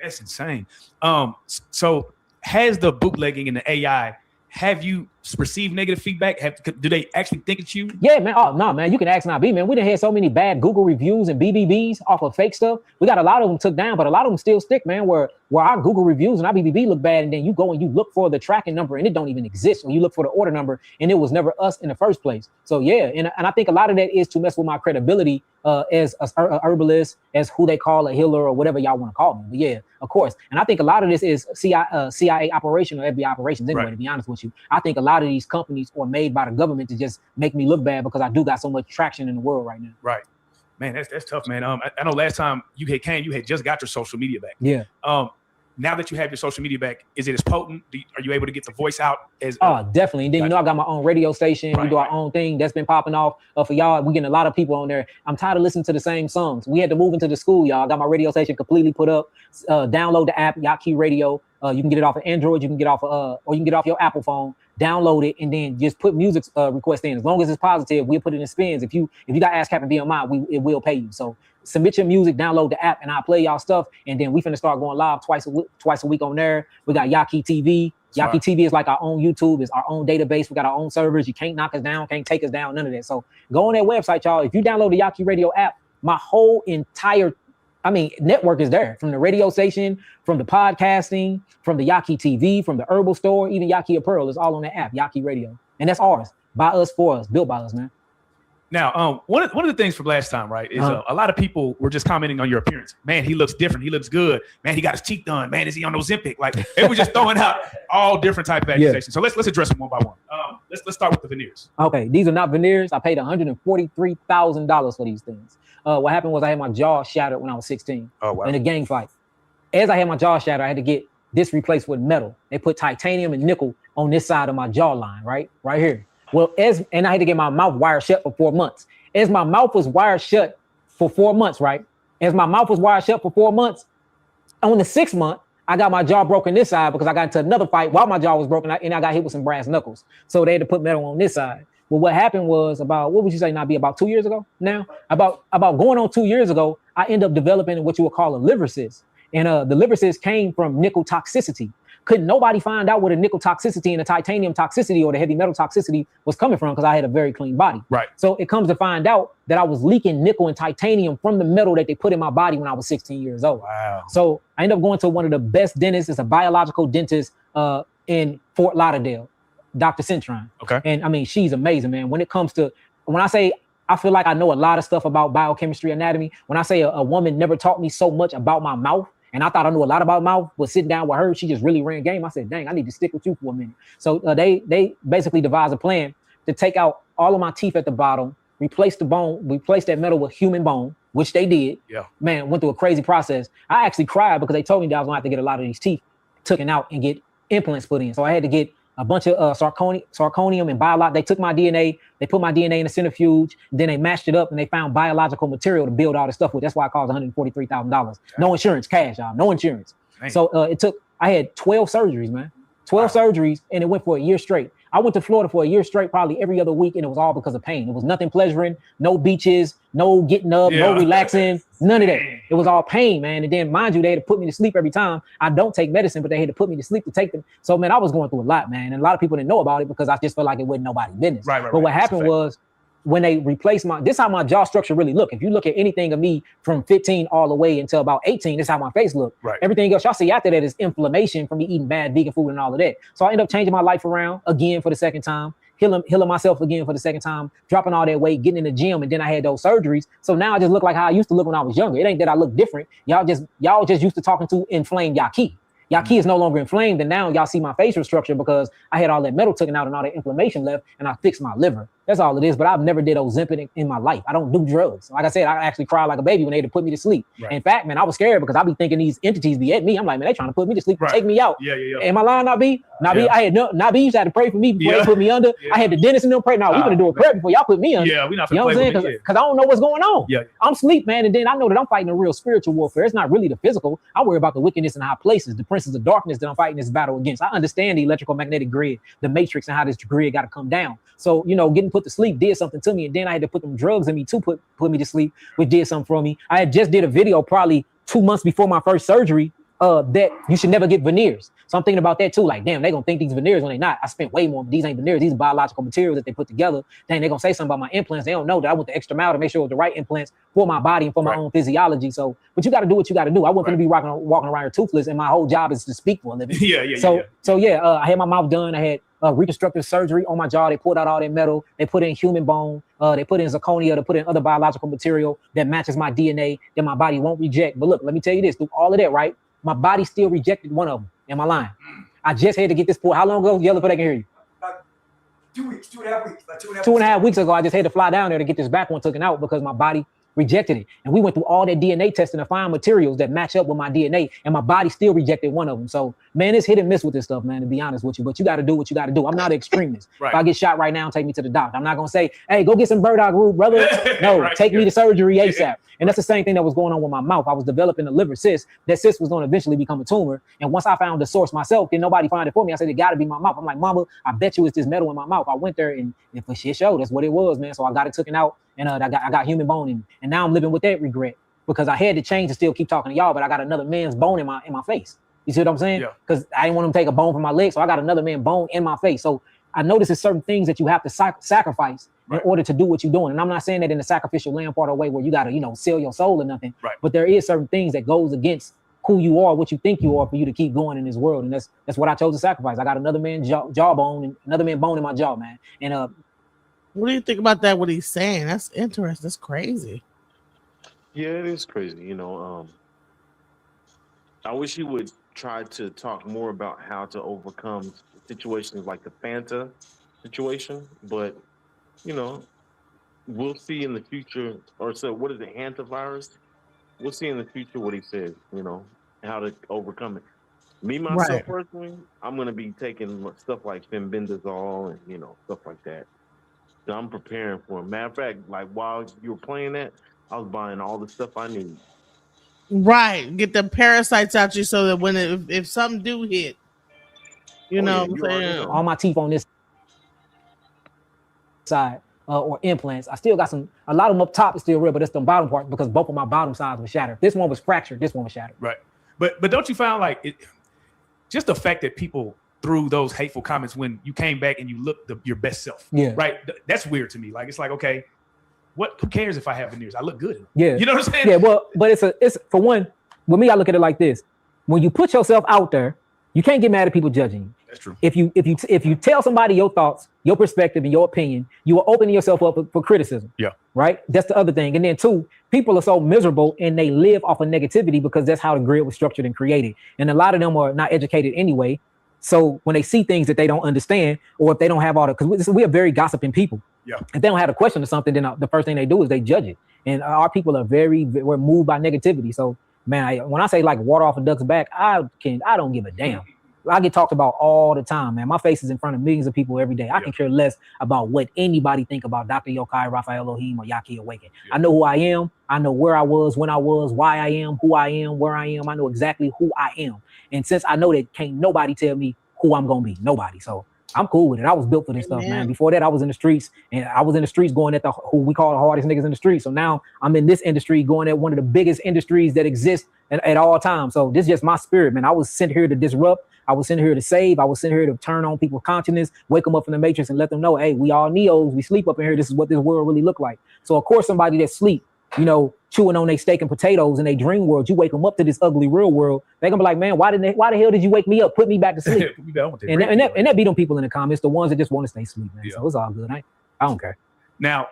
S15: That's insane. So has the bootlegging and the AI, have you received negative feedback? Do they actually think it's you?
S9: Yeah, man. Oh, no, man. You can ask not be, man. We done had so many bad Google reviews and BBBs off of fake stuff. We got a lot of them took down, but a lot of them still stick, man, where our Google reviews and our BBB look bad, and then you go and you look for the tracking number and it don't even exist. When you look for the order number and it was never us in the first place. So, yeah. And I think a lot of that is to mess with my credibility as a herbalist, as who they call a healer or whatever y'all want to call me. But yeah, of course. And I think a lot of this is CIA operation or FBI operations anyway, to be honest with you. I think a lot of these companies are made by the government to just make me look bad because I do got so much traction in the world right now.
S15: Right. Man, that's tough, man. I know last time you had just got your social media back.
S9: Yeah.
S15: Now that you have your social media back, is it as potent? Are you able to get the voice out?
S9: Definitely. And then, you know, I got my own radio station. We do our own thing. That's been popping off for y'all. We getting a lot of people on there. I'm tired of listening to the same songs. We had to move into the school, y'all. I got my radio station completely put up. Download the app, Yaki Radio. You can get it off of Android. You can get off or you can get off your Apple phone. Download it and then just put music request in. As long as it's positive, we'll put it in spins. If you got ASCAP and BMI, it will pay you. So submit your music, download the app, and I'll play y'all stuff. And then we finna start going live twice a week on there. We got Yaki TV. Yaki TV is like our own YouTube. It's our own database. We got our own servers. You can't knock us down, can't take us down, none of that. So go on that website, y'all. If you download the Yaki Radio app, my whole entire network is there, from the radio station, from the podcasting, from the Yaki TV, from the herbal store, even Yaki Apparel is all on that app, Yaki Radio. And that's ours, by us, for us, built by us, man.
S15: Now, one of the things from last time, right, is a lot of people were just commenting on your appearance. Man, he looks different. He looks good. Man, he got his cheek done. Man, is he on Ozempic? Like, they were just throwing out all different type of accusations. So let's address them one by one. Let's start with the veneers.
S9: Okay, these are not veneers. I paid $143,000 for these things. What happened was I had my jaw shattered when I was 16 in a gang fight. As I had my jaw shattered, I had to get this replaced with metal. They put titanium and nickel on this side of my jawline, right here. Well, and I had to get my mouth wired shut for 4 months. As my mouth was wired shut for 4 months, right? As my mouth was wired shut for 4 months, on the 6th month, I got my jaw broken this side because I got into another fight while my jaw was broken and I got hit with some brass knuckles. So they had to put metal on this side. Well, what happened was about 2 years ago now? About going on 2 years ago, I ended up developing what you would call a liver cyst. And the liver cyst came from nickel toxicity. Couldn't nobody find out where the nickel toxicity and the titanium toxicity or the heavy metal toxicity was coming from because I had a very clean body.
S15: Right.
S9: So it comes to find out that I was leaking nickel and titanium from the metal that they put in my body when I was 16 years old.
S15: Wow.
S9: So I ended up going to one of the best dentists. It's a biological dentist in Fort Lauderdale, Dr. Centron.
S15: Okay.
S9: And she's amazing, man. When I say I feel like I know a lot of stuff about biochemistry, anatomy, when I say a woman never taught me so much about my mouth, and I thought I knew a lot about mouth, but sitting down with her, she just really ran game. I said, dang, I need to stick with you for a minute. So they basically devised a plan to take out all of my teeth at the bottom, replace the bone, replace that metal with human bone, which they did.
S15: Yeah.
S9: Man, went through a crazy process. I actually cried because they told me that I was gonna have to get a lot of these teeth taken out and get implants put in. So I had to get a bunch of zirconium and biological. They took my DNA, they put my DNA in a centrifuge, then they mashed it up and they found biological material to build all this stuff with. That's why it cost $143,000. No insurance, cash, y'all, no insurance.
S15: Dang.
S9: So I had 12 surgeries, man. 12 surgeries, and it went for a year straight. I went to Florida for a year straight, probably every other week, and it was all because of pain. It was nothing pleasuring, no beaches, no getting up, no relaxing, none of that. It was all pain, man. And then, mind you, they had to put me to sleep every time. I don't take medicine, but they had to put me to sleep to take them. So, man, I was going through a lot, man. And a lot of people didn't know about it because I just felt like it wasn't nobody's business. But what happened was, when they replaced this is how my jaw structure really look. If you look at anything of me from 15 all the way until about 18, this is how my face look.
S15: Right.
S9: Everything else y'all see after that is inflammation from me eating bad vegan food and all of that. So I ended up changing my life around again for the second time, healing myself again for the second time, dropping all that weight, getting in the gym, and then I had those surgeries. So now I just look like how I used to look when I was younger. It ain't that I look different. Y'all just used to talking to inflamed Yaki. Yaki is no longer inflamed, and now y'all see my facial structure because I had all that metal taken out and all that inflammation left, and I fixed my liver. That's all it is. But I've never did Ozempic in my life. I don't do drugs. Like I said, I actually cried like a baby when they had to put me to sleep.
S15: Right.
S9: In fact, man, I was scared because I be thinking these entities be at me. I'm like, man, they trying to put me to sleep, take me out.
S15: Yeah.
S9: Am I lying, Nabi? Nabi, I had Nabi used to have to pray for me before they put me under. I had the dentist and them pray. No, we're gonna do a prayer before y'all put me under.
S15: Yeah, we not
S9: you know what I'm saying? Because I don't know what's going on.
S15: Yeah.
S9: I'm asleep, man, and then I know that I'm fighting a real spiritual warfare. It's not really the physical. I worry about the wickedness in high places, the princes of darkness that I'm fighting this battle against. I understand the electrical magnetic grid, the matrix, and how this grid got to come down. So, getting put to sleep did something to me, and then I had to put them drugs in me to put me to sleep, which did something for me. I had just did a video probably 2 months before my first surgery that you should never get veneers. So I'm thinking about that too. Like, damn, they gonna think these veneers when they not. I spent way more. These ain't veneers. These are biological materials that they put together. Then they gonna say something about my implants. They don't know that I went the extra mile to make sure it was the right implants for my body and for my own physiology. So, but you got to do what you got to do. I wasn't gonna be walking around here toothless, and my whole job is to speak for a living. I had my mouth done. I had reconstructive surgery on my jaw. They pulled out all that metal. They put in human bone. They put in zirconia. They put in other biological material that matches my DNA that my body won't reject. But look, let me tell you this: through all of that, right? My body still rejected one of them. Am I lying? I just had to get this pulled. How long ago? Yell if I can hear you.
S7: 2 weeks, 2.5 weeks. Like
S9: 2.5 weeks ago, I just had to fly down there to get this back one taken out because my body rejected it. And we went through all that DNA testing to find materials that match up with my DNA, and my body still rejected one of them. So, man, it's hit and miss with this stuff, man, to be honest with you. But you got to do what you got to do. I'm not an extremist. If I get shot right now, take me to the doctor. I'm not going to say, hey, go get some burdock root, brother. No, take me to surgery ASAP. And that's the same thing that was going on with my mouth. I was developing a liver cyst. That cyst was going to eventually become a tumor. And once I found the source myself, then nobody found it for me. I said, it got to be my mouth. I'm like, mama, I bet you it's this metal in my mouth. I went there and for shit show, that's what it was, man. So I got it taken out, and I got human bone in, and now I'm living with that regret because I had to change and still keep talking to y'all, but I got another man's bone in my face. You see what I'm saying? Because I didn't want him to take a bone from my leg, so I got another man's bone in my face. So I notice there's certain things that you have to sacrifice in order to do what you're doing. And I'm not saying that in the sacrificial lamb part of the way where you got to, sell your soul or nothing. But there is certain things that goes against who you are, what you think you are, for you to keep going in this world. And that's what I chose to sacrifice. I got another man's jawbone and another man's bone in my jaw, man. And
S2: what do you think about that? What he's saying? That's interesting. That's crazy.
S1: Yeah, it is crazy. I wish he would try to talk more about how to overcome situations like the HANTA situation, but we'll see in the future. Or so, what is it, Hantavirus? We'll see in the future what he says. How to overcome it. Me myself personally, I'm gonna be taking stuff like fenbendazole and stuff like that. So I'm preparing for it. Matter of fact, like while you were playing that, I was buying all the stuff I need.
S2: Right, get the parasites out you so that when if something do hit, what I'm saying.
S9: All my teeth on this side or implants, I still got a lot of them up top is still real, but it's the bottom part because both of my bottom sides were shattered. This one was fractured. This one was shattered.
S15: Right, but don't you find like it? Just the fact that people threw those hateful comments when you came back and you looked your best self.
S9: Yeah.
S15: Right. That's weird to me. Like, it's like, okay, who cares if I have veneers? I look good.
S9: Yeah.
S15: You know what I'm saying?
S9: Yeah. Well, but it's for one, with me, I look at it like this. When you put yourself out there, you can't get mad at people judging you.
S15: That's true.
S9: If you tell somebody your thoughts, your perspective, and your opinion, you are opening yourself up for criticism.
S15: Yeah.
S9: Right. That's the other thing. And then two, people are so miserable and they live off of negativity because that's how the grid was structured and created. And a lot of them are not educated anyway. So when they see things that they don't understand, or if they don't have all because we are very gossiping people.
S15: Yeah.
S9: If they don't have a question or something, then the first thing they do is they judge it. And our people are we're moved by negativity. So man, when I say like water off a duck's back, I don't give a damn. I get talked about all the time, man. My face is in front of millions of people every day. I can care less about what anybody think about Dr. Yokai, Raphael Elohim, or Yaki Awaken. I know who I am. I know where I was, when I was, why I am, who I am, where I am. I know exactly who I am. And since I know that can't nobody tell me who I'm going to be, nobody. So I'm cool with it. I was built for this stuff, man. Before that, I was in the streets, and I was in the streets going at who we call the hardest niggas in the streets. So now I'm in this industry going at one of the biggest industries that exist at all times. So this is just my spirit, man. I was sent here to disrupt. I was sent here to save. I was sent here to turn on people's consciousness, wake them up from the matrix, and let them know, hey, we all Neos. We sleep up in here. This is what this world really look like. So of course, somebody that sleep, chewing on their steak and potatoes in their dream world, you wake them up to this ugly real world. They gonna be like, man, why the hell did you wake me up? Put me back to sleep. and that be them people in the comments, the ones that just want to stay asleep, man. So it's all good. I don't care.
S15: Now,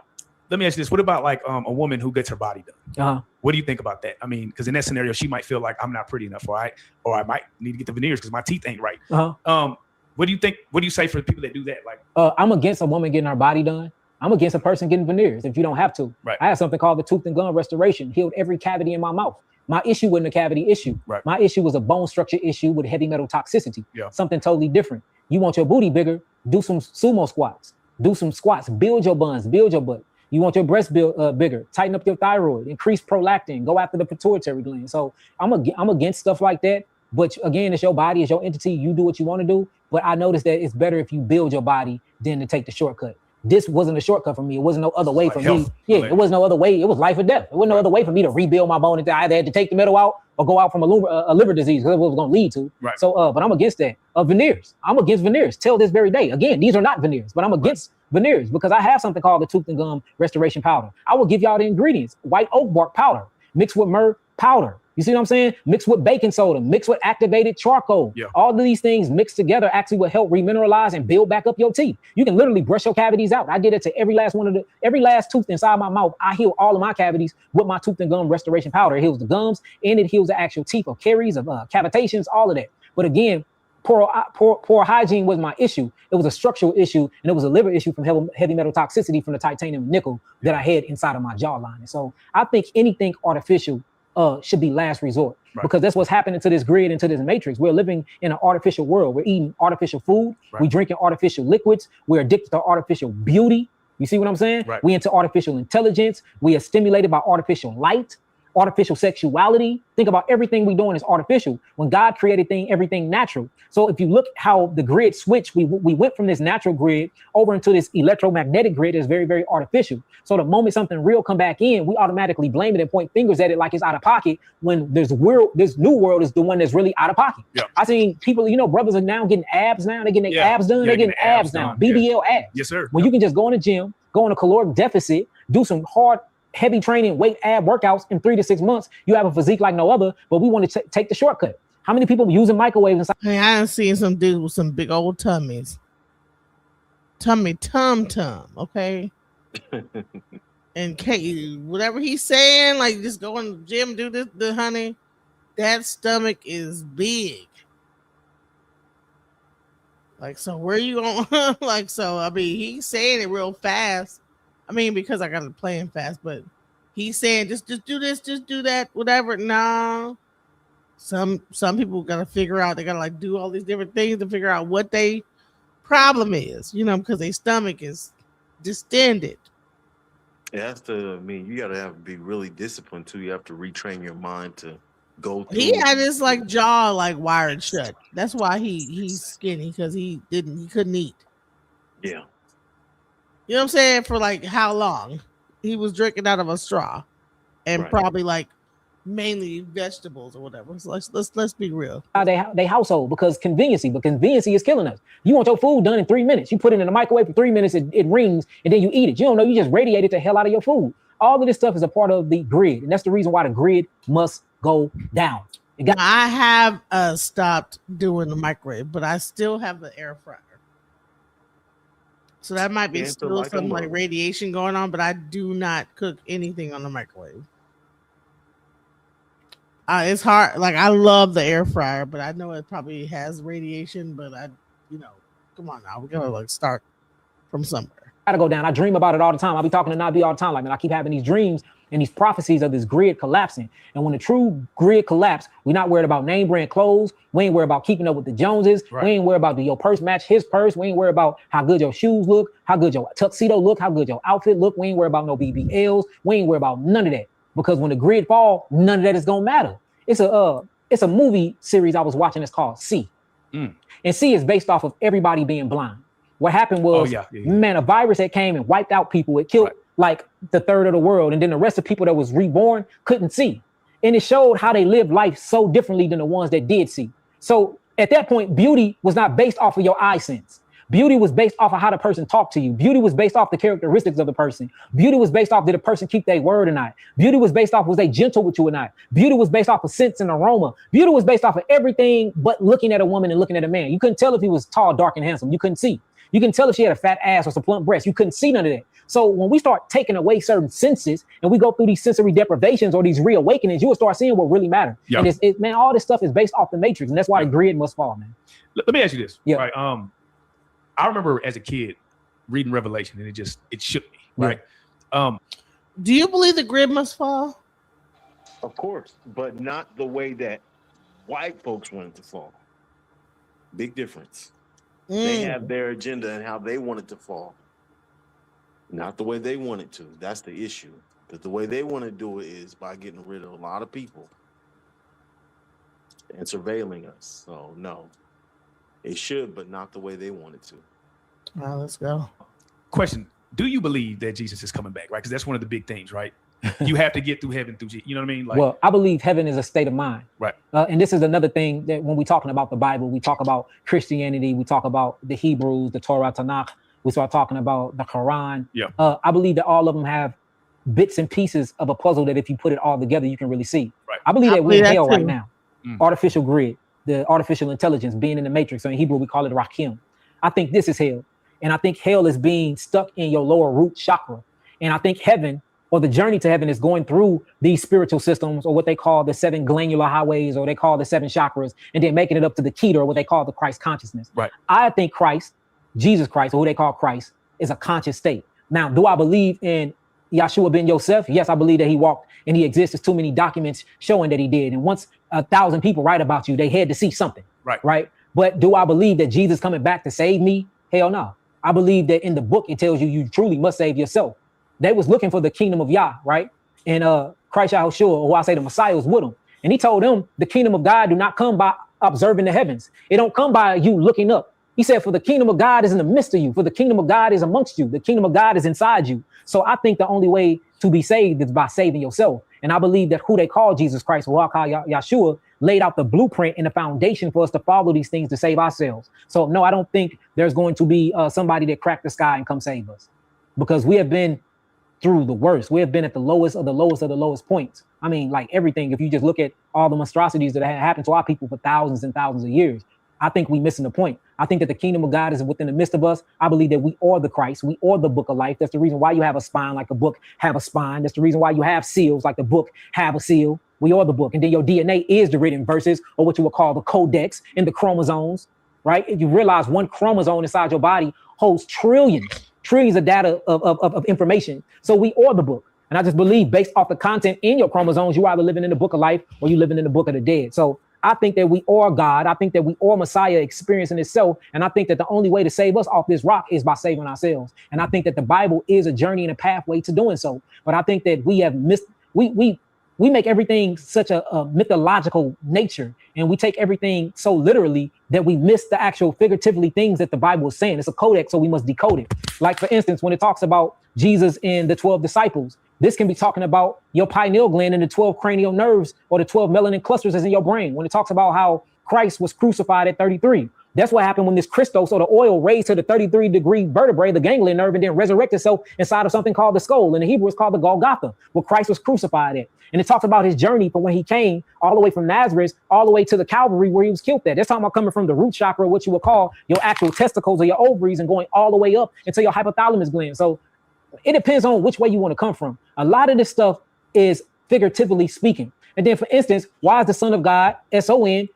S15: let me ask you this: what about like a woman who gets her body done? What do you think about that? I mean, because in that scenario, she might feel like I'm not pretty enough, or I might need to get the veneers because my teeth ain't right. What do you think? What do you say for the people that do that? Like,
S9: I'm against a woman getting her body done. I'm against a person getting veneers if you don't have to.
S15: Right.
S9: I have something called the tooth and gum restoration, healed every cavity in my mouth. My issue wasn't a cavity issue.
S15: Right.
S9: My issue was a bone structure issue with heavy metal toxicity.
S15: Yeah.
S9: Something totally different. You want your booty bigger, do some sumo squats. Do some squats, build your buns, build your butt. You want your breast bigger, tighten up your thyroid, increase prolactin, go after the pituitary gland. So I'm against stuff like that. But again, it's your body, it's your entity. You do what you want to do. But I noticed that it's better if you build your body than to take the shortcut. This wasn't a shortcut for me. It wasn't no other way for me. Yeah, it was no other way. It was life or death. It wasn't no other way for me to rebuild my bone. I either had to take the metal out or go out from a liver disease, because that's what it was going to lead to.
S15: Right.
S9: So, but I'm against that. Veneers. I'm against veneers till this very day. Again, these are not veneers, but I'm against veneers because I have something called the tooth and gum restoration powder. I will give y'all the ingredients: white oak bark powder mixed with myrrh powder. You see what I'm saying? Mixed with baking soda, mixed with activated charcoal.
S15: Yeah.
S9: All of these things mixed together actually will help remineralize and build back up your teeth. You can literally brush your cavities out. I did it to every last tooth inside my mouth. I heal all of my cavities with my tooth and gum restoration powder. It heals the gums and it heals the actual teeth of caries, of cavitations, all of that. But again, poor hygiene was my issue. It was a structural issue, and it was a liver issue from heavy metal toxicity from the titanium nickel that I had inside of my jawline. And so I think anything artificial should be last resort, because that's what's happening to this grid and to this matrix. We're living in an artificial world. We're eating artificial food. We're drinking artificial liquids. We're addicted to artificial beauty. You see what I'm saying? We into artificial intelligence. We are stimulated by artificial light, artificial sexuality. Think about everything we're doing is artificial. When God created everything natural. So if you look how the grid switched, we went from this natural grid over into this electromagnetic grid that's very, very artificial. So the moment something real come back in, we automatically blame it and point fingers at it like it's out of pocket, when this new world is the one that's really out of pocket.
S15: Yeah.
S9: I seen people, brothers are now getting abs now. They're getting their abs done. They're getting abs now. BBL abs.
S15: Yes, sir.
S9: When you can just go in the gym, go on a caloric deficit, do some hard, heavy training, weight ab workouts in 3 to 6 months, you have a physique like no other, but we want to take the shortcut. How many people using microwaves inside?
S2: Hey, I done seen some dudes with some big old tummies. Tum, okay? And whatever he's saying, like just go in the gym, do this, honey, that stomach is big. Like, so where you going? Like, so, I mean, he's saying it real fast. I mean, because I got to play him fast, but he's saying just do this, just do that, whatever. No. Some people got to figure out, they got to like do all these different things to figure out what they problem is, because their stomach is distended.
S1: It has to, you got to be really disciplined too. You have to retrain your mind to go through.
S2: He had his like jaw like wired shut. That's why he's skinny, because he couldn't eat.
S1: Yeah.
S2: You know what I'm saying? For like how long? He was drinking out of a straw, and probably like mainly vegetables or whatever. So let's be real.
S9: They household, because conveniency is killing us. You want your food done in 3 minutes. You put it in the microwave for 3 minutes, it rings, and then you eat it. You don't know, you just radiated the hell out of your food. All of this stuff is a part of the grid, and that's the reason why the grid must go down.
S2: I have stopped doing the microwave, but I still have the air fryer. So that might be still like some like radiation going on, but I do not cook anything on the microwave. It's hard. Like, I love the air fryer, but I know it probably has radiation, but come on now. We gotta like start from somewhere.
S9: gotta go down. I dream about it all the time. I'll be talking to Nabi all the time. Like, man, I keep having these dreams and these prophecies of this grid collapsing. And when the true grid collapse, we're not worried about name brand clothes. We ain't worried about keeping up with the Joneses. Right. We ain't worried about your purse match his purse. We ain't worried about how good your shoes look, how good your tuxedo look, how good your outfit look. We ain't worried about no BBLs. We ain't worried about none of that. Because when the grid fall, none of that is gonna matter. It's a movie series I was watching. It's called C. And C is based off of everybody being blind. What happened was, man, a virus that came and wiped out people. It killed like the third of the world. And then the rest of people that was reborn couldn't see. And it showed how they lived life so differently than the ones that did see. So at that point, beauty was not based off of your eye sense. Beauty was based off of how the person talked to you. Beauty was based off the characteristics of the person. Beauty was based off, did the person keep their word or not? Beauty was based off, was they gentle with you or not? Beauty was based off of scents and aroma. Beauty was based off of everything but looking at a woman and looking at a man. You couldn't tell if he was tall, dark, and handsome. You couldn't see. You can tell if she had a fat ass or some plump breasts. You couldn't see none of that. So when we start taking away certain senses and we go through these sensory deprivations or these reawakenings, you will start seeing what really matters. Yep. And man, all this stuff is based off the matrix, and that's why the grid must fall, man.
S15: Let me ask you this. Yeah. Right. I remember as a kid reading Revelation, and it shook me. Right.
S2: Do you believe the grid must fall?
S1: Of course, but not the way that white folks want it to fall. Big difference. They have their agenda and how they want it to fall. Not the way they want it to. That's the issue. But the way they want to do it is by getting rid of a lot of people and surveilling us. So no, it should, but not the way they want it to.
S2: Well, let's go.
S15: Question: do you believe that Jesus is coming back? Right, because that's one of the big themes, right? You have to get through heaven through Jesus. You know what I mean? Like,
S9: well, I believe heaven is a state of mind.
S15: Right.
S9: And this is another thing that when we're talking about the Bible, we talk about Christianity, we talk about the Hebrews, the Torah, Tanakh, we start talking about the Quran.
S15: Yeah.
S9: I believe that all of them have bits and pieces of a puzzle that if you put it all together, you can really see.
S15: Right.
S9: I believe that we're in hell
S2: too.
S9: right now. Artificial grid, the artificial intelligence being in the matrix. So in Hebrew, we call it Rakim. I think this is hell. And I think hell is being stuck in your lower root chakra. And I think heaven, or the journey to heaven, is going through these spiritual systems, or what they call the 7 glandular highways, or they call the 7 chakras, and then making it up to the Keter, or what they call the Christ consciousness.
S15: Right.
S9: I think Christ, Jesus Christ, or who they call Christ, is a conscious state. Now, do I believe in Yeshua ben Yosef? Yes, I believe that he walked and he exists. There's too many documents showing that he did. And once 1,000 people write about you, they had to see something.
S15: Right.
S9: Right. But do I believe that Jesus coming back to save me? Hell no. I believe that in the book, it tells you you truly must save yourself. They was looking for the kingdom of Yah, right? And Christ Yahushua, or I say the Messiah, was with them. And he told them the kingdom of God do not come by observing the heavens. It don't come by you looking up. He said, for the kingdom of God is in the midst of you. For the kingdom of God is amongst you. The kingdom of God is inside you. So I think the only way to be saved is by saving yourself. And I believe that who they call Jesus Christ, or call Yeshua, laid out the blueprint and the foundation for us to follow these things to save ourselves. So no, I don't think there's going to be somebody that cracked the sky and come save us, because we have been through the worst. We have been at the lowest of the lowest of the lowest points. I mean, like everything, if you just look at all the monstrosities that have happened to our people for thousands and thousands of years, I think we're missing the point. I think that the kingdom of God is within the midst of us. I believe that we are the Christ. We are the book of life. That's the reason why you have a spine like a book have a spine. That's the reason why you have seals like the book have a seal. We are the book. And then your DNA is the written verses, or what you would call the codex, and the chromosomes, right? You realize one chromosome inside your body holds trillions of data of information. So we are the book. And I just believe based off the content in your chromosomes, you either living in the book of life or you living in the book of the dead. So I think that we are God. I think that we are Messiah experiencing itself. And I think that the only way to save us off this rock is by saving ourselves. And I think that the Bible is a journey and a pathway to doing so. But I think that we have missed, we make everything such a mythological nature, and we take everything so literally that we miss the actual figuratively things that the Bible is saying. It's a codex, so we must decode it. Like, for instance, when it talks about Jesus and the 12 disciples, this can be talking about your pineal gland and the 12 cranial nerves, or the 12 melanin clusters that's in your brain. When it talks about how Christ was crucified at 33, that's what happened when this Christos, or the oil, raised to the 33-degree vertebrae, the ganglion nerve, and then resurrected itself inside of something called the skull. In the Hebrew, it's called the Golgotha, where Christ was crucified at. And it talks about his journey from when he came all the way from Nazareth, all the way to the Calvary where he was killed at. That's talking about coming from the root chakra, what you would call your actual testicles or your ovaries, and going all the way up into your hypothalamus gland. So it depends on which way you want to come from. A lot of this stuff is figuratively speaking. And then, for instance, why is the Son of God, S-O-N,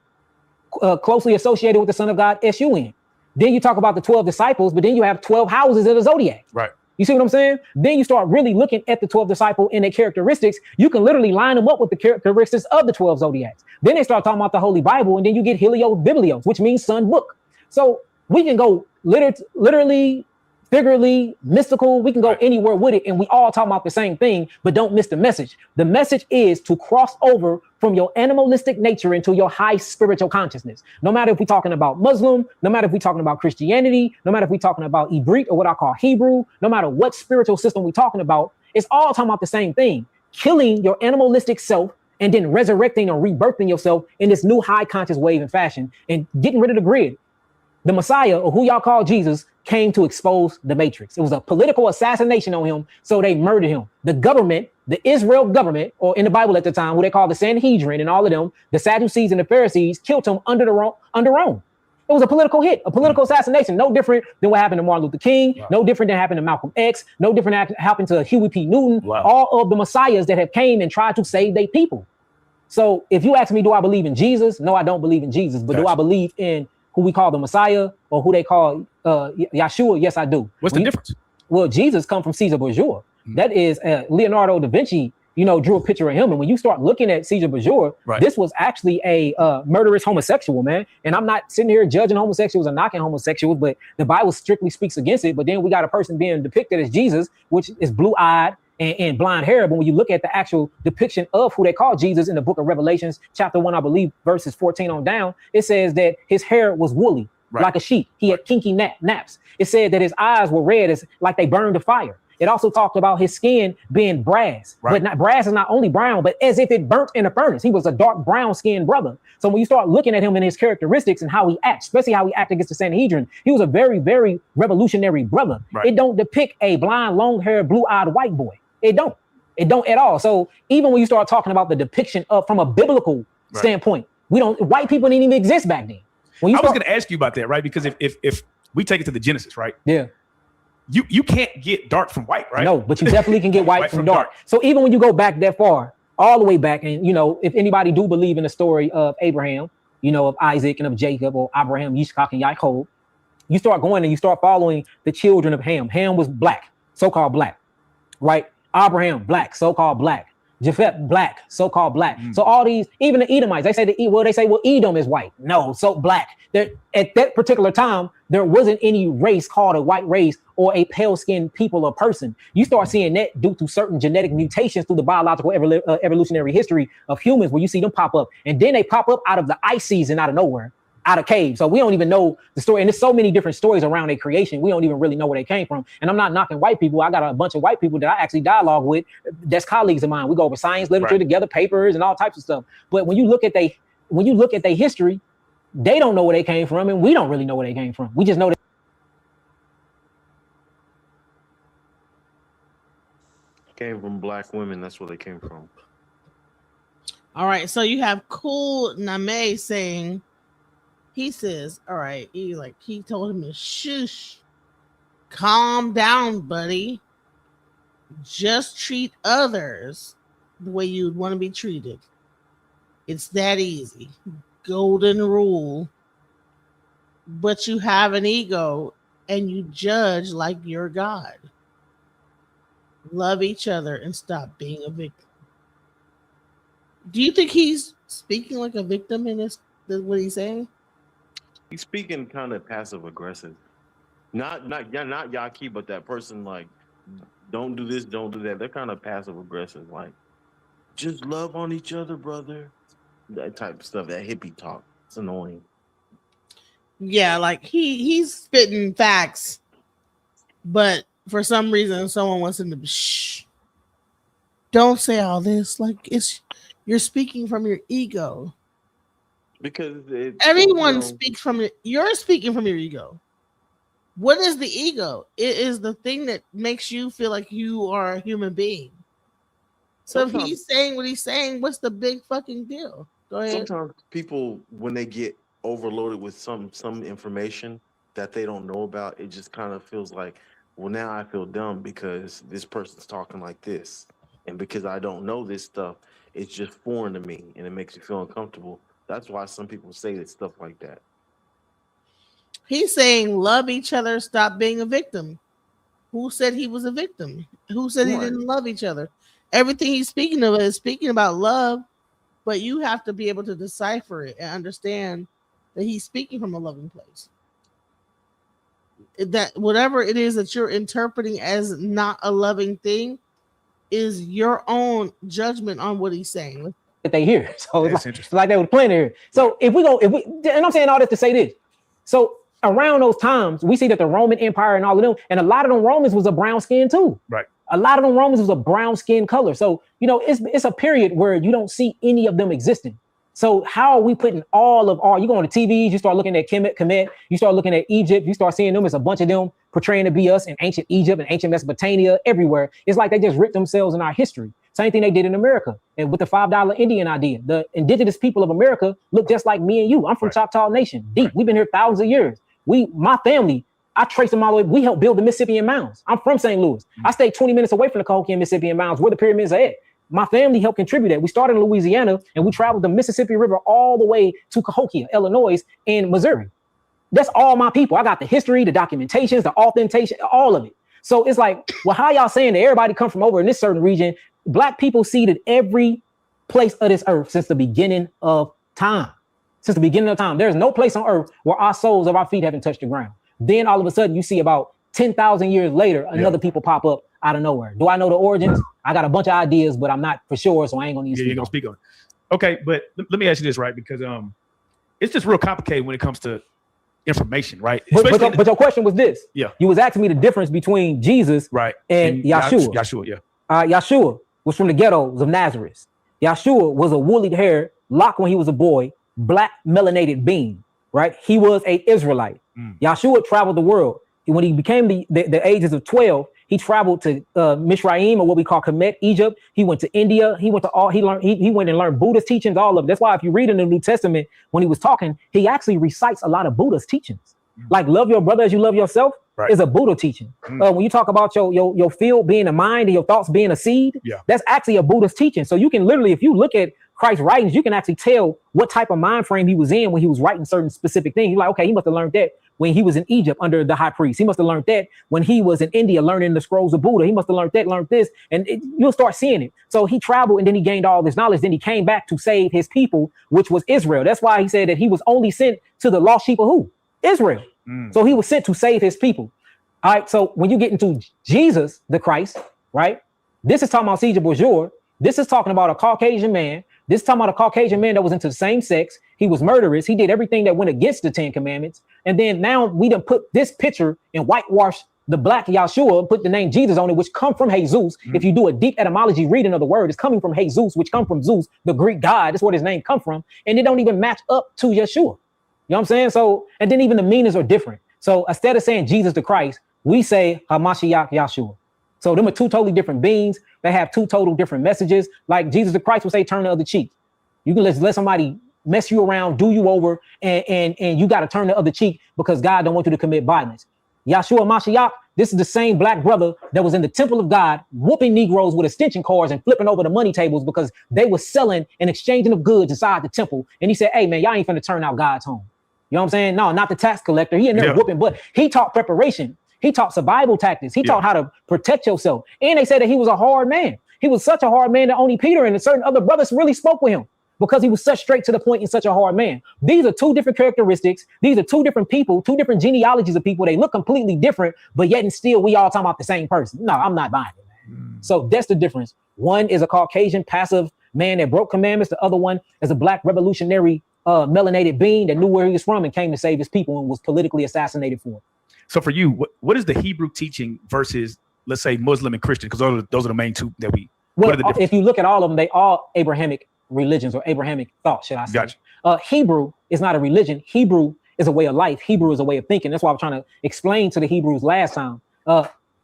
S9: closely associated with the Son of God, S-U-N? Then you talk about the 12 disciples, but then you have 12 houses of the zodiac.
S15: Right.
S9: You see what I'm saying? Then you start really looking at the 12 disciples and their characteristics. You can literally line them up with the characteristics of the 12 zodiacs. Then they start talking about the Holy Bible, and then you get Helios Biblios, which means sun book. So we can go literally, figuratively, mystical. We can go anywhere with it, and we all talk about the same thing, but don't miss the message. The message is to cross over from your animalistic nature into your high spiritual consciousness. No matter if we're talking about Muslim, no matter if we're talking about Christianity, no matter if we're talking about Hebrew or what I call Hebrew, no matter what spiritual system we're talking about, it's all talking about the same thing. Killing your animalistic self and then resurrecting or rebirthing yourself in this new high conscious wave and fashion and getting rid of the grid. The Messiah, or who y'all call Jesus, came to expose the matrix. It was a political assassination on him, so they murdered him. The government, the Israel government, or in the Bible at the time, who they call the Sanhedrin and all of them, the Sadducees and the Pharisees, killed him under Rome. It was a political hit, a political assassination, no different than what happened to Martin Luther King, no different than happened to Malcolm X, no different than happened to Huey P. Newton, all of the messiahs that have came and tried to save their people. So if you ask me, do I believe in Jesus? No, I don't believe in Jesus, but do I believe in who we call the Messiah or who they call Yeshua? Yes, I do.
S15: What's the difference?
S9: Well, Jesus come from Caesar Borgia. That is Leonardo da Vinci, drew a picture of him. And when you start looking at Caesar Borgia, this was actually a murderous homosexual, man. And I'm not sitting here judging homosexuals or knocking homosexuals, but the Bible strictly speaks against it. But then we got a person being depicted as Jesus, which is blue-eyed and blonde hair. But when you look at the actual depiction of who they call Jesus in the book of Revelations, chapter 1, I believe, verses 14 on down, it says that his hair was woolly, like a sheep. He had kinky naps. It said that his eyes were red, as like they burned to fire. It also talked about his skin being brass, but not brass is not only brown, but as if it burnt in a furnace. He was a dark brown skinned brother. So when you start looking at him and his characteristics and how he acts, especially how he acted against the Sanhedrin, he was a very, very revolutionary brother. It don't depict a blind, long haired, blue eyed white boy. It don't at all. So even when you start talking about the depiction of from a biblical standpoint, white people didn't even exist back then.
S15: I was going to ask you about that, right? Because if we take it to the Genesis, right?
S9: Yeah.
S15: You can't get dark from white, right?
S9: No, but you definitely can get white from dark. So even when you go back that far, all the way back, and if anybody do believe in the story of Abraham, of Isaac and of Jacob, or Abraham, Yitzchak, and Yaakov, you start going and you start following the children of Ham. Ham was black, so-called black, right? Abraham, black, so-called black. Japheth, black, so-called black. So all these, even the Edomites, they say, well, Edom is white. No, so black. At that particular time, there wasn't any race called a white race or a pale-skinned people or person. You start seeing that due to certain genetic mutations through the biological evolutionary history of humans, where you see them pop up. And then they pop up out of the ice season out of nowhere, out of caves. So we don't even know the story. And there's so many different stories around their creation. We don't even really know where they came from. And I'm not knocking white people. I got a bunch of white people that I actually dialogue with. That's colleagues of mine. We go over science literature together, papers and all types of stuff. But when you look at their history, they don't know where they came from, and we don't really know where they came from. We just know that
S1: came from black women. That's where they came from.
S2: All right. So you have Cool Name saying, he says, all right, he told him to shush, calm down, buddy. Just treat others the way you'd want to be treated. It's that easy. Golden rule. But you have an ego and you judge like you're God. Love each other and stop being a victim. Do you think he's speaking like a victim in this what he's saying?
S1: He's speaking kind of passive aggressive. Not Yaki, but that person like, don't do this, don't do that. They're kind of passive aggressive, like, just love on each other, brother. That type of stuff, that hippie talk. It's annoying.
S2: Yeah, like he's spitting facts, but for some reason someone wants him to shh. Don't say all this. Like you're speaking from your ego.
S1: Because
S2: everyone speaks from you're speaking from your ego. What is the ego? It is the thing that makes you feel like you are a human being. So if he's saying what he's saying, what's the big fucking deal? Go ahead.
S1: Sometimes people, when they get overloaded with some information that they don't know about, it just kind of feels like, well, now I feel dumb because this person's talking like this. And because I don't know this stuff, it's just foreign to me and it makes me feel uncomfortable. That's why some people say that stuff like that.
S2: He's saying love each other, stop being a victim. Who said he was a victim? Who said he didn't love each other? Everything he's speaking of is speaking about love, but you have to be able to decipher it and understand that he's speaking from a loving place. That whatever it is that you're interpreting as not a loving thing is your own judgment on what he's saying.
S9: That they hear. So it's like they were playing here. So if we, and I'm saying all this to say this. So around those times, we see that the Roman Empire and all of them, and a lot of them Romans was a brown skin too.
S15: Right.
S9: A lot of them Romans was a brown skin color. So, it's a period where you don't see any of them existing. So how are we putting you go on the TVs, you start looking at Kemet, you start looking at Egypt, you start seeing them as a bunch of them portraying to be us in ancient Egypt and ancient Mesopotamia, everywhere. It's like they just ripped themselves in our history. Same thing they did in America. And with the $5 Indian idea, the indigenous people of America look just like me and you. I'm from Choctaw Nation, deep. We've been here thousands of years. My family, I trace them all the way. We helped build the Mississippian Mounds. I'm from St. Louis. I stayed 20 minutes away from the Cahokia Mississippian Mounds, where the pyramids are at. My family helped contribute that. We started in Louisiana and we traveled the Mississippi River all the way to Cahokia, Illinois, and Missouri. That's all my people. I got the history, the documentations, the authentication, all of it. So it's like, well, how y'all saying that everybody come from over in this certain region? Black people seeded every place of this earth since the beginning of time. Since the beginning of time, there's no place on earth where our soles of our feet haven't touched the ground. Then all of a sudden you see about 10,000 years later, another people pop up out of nowhere. Do I know the origins? I got a bunch of ideas, but I'm not for sure, so I ain't gonna need to
S15: speak on it. Okay, but let me ask you this, right? Because it's just real complicated when it comes to information, right?
S9: But your question was this.
S15: Yeah.
S9: You was asking me the difference between Jesus and Yeshua. Yeshua was from the ghettos of Nazareth. Yeshua was a woolly hair, locked when he was a boy, black melanated being, right? He was an Israelite. Yeshua traveled the world. When he became the ages of 12, he traveled to Mishraim, or what we call Kemet, Egypt. He went to India. He went and learned Buddhist teachings, all of them. That's why if you read in the New Testament, when he was talking, he actually recites a lot of Buddhist teachings. Like love your brother as you love yourself is a Buddha teaching. When you talk about your field being a mind and your thoughts being a seed, that's actually a Buddhist teaching. So you can literally, if you look at Christ's writings, you can actually tell what type of mind frame he was in when he was writing certain specific things. You're like, okay, he must have learned that when he was in Egypt under the high priest. He must have learned that when he was in India learning the scrolls of Buddha. He must have learned this, and you'll start seeing it. So he traveled and then he gained all this knowledge. Then he came back to save his people, which was Israel. That's why he said that he was only sent to the lost sheep of who? Israel. So he was sent to save his people. All right, so when you get into Jesus, the Christ, right? This is talking about Caesar Borgia. This is talking about a Caucasian man. This is talking about a Caucasian man that was into the same sex. He was murderous. He did everything that went against the 10 Commandments. And then now we done put this picture and whitewash the black Yahshua and put the name Jesus on it, which come from Jesus. If you do a deep etymology reading of the word, it's coming from Jesus, which come from Zeus, the Greek god. That's where his name come from. And it don't even match up to Yeshua. You know what I'm saying? So, and then even the meanings are different. So instead of saying Jesus the Christ, we say Hamashiach Yahshua. So them are two totally different beings. They have two total different messages. Like Jesus the Christ will say, turn the other cheek. You can let somebody mess you around, do you over, and you got to turn the other cheek because God don't want you to commit violence. Yahshua Mashiach, this is the same black brother that was in the temple of God, whooping Negroes with extension cords and flipping over the money tables because they were selling and exchanging of goods inside the temple. And he said, hey man, y'all ain't finna turn out God's home. You know what I'm saying? No, not the tax collector. He in there whooping, but he taught preparation. He taught survival tactics. He taught how to protect yourself. And they said that he was a hard man. He was such a hard man that only Peter and certain other brothers really spoke with him because he was such straight to the point and such a hard man. These are two different characteristics. These are two different people, two different genealogies of people. They look completely different, but yet and still we all talking about the same person. No, I'm not buying it, man. So that's the difference. One is a Caucasian passive man that broke commandments. The other one is a black revolutionary melanated being that knew where he was from and came to save his people and was politically assassinated for it.
S15: So for you, what is the Hebrew teaching versus, let's say, Muslim and Christian? Because those are the main two that we.
S9: Well, if you look at all of them, they all Abrahamic religions or Abrahamic thought, should I say?
S15: Gotcha.
S9: Hebrew is not a religion. Hebrew is a way of life. Hebrew is a way of thinking. That's why I'm trying to explain to the Hebrews last time.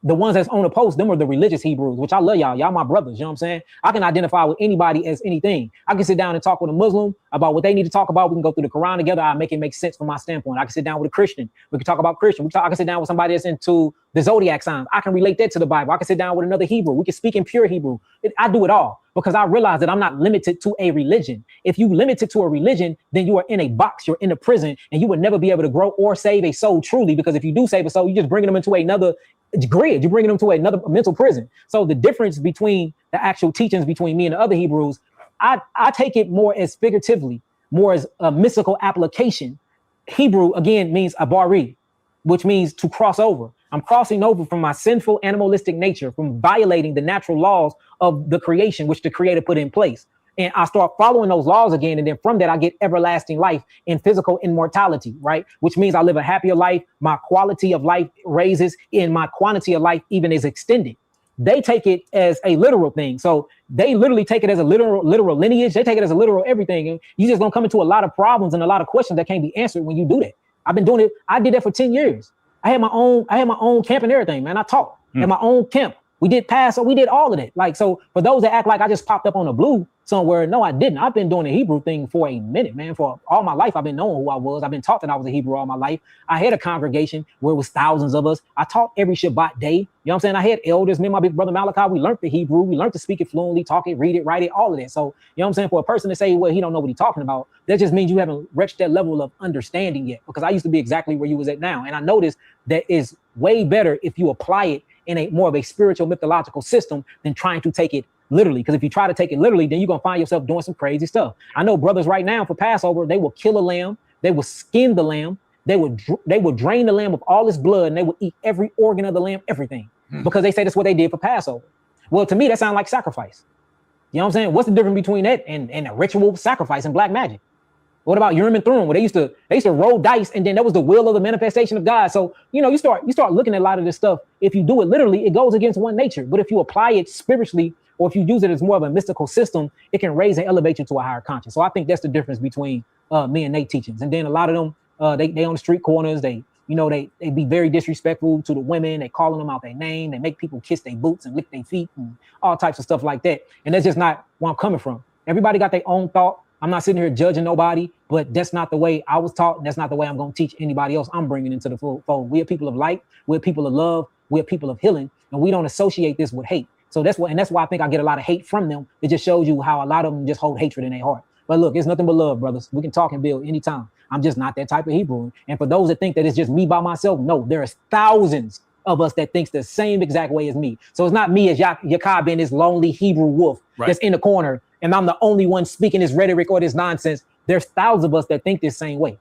S9: the ones that's on the post, them are the religious Hebrews, which I love y'all. Y'all my brothers, you know what I'm saying? I can identify with anybody as anything. I can sit down and talk with a Muslim about what they need to talk about. We can go through the Quran together. I make it make sense from my standpoint. I can sit down with a Christian. We can talk about Christian. I can sit down with somebody that's into the zodiac signs. I can relate that to the Bible. I can sit down with another Hebrew. We can speak in pure Hebrew. I do it all because I realize that I'm not limited to a religion. If you limited to a religion, then you are in a box, you're in a prison, and you would never be able to grow or save a soul truly, because if you do save a soul, you're just bringing them into another grid. You're bringing them to another mental prison. So the difference between the actual teachings between me and the other Hebrews, I take it more as figuratively, more as a mystical application. Hebrew, again, means abari, which means to cross over. I'm crossing over from my sinful animalistic nature, from violating the natural laws of the creation, which the creator put in place. And I start following those laws again. And then from that, I get everlasting life and physical immortality, right? Which means I live a happier life. My quality of life raises and my quantity of life even is extended. They take it as a literal thing. So they literally take it as a literal lineage. They take it as a literal everything. And you just gonna come into a lot of problems and a lot of questions that can't be answered when you do that. I've been doing it. I did that for 10 years. I had my own camp and everything, man. I taught at my own camp. We did Passover. We did all of it. Like, so for those that act like I just popped up on the blue somewhere, no, I didn't. I've been doing the Hebrew thing for a minute, man. For all my life, I've been knowing who I was. I've been taught that I was a Hebrew all my life. I had a congregation where it was thousands of us. I taught every Shabbat day. You know what I'm saying? I had elders. Me and my big brother Malachi, we learned the Hebrew. We learned to speak it fluently, talk it, read it, write it, all of that. So, you know what I'm saying? For a person to say, well, he don't know what he's talking about, that just means you haven't reached that level of understanding yet. Because I used to be exactly where you was at now. And I noticed that is way better if you apply it in a more of a spiritual mythological system than trying to take it literally. Because if you try to take it literally, then you're going to find yourself doing some crazy stuff. I know brothers right now for Passover, they will kill a lamb. They will skin the lamb. They would drain the lamb of all its blood, and they would eat every organ of the lamb, everything, because they say that's what they did for Passover. Well, to me, that sounds like sacrifice. You know what I'm saying? What's the difference between that and a ritual sacrifice and black magic? What about Urim and Thummim, where they used to roll dice, and then that was the will of the manifestation of God. So, you know, you start looking at a lot of this stuff. If you do it literally, it goes against one nature. But if you apply it spiritually, or if you use it as more of a mystical system, it can raise and elevate you to a higher conscience. So I think that's the difference between me and Nate teachings. And then a lot of them, they on the street corners, they be very disrespectful to the women. They calling them out their name. They make people kiss their boots and lick their feet and all types of stuff like that. And that's just not where I'm coming from. Everybody got their own thought. I'm not sitting here judging nobody, but that's not the way I was taught, and that's not the way I'm going to teach anybody else I'm bringing into the fold. We are people of light. We're people of love. We're people of healing, and we don't associate this with hate. So that's why I think I get a lot of hate from them. It just shows you how a lot of them just hold hatred in their heart. But look, it's nothing but love, brothers. We can talk and build anytime. I'm just not that type of Hebrew. And for those that think that it's just me by myself, no, there's thousands of us that thinks the same exact way as me. So it's not me as Yakab being this lonely Hebrew wolf that's in the corner, and I'm the only one speaking this rhetoric or this nonsense. There's thousands of us that think this same way.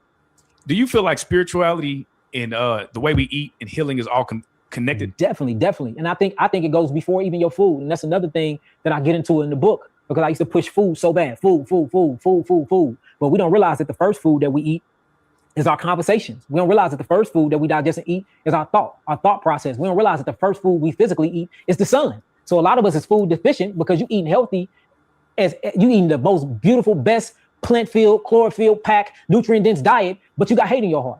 S15: Do you feel like spirituality and the way we eat and healing is all connected?
S9: Definitely. And I think it goes before even your food. And that's another thing that I get into in the book, because I used to push food so bad. Food. But we don't realize that the first food that we eat is our conversations. We don't realize that the first food that we digest and eat is our thought process. We don't realize that the first food we physically eat is the sun. So a lot of us is food deficient because you eating healthy, as you eating the most beautiful, best plant-filled, chlorophyll packed, nutrient-dense diet, but you got hate in your heart,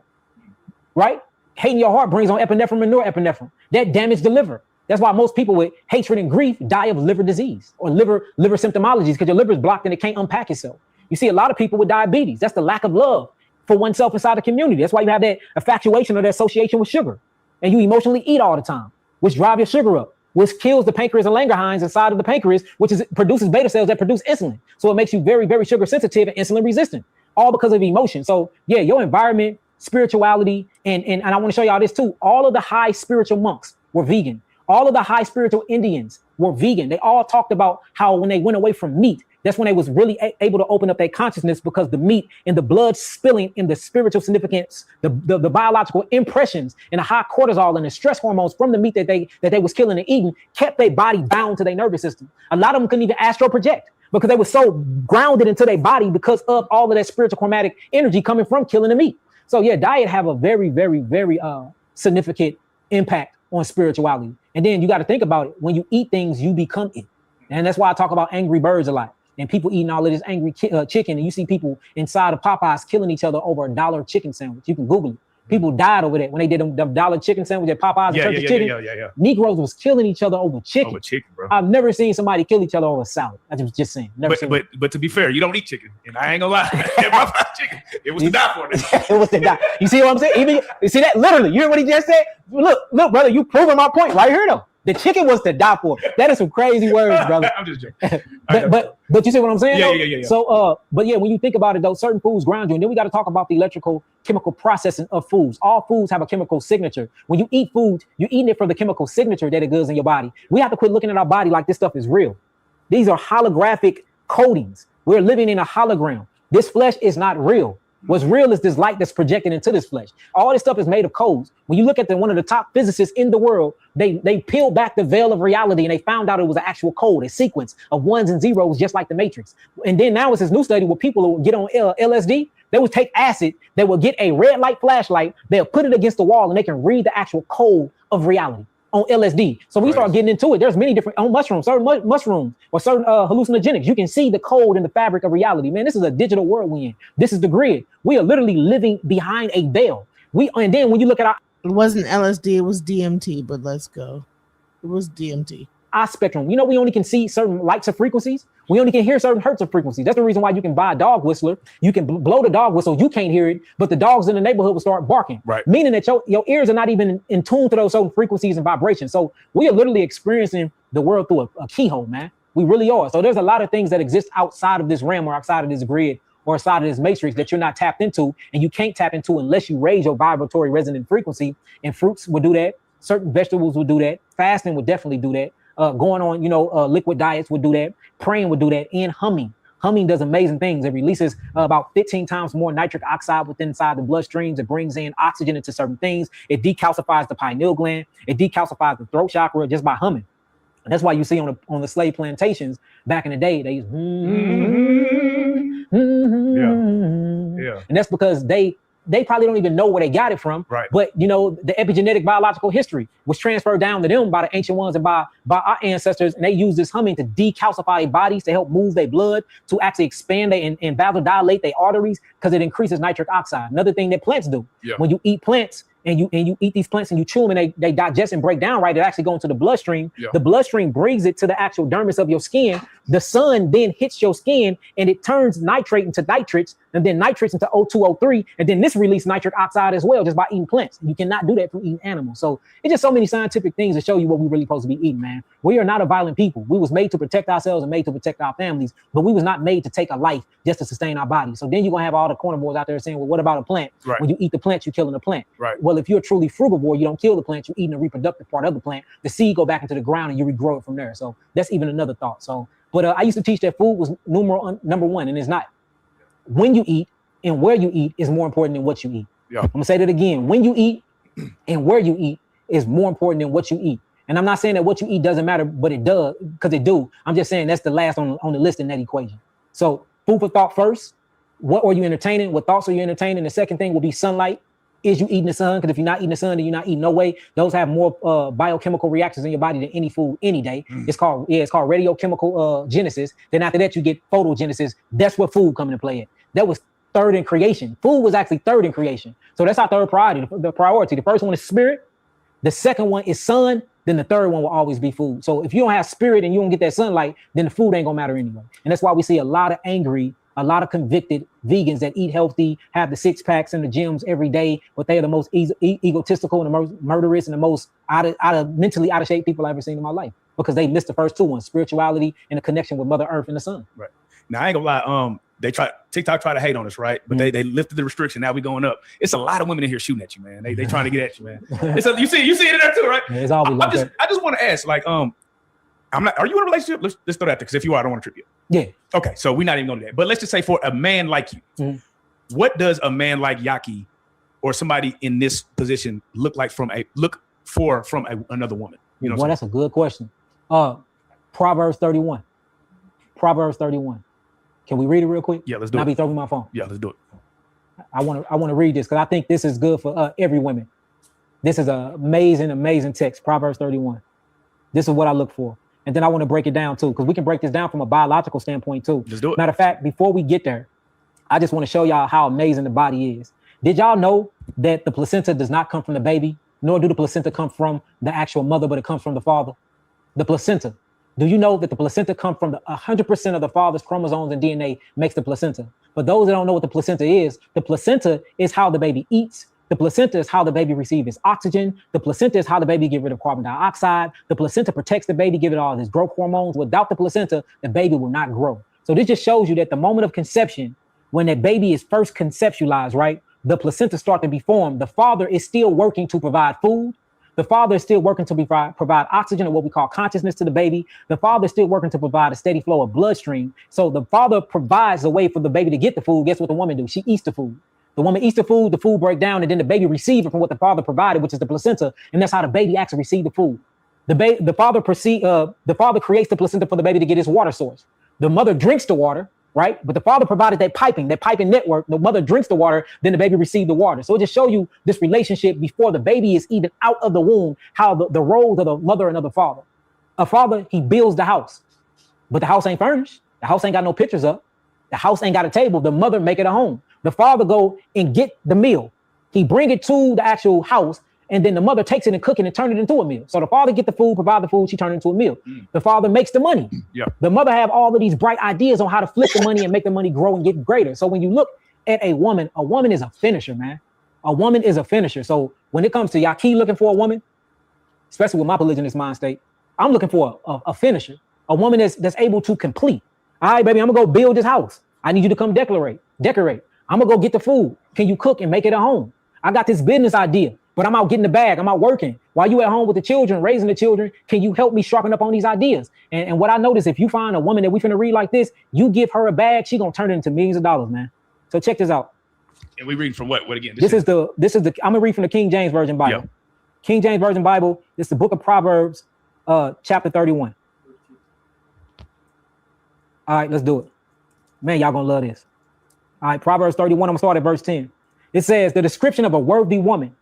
S9: right? Hate in your heart brings on epinephrine and norepinephrine. That damage the liver. That's why most people with hatred and grief die of liver disease or liver symptomologies, because your liver is blocked and it can't unpack itself. You see a lot of people with diabetes. That's the lack of love for oneself inside the community. That's why you have that infatuation or that association with sugar. And you emotionally eat all the time, which drive your sugar up, which kills the pancreas and Langerhans inside of the pancreas, which produces beta cells that produce insulin. So it makes you very, very sugar sensitive and insulin resistant, all because of emotion. So yeah, your environment, spirituality, and I want to show y'all this too. All of the high spiritual monks were vegan. All of the high spiritual Indians were vegan. They all talked about how when they went away from meat, that's when they was really able to open up their consciousness, because the meat and the blood spilling in the spiritual significance, the biological impressions and the high cortisol and the stress hormones from the meat that they was killing and eating kept their body bound to their nervous system. A lot of them couldn't even astral project because they were so grounded into their body because of all of that spiritual chromatic energy coming from killing the meat. So yeah, diet have a very, very, very significant impact on spirituality. And then you got to think about it. When you eat things, you become it. And that's why I talk about Angry Birds a lot. And people eating all of this angry chicken, and you see people inside of Popeyes killing each other over $1 chicken sandwich. You can Google it. People died over that when they did them dollar chicken sandwich at Popeyes and Church's Chicken.
S15: Yeah.
S9: Negroes was killing each other over chicken.
S15: Over chicken, bro.
S9: I've never seen somebody kill each other over salad. I was just saying. Never seen
S15: But to be fair, you don't eat chicken, and I ain't gonna lie. If I find chicken, it was to die for.
S9: It was to die. You see what I'm saying? Even you see that literally. You hear what he just said? Look, brother, you proving my point right here though. The chicken was to die for. That is some crazy words, brother.
S15: I'm just joking.
S9: but you see what I'm saying?
S15: Yeah.
S9: So but yeah, when you think about it though, certain foods ground you, and then we got to talk about the electrical chemical processing of foods. All foods have a chemical signature. When you eat food, you're eating it for the chemical signature that it goes in your body. We have to quit looking at our body like this stuff is real. These are holographic coatings. We're living in a hologram. This flesh is not real. What's real is this light that's projected into this flesh. All this stuff is made of codes. When you look at one of the top physicists in the world, they peeled back the veil of reality and they found out it was an actual code, a sequence of ones and zeros, just like the Matrix. And then now it's this new study where people will get on LSD. They would take acid. They will get a red light flashlight. They'll put it against the wall and they can read the actual code of reality on LSD. So we start getting into it. There's many different on mushrooms, certain mushrooms or certain hallucinogenics. You can see the code in the fabric of reality. Man, this is a digital world we in. This is the grid. We are literally living behind a veil. And then when you look at
S2: it wasn't LSD, it was DMT, but let's go. It was DMT.
S9: Our spectrum. You know, we only can see certain lights of frequencies. We only can hear certain hertz of frequencies. That's the reason why you can buy a dog whistler. You can blow the dog whistle. You can't hear it, but the dogs in the neighborhood will start barking.
S15: Right.
S9: Meaning that your ears are not even in tune to those certain frequencies and vibrations. So we are literally experiencing the world through a keyhole, man. We really are. So there's a lot of things that exist outside of this realm or outside of this grid or outside of this matrix that you're not tapped into, and you can't tap into unless you raise your vibratory resonant frequency. And fruits will do that. Certain vegetables will do that. Fasting would definitely do that. Going on, liquid diets would do that. Praying would do that. And humming. Humming does amazing things. It releases about 15 times more nitric oxide inside the bloodstreams. It brings in oxygen into certain things. It decalcifies the pineal gland. It decalcifies the throat chakra just by humming. And that's why you see on the slave plantations back in the day, they use and that's because they probably don't even know where they got it from.
S15: Right.
S9: But the epigenetic biological history was transferred down to them by the ancient ones and by our ancestors, and they use this humming to decalcify their bodies, to help move their blood, to actually expand and vasodilate their arteries, because it increases nitric oxide. Another thing that plants do, when you eat plants and you eat these plants and you chew them and they digest and break down right, it actually go into the bloodstream. The bloodstream brings it to the actual dermis of your skin. The sun then hits your skin and it turns nitrate into nitrates, and then nitrates into O2O3, and then this releases nitric oxide as well, just by eating plants. You cannot do that from eating animals. So it's just so many scientific things to show you what we really supposed to be eating, man. We are not a violent people. We was made to protect ourselves and made to protect our families, but we was not made to take a life just to sustain our bodies. So then you're gonna have all the corner boys out there saying, well, what about a plant?
S15: Right.
S9: When you eat the plant, you're killing the plant.
S15: Right.
S9: Well, if you're a truly frugivore, you don't kill the plant, you're eating the reproductive part of the plant. The seed go back into the ground and you regrow it from there. So that's even another thought. So, but I used to teach that food was number one, and it's not. When you eat and where you eat is more important than what you eat. I'm gonna say that again. When you eat and where you eat is more important than what you eat. And I'm not saying that what you eat doesn't matter, but it does, because it do. I'm just saying that's the last on the list in that equation. So food for thought first. What are you entertaining? What thoughts are you entertaining? The second thing will be sunlight. Is you eating the sun? Because if you're not eating the sun, then you're not eating no way. Those have more biochemical reactions in your body than any food any day. It's called radiochemical genesis. Then after that, you get photogenesis. That's where food come into play at. That was third in creation. Food was actually third in creation. So that's our third priority. The priority. The first one is spirit. The second one is sun. Then the third one will always be food. So if you don't have spirit and you don't get that sunlight, then the food ain't gonna matter anyway. And that's why we see a lot of angry, a lot of convicted vegans that eat healthy, have the six packs in the gyms every day, but they are the most egotistical and the most murderous and the most mentally out of shape people I've ever seen in my life, because they missed the first two ones: spirituality and a connection with Mother Earth and the sun.
S15: Right. Now I ain't gonna lie. TikTok try to hate on us, right? But they lifted the restriction. Now we going up. It's a lot of women in here shooting at you, man. They trying to get at you, man. You see it in there too, right?
S9: Yeah, it's always like that.
S15: I just want to ask, like, I'm not. Are you in a relationship? Let's throw that there, because if you are, I don't want to trip you.
S9: Yeah.
S15: Okay, so we're not even going to that. But let's just say for a man like you, what does a man like Yaki or somebody in this position look from another woman? You know,
S9: well, that's a good question. Proverbs 31. Proverbs 31. Can we read it real quick?
S15: Yeah, let's do it.
S9: I'll be throwing my phone.
S15: Yeah, let's do it.
S9: I want to read this because I think this is good for every woman. This is an amazing text. Proverbs 31. This is what I look for. And then I want to break it down too, because we can break this down from a biological standpoint too.
S15: Let's do it.
S9: Matter of fact, before we get there, I just want to show y'all how amazing the body is. Did y'all know that the placenta does not come from the baby, nor do the placenta come from the actual mother, but it comes from the father? The placenta. Do you know that the placenta comes from 100% of the father's chromosomes and DNA makes the placenta? For those that don't know what the placenta is how the baby eats. The placenta is how the baby receives its oxygen. The placenta is how the baby get rid of carbon dioxide. The placenta protects the baby, give it all its growth hormones. Without the placenta, the baby will not grow. So this just shows you that the moment of conception, when that baby is first conceptualized, right, the placenta start to be formed. The father is still working to provide food. The father is still working to provide oxygen, or what we call consciousness, to the baby. The father is still working to provide a steady flow of bloodstream. So the father provides a way for the baby to get the food. Guess what the woman do? She eats the food. The woman eats the food breaks down, and then the baby receives it from what the father provided, which is the placenta, and that's how the baby actually receives the food. The father creates the placenta for the baby to get his water source. The mother drinks the water, right? But the father provided that piping network. The mother drinks the water, then the baby receives the water. So it just show you this relationship before the baby is even out of the womb, how the roles of the mother and of the father. A father, he builds the house, but the house ain't furnished. The house ain't got no pictures up. The house ain't got a table. The mother make it a home. The father go and get the meal. He bring it to the actual house, and then the mother takes it and cook it and turn it into a meal. So the father get the food, provide the food, she turn it into a meal. The father makes the money.
S15: Yeah.
S9: The mother have all of these bright ideas on how to flip the money and make the money grow and get greater. So when you look at a woman is a finisher, man. A woman is a finisher. So when it comes to y'all keep looking for a woman, especially with my polygamous mind state, I'm looking for a finisher, a woman that's able to complete. All right, baby, I'm gonna go build this house. I need you to come decorate. I'm gonna go get the food. Can you cook and make it at home? I got this business idea, but I'm out getting the bag. I'm out working. While you at home with the children, raising the children, can you help me sharpen up on these ideas? And what I notice, if you find a woman that we finna read like this, you give her a bag, she gonna turn it into millions of dollars, man. So check this out.
S15: And we read from what again?
S9: This is the I'm gonna read from the King James Version Bible.
S15: Yep.
S9: King James Version Bible. This is the book of Proverbs, chapter 31. All right, let's do it. Man, y'all gonna love this. All right, Proverbs 31, I'm gonna start at verse 10. It says, the description of a worthy woman.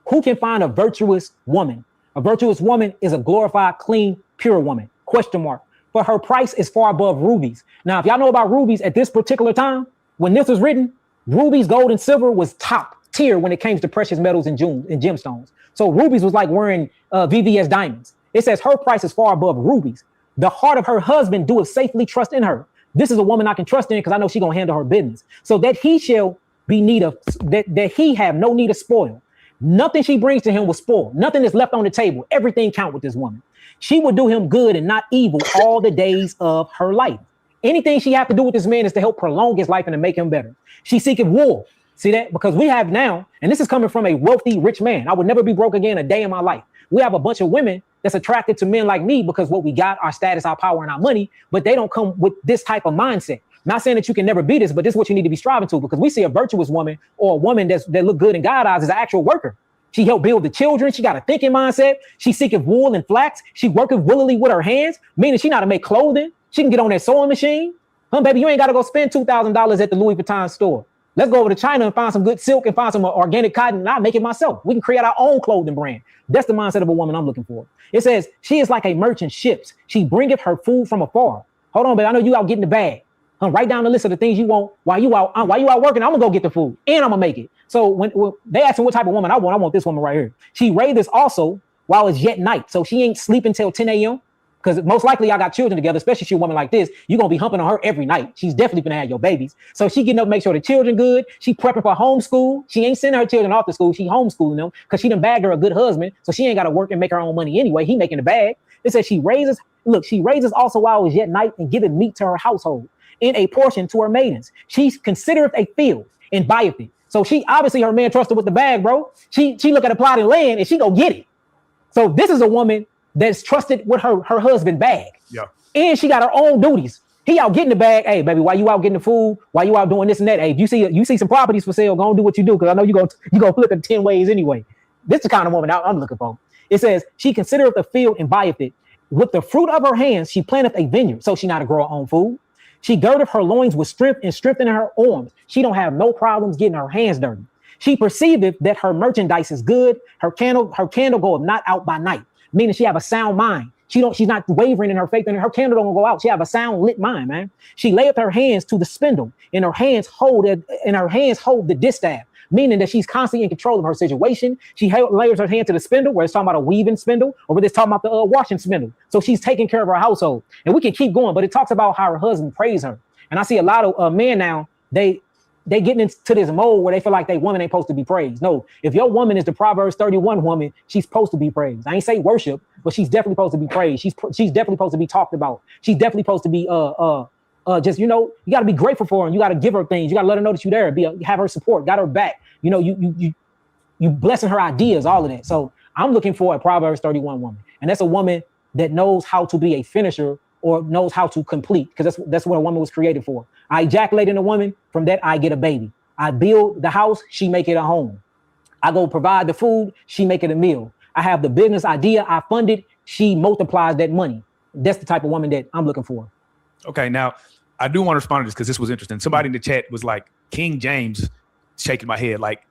S9: Who can find a virtuous woman? A virtuous woman is a glorified, clean, pure woman. Question mark. For her price is far above rubies. Now, if y'all know about rubies at this particular time, when this was written, rubies, gold, and silver was top tier when it came to precious metals and gemstones. So rubies was like wearing VVS diamonds. It says her price is far above rubies. The heart of her husband doeth safely trust in her. This is a woman I can trust in because I know she's gonna handle her business. So that he shall be need of that he have no need of spoil. Nothing she brings to him will spoil. Nothing is left on the table. Everything count with this woman. She will do him good and not evil all the days of her life. Anything she have to do with this man is to help prolong his life and to make him better. She seeketh wool. See that? Because we have now, and this is coming from a wealthy, rich man. I would never be broke again a day in my life. We have a bunch of women that's attracted to men like me because what we got, our status, our power, and our money, but they don't come with this type of mindset. Not saying that you can never be this, but this is what you need to be striving to, because we see a virtuous woman or a woman that look good in God's eyes as an actual worker. She helped build the children. She got a thinking mindset. She seeketh wool and flax. She worketh willingly with her hands, meaning she know how to make clothing. She can get on that sewing machine. Baby, you ain't got to go spend $2,000 at the Louis Vuitton store. Let's go over to China and find some good silk and find some organic cotton, and I'll make it myself. We can create our own clothing brand. That's the mindset of a woman I'm looking for. It says, she is like a merchant ships. She bringeth her food from afar. Hold on, baby. I know you out getting the bag. Write down the list of the things you want while you out working. I'm gonna go get the food and I'm gonna make it. So when they ask me what type of woman I want this woman right here. She raised also while it's yet night. So she ain't sleeping till 10 a.m. Because most likely I got children together, especially she a woman like this. You're going to be humping on her every night. She's definitely going to have your babies. So she getting up to make sure the children good. She prepping for homeschool. She ain't sending her children off to school. She homeschooling them because she done bagged her a good husband. So she ain't got to work and make her own money anyway. He making the bag. It says she raises also while it's yet night and giveth meat to her household in a portion to her maidens. She considereth a field and buyeth it. So she obviously her man trusted with the bag, bro. She look at a plot of land and she go get it. So this is a woman that's trusted with her husband bag. Yeah. And she got her own duties. He out getting the bag. Hey, baby, while you out getting the food, while you out doing this and that, hey, if you see some properties for sale, go and do what you do, because I know you gonna flip it 10 ways anyway. This is the kind of woman I'm looking for. It says, she considereth the field and buyeth it. With the fruit of her hands, she planteth a vineyard. So she not to grow her own food. She girdeth her loins with strength and strengthening her arms. She don't have no problems getting her hands dirty. She perceiveth that her merchandise is good. Her candle goeth not out by night. Meaning she have a sound mind. She's not wavering in her faith, and her candle don't go out. She have a sound lit mind, man. She layeth her hands to the spindle, and her hands hold the distaff. meaning that she's constantly in control of her situation. She layers her hand to the spindle, where it's talking about a weaving spindle, or whether it's talking about the washing spindle. So she's taking care of her household. And we can keep going, but it talks about how her husband praised her. And I see a lot of men now, they getting into this mode where they feel like they woman ain't supposed to be praised. No, if your woman is the Proverbs 31 woman, she's supposed to be praised. I ain't say worship, but she's definitely supposed to be praised. She's definitely supposed to be talked about. She's definitely supposed to be just, you know, you got to be grateful for her, and you got to give her things. You got to let her know that you're there. Have her support, got her back. You know, you blessing her ideas, all of that. So I'm looking for a Proverbs 31 woman, and that's a woman that knows how to be a finisher or knows how to complete, because that's what a woman was created for. I ejaculate in a woman, from that I get a baby. I build the house, she make it a home. I go provide the food, she make it a meal. I have the business idea, I fund it, she multiplies that money. That's the type of woman that I'm looking for.
S15: Okay, now I do want to respond to this because this was interesting. Somebody in the chat was like, King James, shaking my head like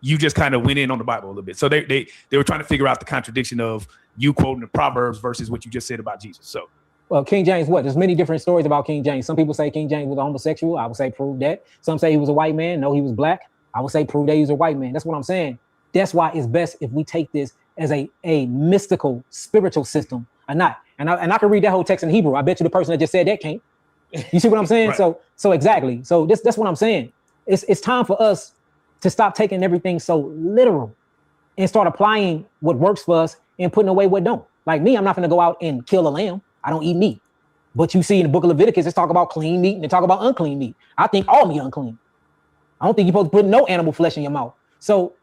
S15: you just kind of went in on the Bible a little bit. So they were trying to figure out the contradiction of you quoting the Proverbs versus what you just said about Jesus. So
S9: well, King James, what? There's many different stories about King James. Some people say King James was a homosexual. I would say prove that. Some say he was a white man. No, he was black. I would say prove that he was a white man. That's what I'm saying. That's why it's best if we take this as a mystical, spiritual system or not. And I can read that whole text in Hebrew. I bet you the person that just said that can't. You see what I'm saying? Right. So exactly. So that's what I'm saying. It's time for us to stop taking everything so literal and start applying what works for us and putting away what don't. Like me, I'm not going to go out and kill a lamb. I don't eat meat. But you see in the book of Leviticus, it's talk about clean meat and they talk about unclean meat. I think all meat unclean. I don't think you're supposed to put no animal flesh in your mouth. So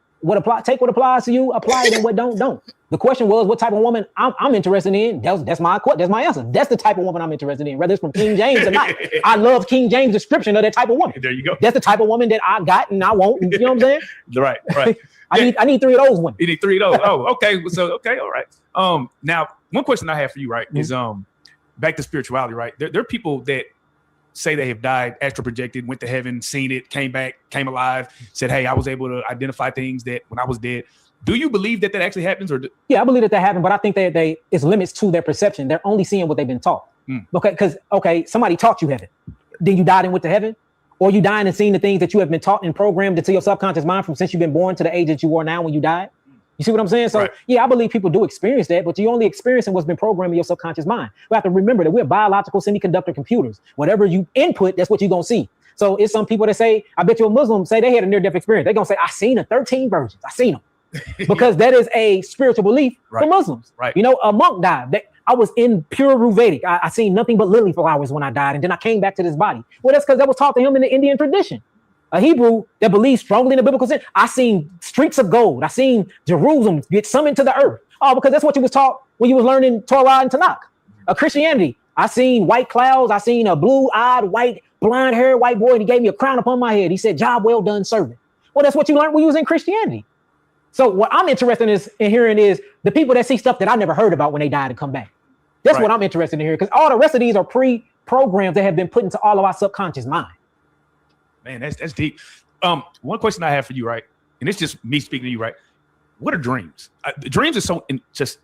S9: take what applies to you, apply it, and what don't. The question was, what type of woman I'm interested in? That's my answer. That's the type of woman I'm interested in, whether it's from King James or not. I love King James' description of that type of woman.
S15: There you go.
S9: That's the type of woman that I got and I want. You know what I'm saying?
S15: Right.
S9: I need 3 of those women.
S15: You need 3 of those. Oh, okay. So okay, all right. Now one question I have for you, right, is back to spirituality, right? There are people that say they have died, astral projected, went to heaven, seen it, came back, came alive, said, hey, I was able to identify things that when I was dead. Do you believe that actually happens?
S9: Yeah, I believe that happened, but I think that it's limits to their perception. They're only seeing what they've been taught. Because somebody taught you heaven. Then you died and went to heaven, or you died and seen the things that you have been taught and programmed into your subconscious mind from since you've been born to the age that you are now when you died. You see what I'm saying? So yeah, I believe people do experience that, but you're only experiencing what's been programmed in your subconscious mind. We have to remember that we're biological semiconductor computers. Whatever you input, that's what you're going to see. So it's some people that say, I bet you a Muslim say they had a near-death experience. They're going to say, I seen 13 virgins. I seen them. Because that is a spiritual belief for Muslims. Right. You know, a monk died. I was in pure Vedic. I seen nothing but lily flowers when I died. And then I came back to this body. Well, that's because that was taught to him in the Indian tradition. A Hebrew that believes strongly in the biblical sense. I seen streets of gold. I seen Jerusalem get summoned to the earth. Oh, because that's what you was taught when you was learning Torah and Tanakh. A Christianity. I seen white clouds. I seen a blue-eyed, white, blonde-haired white boy, and he gave me a crown upon my head. He said, job well done, servant. Well, that's what you learned when you was in Christianity. So what I'm interested in hearing is the people that see stuff that I never heard about when they died and come back. That's what I'm interested in hearing, because all the rest of these are pre-programs that have been put into all of our subconscious mind.
S15: Man, that's deep. One question I have for you, right? And it's just me speaking to you, right? What are dreams? Dreams are so just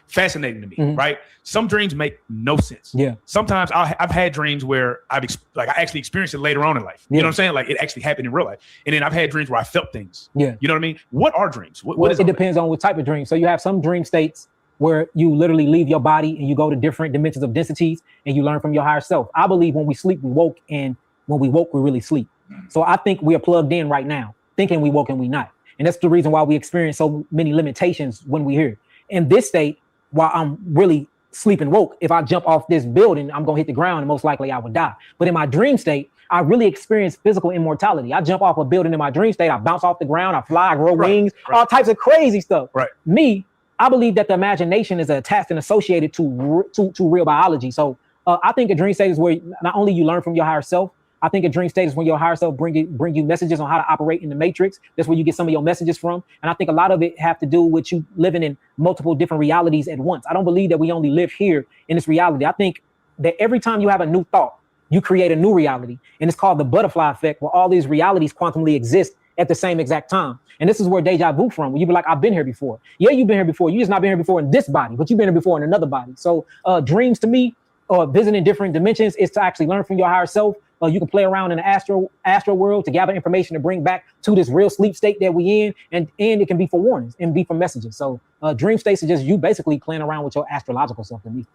S15: fascinating to me, right? Some dreams make no sense. Yeah. Sometimes I've had dreams where I actually experienced it later on in life. You know what I'm saying? Like it actually happened in real life. And then I've had dreams where I felt things. Yeah. You know what I mean? What are dreams? What is
S9: it? Depends on what type of dream. So you have some dream states where you literally leave your body and you go to different dimensions of densities and you learn from your higher self. I believe when we sleep, we woke, and when we woke, we really sleep. So I think we are plugged in right now, thinking we woke and we not. And that's the reason why we experience so many limitations when we hear. In this state, while I'm really sleeping woke, if I jump off this building, I'm going to hit the ground and most likely I would die. But in my dream state, I really experience physical immortality. I jump off a building in my dream state, I bounce off the ground, I fly, I grow wings, all types of crazy stuff. Me, I believe that the imagination is attached and associated to real biology. So I think a dream state is where not only you learn from your higher self, I think a dream state is when your higher self bring you messages on how to operate in the matrix. That's where you get some of your messages from. And I think a lot of it have to do with you living in multiple different realities at once. I don't believe that we only live here in this reality. I think that every time you have a new thought, you create a new reality. And it's called the butterfly effect, where all these realities quantumly exist at the same exact time. And this is where deja vu from, where you be like, I've been here before. Yeah, you've been here before. You just not been here before in this body, but you've been here before in another body. So dreams to me, or visiting different dimensions, is to actually learn from your higher self, You can play around in the astral world to gather information to bring back to this real sleep state that we in, and it can be for warnings and be for messages. So dream states are just you basically playing around with your astrological self to me.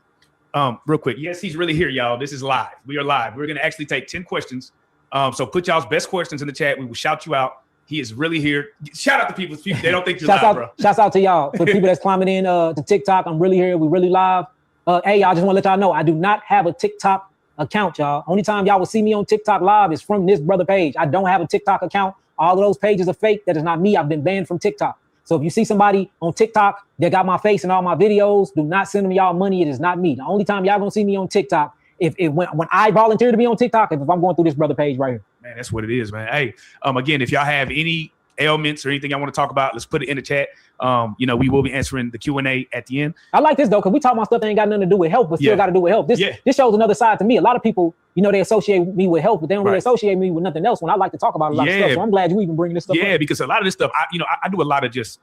S15: Real quick. Yes, he's really here, y'all. This is live. We are live. We're going to actually take 10 questions. So put y'all's best questions in the chat. We will shout you out. He is really here. Shout out to people. They don't think you're live, bro.
S9: Shouts out to y'all. For people that's climbing in to TikTok, I'm really here. We really live. Hey, y'all, just want to let y'all know, I do not have a TikTok account, y'all. Only time y'all will see me on TikTok live is from this brother page. I don't have a TikTok account. All of those pages are fake. That is not me. I've been banned from TikTok. So if you see somebody on TikTok that got my face in all my videos, do not send them y'all money. It is not me. The only time y'all gonna see me on TikTok when I volunteer to be on TikTok, if I'm going through this brother page right here.
S15: Man, that's what it is, man. Hey, again, if y'all have any ailments or anything I want to talk about, let's put it in the chat. We will be answering the Q&A at the end.
S9: I like this though, because we talk about stuff that ain't got nothing to do with health, but still got to do with health. This shows another side to me. A lot of people, they associate me with health, but they don't really associate me with nothing else when I like to talk about a lot of stuff. So I'm glad you even bringing this stuff up.
S15: Because a lot of this stuff, I do a lot of just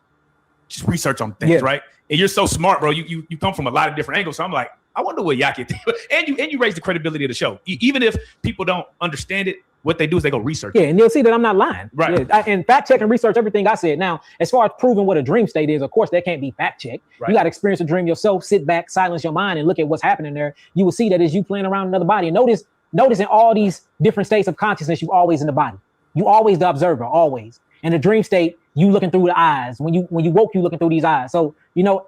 S15: research on things, right? And you're so smart, bro. You come from a lot of different angles. So I'm like, I wonder what y'all can do. And you raise the credibility of the show. Even if people don't understand it, what they do is they go research.
S9: Yeah, and they'll see that I'm not lying.
S15: Right.
S9: Yeah, and fact check and research everything I said. Now, as far as proving what a dream state is, of course, that can't be fact checked. Right. You got to experience a dream yourself, sit back, silence your mind, and look at what's happening there. You will see that as you playing around another body. And notice in all these different states of consciousness, you always in the body. You always the observer, always. In the dream state, you looking through the eyes. When you woke, you looking through these eyes. So,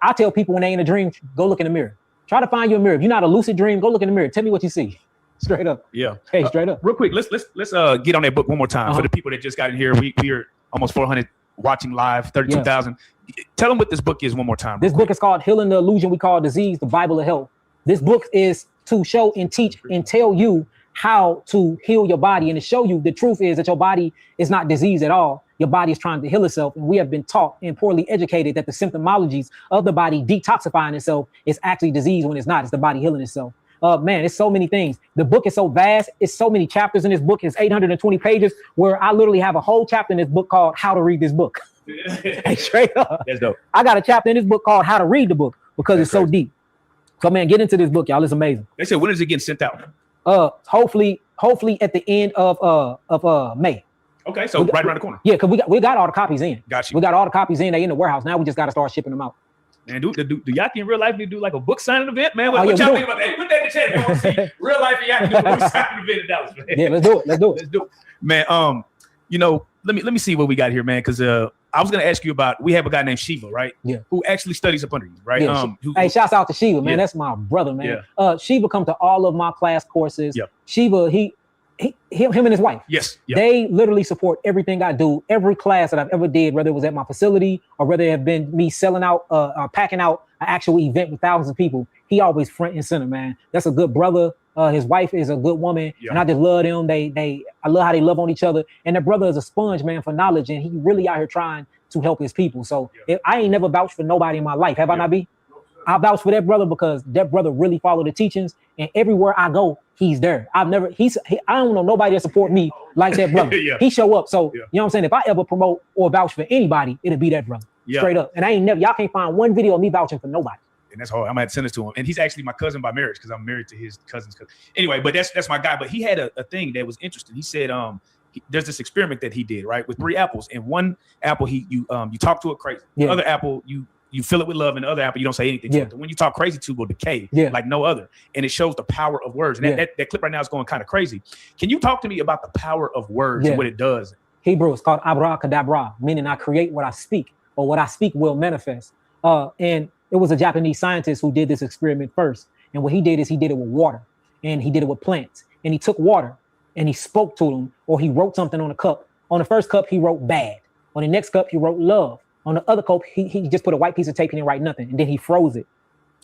S9: I tell people when they in a dream, go look in the mirror. Try to find your mirror. If you're not a lucid dream, go look in the mirror. Tell me what you see. Straight up.
S15: Yeah.
S9: Hey, straight up.
S15: Real quick, let's get on that book one more time for the people that just got in here. We are almost 400 watching live, 32,000. Tell them what this book is one more time.
S9: This book is called Healing the Illusion We Call Disease, the Bible of Health. This book is to show and teach and tell you how to heal your body and to show you the truth is that your body is not diseased at all. Your body is trying to heal itself. And we have been taught and poorly educated that the symptomologies of the body detoxifying itself is actually disease when it's not. It's the body healing itself. Man, it's so many things. The book is so vast. It's so many chapters in this book. It's 820 pages where I literally have a whole chapter in this book called How to Read This Book. Hey, straight up.
S15: That's dope.
S9: I got a chapter in this book called How to Read the Book because it's so deep. So, man, get into this book, y'all. It's amazing.
S15: They said, when is it getting sent out?
S9: Hopefully at the end of May.
S15: Okay, so right around the corner.
S9: Yeah, because we got all the copies in.
S15: Got you.
S9: We got all the copies in. They in the warehouse. Now we just got to start shipping them out.
S15: Man, do Yaki in real life need to do like a book signing event, man? What y'all think about that? Put that in the chat. You want to see real life Yaki do a book signing event in Dallas, man.
S9: Yeah, let's do it. Let's do it.
S15: Man, let me see what we got here, man. Because I was gonna ask you about. We have a guy named Shiva, right?
S9: Yeah.
S15: Who actually studies up under you, right?
S9: Yeah, hey, shouts out to Shiva, man. That's my brother, man. Yeah. Shiva come to all of my class courses. Yeah. Shiva, him and his wife.
S15: Yes. Yep.
S9: They literally support everything I do. Every class that I've ever did, whether it was at my facility or whether it have been me selling out, packing out an actual event with thousands of people. He always front and center, man. That's a good brother. His wife is a good woman, and I just love them. I love how they love on each other. And their brother is a sponge, man, for knowledge, and he really out here trying to help his people. So I ain't never vouched for nobody in my life. Have I not be? I vouch for that brother because that brother really followed the teachings, and everywhere I go, he's there. I don't know nobody that support me like that brother. He show up. So you know what I'm saying? If I ever promote or vouch for anybody, it'll be that brother. Straight up. And y'all can't find one video of me vouching for nobody.
S15: And that's hard. I might send this to him. And he's actually my cousin by marriage because I'm married to his cousin's cousin. Anyway, but that's my guy. But he had a thing that was interesting. He said there's this experiment that he did, right, with 3 apples. And one apple you talk to it crazy. The other apple you fill it with love, and the other apple you don't say anything to it. When you talk crazy to, will decay like no other. And it shows the power of words. And that clip right now is going kind of crazy. Can you talk to me about the power of words and what it does?
S9: Hebrew is called abracadabra, meaning I create what I speak, or what I speak will manifest. And it was a Japanese scientist who did this experiment first. And what he did is he did it with water, and he did it with plants. And he took water and he spoke to them, or he wrote something on a cup. On the first cup, he wrote bad. On the next cup, he wrote love. On the other cup, he just put a white piece of tape in and write nothing. And then he froze it.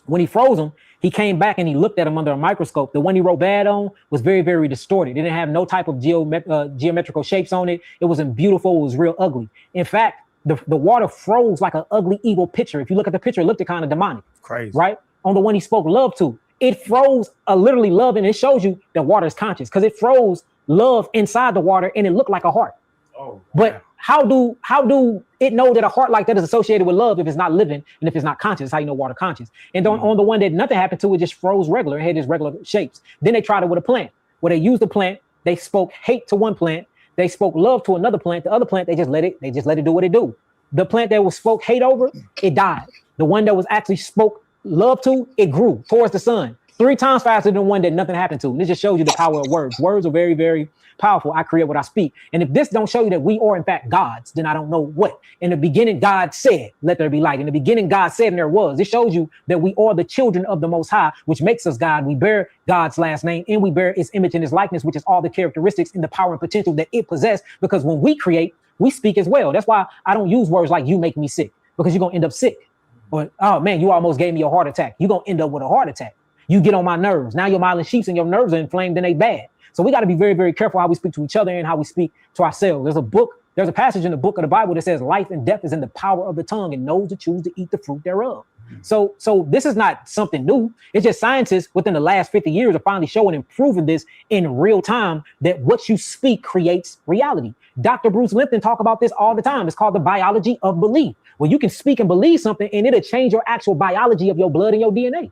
S9: When he froze them, he came back and he looked at them under a microscope. The one he wrote bad on was very, very distorted. It didn't have no type of geometrical shapes on it. It wasn't beautiful. It was real ugly. In fact, the water froze like an ugly, evil picture. If you look at the picture, it looked kind of demonic.
S15: Crazy.
S9: Right? On the one he spoke love to, it froze literally love. And it shows you that water is conscious because it froze love inside the water and it looked like a heart.
S15: Oh,
S9: but how do it know that a heart like that is associated with love if it's not living and if it's not conscious? How you know water conscious? And on the one that nothing happened to, it just froze regular. It had just regular shapes. Then they tried it with a plant where they used the plant They spoke hate to one plant. They spoke love to another plant. The other plant, they just let it do what it do. The plant that was spoke hate over, it died. The one that was actually spoke love to, it grew towards the sun 3 times faster than the one that nothing happened to. And it just shows you the power of words. Words are very, very powerful. I create what I speak. And if this don't show you that we are in fact gods, then I don't know what. In the beginning, God said, let there be light. In the beginning, God said, and there was. It shows you that we are the children of the Most High, which makes us God. We bear God's last name, and we bear his image and his likeness, which is all the characteristics and the power and potential that it possesses. Because when we create, we speak as well. That's why I don't use words like you make me sick, because you're going to end up sick. Or, oh man, you almost gave me a heart attack. You're going to end up with a heart attack. You get on my nerves. Now your myelin sheaths and your nerves are inflamed and they bad. So we got to be very, very careful how we speak to each other and how we speak to ourselves. There's a passage in the book of the Bible that says life and death is in the power of the tongue, and those that choose to eat the fruit thereof. So this is not something new. It's just scientists within the last 50 years are finally showing and proving this in real time, that what you speak creates reality. Dr. Bruce Lipton talk about this all the time. It's called the biology of belief, where you can speak and believe something and it'll change your actual biology of your blood and your DNA.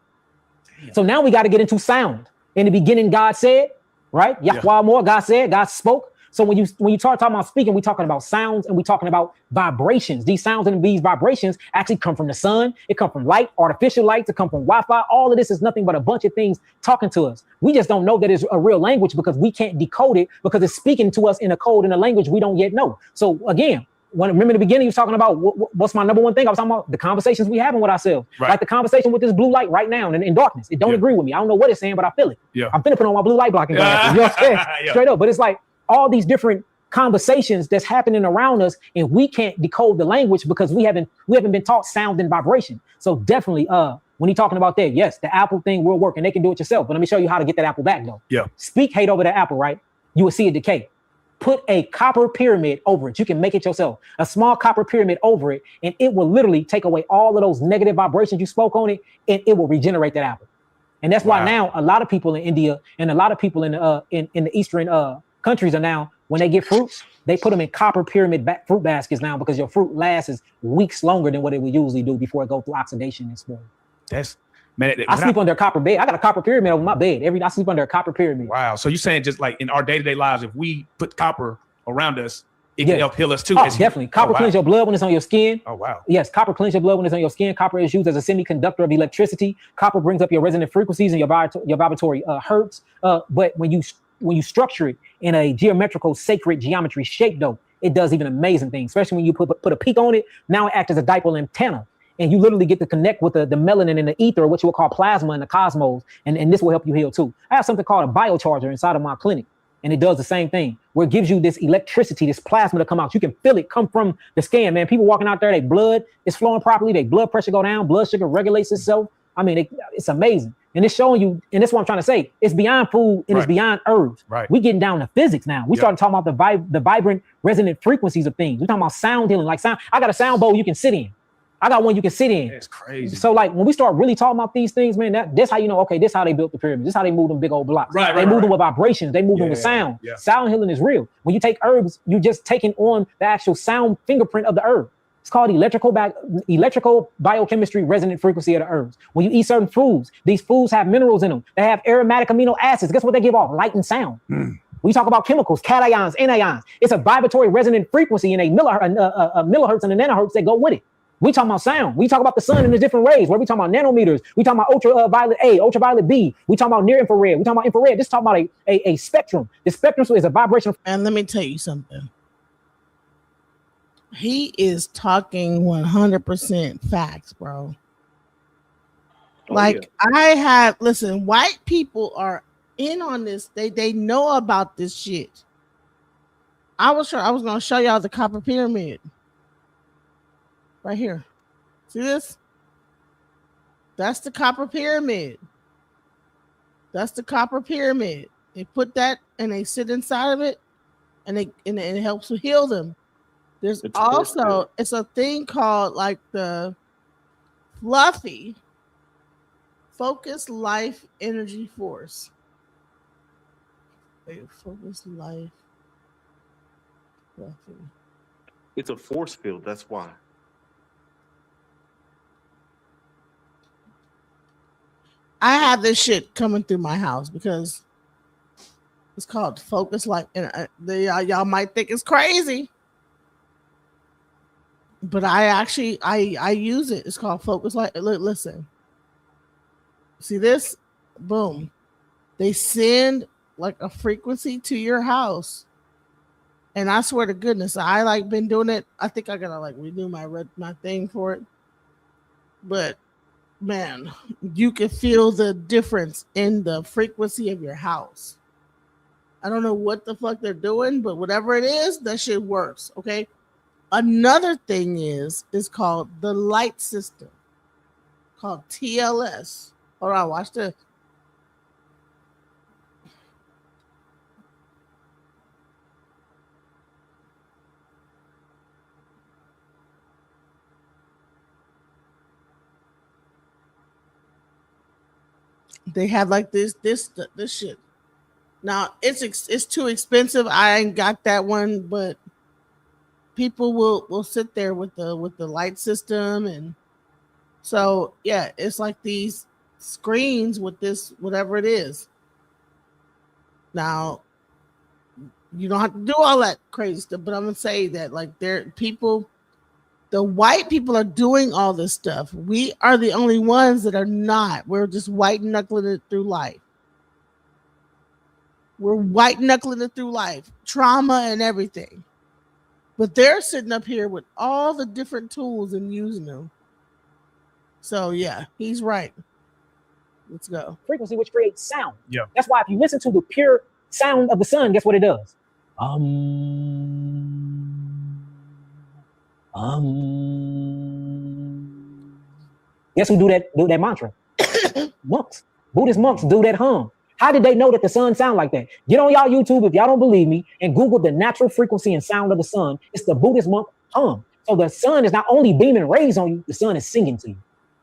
S9: Damn. So now we got to get into sound. In the beginning, God said, right? Yahweh more, God said, God spoke. So when you start talking about speaking, we're talking about sounds and we're talking about vibrations. These sounds and these vibrations actually come from the sun. It come from light, artificial light, to come from Wi-Fi. All of this is nothing but a bunch of things talking to us. We just don't know that it's a real language because we can't decode it, because it's speaking to us in a code and a language we don't yet know. So again, remember in the beginning, you was talking about what's my number one thing? I was talking about the conversations we having with ourselves. Right. Like the conversation with this blue light right now in darkness. It don't agree with me. I don't know what it's saying, but I feel it. I'm finna put on my blue light blocking glasses. You know what I'm saying? Straight up. But it's like all these different conversations that's happening around us, and we can't decode the language because we haven't been taught sound and vibration. So definitely, when you're talking about that, yes, the Apple thing will work and they can do it yourself. But let me show you how to get that apple back though. Speak hate over that apple, right? You will see it decay. Put a copper pyramid over it. You can make it yourself. A small copper pyramid over it, and it will literally take away all of those negative vibrations you spoke on it, and it will regenerate that apple. And that's why now a lot of people in India and a lot of people in the Eastern countries are now, when they get fruits, they put them in copper pyramid fruit baskets now, because your fruit lasts weeks longer than what it would usually do before it goes through oxidation and spoil.
S15: That's, man.
S9: I sleep under a copper bed. I got a copper pyramid over my bed. I sleep under a copper pyramid.
S15: Wow. So you're saying just like in our day-to-day lives, if we put copper around us, it can help heal us too.
S9: Oh, definitely. Copper cleans your blood when it's on your skin.
S15: Oh, wow.
S9: Yes, copper cleans your blood when it's on your skin. Copper is used as a semiconductor of electricity. Copper brings up your resonant frequencies and your vibratory hertz. But when you structure it in a geometrical sacred geometry shape, though, it does even amazing things, especially when you put a peak on it. Now it acts as a dipole antenna. And you literally get to connect with the melanin in the ether, what you would call plasma in the cosmos. And this will help you heal too. I have something called a biocharger inside of my clinic. And it does the same thing, where it gives you this electricity, this plasma to come out. You can feel it come from the scan, man. People walking out there, their blood is flowing properly. Their blood pressure go down. Blood sugar regulates itself. I mean, it's amazing. And it's showing you, and that's what I'm trying to say. It's beyond food and it's beyond herbs. We getting down to physics now. We started talking about the vibrant resonant frequencies of things. We're talking about sound healing, like sound. I got a sound bowl you can sit in. I got one you can sit in.
S15: That's crazy.
S9: So like when we start really talking about these things, man, that's how you know, okay, this is how they built the pyramids. This is how they moved them big old blocks. They moved them with vibrations. They moved them with sound. Sound healing is real. When you take herbs, you're just taking on the actual sound fingerprint of the herb. It's called electrical biochemistry resonant frequency of the herbs. When you eat certain foods, these foods have minerals in them. They have aromatic amino acids. Guess what they give off? Light and sound. When you talk about chemicals, cations, anions, it's a vibratory resonant frequency in a millihertz and a nanohertz that go with it. We talking about sound. We talk about the sun in the different rays. Where we talking about nanometers. We talking about ultraviolet A, ultraviolet B. We talking about near infrared. We talking about infrared. This is talking about a spectrum. The spectrum is a vibration.
S2: And let me tell you something. He is talking 100% facts, bro. Listen, white people are in on this. They know about this shit. I was going to show y'all the copper pyramid. Right here. See this? That's the copper pyramid. That's the copper pyramid. They put that and they sit inside of it, and it helps to heal them. There's also it's a thing called like the fluffy focus life energy force. Focus life fluffy.
S1: It's a force field. That's why. I
S2: have this shit coming through my house because It's called focus light, and y'all might think it's crazy, but I use it. It's called focus light. Listen, see this? Boom. They send like a frequency to your house. And I swear to goodness, I like been doing it. I think I gotta like renew my thing for it. But man, you can feel the difference in the frequency of your house. I don't know what the fuck they're doing, but whatever it is, that shit works. Okay. Another thing is called the light system, called TLS. Hold on, watch this. They have like this shit. Now it's too expensive. I ain't got that one, but people will sit there with the light system, and so yeah, it's like these screens with this whatever it is. Now you don't have to do all that crazy stuff, but I'm gonna say that like the white people are doing all this stuff. We are the only ones that are not. We're just white knuckling it through life. We're white knuckling it through life, trauma and everything. But they're sitting up here with all the different tools and using them. So yeah, he's right. Let's go.
S9: Frequency, which creates sound.
S15: Yeah.
S9: That's why if you listen to the pure sound of the sun, guess what it does? Guess who do that mantra? Monks. Buddhist monks do that hum. How did they know that the sun sound like that? Get on y'all YouTube if y'all don't believe me and Google the natural frequency and sound of the sun. It's the Buddhist monk hum. So the sun is not only beaming rays on you, the sun is singing to you.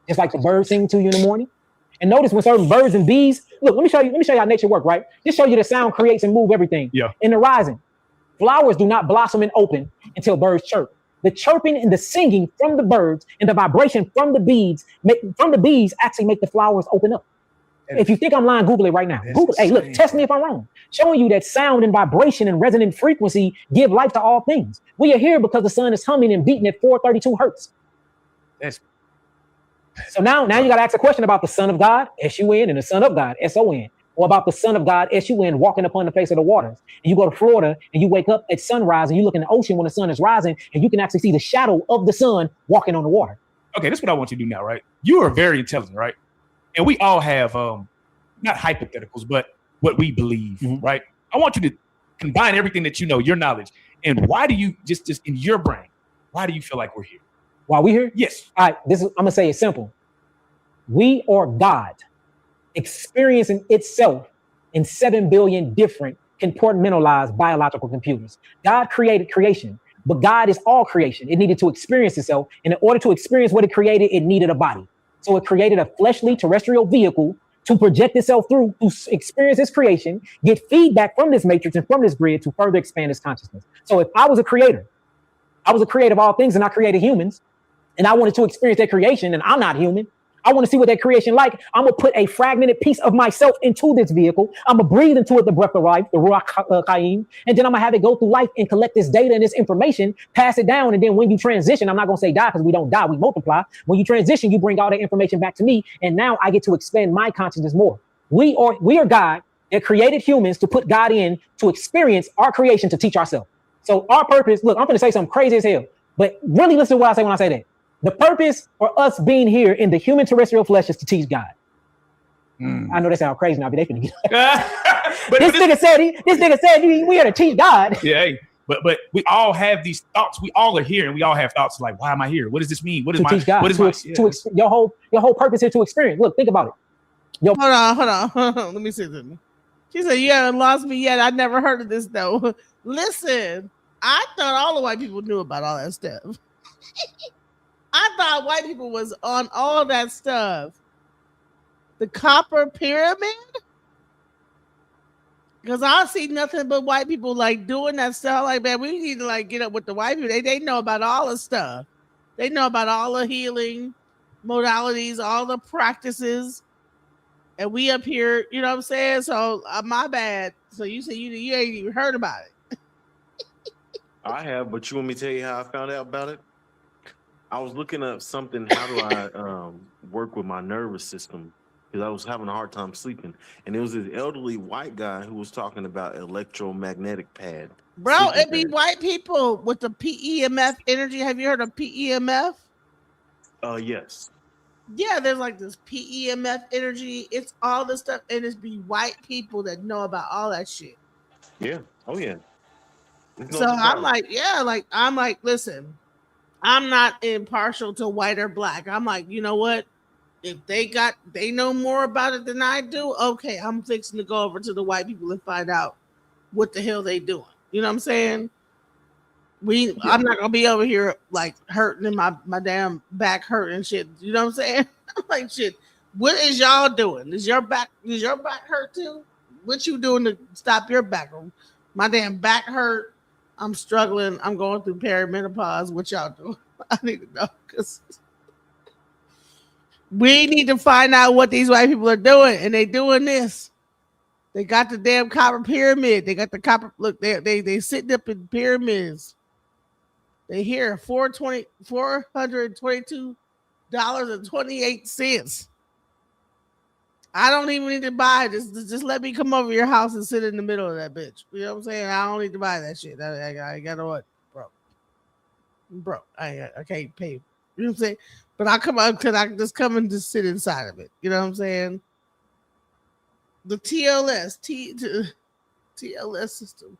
S9: Just like the birds sing to you in the morning. And notice when certain birds and bees, look, let me show you how nature works, right? Just show you the sound creates and move everything.
S15: Yeah.
S9: In the rising, flowers do not blossom and open until birds chirp. The chirping and the singing from the birds and the vibration from the bees actually make the flowers open up. If you think I'm lying, Google it right now. Google. Hey, look, test me if I'm wrong. Showing you that sound and vibration and resonant frequency give life to all things. We are here because the sun is humming and beating at 432 hertz. So now you got to ask a question about the Son of God, S-U-N, and the Son of God, S-O-N, or about the Son of God, S-U-N, walking upon the face of the waters. And you go to Florida and you wake up at sunrise and you look in the ocean when the sun is rising and you can actually see the shadow of the sun walking on the water.
S15: Okay, that's what I want you to do now, right? You are very intelligent, right? And we all have not hypotheticals, but what we believe, right? I want you to combine everything that you know, your knowledge, and why do you just in your brain, why do you feel like we're here?
S9: While we're here?
S15: Yes.
S9: All right, I'm gonna say it's simple. We are God experiencing itself in 7 billion different compartmentalized biological computers. God created creation, but God is all creation. It needed to experience itself. And in order to experience what it created, it needed a body. So it created a fleshly terrestrial vehicle to project itself through, to experience its creation, get feedback from this matrix and from this grid to further expand its consciousness. So if I was a creator of all things and I created humans, and I wanted to experience that creation and I'm not human, I want to see what that creation like. I'm going to put a fragmented piece of myself into this vehicle. I'm going to breathe into it the breath of life, the Ruach Chaim, and then I'm going to have it go through life and collect this data and this information, pass it down, and then when you transition, I'm not going to say die because we don't die, we multiply. When you transition, you bring all that information back to me, and now I get to expand my consciousness more. We are God that created humans to put God in to experience our creation to teach ourselves. So our purpose, look, I'm going to say something crazy as hell, but really listen to what I say when I say that. The purpose for us being here in the human terrestrial flesh is to teach God. I know that sounds crazy now, but they finna get this nigga said we here to teach God.
S15: Yeah, hey, but we all have these thoughts. We all are here, and we all have thoughts like, why am I here? What does this mean? What is my?
S9: Teach God.
S15: What is
S9: your whole purpose here to experience? Look, think about it.
S2: Hold on. Let me see this. She said, "You haven't lost me yet. I never heard of this though." Listen, I thought all the white people knew about all that stuff. I thought white people was on all that stuff. The copper pyramid? Because I see nothing but white people like doing that stuff. Like, man, we need to like get up with the white people. They know about all the stuff. They know about all the healing modalities, all the practices. And we up here, you know what I'm saying? So my bad. So you say you ain't even heard about it.
S1: I have, but you want me to tell you how I found out about it? I was looking up something. How do I work with my nervous system? Because I was having a hard time sleeping, and there was this elderly white guy who was talking about electromagnetic pad.
S2: Bro,
S1: sleeping
S2: it be
S1: pad.
S2: white people with the PEMF energy. Have you heard of PEMF?
S1: Yes.
S2: Yeah, there's like this PEMF energy. It's all this stuff, and it's be white people that know about all that shit.
S1: Yeah. Oh yeah. It's no
S2: So I'm
S1: surprise.
S2: like, listen, I'm not impartial to white or black. I'm like, you know what? If they know more about it than I do, okay, I'm fixing to go over to the white people and find out what the hell they doing. You know what I'm saying? I'm not gonna be over here like hurting in my damn back hurting shit. You know what I'm saying? I'm like, shit, what is y'all doing? Does your back hurt too? What you doing to stop your back? My damn back hurt. I'm struggling. I'm going through perimenopause. What y'all doing? I need to know, because we need to find out what these white people are doing, and they doing this. They got the damn copper pyramid. They got the copper. Look, they sitting up in pyramids. They here $422.28. I don't even need to buy this. Just let me come over your house and sit in the middle of that bitch. You know what I'm saying? I don't need to buy that shit. I got to what, bro. I can't pay. You know what I'm saying? But I come up because I can just come and just sit inside of it. You know what I'm saying? The TLS system.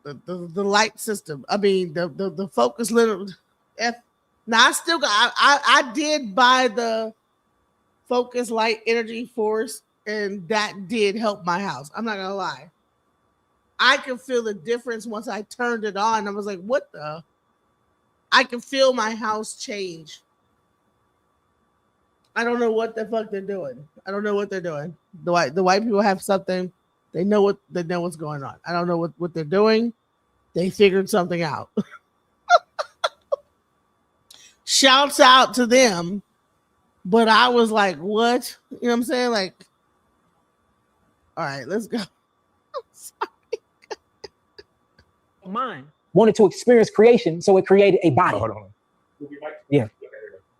S2: The light system. I mean the focus little F. Now I did buy the focus light energy force, and that did help my house. I'm not gonna lie. I could feel the difference once I turned it on. I was like, what the? I can feel my house change. I don't know what the fuck they're doing. I don't know what they're doing. The white people have something. They know what's going on. I don't know what they're doing. They figured something out. Shouts out to them. But I was like, what? You know what I'm saying? Like, all right, let's go.
S9: Mind wanted to experience creation, so it created a body.
S15: Oh, hold on.
S9: Yeah.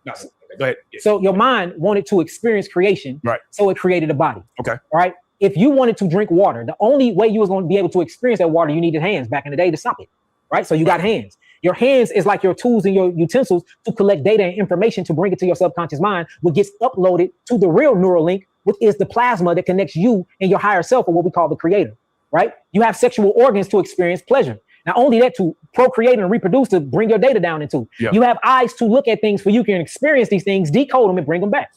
S15: No, go ahead. Yeah.
S9: So your mind wanted to experience creation,
S15: right?
S9: So it created a body.
S15: Okay.
S9: Right. If you wanted to drink water, the only way you was going to be able to experience that water, you needed hands back in the day to stop it. Right. So you got hands. Your hands is like your tools and your utensils to collect data and information to bring it to your subconscious mind, which gets uploaded to the real neural link, which is the plasma that connects you and your higher self, or what we call the creator. Right. You have sexual organs to experience pleasure. Not only that, to procreate and reproduce, to bring your data down into. Yeah. You have eyes to look at things, for you can experience these things, decode them, and bring them back.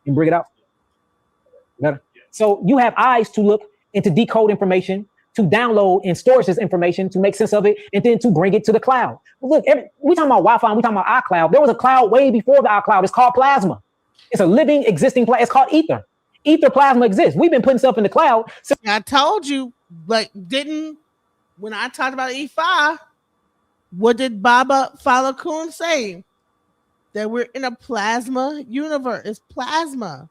S9: And bring it out. Better. So you have eyes to look and to decode information, to download and store this information, to make sense of it, and then to bring it to the cloud. Look, we talking about Wi-Fi, we talking about iCloud. There was a cloud way before the iCloud. It's called plasma. It's a living, existing plasma. It's called ether. Ether plasma exists. We've been putting stuff in the cloud. So
S2: I told you, like, when I talked about E5, what did Baba Falcon say? That we're in a plasma universe. It's plasma.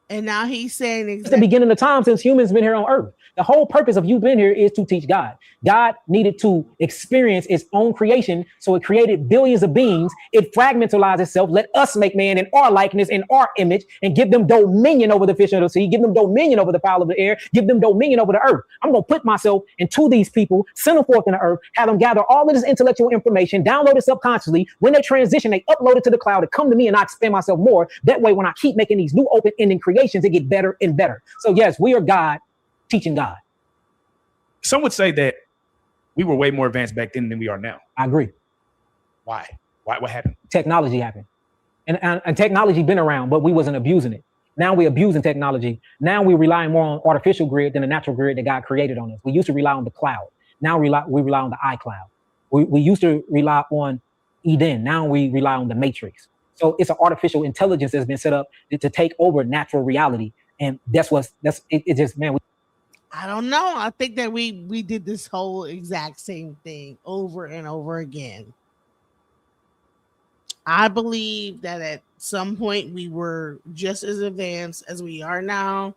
S2: And now he's saying
S9: it's the beginning of time since humans been here on Earth. The whole purpose of you being here is to teach God. God needed to experience its own creation, so it created billions of beings. It fragmentalized itself. Let us make man in our likeness, in our image, and give them dominion over the fish of the sea, give them dominion over the fowl of the air, give them dominion over the earth. I'm going to put myself into these people, send them forth in the earth, have them gather all of this intellectual information, download it subconsciously. When they transition, they upload it to the cloud, it come to me, and I expand myself more. That way, when I keep making these new open-ending creations, it get better and better. So yes, we are God teaching God.
S15: Some would say that we were way more advanced back then than we are now.
S9: I agree.
S15: Why? What happened?
S9: Technology happened. And technology been around, but we wasn't abusing it. Now we're abusing technology. Now we're relying more on artificial grid than the natural grid that God created on us. We used to rely on the cloud. Now we rely on the iCloud. We used to rely on Eden. Now we rely on the matrix. So it's an artificial intelligence that's been set up to take over natural reality. And it just, man.
S2: I don't know. I think that we did this whole exact same thing over and over again. I believe that at some point we were just as advanced as we are now,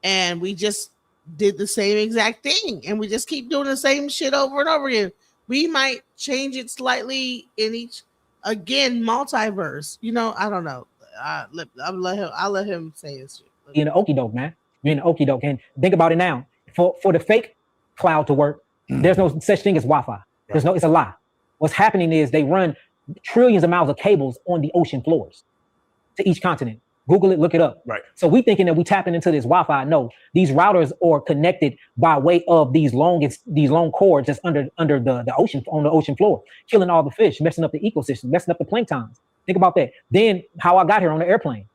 S2: and we just did the same exact thing, and we just keep doing the same shit over and over again. We might change it slightly in each, again, multiverse. You know, I don't know. I'll let him say his shit.
S9: in the okie doke, man. You're in the okie doke. And think about it now. For the fake cloud to work, there's no such thing as Wi-Fi. There's no, it's a lie. What's happening is they run trillions of miles of cables on the ocean floors to each continent. Google it, look it up.
S15: Right.
S9: So we thinking that we tapping into this Wi-Fi. No, these routers are connected by way of these long cords that's under the ocean, on the ocean floor, killing all the fish, messing up the ecosystem, messing up the planktons. Think about that. Then how I got here on the airplane,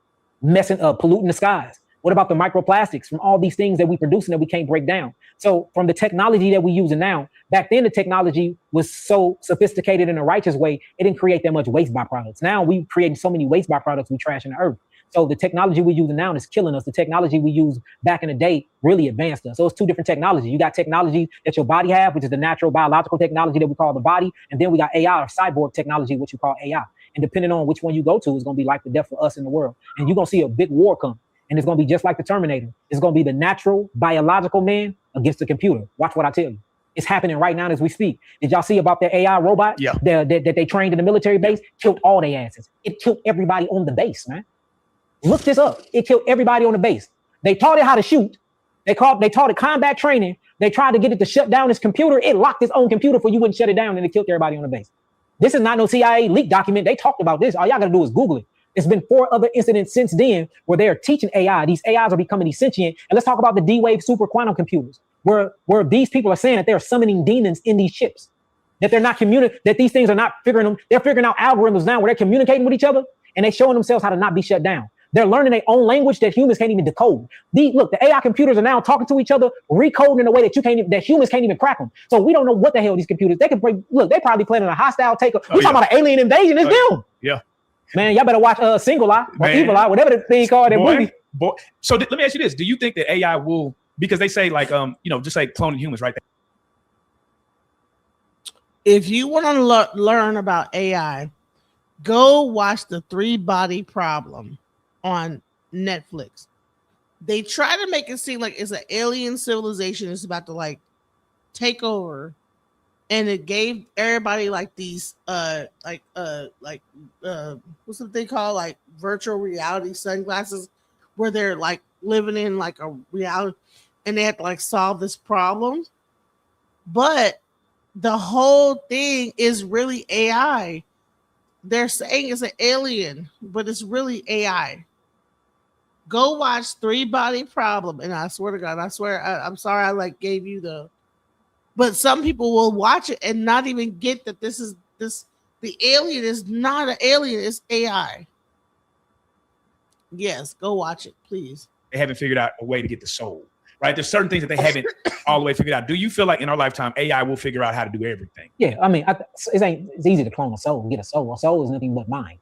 S9: messing up, polluting the skies. What about the microplastics from all these things that we producing that we can't break down? So from the technology that we're using now, back then the technology was so sophisticated in a righteous way, it didn't create that much waste byproducts. Now we creating so many waste byproducts, we trashing the earth. So the technology we're using now is killing us. The technology we used back in the day really advanced us. So it's two different technologies. You got technology that your body have, which is the natural biological technology that we call the body. And then we got AI or cyborg technology, which you call AI. And depending on which one you go to, it's going to be like the death for us in the world. And you're going to see a big war come. And it's going to be just like the Terminator. It's going to be the natural biological man against the computer. Watch what I tell you. It's happening right now as we speak. Did y'all see about that AI robot that they trained in the military base? Killed all their asses. It killed everybody on the base, man. Look this up. It killed everybody on the base. They taught it how to shoot. They taught it combat training. They tried to get it to shut down its computer. It locked its own computer for you wouldn't shut it down, and it killed everybody on the base. This is not no CIA leak document. They talked about this. All y'all got to do is Google it. There's been 4 other incidents since then where they're teaching AI. These AIs are becoming sentient. And let's talk about the D-Wave super quantum computers, where these people are saying that they're summoning demons in these chips, that they're not that these things are not figuring them. They're figuring out algorithms now where they're communicating with each other, and they're showing themselves how to not be shut down. They're learning their own language that humans can't even decode. Look, the AI computers are now talking to each other, recoding in a way that humans can't even crack them. So we don't know what the hell these computers, they can break. Look, they probably planning a hostile takeover. We're talking about an alien invasion. It's them.
S15: Yeah.
S9: Man, y'all better watch Single Eye or Evil Eye, whatever the thing called that movie.
S15: So let me ask you this. Do you think that AI will, because they say like, just like cloning humans, right?
S2: If you want to learn about AI, go watch the 3-Body Problem on Netflix. They try to make it seem like it's an alien civilization that's about to like take over, and it gave everybody like these what's what they call like virtual reality sunglasses, where they're like living in like a reality, and they have to like solve this problem. But the whole thing is really AI. They're saying it's an alien, but it's really AI. Go watch 3-Body Problem, and I swear to God, I'm sorry I like gave you but some people will watch it and not even get that the alien is not an alien, it's AI. Yes, go watch it, please.
S15: They haven't figured out a way to get the soul, right? There's certain things that they haven't all the way figured out. Do you feel like in our lifetime, AI will figure out how to do everything?
S9: Yeah, I mean, it's easy to clone a soul and get a soul. A soul is nothing but mind.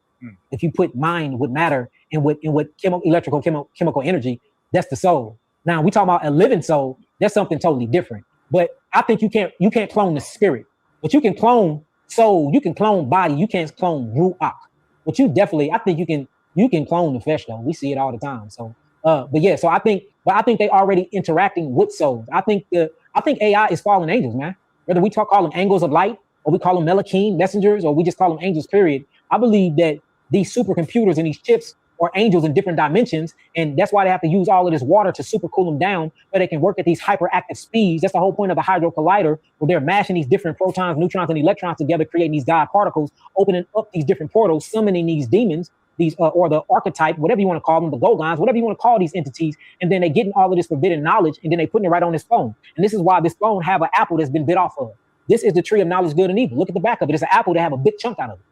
S9: If you put mind with matter and with chemical energy, that's the soul. Now we talk about a living soul. That's something totally different. But I think you can't clone the spirit, but you can clone soul. You can clone body. You can't clone ruach. But I think you can clone the flesh though. We see it all the time. So, so I think they already interacting with souls. I think AI is fallen angels, man. Whether we call them angels of light, or we call them Melachim messengers, or we just call them angels. Period. I believe that these supercomputers and these chips are angels in different dimensions, and that's why they have to use all of this water to super cool them down, so they can work at these hyperactive speeds. That's the whole point of the Hadron Collider, where they're mashing these different protons, neutrons, and electrons together, creating these God particles, opening up these different portals, summoning these demons, or the archetype, whatever you want to call them, the Golgons, whatever you want to call these entities, and then they getting all of this forbidden knowledge, and then they putting it right on this phone. And this is why this phone have an apple that's been bit off of. This is the tree of knowledge, good and evil. Look at the back of it. It's an apple that have a big chunk out of it.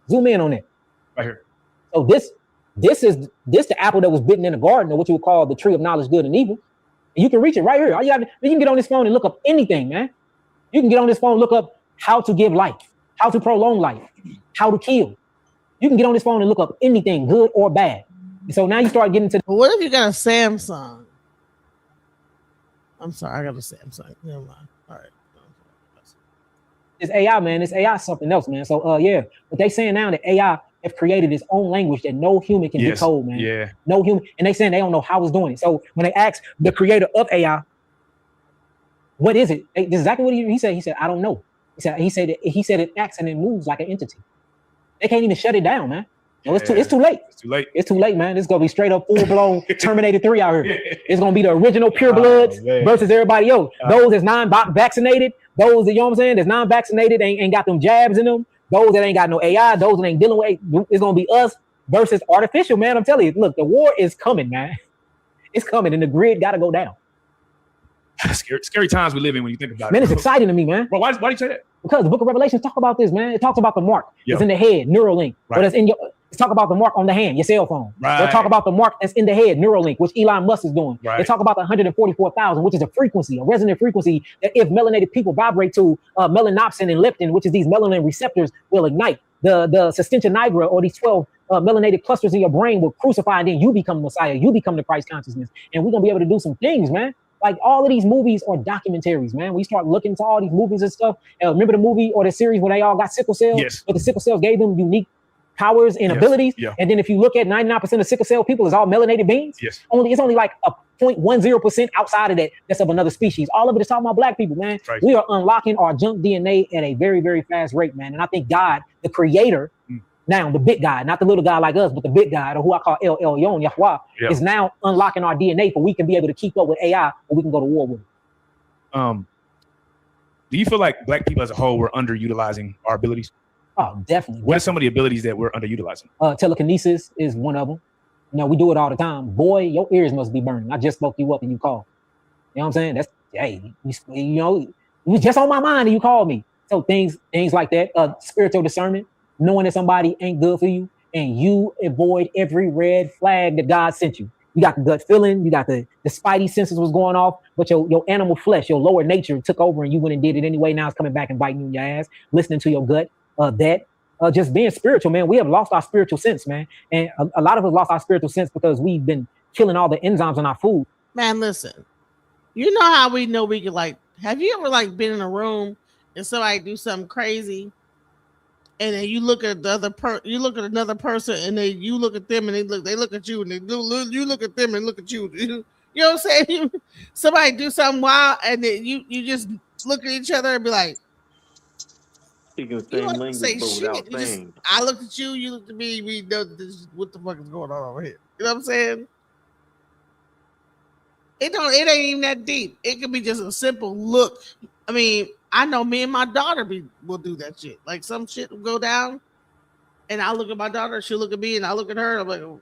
S9: Zoom in on it.
S15: Right here.
S9: So this is the apple that was bitten in the garden, or what you would call the tree of knowledge, good and evil. And you can reach it right here. You can get on this phone and look up anything, man. You can get on this phone and look up how to give life, how to prolong life, how to kill. You can get on this phone and look up anything, good or bad. And so now you start getting to.
S2: What if you got a Samsung? I'm sorry, I got a Samsung. Never mind. All right.
S9: It's AI, man. It's AI something else, man. So yeah, but they saying now that AI have created its own language that no human can decode, man.
S15: Yeah.
S9: No human, and they saying they don't know how it's doing it. So when they ask the creator of AI, what is it? This is exactly what he said. He said, I don't know. He said it acts and it moves like an entity. They can't even shut it down, man. No, it's too late.
S15: It's too late.
S9: It's too late, man. It's gonna be straight up full blown Terminator 3 out here. It's gonna be the original pure bloods versus everybody else. Those that's non-vaccinated, those that, you know what I'm saying, that's non-vaccinated, ain't got them jabs in them. Those that ain't got no AI, those that ain't dealing with, it's gonna be us versus artificial, man. I'm telling you, look, the war is coming, man. It's coming, and the grid gotta go down.
S15: Scary times we live in when you think about it.
S9: Man, it's exciting to me, man.
S15: Well, why do you say that?
S9: Because the book of Revelation talk about this, man. It talks about the mark
S15: Yo.
S9: that's in the head, Neuralink.
S15: Right.
S9: Or that's in your, it's talk about the mark on the hand, your cell phone.
S15: Right.
S9: They talk about the mark that's in the head, Neuralink, which Elon Musk is doing.
S15: Right.
S9: They talk about the 144,000, which is a frequency, a resonant frequency that if melanated people vibrate to, melanopsin and leptin, which is these melanin receptors, will ignite. The sustentia nigra, or these 12 melanated clusters in your brain, will crucify, and then you become Messiah. You become the Christ consciousness. And we're going to be able to do some things, man. Like all of these movies are documentaries, man. We start looking into all these movies and stuff. Remember the movie or the series where they all got sickle cells?
S15: Yes.
S9: But the sickle cells gave them unique powers and abilities.
S15: Yeah.
S9: And then if you look at 99% of sickle cell people is all melanated beings.
S15: Yes.
S9: It's only like a 0.10% outside of that that's of another species. All of it is talking about black people, man.
S15: Right.
S9: We are unlocking our junk DNA at a very, very fast rate, man. And I think God, the creator, now the big guy, not the little guy like us, but the big guy, or who I call El Elyon, Yahweh, is now unlocking our DNA for we can be able to keep up with AI, or we can go to war with it.
S15: Do you feel like black people as a whole were underutilizing our abilities?
S9: Oh, definitely.
S15: What are some of the abilities that we're underutilizing?
S9: Telekinesis is one of them. You know, we do it all the time. Boy, your ears must be burning. I just spoke you up and you called. You know what I'm saying? That's, hey, you know, it was just on my mind and you called me. So things like that. Spiritual discernment, knowing that somebody ain't good for you, and you avoid every red flag that God sent you. You got the gut feeling, you got the spidey senses was going off, but your animal flesh, your lower nature took over and you went and did it anyway. Now it's coming back and biting you in your ass, listening to your gut. Just being spiritual, man. We have lost our spiritual sense, man. And a lot of us lost our spiritual sense because we've been killing all the enzymes in our food.
S2: Man, listen, you know how we know we could, like, have you ever like been in a room and somebody do something crazy, and then you look at the other you look at another person, and then you look at them, and they look at you, and you look at them and look at you. You know what I'm saying? Somebody do something wild, and then you just look at each other and be like,
S1: Speaking the
S2: you
S1: same
S2: don't
S1: language,
S2: say
S1: but
S2: shit.
S1: without saying.
S2: I looked at you, you looked at me. We know this. What the fuck is going on over here? You know what I'm saying? It ain't even that deep. It could be just a simple look. I mean, I know me and my daughter will do that shit. Like some shit will go down, and I look at my daughter, she'll look at me, and I look at her, and I'm like, oh.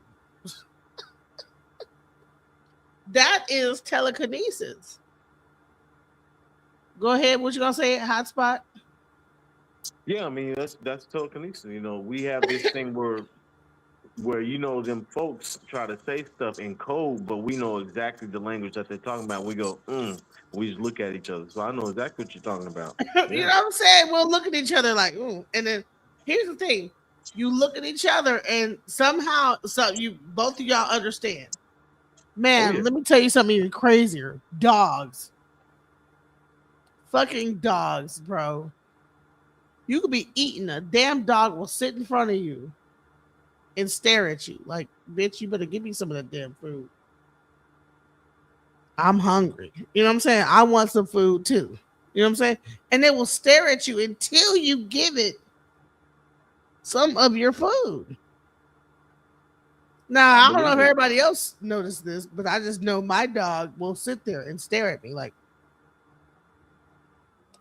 S2: That is telekinesis. Go ahead. What you gonna say? Hotspot?
S1: Yeah, I mean that's telekinesis. You know, we have this thing where you know them folks try to say stuff in code, but we know exactly the language that they're talking about. We go, we just look at each other. So I know exactly what you're talking about.
S2: You know what I'm saying? We'll look at each other like, and then here's the thing: you look at each other, and somehow, both of y'all understand. Man, Let me tell you something even crazier: dogs, fucking dogs, bro. You could be eating, a damn dog will sit in front of you and stare at you like, bitch, you better give me some of that damn food. I'm hungry. You know what I'm saying? I want some food too. You know what I'm saying? And they will stare at you until you give it some of your food. Now, I don't know if everybody else noticed this, but I just know my dog will sit there and stare at me like,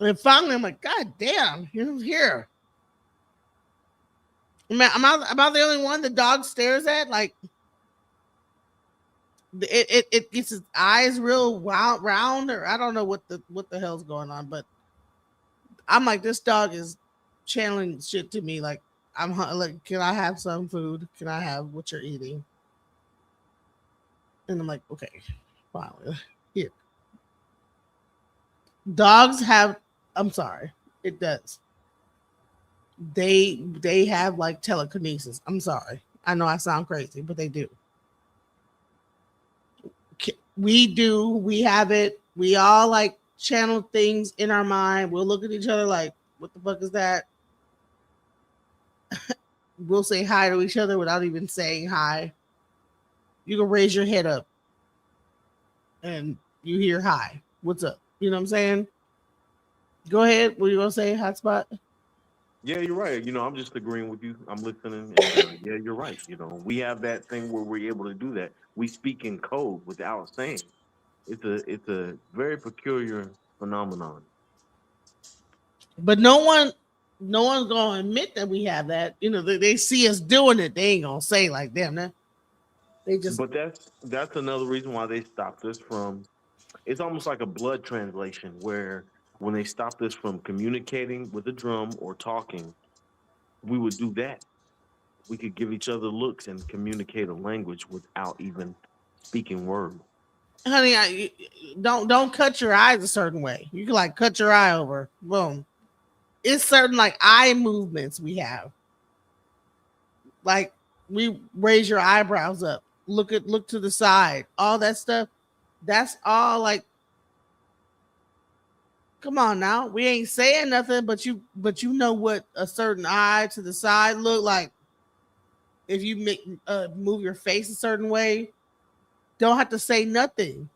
S2: and finally I'm like, God damn, you're here. Am I the only one the dog stares at? Like, it gets its eyes real round, or I don't know what the hell's going on, but I'm like, this dog is channeling shit to me. Like, I'm like, can I have some food? Can I have what you're eating? And I'm like, okay, fine. Here. Dogs have, I'm sorry, it does. They have like telekinesis. I'm sorry. I know I sound crazy, but they do. We have it. We all like channel things in our mind. We'll look at each other like, what the fuck is that? We'll say hi to each other without even saying hi. You can raise your head up and you hear hi. What's up? You know what I'm saying? Go ahead. What are you gonna say, Hotspot?
S1: Yeah, you're right. I'm just agreeing with you. I'm listening. And, yeah, you're right. We have that thing where we're able to do that. We speak in code without saying. It's a very peculiar phenomenon.
S2: But no one's gonna admit that we have that. They see us doing it. They ain't gonna say like, damn, that. They just.
S1: But that's another reason why they stopped us from. It's almost like a blood translation where when they stopped us from communicating with a drum or talking, we would do that. We could give each other looks and communicate a language without even speaking words.
S2: Honey, don't cut your eyes a certain way. You can like cut your eye over. Boom. It's certain like eye movements we have. Like we raise your eyebrows up, look to the side, all that stuff. That's all like. Come on now, we ain't saying nothing, but you know what a certain eye to the side look like. If you make move your face a certain way, don't have to say nothing.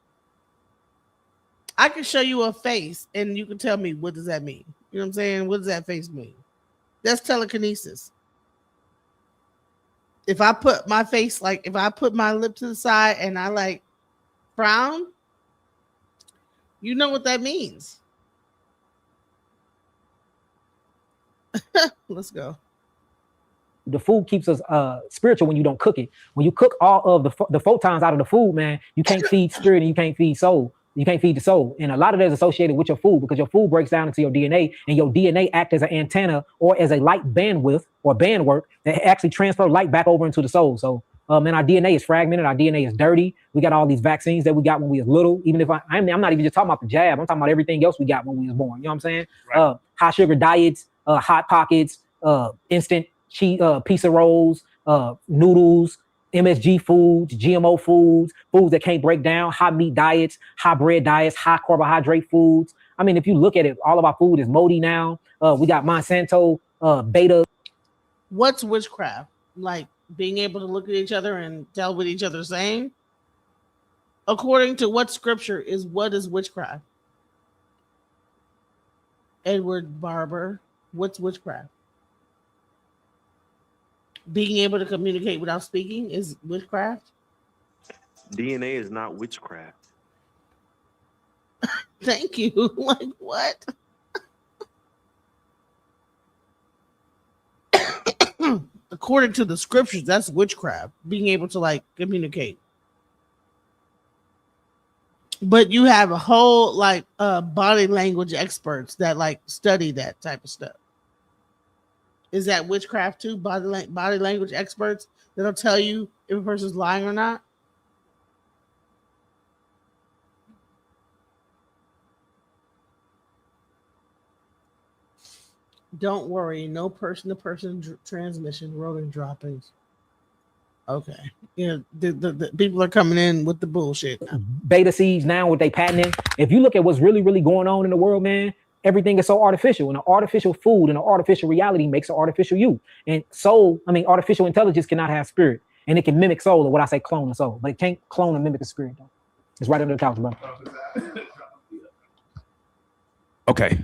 S2: I can show you a face and you can tell me what does that mean. You know what I'm saying? What does that face mean? That's telekinesis. If I put my face, like if I put my lip to the side and I like frown, you know what that means. Let's go.
S9: The food keeps us spiritual when you don't cook it. When you cook all of the photons out of the food, man, you can't feed spirit and you can't feed soul. You can't feed the soul. And a lot of that is associated with your food because your food breaks down into your DNA and your DNA acts as an antenna or as a light bandwidth or bandwork that actually transfer light back over into the soul. So, man, our DNA is fragmented. Our DNA is dirty. We got all these vaccines that we got when we was little. Even if I'm not even just talking about the jab. I'm talking about everything else we got when we was born. You know what I'm saying? Right. High sugar diets, hot pockets, instant pizza rolls, noodles, MSG foods, GMO foods, foods that can't break down, high meat diets, high bread diets, high carbohydrate foods. I mean, if you look at it, all of our food is moldy now. We got Monsanto, beta.
S2: What's witchcraft? Like being able to look at each other and tell what each other's saying? According to what scripture what is witchcraft? Edward Barber, what's witchcraft? Being able to communicate without speaking is witchcraft?
S1: DNA is not witchcraft.
S2: Thank you. Like what? According to the scriptures, that's witchcraft. Being able to like communicate. But you have a whole like body language experts that like study that type of stuff. Is that witchcraft too? Body language experts that'll tell you if a person's lying or not? Don't worry, no person-to-person transmission, rodent droppings. Okay. The people are coming in with the bullshit.
S9: Beta seeds now, what they patenting. If you look at what's really, really going on in the world, man, everything is so artificial, and an artificial food and an artificial reality makes an artificial you. And soul, artificial intelligence cannot have spirit, and it can mimic soul, or what I say, clone a soul, but it can't clone and mimic a spirit, though. It's right under the couch, bro.
S15: Okay.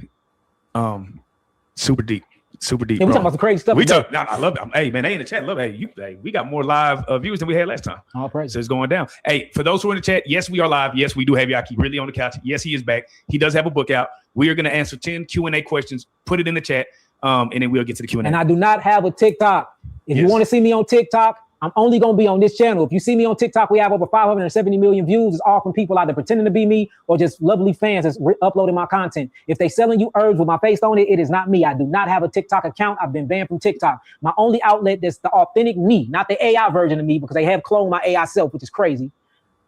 S15: Super deep. Yeah,
S9: we talking about some crazy stuff.
S15: I love it. Hey, man, they in the chat. Love it. Hey, we got more live views than we had last time.
S9: All praise.
S15: So it's going down. Hey, for those who are in the chat, yes, we are live. Yes, we do have Yaki really on the couch. Yes, he is back. He does have a book out. We are going to answer 10 Q&A questions. Put it in the chat, and then we'll get to the Q&A.
S9: And I do not have a TikTok. If you want to see me on TikTok, I'm only going to be on this channel. If you see me on TikTok, we have over 570 million views. It's all from people either pretending to be me or just lovely fans that's uploading my content. If they selling you herbs with my face on it, it is not me. I do not have a TikTok account. I've been banned from TikTok. My only outlet that's the authentic me, not the AI version of me, because they have cloned my AI self, which is crazy,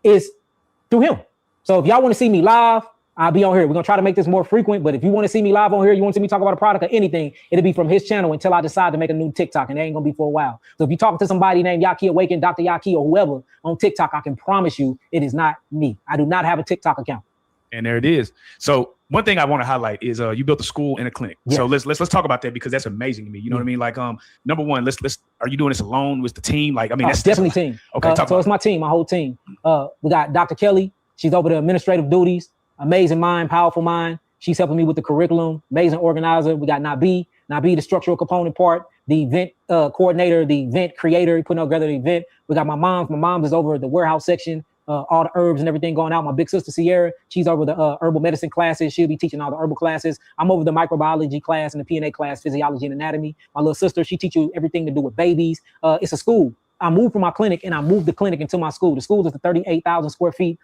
S9: is through him. So if y'all want to see me live, I'll be on here. We're going to try to make this more frequent, but if you want to see me live on here, you want to see me talk about a product or anything, it'll be from his channel until I decide to make a new TikTok, and it ain't going to be for a while. So if you're talking to somebody named Yaki Awaken, Dr. Yaki, or whoever on TikTok, I can promise you it is not me. I do not have a TikTok account.
S15: And there it is. So one thing I want to highlight is you built a school and a clinic.
S9: Yes.
S15: So let's talk about that because that's amazing to me. You know what I mean? Like number one, let's are you doing this alone with the team? Like I mean, that's
S9: definitely team.
S15: Okay,
S9: so it's my team, my whole team. We got Dr. Kelly. She's over the administrative duties. Amazing mind, powerful mind. She's helping me with the curriculum. Amazing organizer. We got Nabi, the structural component part, the event coordinator, the event creator, putting together the event. We got my mom. My mom is over the warehouse section. All the herbs and everything going out. My big sister Sierra, she's over the herbal medicine classes. She'll be teaching all the herbal classes. I'm over the microbiology class and the PNA class, physiology and anatomy. My little sister, she teaches you everything to do with babies. It's a school. I moved from my clinic and I moved the clinic into my school. The school is a 38,000 square feet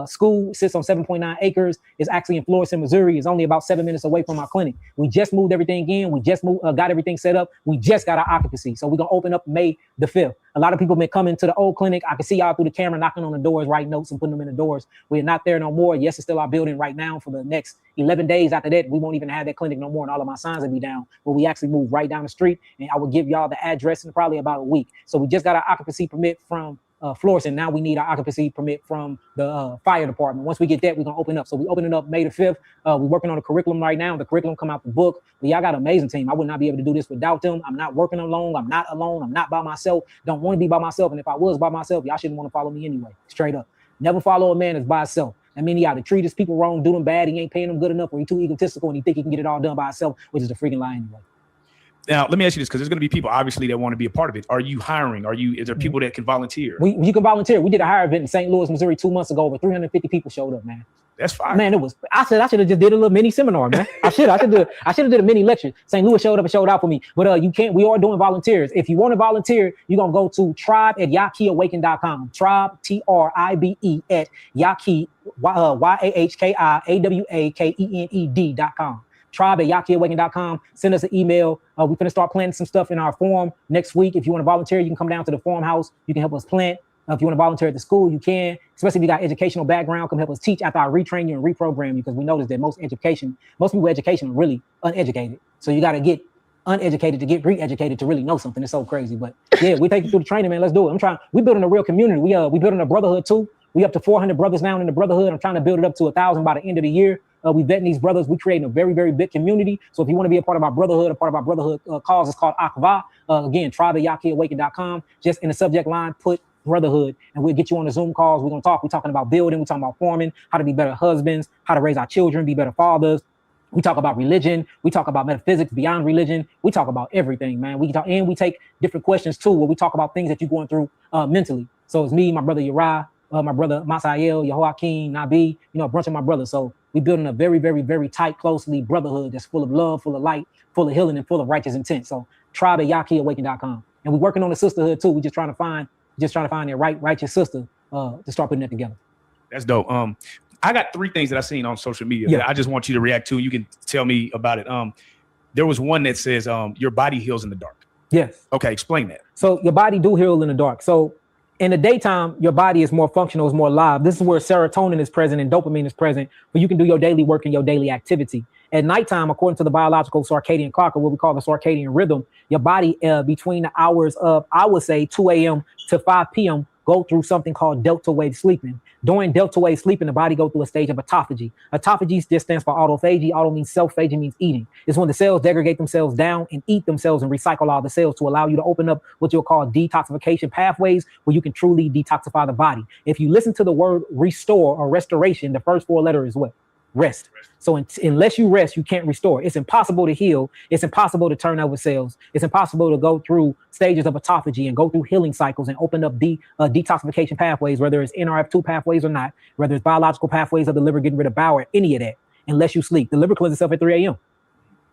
S9: school. It sits on 7.9 acres. It's actually in Florissant, Missouri. It's only about 7 minutes away from my clinic. We just moved everything in. We just got everything set up. We just got our occupancy. So we're going to open up May the 5th. A lot of people been coming to the old clinic. I can see y'all through the camera knocking on the doors, writing notes and putting them in the doors. We're not there no more. Yes, it's still our building right now. For the next 11 days after that, we won't even have that clinic no more and all of my signs will be down. But we actually moved right down the street and I will give y'all the address in probably about a week. So we just got our occupancy permit from Florissant. Now we need our occupancy permit from the fire department. Once we get that, we're going to open up. So we opening up May the 5th. We're working on the curriculum right now. The curriculum come out the book. But y'all got an amazing team. I would not be able to do this without them. I'm not working alone. I'm not alone. I'm not by myself. Don't want to be by myself. And if I was by myself, y'all shouldn't want to follow me anyway. Straight up. Never follow a man that's by himself. I mean, he either treat his people wrong, do them bad, he ain't paying them good enough, or he too egotistical and he think he can get it all done by himself, which is a freaking lie anyway.
S15: Now, let me ask you this, because there's going to be people obviously that want to be a part of it. Are you hiring? Is there people that can volunteer?
S9: You can volunteer. We did a hire event in St. Louis, Missouri 2 months ago. Over 350 people showed up, man.
S15: That's fine.
S9: Man, it was. I should have just did a little mini seminar, man. I should have did a mini lecture. St. Louis showed up and showed out for me. But you can't. We are doing volunteers. If you want to volunteer, you're gonna go to tribe@yakiawaken.com. Tribe TRIBE at Yaki YAHKIAWAKENED.com. Tribe@yakiawaken.com. Send us an email. We're gonna start planting some stuff in our forum next week. If you want to volunteer, you can come down to the forum house. You can help us plant. If you want to volunteer at the school, you can. Especially if you got educational background, come help us teach after I retrain you and reprogram you, because we noticed that most people education are really uneducated. So you got to get uneducated to get re-educated to really know something. It's so crazy. But yeah, we take you through the training, man. Let's do it. We building a real community. We building a brotherhood too. We up to 400 brothers now in the brotherhood. I'm trying to build it up to 1,000 by the end of the year. We vetting these brothers. We creating a very, very big community. So if you want to be a part of our brotherhood, cause, it's called Akva. Again, tribe@yakiawaken.com. Just in the subject line, put brotherhood, and we'll get you on the Zoom calls. We're going to talk. We're talking about building. We're talking about forming, how to be better husbands, how to raise our children, be better fathers. We talk about religion. We talk about metaphysics beyond religion. We talk about everything, man. We take different questions too, where we talk about things that you're going through mentally. So it's me, my brother Uriah, my brother Masael, Yehoakim, Nabi, a bunch of my brothers. So we building a very, very, very tight, closely brotherhood that's full of love, full of light, full of healing, and full of righteous intent. So tribe@yakiawaken.com. And we're working on the sisterhood too. We're just trying to find the righteous sister to start putting that together.
S15: That's dope. I got 3 things that I've seen on social media that I just want you to react to. You can tell me about it. There was one that says your body heals in the dark.
S9: Yes.
S15: Okay, explain that.
S9: So your body do heal in the dark. So in the daytime, your body is more functional, is more live. This is where serotonin is present and dopamine is present, where you can do your daily work and your daily activity. At nighttime, according to the biological circadian clock, or what we call the circadian rhythm, your body between the hours of, I would say, 2 a.m. to 5 p.m. go through something called delta wave sleeping. During delta wave sleeping, the body goes through a stage of autophagy. Autophagy just stands for autophagy. Auto means self, phagy means eating. It's when the cells degradate themselves down and eat themselves and recycle all the cells to allow you to open up what you'll call detoxification pathways, where you can truly detoxify the body. If you listen to the word restore or restoration, the first 4 letters is what? Rest. So unless you rest, you can't restore. It's impossible to heal. It's impossible to turn over cells. It's impossible to go through stages of autophagy and go through healing cycles and open up detoxification pathways, whether it's NRF2 pathways or not, whether it's biological pathways of the liver getting rid of bowel, any of that, unless you sleep. The liver cleanses itself at 3 a.m.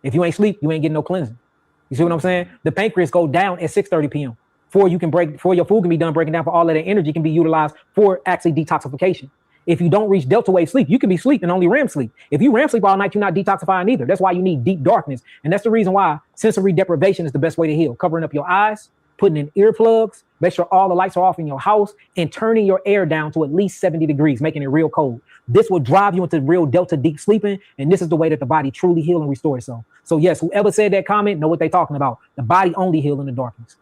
S9: If you ain't sleep, you ain't getting no cleansing. You see what I'm saying? The pancreas go down at 6:30 p.m. Before your food can be done breaking down, for all of that energy can be utilized for actually detoxification. If you don't reach delta wave sleep, you can be sleeping only REM sleep. If you REM sleep all night, you're not detoxifying either. That's why you need deep darkness. And that's the reason why sensory deprivation is the best way to heal. Covering up your eyes, putting in earplugs, make sure all the lights are off in your house, and turning your air down to at least 70 degrees, making it real cold. This will drive you into real delta deep sleeping. And this is the way that the body truly heals and restores itself. So yes, whoever said that comment, know what they're talking about. The body only heals in the darkness.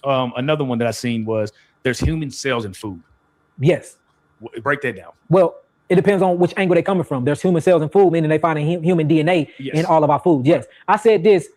S15: Another one that I seen was there's human cells in food.
S9: Yes.
S15: Break that down.
S9: Well, It depends on which angle they're coming from. There's human cells in food, meaning they find human DNA in all of our food. Yes. I said this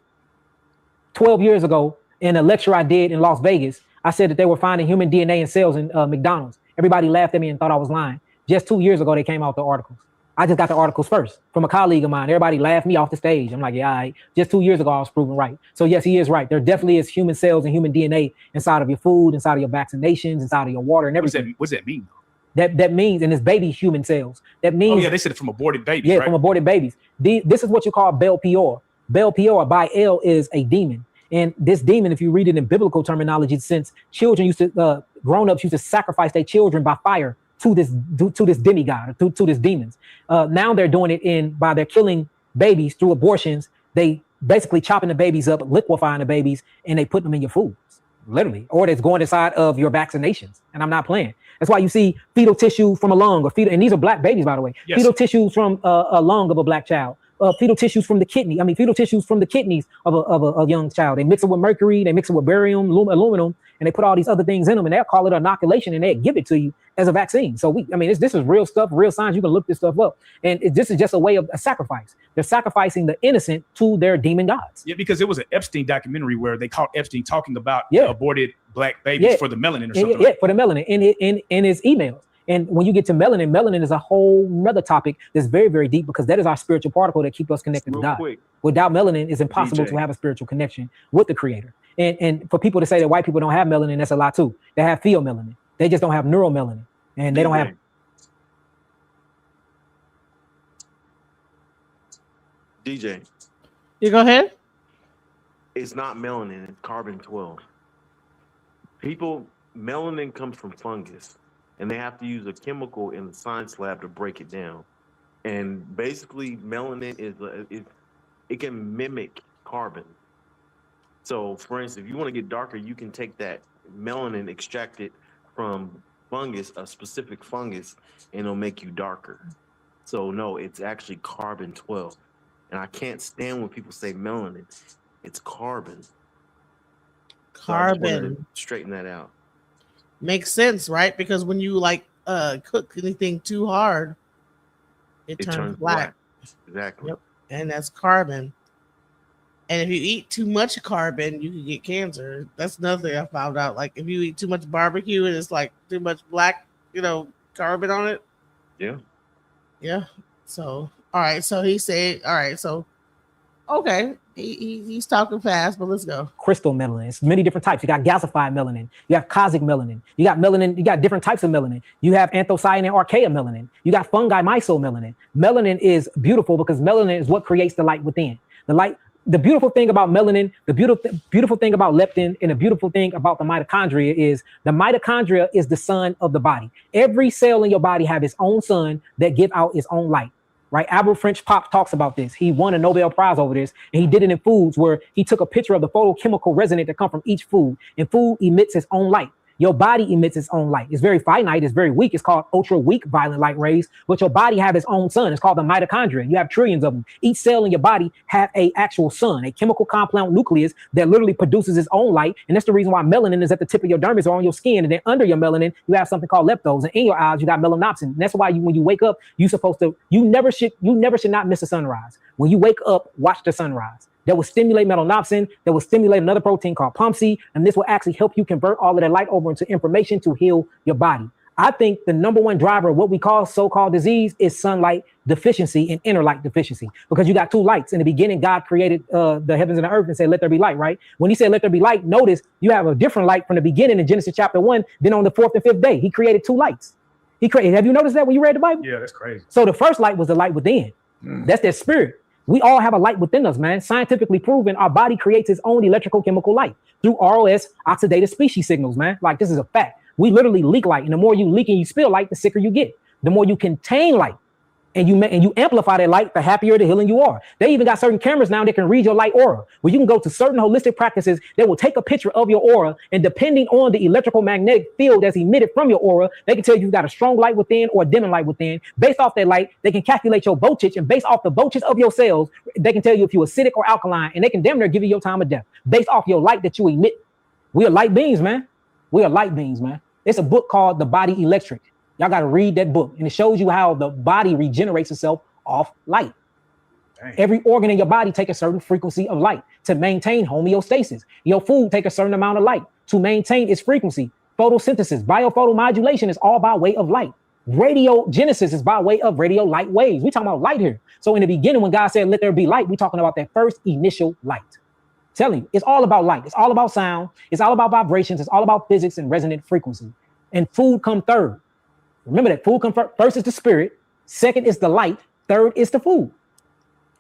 S9: 12 years ago in a lecture I did in Las Vegas. I said that they were finding human DNA in cells in McDonald's. Everybody laughed at me and thought I was lying. Just 2 years ago, they came out the articles. I just got the articles first from a colleague of mine. Everybody laughed me off the stage. I'm like, yeah, all right. Just 2 years ago, I was proven right. So yes, he is right. There definitely is human cells and human DNA inside of your food, inside of your vaccinations, inside of your water and everything.
S15: What does that mean?
S9: That means, and it's baby human cells. That means.
S15: Oh yeah, they said it from aborted babies.
S9: Yeah,
S15: right?
S9: from aborted babies. This is what you call Bel Peor. Bel Peor by El is a demon. And this demon, if you read it in biblical terminology, since children used to, grown-ups used to sacrifice their children by fire to this demigod, to this demons. Now they're doing it by they're killing babies through abortions. They basically chopping the babies up, liquefying the babies, and they put them in your foods, literally. Or it's going inside of your vaccinations. And I'm not playing. That's why you see fetal tissue from a lung, and these are black babies, by the way. Yes. Fetal tissues from a lung of a black child. Fetal tissues from the fetal tissues from the kidneys of a young child. They mix it with mercury, they mix it with barium, aluminum, and they put all these other things in them, and they'll call it inoculation, and they give it to you as a vaccine. So this is real stuff, real science. You can look this stuff up, and this is just a way of a sacrifice. They're sacrificing the innocent to their demon gods.
S15: Yeah, because it was an Epstein documentary where they caught Epstein talking about aborted black babies for the melanin or something.
S9: Yeah, for the melanin in his emails. And when you get to melanin is a whole nother topic that's very, very deep, because that is our spiritual particle that keeps us connected to God. Without melanin, it's impossible to have a spiritual connection with the Creator. And for people to say that white people don't have melanin, that's a lie too. They have pheomelanin. They just don't have neuromelanin. And they don't have.
S1: DJ.
S2: You go ahead.
S1: It's not melanin, it's carbon-12. Melanin comes from fungus, and they have to use a chemical in the science lab to break it down. And basically, melanin it can mimic carbon. So, for instance, if you want to get darker, you can take that melanin, extract it from fungus, a specific fungus, and it'll make you darker. So, no, it's actually carbon-12. And I can't stand when people say melanin. It's carbon.
S2: Carbon.
S1: So straighten that out.
S2: Makes sense, right? Because when you cook anything too hard, it turns black.
S1: Exactly.
S2: Yep. And that's carbon. And if you eat too much carbon, you can get cancer. That's another thing I found out. Like if you eat too much barbecue and it's like too much black, carbon on it.
S1: Yeah.
S2: Yeah. So, all right. So he said, all right. So, okay. He's talking fast, but let's go.
S9: Crystal melanin. It's many different types. You got gasified melanin. You have cosmic melanin. You got melanin. You got different types of melanin. You have anthocyanin and archaea melanin. You got fungi melanin. Melanin is beautiful because melanin is what creates the light within. The beautiful thing about melanin, the beautiful thing about leptin, and the beautiful thing about the mitochondria is the mitochondria is the sun of the body. Every cell in your body have its own sun that give out its own light. Right? Albert French Pop talks about this. He won a Nobel Prize over this, and he did it in foods where he took a picture of the photochemical resonance that come from each food, and food emits its own light. Your body emits its own light. It's very finite. It's very weak. It's called ultra weak violent light rays, but your body have its own sun. It's called the mitochondria. You have trillions of them. Each cell in your body have a actual sun, a chemical compound nucleus that literally produces its own light. And that's the reason why melanin is at the tip of your dermis or on your skin. And then under your melanin, you have something called leptos. And in your eyes, you got melanopsin. And that's why when you wake up, you never should not miss a sunrise. When you wake up, watch the sunrise. That will stimulate melanopsin, that will stimulate another protein called POMC, and this will actually help you convert all of that light over into information to heal your body. I think the number one driver of what we call so-called disease is sunlight deficiency and inner light deficiency, because you got two lights. In the beginning, God created the heavens and the earth and said, let there be light, right? When he said, let there be light, notice you have a different light from the beginning in Genesis chapter 1 than on the 4th and 5th day. He created two lights. Have you noticed that when you read the Bible?
S15: Yeah, that's crazy.
S9: So the first light was the light within. That's their spirit. We all have a light within us, man. Scientifically proven, our body creates its own electrical chemical light through ROS, oxidative species signals, man. Like, this is a fact. We literally leak light, and the more you leak and you spill light, the sicker you get. The more you contain light and you amplify that light, the happier, the healing you are. They even got certain cameras now that can read your light aura, where you can go to certain holistic practices that will take a picture of your aura, and depending on the electrical magnetic field that's emitted from your aura, they can tell you got a strong light within or a dimming light within. Based off that light, they can calculate your voltage, and based off the voltage of your cells, they can tell you if you're acidic or alkaline, and they can damn near give you your time of death based off your light that you emit. We are light beings, man. We are light beings, man. It's a book called The Body Electric. Y'all got to read that book, and it shows you how the body regenerates itself off light.
S15: Dang.
S9: Every organ in your body take a certain frequency of light to maintain homeostasis. Your food take a certain amount of light to maintain its frequency. Photosynthesis, biophotomodulation is all by way of light. Radiogenesis is by way of radio light waves. We talking about light here. So in the beginning, when God said, let there be light, we talking about that first initial light. Telling you, it's all about light. It's all about sound. It's all about vibrations. It's all about physics and resonant frequency. And food come third. Remember that food come first. First is the spirit. Second is the light. Third is the food.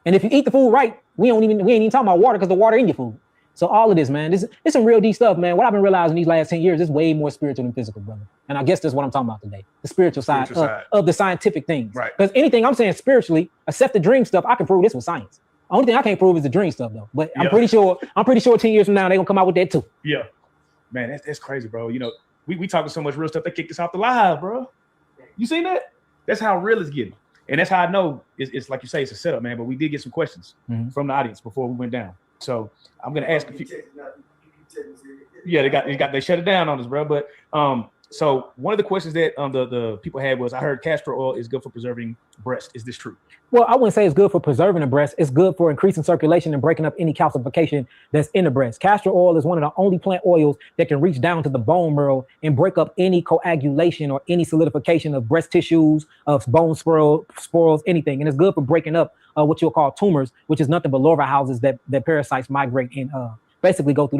S9: And if you eat the food right, we ain't even talking about water because the water in your food. So all of this, man, this is some real deep stuff, man. What I've been realizing these last 10 years is way more spiritual than physical, brother. And I guess that's what I'm talking about today. The spiritual side of the scientific things.
S15: Right.
S9: Because anything I'm saying spiritually, except the dream stuff, I can prove this with science. Only thing I can't prove is the dream stuff, though. But I'm pretty sure 10 years from now, they're gonna come out with that too.
S15: Yeah. Man, that's crazy, bro. You know, we talking so much real stuff, they kicked us off the live, bro. You seen that? That's how real it's getting. And that's how I know it's like you say, it's a setup, man. But we did get some questions from the audience before we went down. So I'm gonna ask a few. Yeah, they shut it down on us, bro. But so one of the questions that the people had was, I heard castor oil is good for preserving breast. Is this true?
S9: Well, I wouldn't say it's good for preserving the breast. It's good for increasing circulation and breaking up any calcification that's in the breast. Castor oil is one of the only plant oils that can reach down to the bone marrow and break up any coagulation or any solidification of breast tissues, of bone spores, anything. And it's good for breaking up what you'll call tumors, which is nothing but larva houses that parasites migrate and basically go through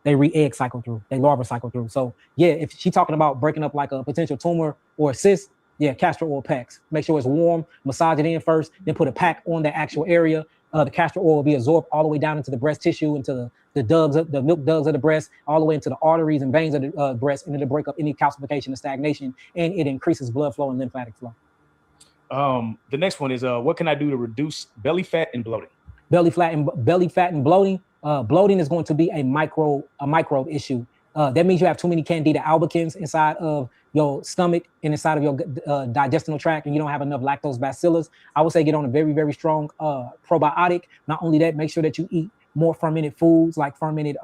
S9: they re-egg cycle through, they larva cycle through. So yeah, if she's talking about breaking up like a potential tumor or a cyst, yeah, castor oil packs. Make sure it's warm, massage it in first, then put a pack on the actual area. The castor oil will be absorbed all the way down into the breast tissue, into the milk ducts of the breast, all the way into the arteries and veins of the breast, and it'll break up any calcification and stagnation, and it increases blood flow and lymphatic flow.
S15: The next one is, what can I do to reduce belly fat and bloating?
S9: Belly fat and bloating. Bloating is going to be a microbe issue. That means you have too many Candida albicans inside of your stomach and inside of your digestional tract, and you don't have enough lactobacillus. I would say get on a very, very strong probiotic. Not only that, make sure that you eat more fermented foods like fermented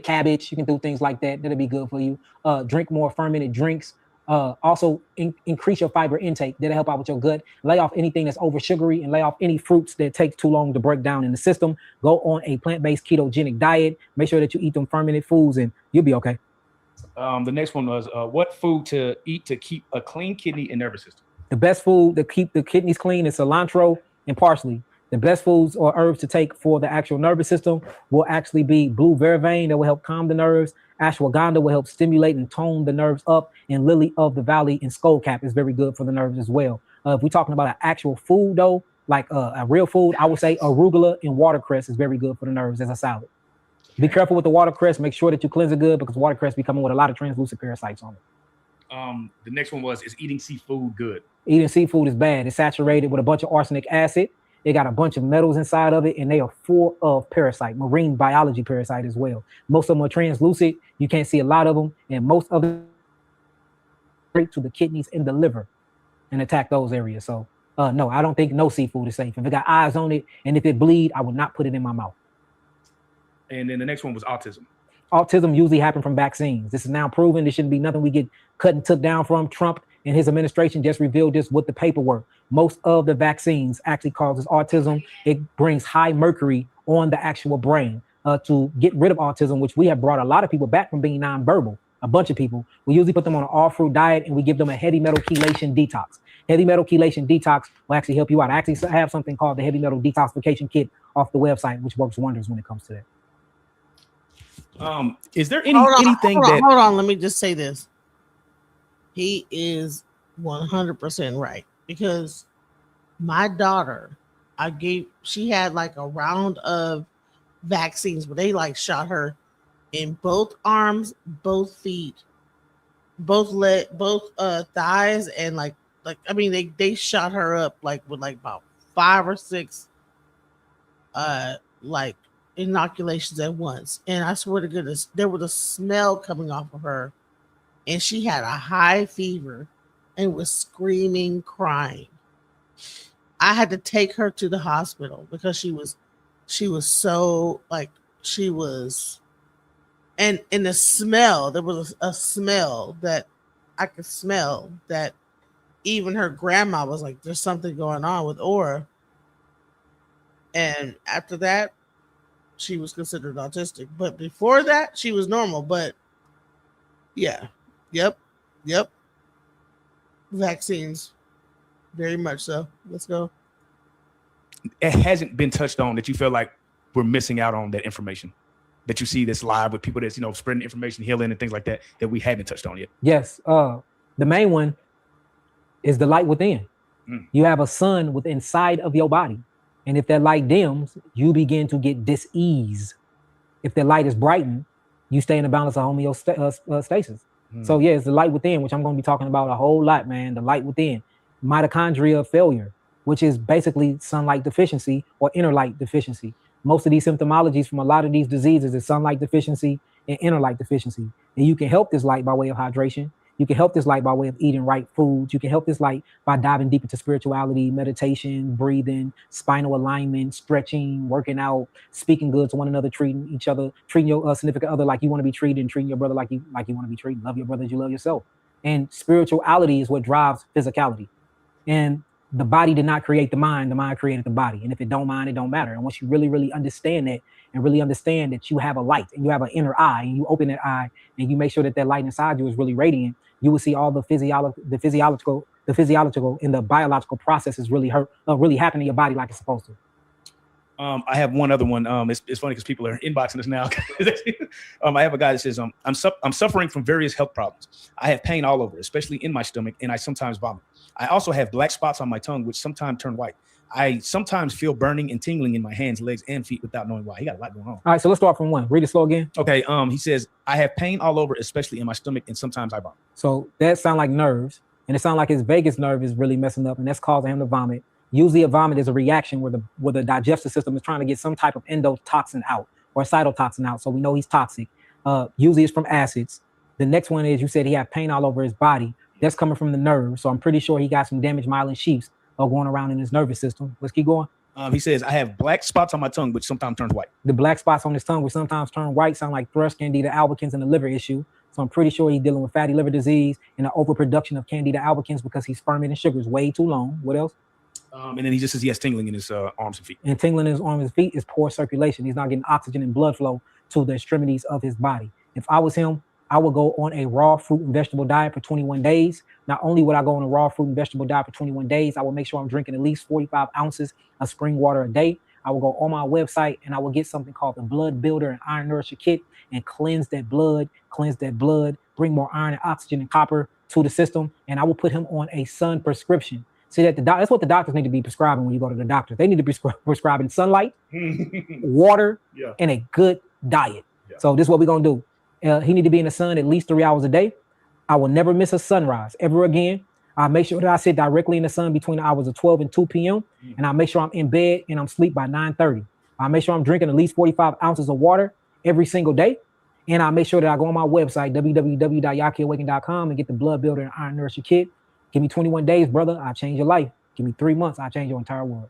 S9: cabbage. You can do things like that. That'll be good for you. Drink more fermented drinks. Also increase your fiber intake. That'll help out with your gut. Lay off anything that's over sugary and lay off any fruits that take too long to break down in the system. Go on a plant-based ketogenic diet. Make sure that you eat them fermented foods and you'll be okay.
S15: The next one was, what food to eat to keep a clean kidney and nervous system?
S9: The best food to keep the kidneys clean is cilantro and parsley. The best foods or herbs to take for the actual nervous system will actually be blue vervain that will help calm the nerves. Ashwagandha will help stimulate and tone the nerves up, and lily of the valley and skullcap is very good for the nerves as well. If we're talking about an actual food though, like a real food, I would say arugula and watercress is very good for the nerves as a salad. Be careful with the watercress. Make sure that you cleanse it good because watercress be coming with a lot of translucent parasites on it.
S15: The next one was, is eating seafood good?
S9: Eating seafood is bad. It's saturated with a bunch of arsenic acid. They got a bunch of metals inside of it, and they are full of parasite, marine biology parasite as well. Most of them are translucent. You can't see a lot of them, and most of them straight to the kidneys and the liver and attack those areas. So no, I don't think no seafood is safe. If it got eyes on it and if it bleed, I would not put it in my mouth.
S15: And then the next one was autism.
S9: Autism usually happens from vaccines. This is now proven. This shouldn't be nothing we get cut and took down from. Trump and his administration just revealed this with the paperwork. Most of the vaccines actually causes autism. It brings high mercury on the actual brain. To get rid of autism, which we have brought a lot of people back from being nonverbal, a bunch of people. We usually put them on an all-fruit diet and we give them a heavy metal chelation detox. Heavy metal chelation detox will actually help you out. I actually have something called the heavy metal detoxification kit off the website, which works wonders when it comes to that.
S15: Is there anything that...
S2: Hold on, let me just say this. He is 100% right, because my daughter, she had like a round of vaccines, but they like shot her in both arms, both feet, both thighs, and like I mean they shot her up like with like about 5 or 6 like inoculations at once. And I swear to goodness, there was a smell coming off of her, and she had a high fever and was screaming, crying. I had to take her to the hospital because she was so like she was, and in the smell, there was a smell that I could smell that even her grandma was like, there's something going on with Aura. And after that, she was considered autistic. But before that, she was normal. But yeah, yep. Vaccines, very much so. Let's go.
S15: It hasn't been touched on that you feel like we're missing out on that information that you see that's live with people that's, you know, spreading information, healing and things like that that we haven't touched on yet.
S9: Yes. The main one is the light within. You have a sun within inside of your body. And if that light dims, you begin to get dis-ease. If the light is brightened, you stay in the balance of homeostasis. So yeah, it's the light within, which I'm going to be talking about a whole lot, man. The light within. Mitochondria failure, which is basically sunlight deficiency or inner light deficiency. Most of these symptomologies from a lot of these diseases is sunlight deficiency and inner light deficiency. And you can help this light by way of hydration. You can help this light by way of eating right foods. You can help this light by diving deep into spirituality, meditation, breathing, spinal alignment, stretching, working out, speaking good to one another, treating each other, treating your significant other like you want to be treated, and treating your brother like you want to be treated. Love your brother as you love yourself. And spirituality is what drives physicality. And the body did not create the mind created the body. And if it don't mind, it don't matter. And once you really, really understand that, and really understand that you have a light and you have an inner eye, and you open that eye and you make sure that that light inside you is really radiant, you will see all the physiological and the biological processes really happen in your body like it's supposed to.
S15: I have one other one. It's funny because people are inboxing us now. I have a guy that says, I'm suffering from various health problems. I have pain all over, especially in my stomach, and I sometimes vomit. I also have black spots on my tongue, which sometimes turn white. I sometimes feel burning and tingling in my hands, legs, and feet without knowing why. He got a lot going on.
S9: All right, so let's start from one. Read it slow again.
S15: Okay. He says, I have pain all over, especially in my stomach, and sometimes I vomit.
S9: So that sounds like nerves, and it sounds like his vagus nerve is really messing up, and that's causing him to vomit. Usually a vomit is a reaction where the digestive system is trying to get some type of endotoxin out or cytotoxin out. So we know he's toxic. Usually it's from acids. The next one is, you said he had pain all over his body. That's coming from the nerves. So I'm pretty sure he got some damaged myelin sheaths going around in his nervous system. Let's keep going.
S15: He says, I have black spots on my tongue, which sometimes turns white.
S9: The black spots on his tongue, which sometimes turn white, sound like thrush, candida albicans, and a liver issue. So I'm pretty sure he's dealing with fatty liver disease and the overproduction of candida albicans because he's fermenting sugars way too long. What else?
S15: And then he just says he has tingling in his arms and feet.
S9: And tingling in his arms and feet is poor circulation. He's not getting oxygen and blood flow to the extremities of his body. If I was him, I would go on a raw fruit and vegetable diet for 21 days. Not only would I go on a raw fruit and vegetable diet for 21 days, I will make sure I'm drinking at least 45 ounces of spring water a day. I will go on my website and I will get something called the Blood Builder and Iron Nourisher Kit and cleanse that blood, bring more iron and oxygen and copper to the system. And I will put him on a sun prescription. See that that's what the doctors need to be prescribing when you go to the doctor. They need to be prescribing sunlight, water, and a good diet. So this is what we're gonna do. He need to be in the sun at least 3 hours a day. I will never miss a sunrise ever again. I make sure that I sit directly in the sun between the hours of 12 and 2 p.m. And I make sure I'm in bed and I'm asleep by 9:30. I make sure I'm drinking at least 45 ounces of water every single day. And I make sure that I go on my website, www.yakiawaken.com, and get the Blood Builder and Iron Nourisher Kit. Give me 21 days, brother. I'll change your life. Give me 3 months. I'll change your entire world.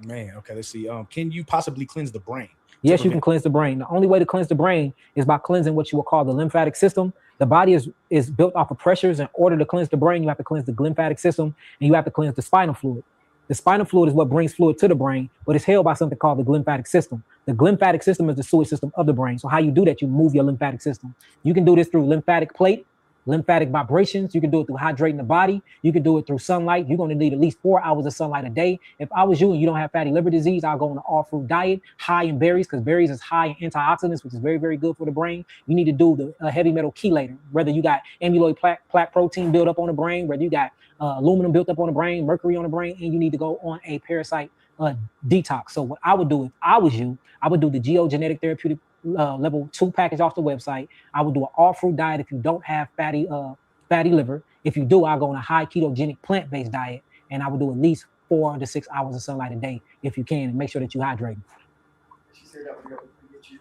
S15: Man, okay, let's see. Can you possibly cleanse the brain?
S9: Yes, you can cleanse the brain. The only way to cleanse the brain is by cleansing what you will call the lymphatic system. The body is built off of pressures. In order to cleanse the brain, you have to cleanse the lymphatic system, and you have to cleanse the spinal fluid. The spinal fluid is what brings fluid to the brain, but it's held by something called the lymphatic system. The lymphatic system is the sewage system of the brain. So how you do that, you move your lymphatic system. You can do this through lymphatic plate, lymphatic vibrations. You can do it through hydrating the body. You can do it through sunlight. You're going to need at least 4 hours of sunlight a day. If I was you and you don't have fatty liver disease, I'll go on an all-fruit diet, high in berries, because berries is high in antioxidants, which is very, very good for the brain. You need to do the heavy metal chelator, whether you got amyloid plaque protein built up on the brain, whether you got aluminum built up on the brain, mercury on the brain, and you need to go on a parasite detox. So what I would do if I was you, I would do the geogenetic therapeutic level 2 package off the website. I would do an all-fruit diet if you don't have fatty liver. If you do, I'll go on a high ketogenic plant-based diet, and I would do at least 4 to 6 hours of sunlight a day if you can, and make sure that you hydrate.
S7: She said that would get you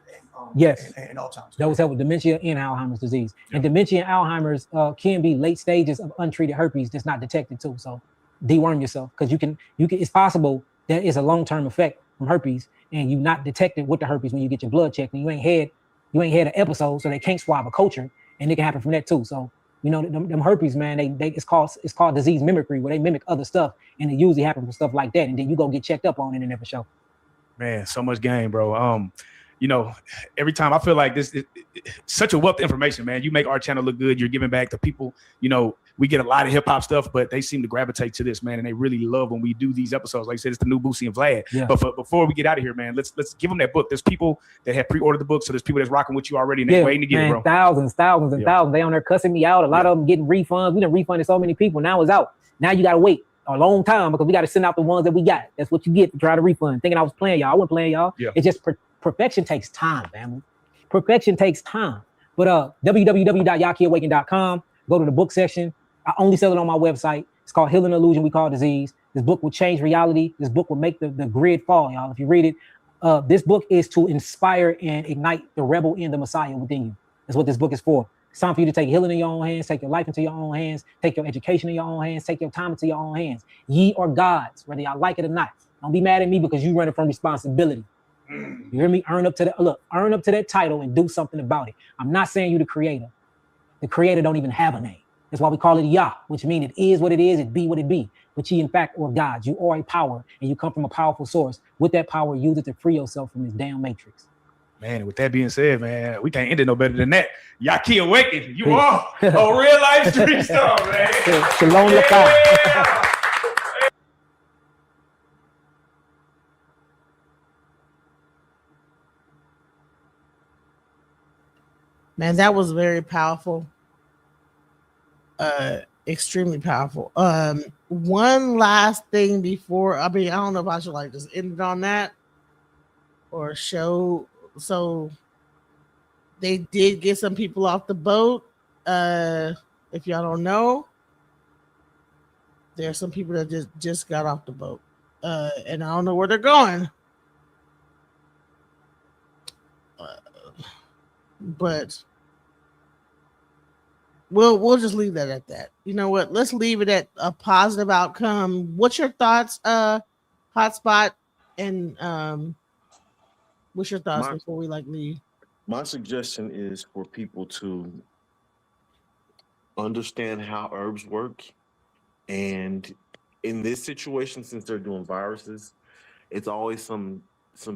S9: yes,
S7: and Alzheimer's.
S9: That was help with dementia and Alzheimer's disease. And dementia and Alzheimer's can be late stages of untreated herpes that's not detected too. So deworm yourself, because you can. It's possible that it's a long-term effect from herpes, and you not detected with the herpes when you get your blood checked, and you ain't had an episode, so they can't swab a culture, and it can happen from that too. So You know, them herpes, man, it's called disease mimicry, where they mimic other stuff, and it usually happens with stuff like that, and then you go get checked up on it and never show.
S15: Man, so much game, bro. You know, every time I feel like this, such a wealth of information, man. You make our channel look good. You're giving back to people. You know, we get a lot of hip hop stuff, but they seem to gravitate to this, man, and they really love when we do these episodes. Like I said, it's the new Boosie and Vlad.
S9: Yeah.
S15: But before we get out of here, man, let's give them that book. There's people that have pre-ordered the book, so there's people that's rocking with you already, and they're waiting to get it, bro.
S9: Thousands and thousands. They on there cussing me out. A lot of them getting refunds. We done refunded so many people. Now it's out. Now you gotta wait a long time because we got to send out the ones that we got. That's what you get to try to refund. Thinking I was playing y'all. I wasn't playing y'all.
S15: Yeah.
S9: It's just perfection takes time, family. Perfection takes time. But www.yakiawaken.com. Go to the book section. I only sell it on my website. It's called Healing Illusion We Call Disease. This book will change reality. This book will make the grid fall, y'all. If you read it, this book is to inspire and ignite the rebel in the Messiah within you. That's what this book is for. It's time for you to take healing in your own hands, take your life into your own hands, take your education in your own hands, take your time into your own hands. Ye are gods, whether y'all like it or not. Don't be mad at me because you running from responsibility. You hear me? Earn up to that title and do something about it. I'm not saying you the creator. The creator don't even have a name. That's why we call it Yah, which means it is what it is, it be what it be. But ye, in fact, are gods. You are a power, and you come from a powerful source. With that power, use it to free yourself from this damn matrix.
S15: Man, with that being said, man, we can't end it no better than that. Yaki Awaken, you are a real life street star, man.
S9: Shalom Lakai.
S2: Man, that was very powerful. Extremely powerful. One last thing before, I don't know if I should like just end it on that or show. So they did get some people off the boat. If y'all don't know, there's some people that just got off the boat. And I don't know where they're going. But we'll just leave that at that. You know what? Let's leave it at a positive outcome. What's your thoughts, Hotspot? And what's your thoughts before we leave?
S1: My suggestion is for people to understand how herbs work. And in this situation, since they're doing viruses, it's always some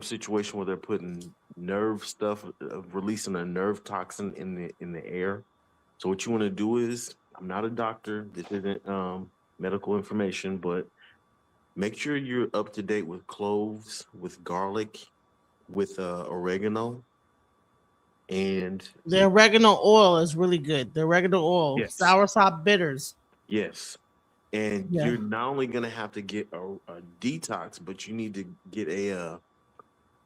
S1: situation where they're putting nerve stuff, releasing a nerve toxin in the air. So what you want to do is, I'm not a doctor, this isn't medical information, but make sure you're up to date with cloves, with garlic, with oregano. And
S2: the oregano oil is really good. The oregano oil,
S1: yes.
S2: Soursop bitters.
S1: Yes. And you're not only going to have to get a detox, but you need to get a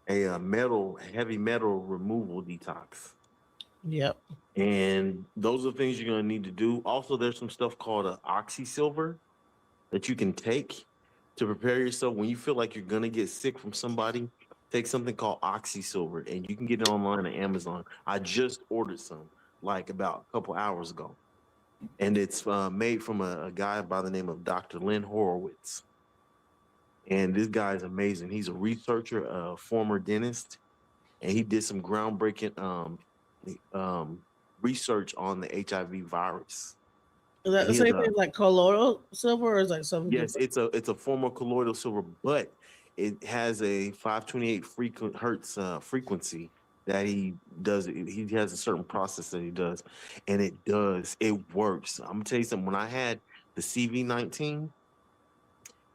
S1: heavy metal removal detox.
S2: Yep.
S1: And those are the things you're going to need to do. Also, there's some stuff called oxysilver that you can take to prepare yourself when you feel like you're going to get sick from somebody. Take something called oxysilver, and you can get it online on Amazon. I just ordered some about a couple hours ago. And it's made from a guy by the name of Dr. Lynn Horowitz. And this guy is amazing. He's a researcher, a former dentist, and he did some groundbreaking research on the HIV virus.
S2: Is that the same thing like colloidal silver, or is like something?
S1: Yes, different? It's a form of colloidal silver, but it has a 528 hertz frequency that he does. He has a certain process that he does, and it works. I'm gonna tell you something. When I had the CV-19,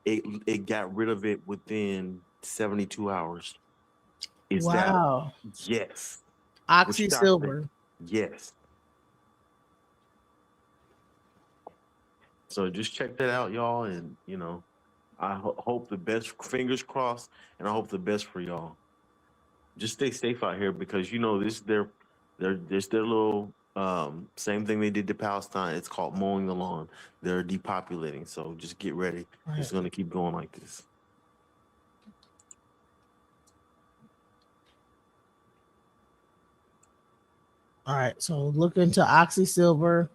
S1: it got rid of it within 72 hours.
S2: Wow.
S1: Yes.
S2: Oxysilver.
S1: Yes. So just check that out, y'all, and I hope the best. Fingers crossed, and I hope the best for y'all. Just stay safe out here because this is their little same thing they did to Palestine. It's called mowing the lawn. They're depopulating, so just get ready. Right. It's going to keep going like this.
S2: All right, so look into oxysilver.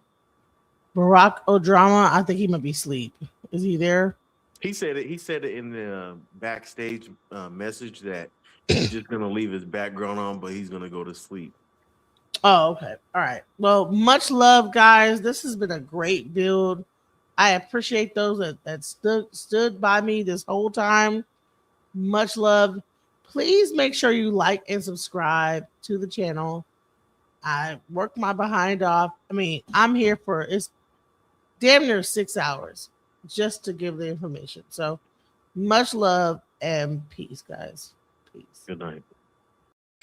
S2: Barack Odrama, I think he might be asleep. Is he there?
S1: He said it. He said it in the backstage message that he's just gonna leave his background on, but he's gonna go to sleep.
S2: Oh, okay. All right. Well, much love, guys. This has been a great build. I appreciate those that stood by me this whole time. Much love. Please make sure you like and subscribe to the channel. I work my behind off. I mean, I'm here for it's damn near 6 hours just to give the information. So much love and peace, guys. Peace.
S1: Good night.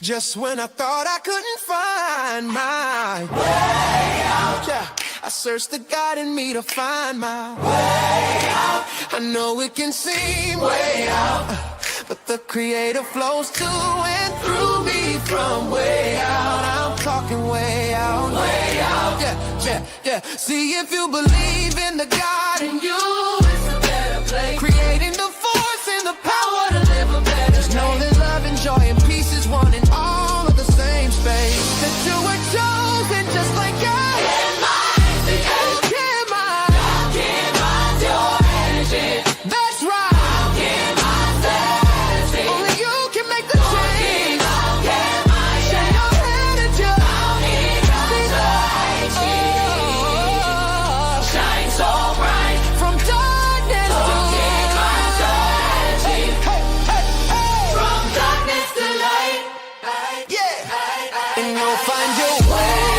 S14: Just when I thought I couldn't find my way out, yeah, I searched the God in me to find my way out. I know it can seem way out, but the Creator flows to and through me from way out. I'm talking way out, yeah, yeah, yeah. See, if you believe in the God in you, it's a better place. Creating the force and the power to live a better. Just know that love and joy and peace is one in all of the same space. That you were chosen just like God. That's right. Only you can make the change. Shake your head and just shine so bright from darkness to light. From darkness to light. Yeah. And you'll find your way.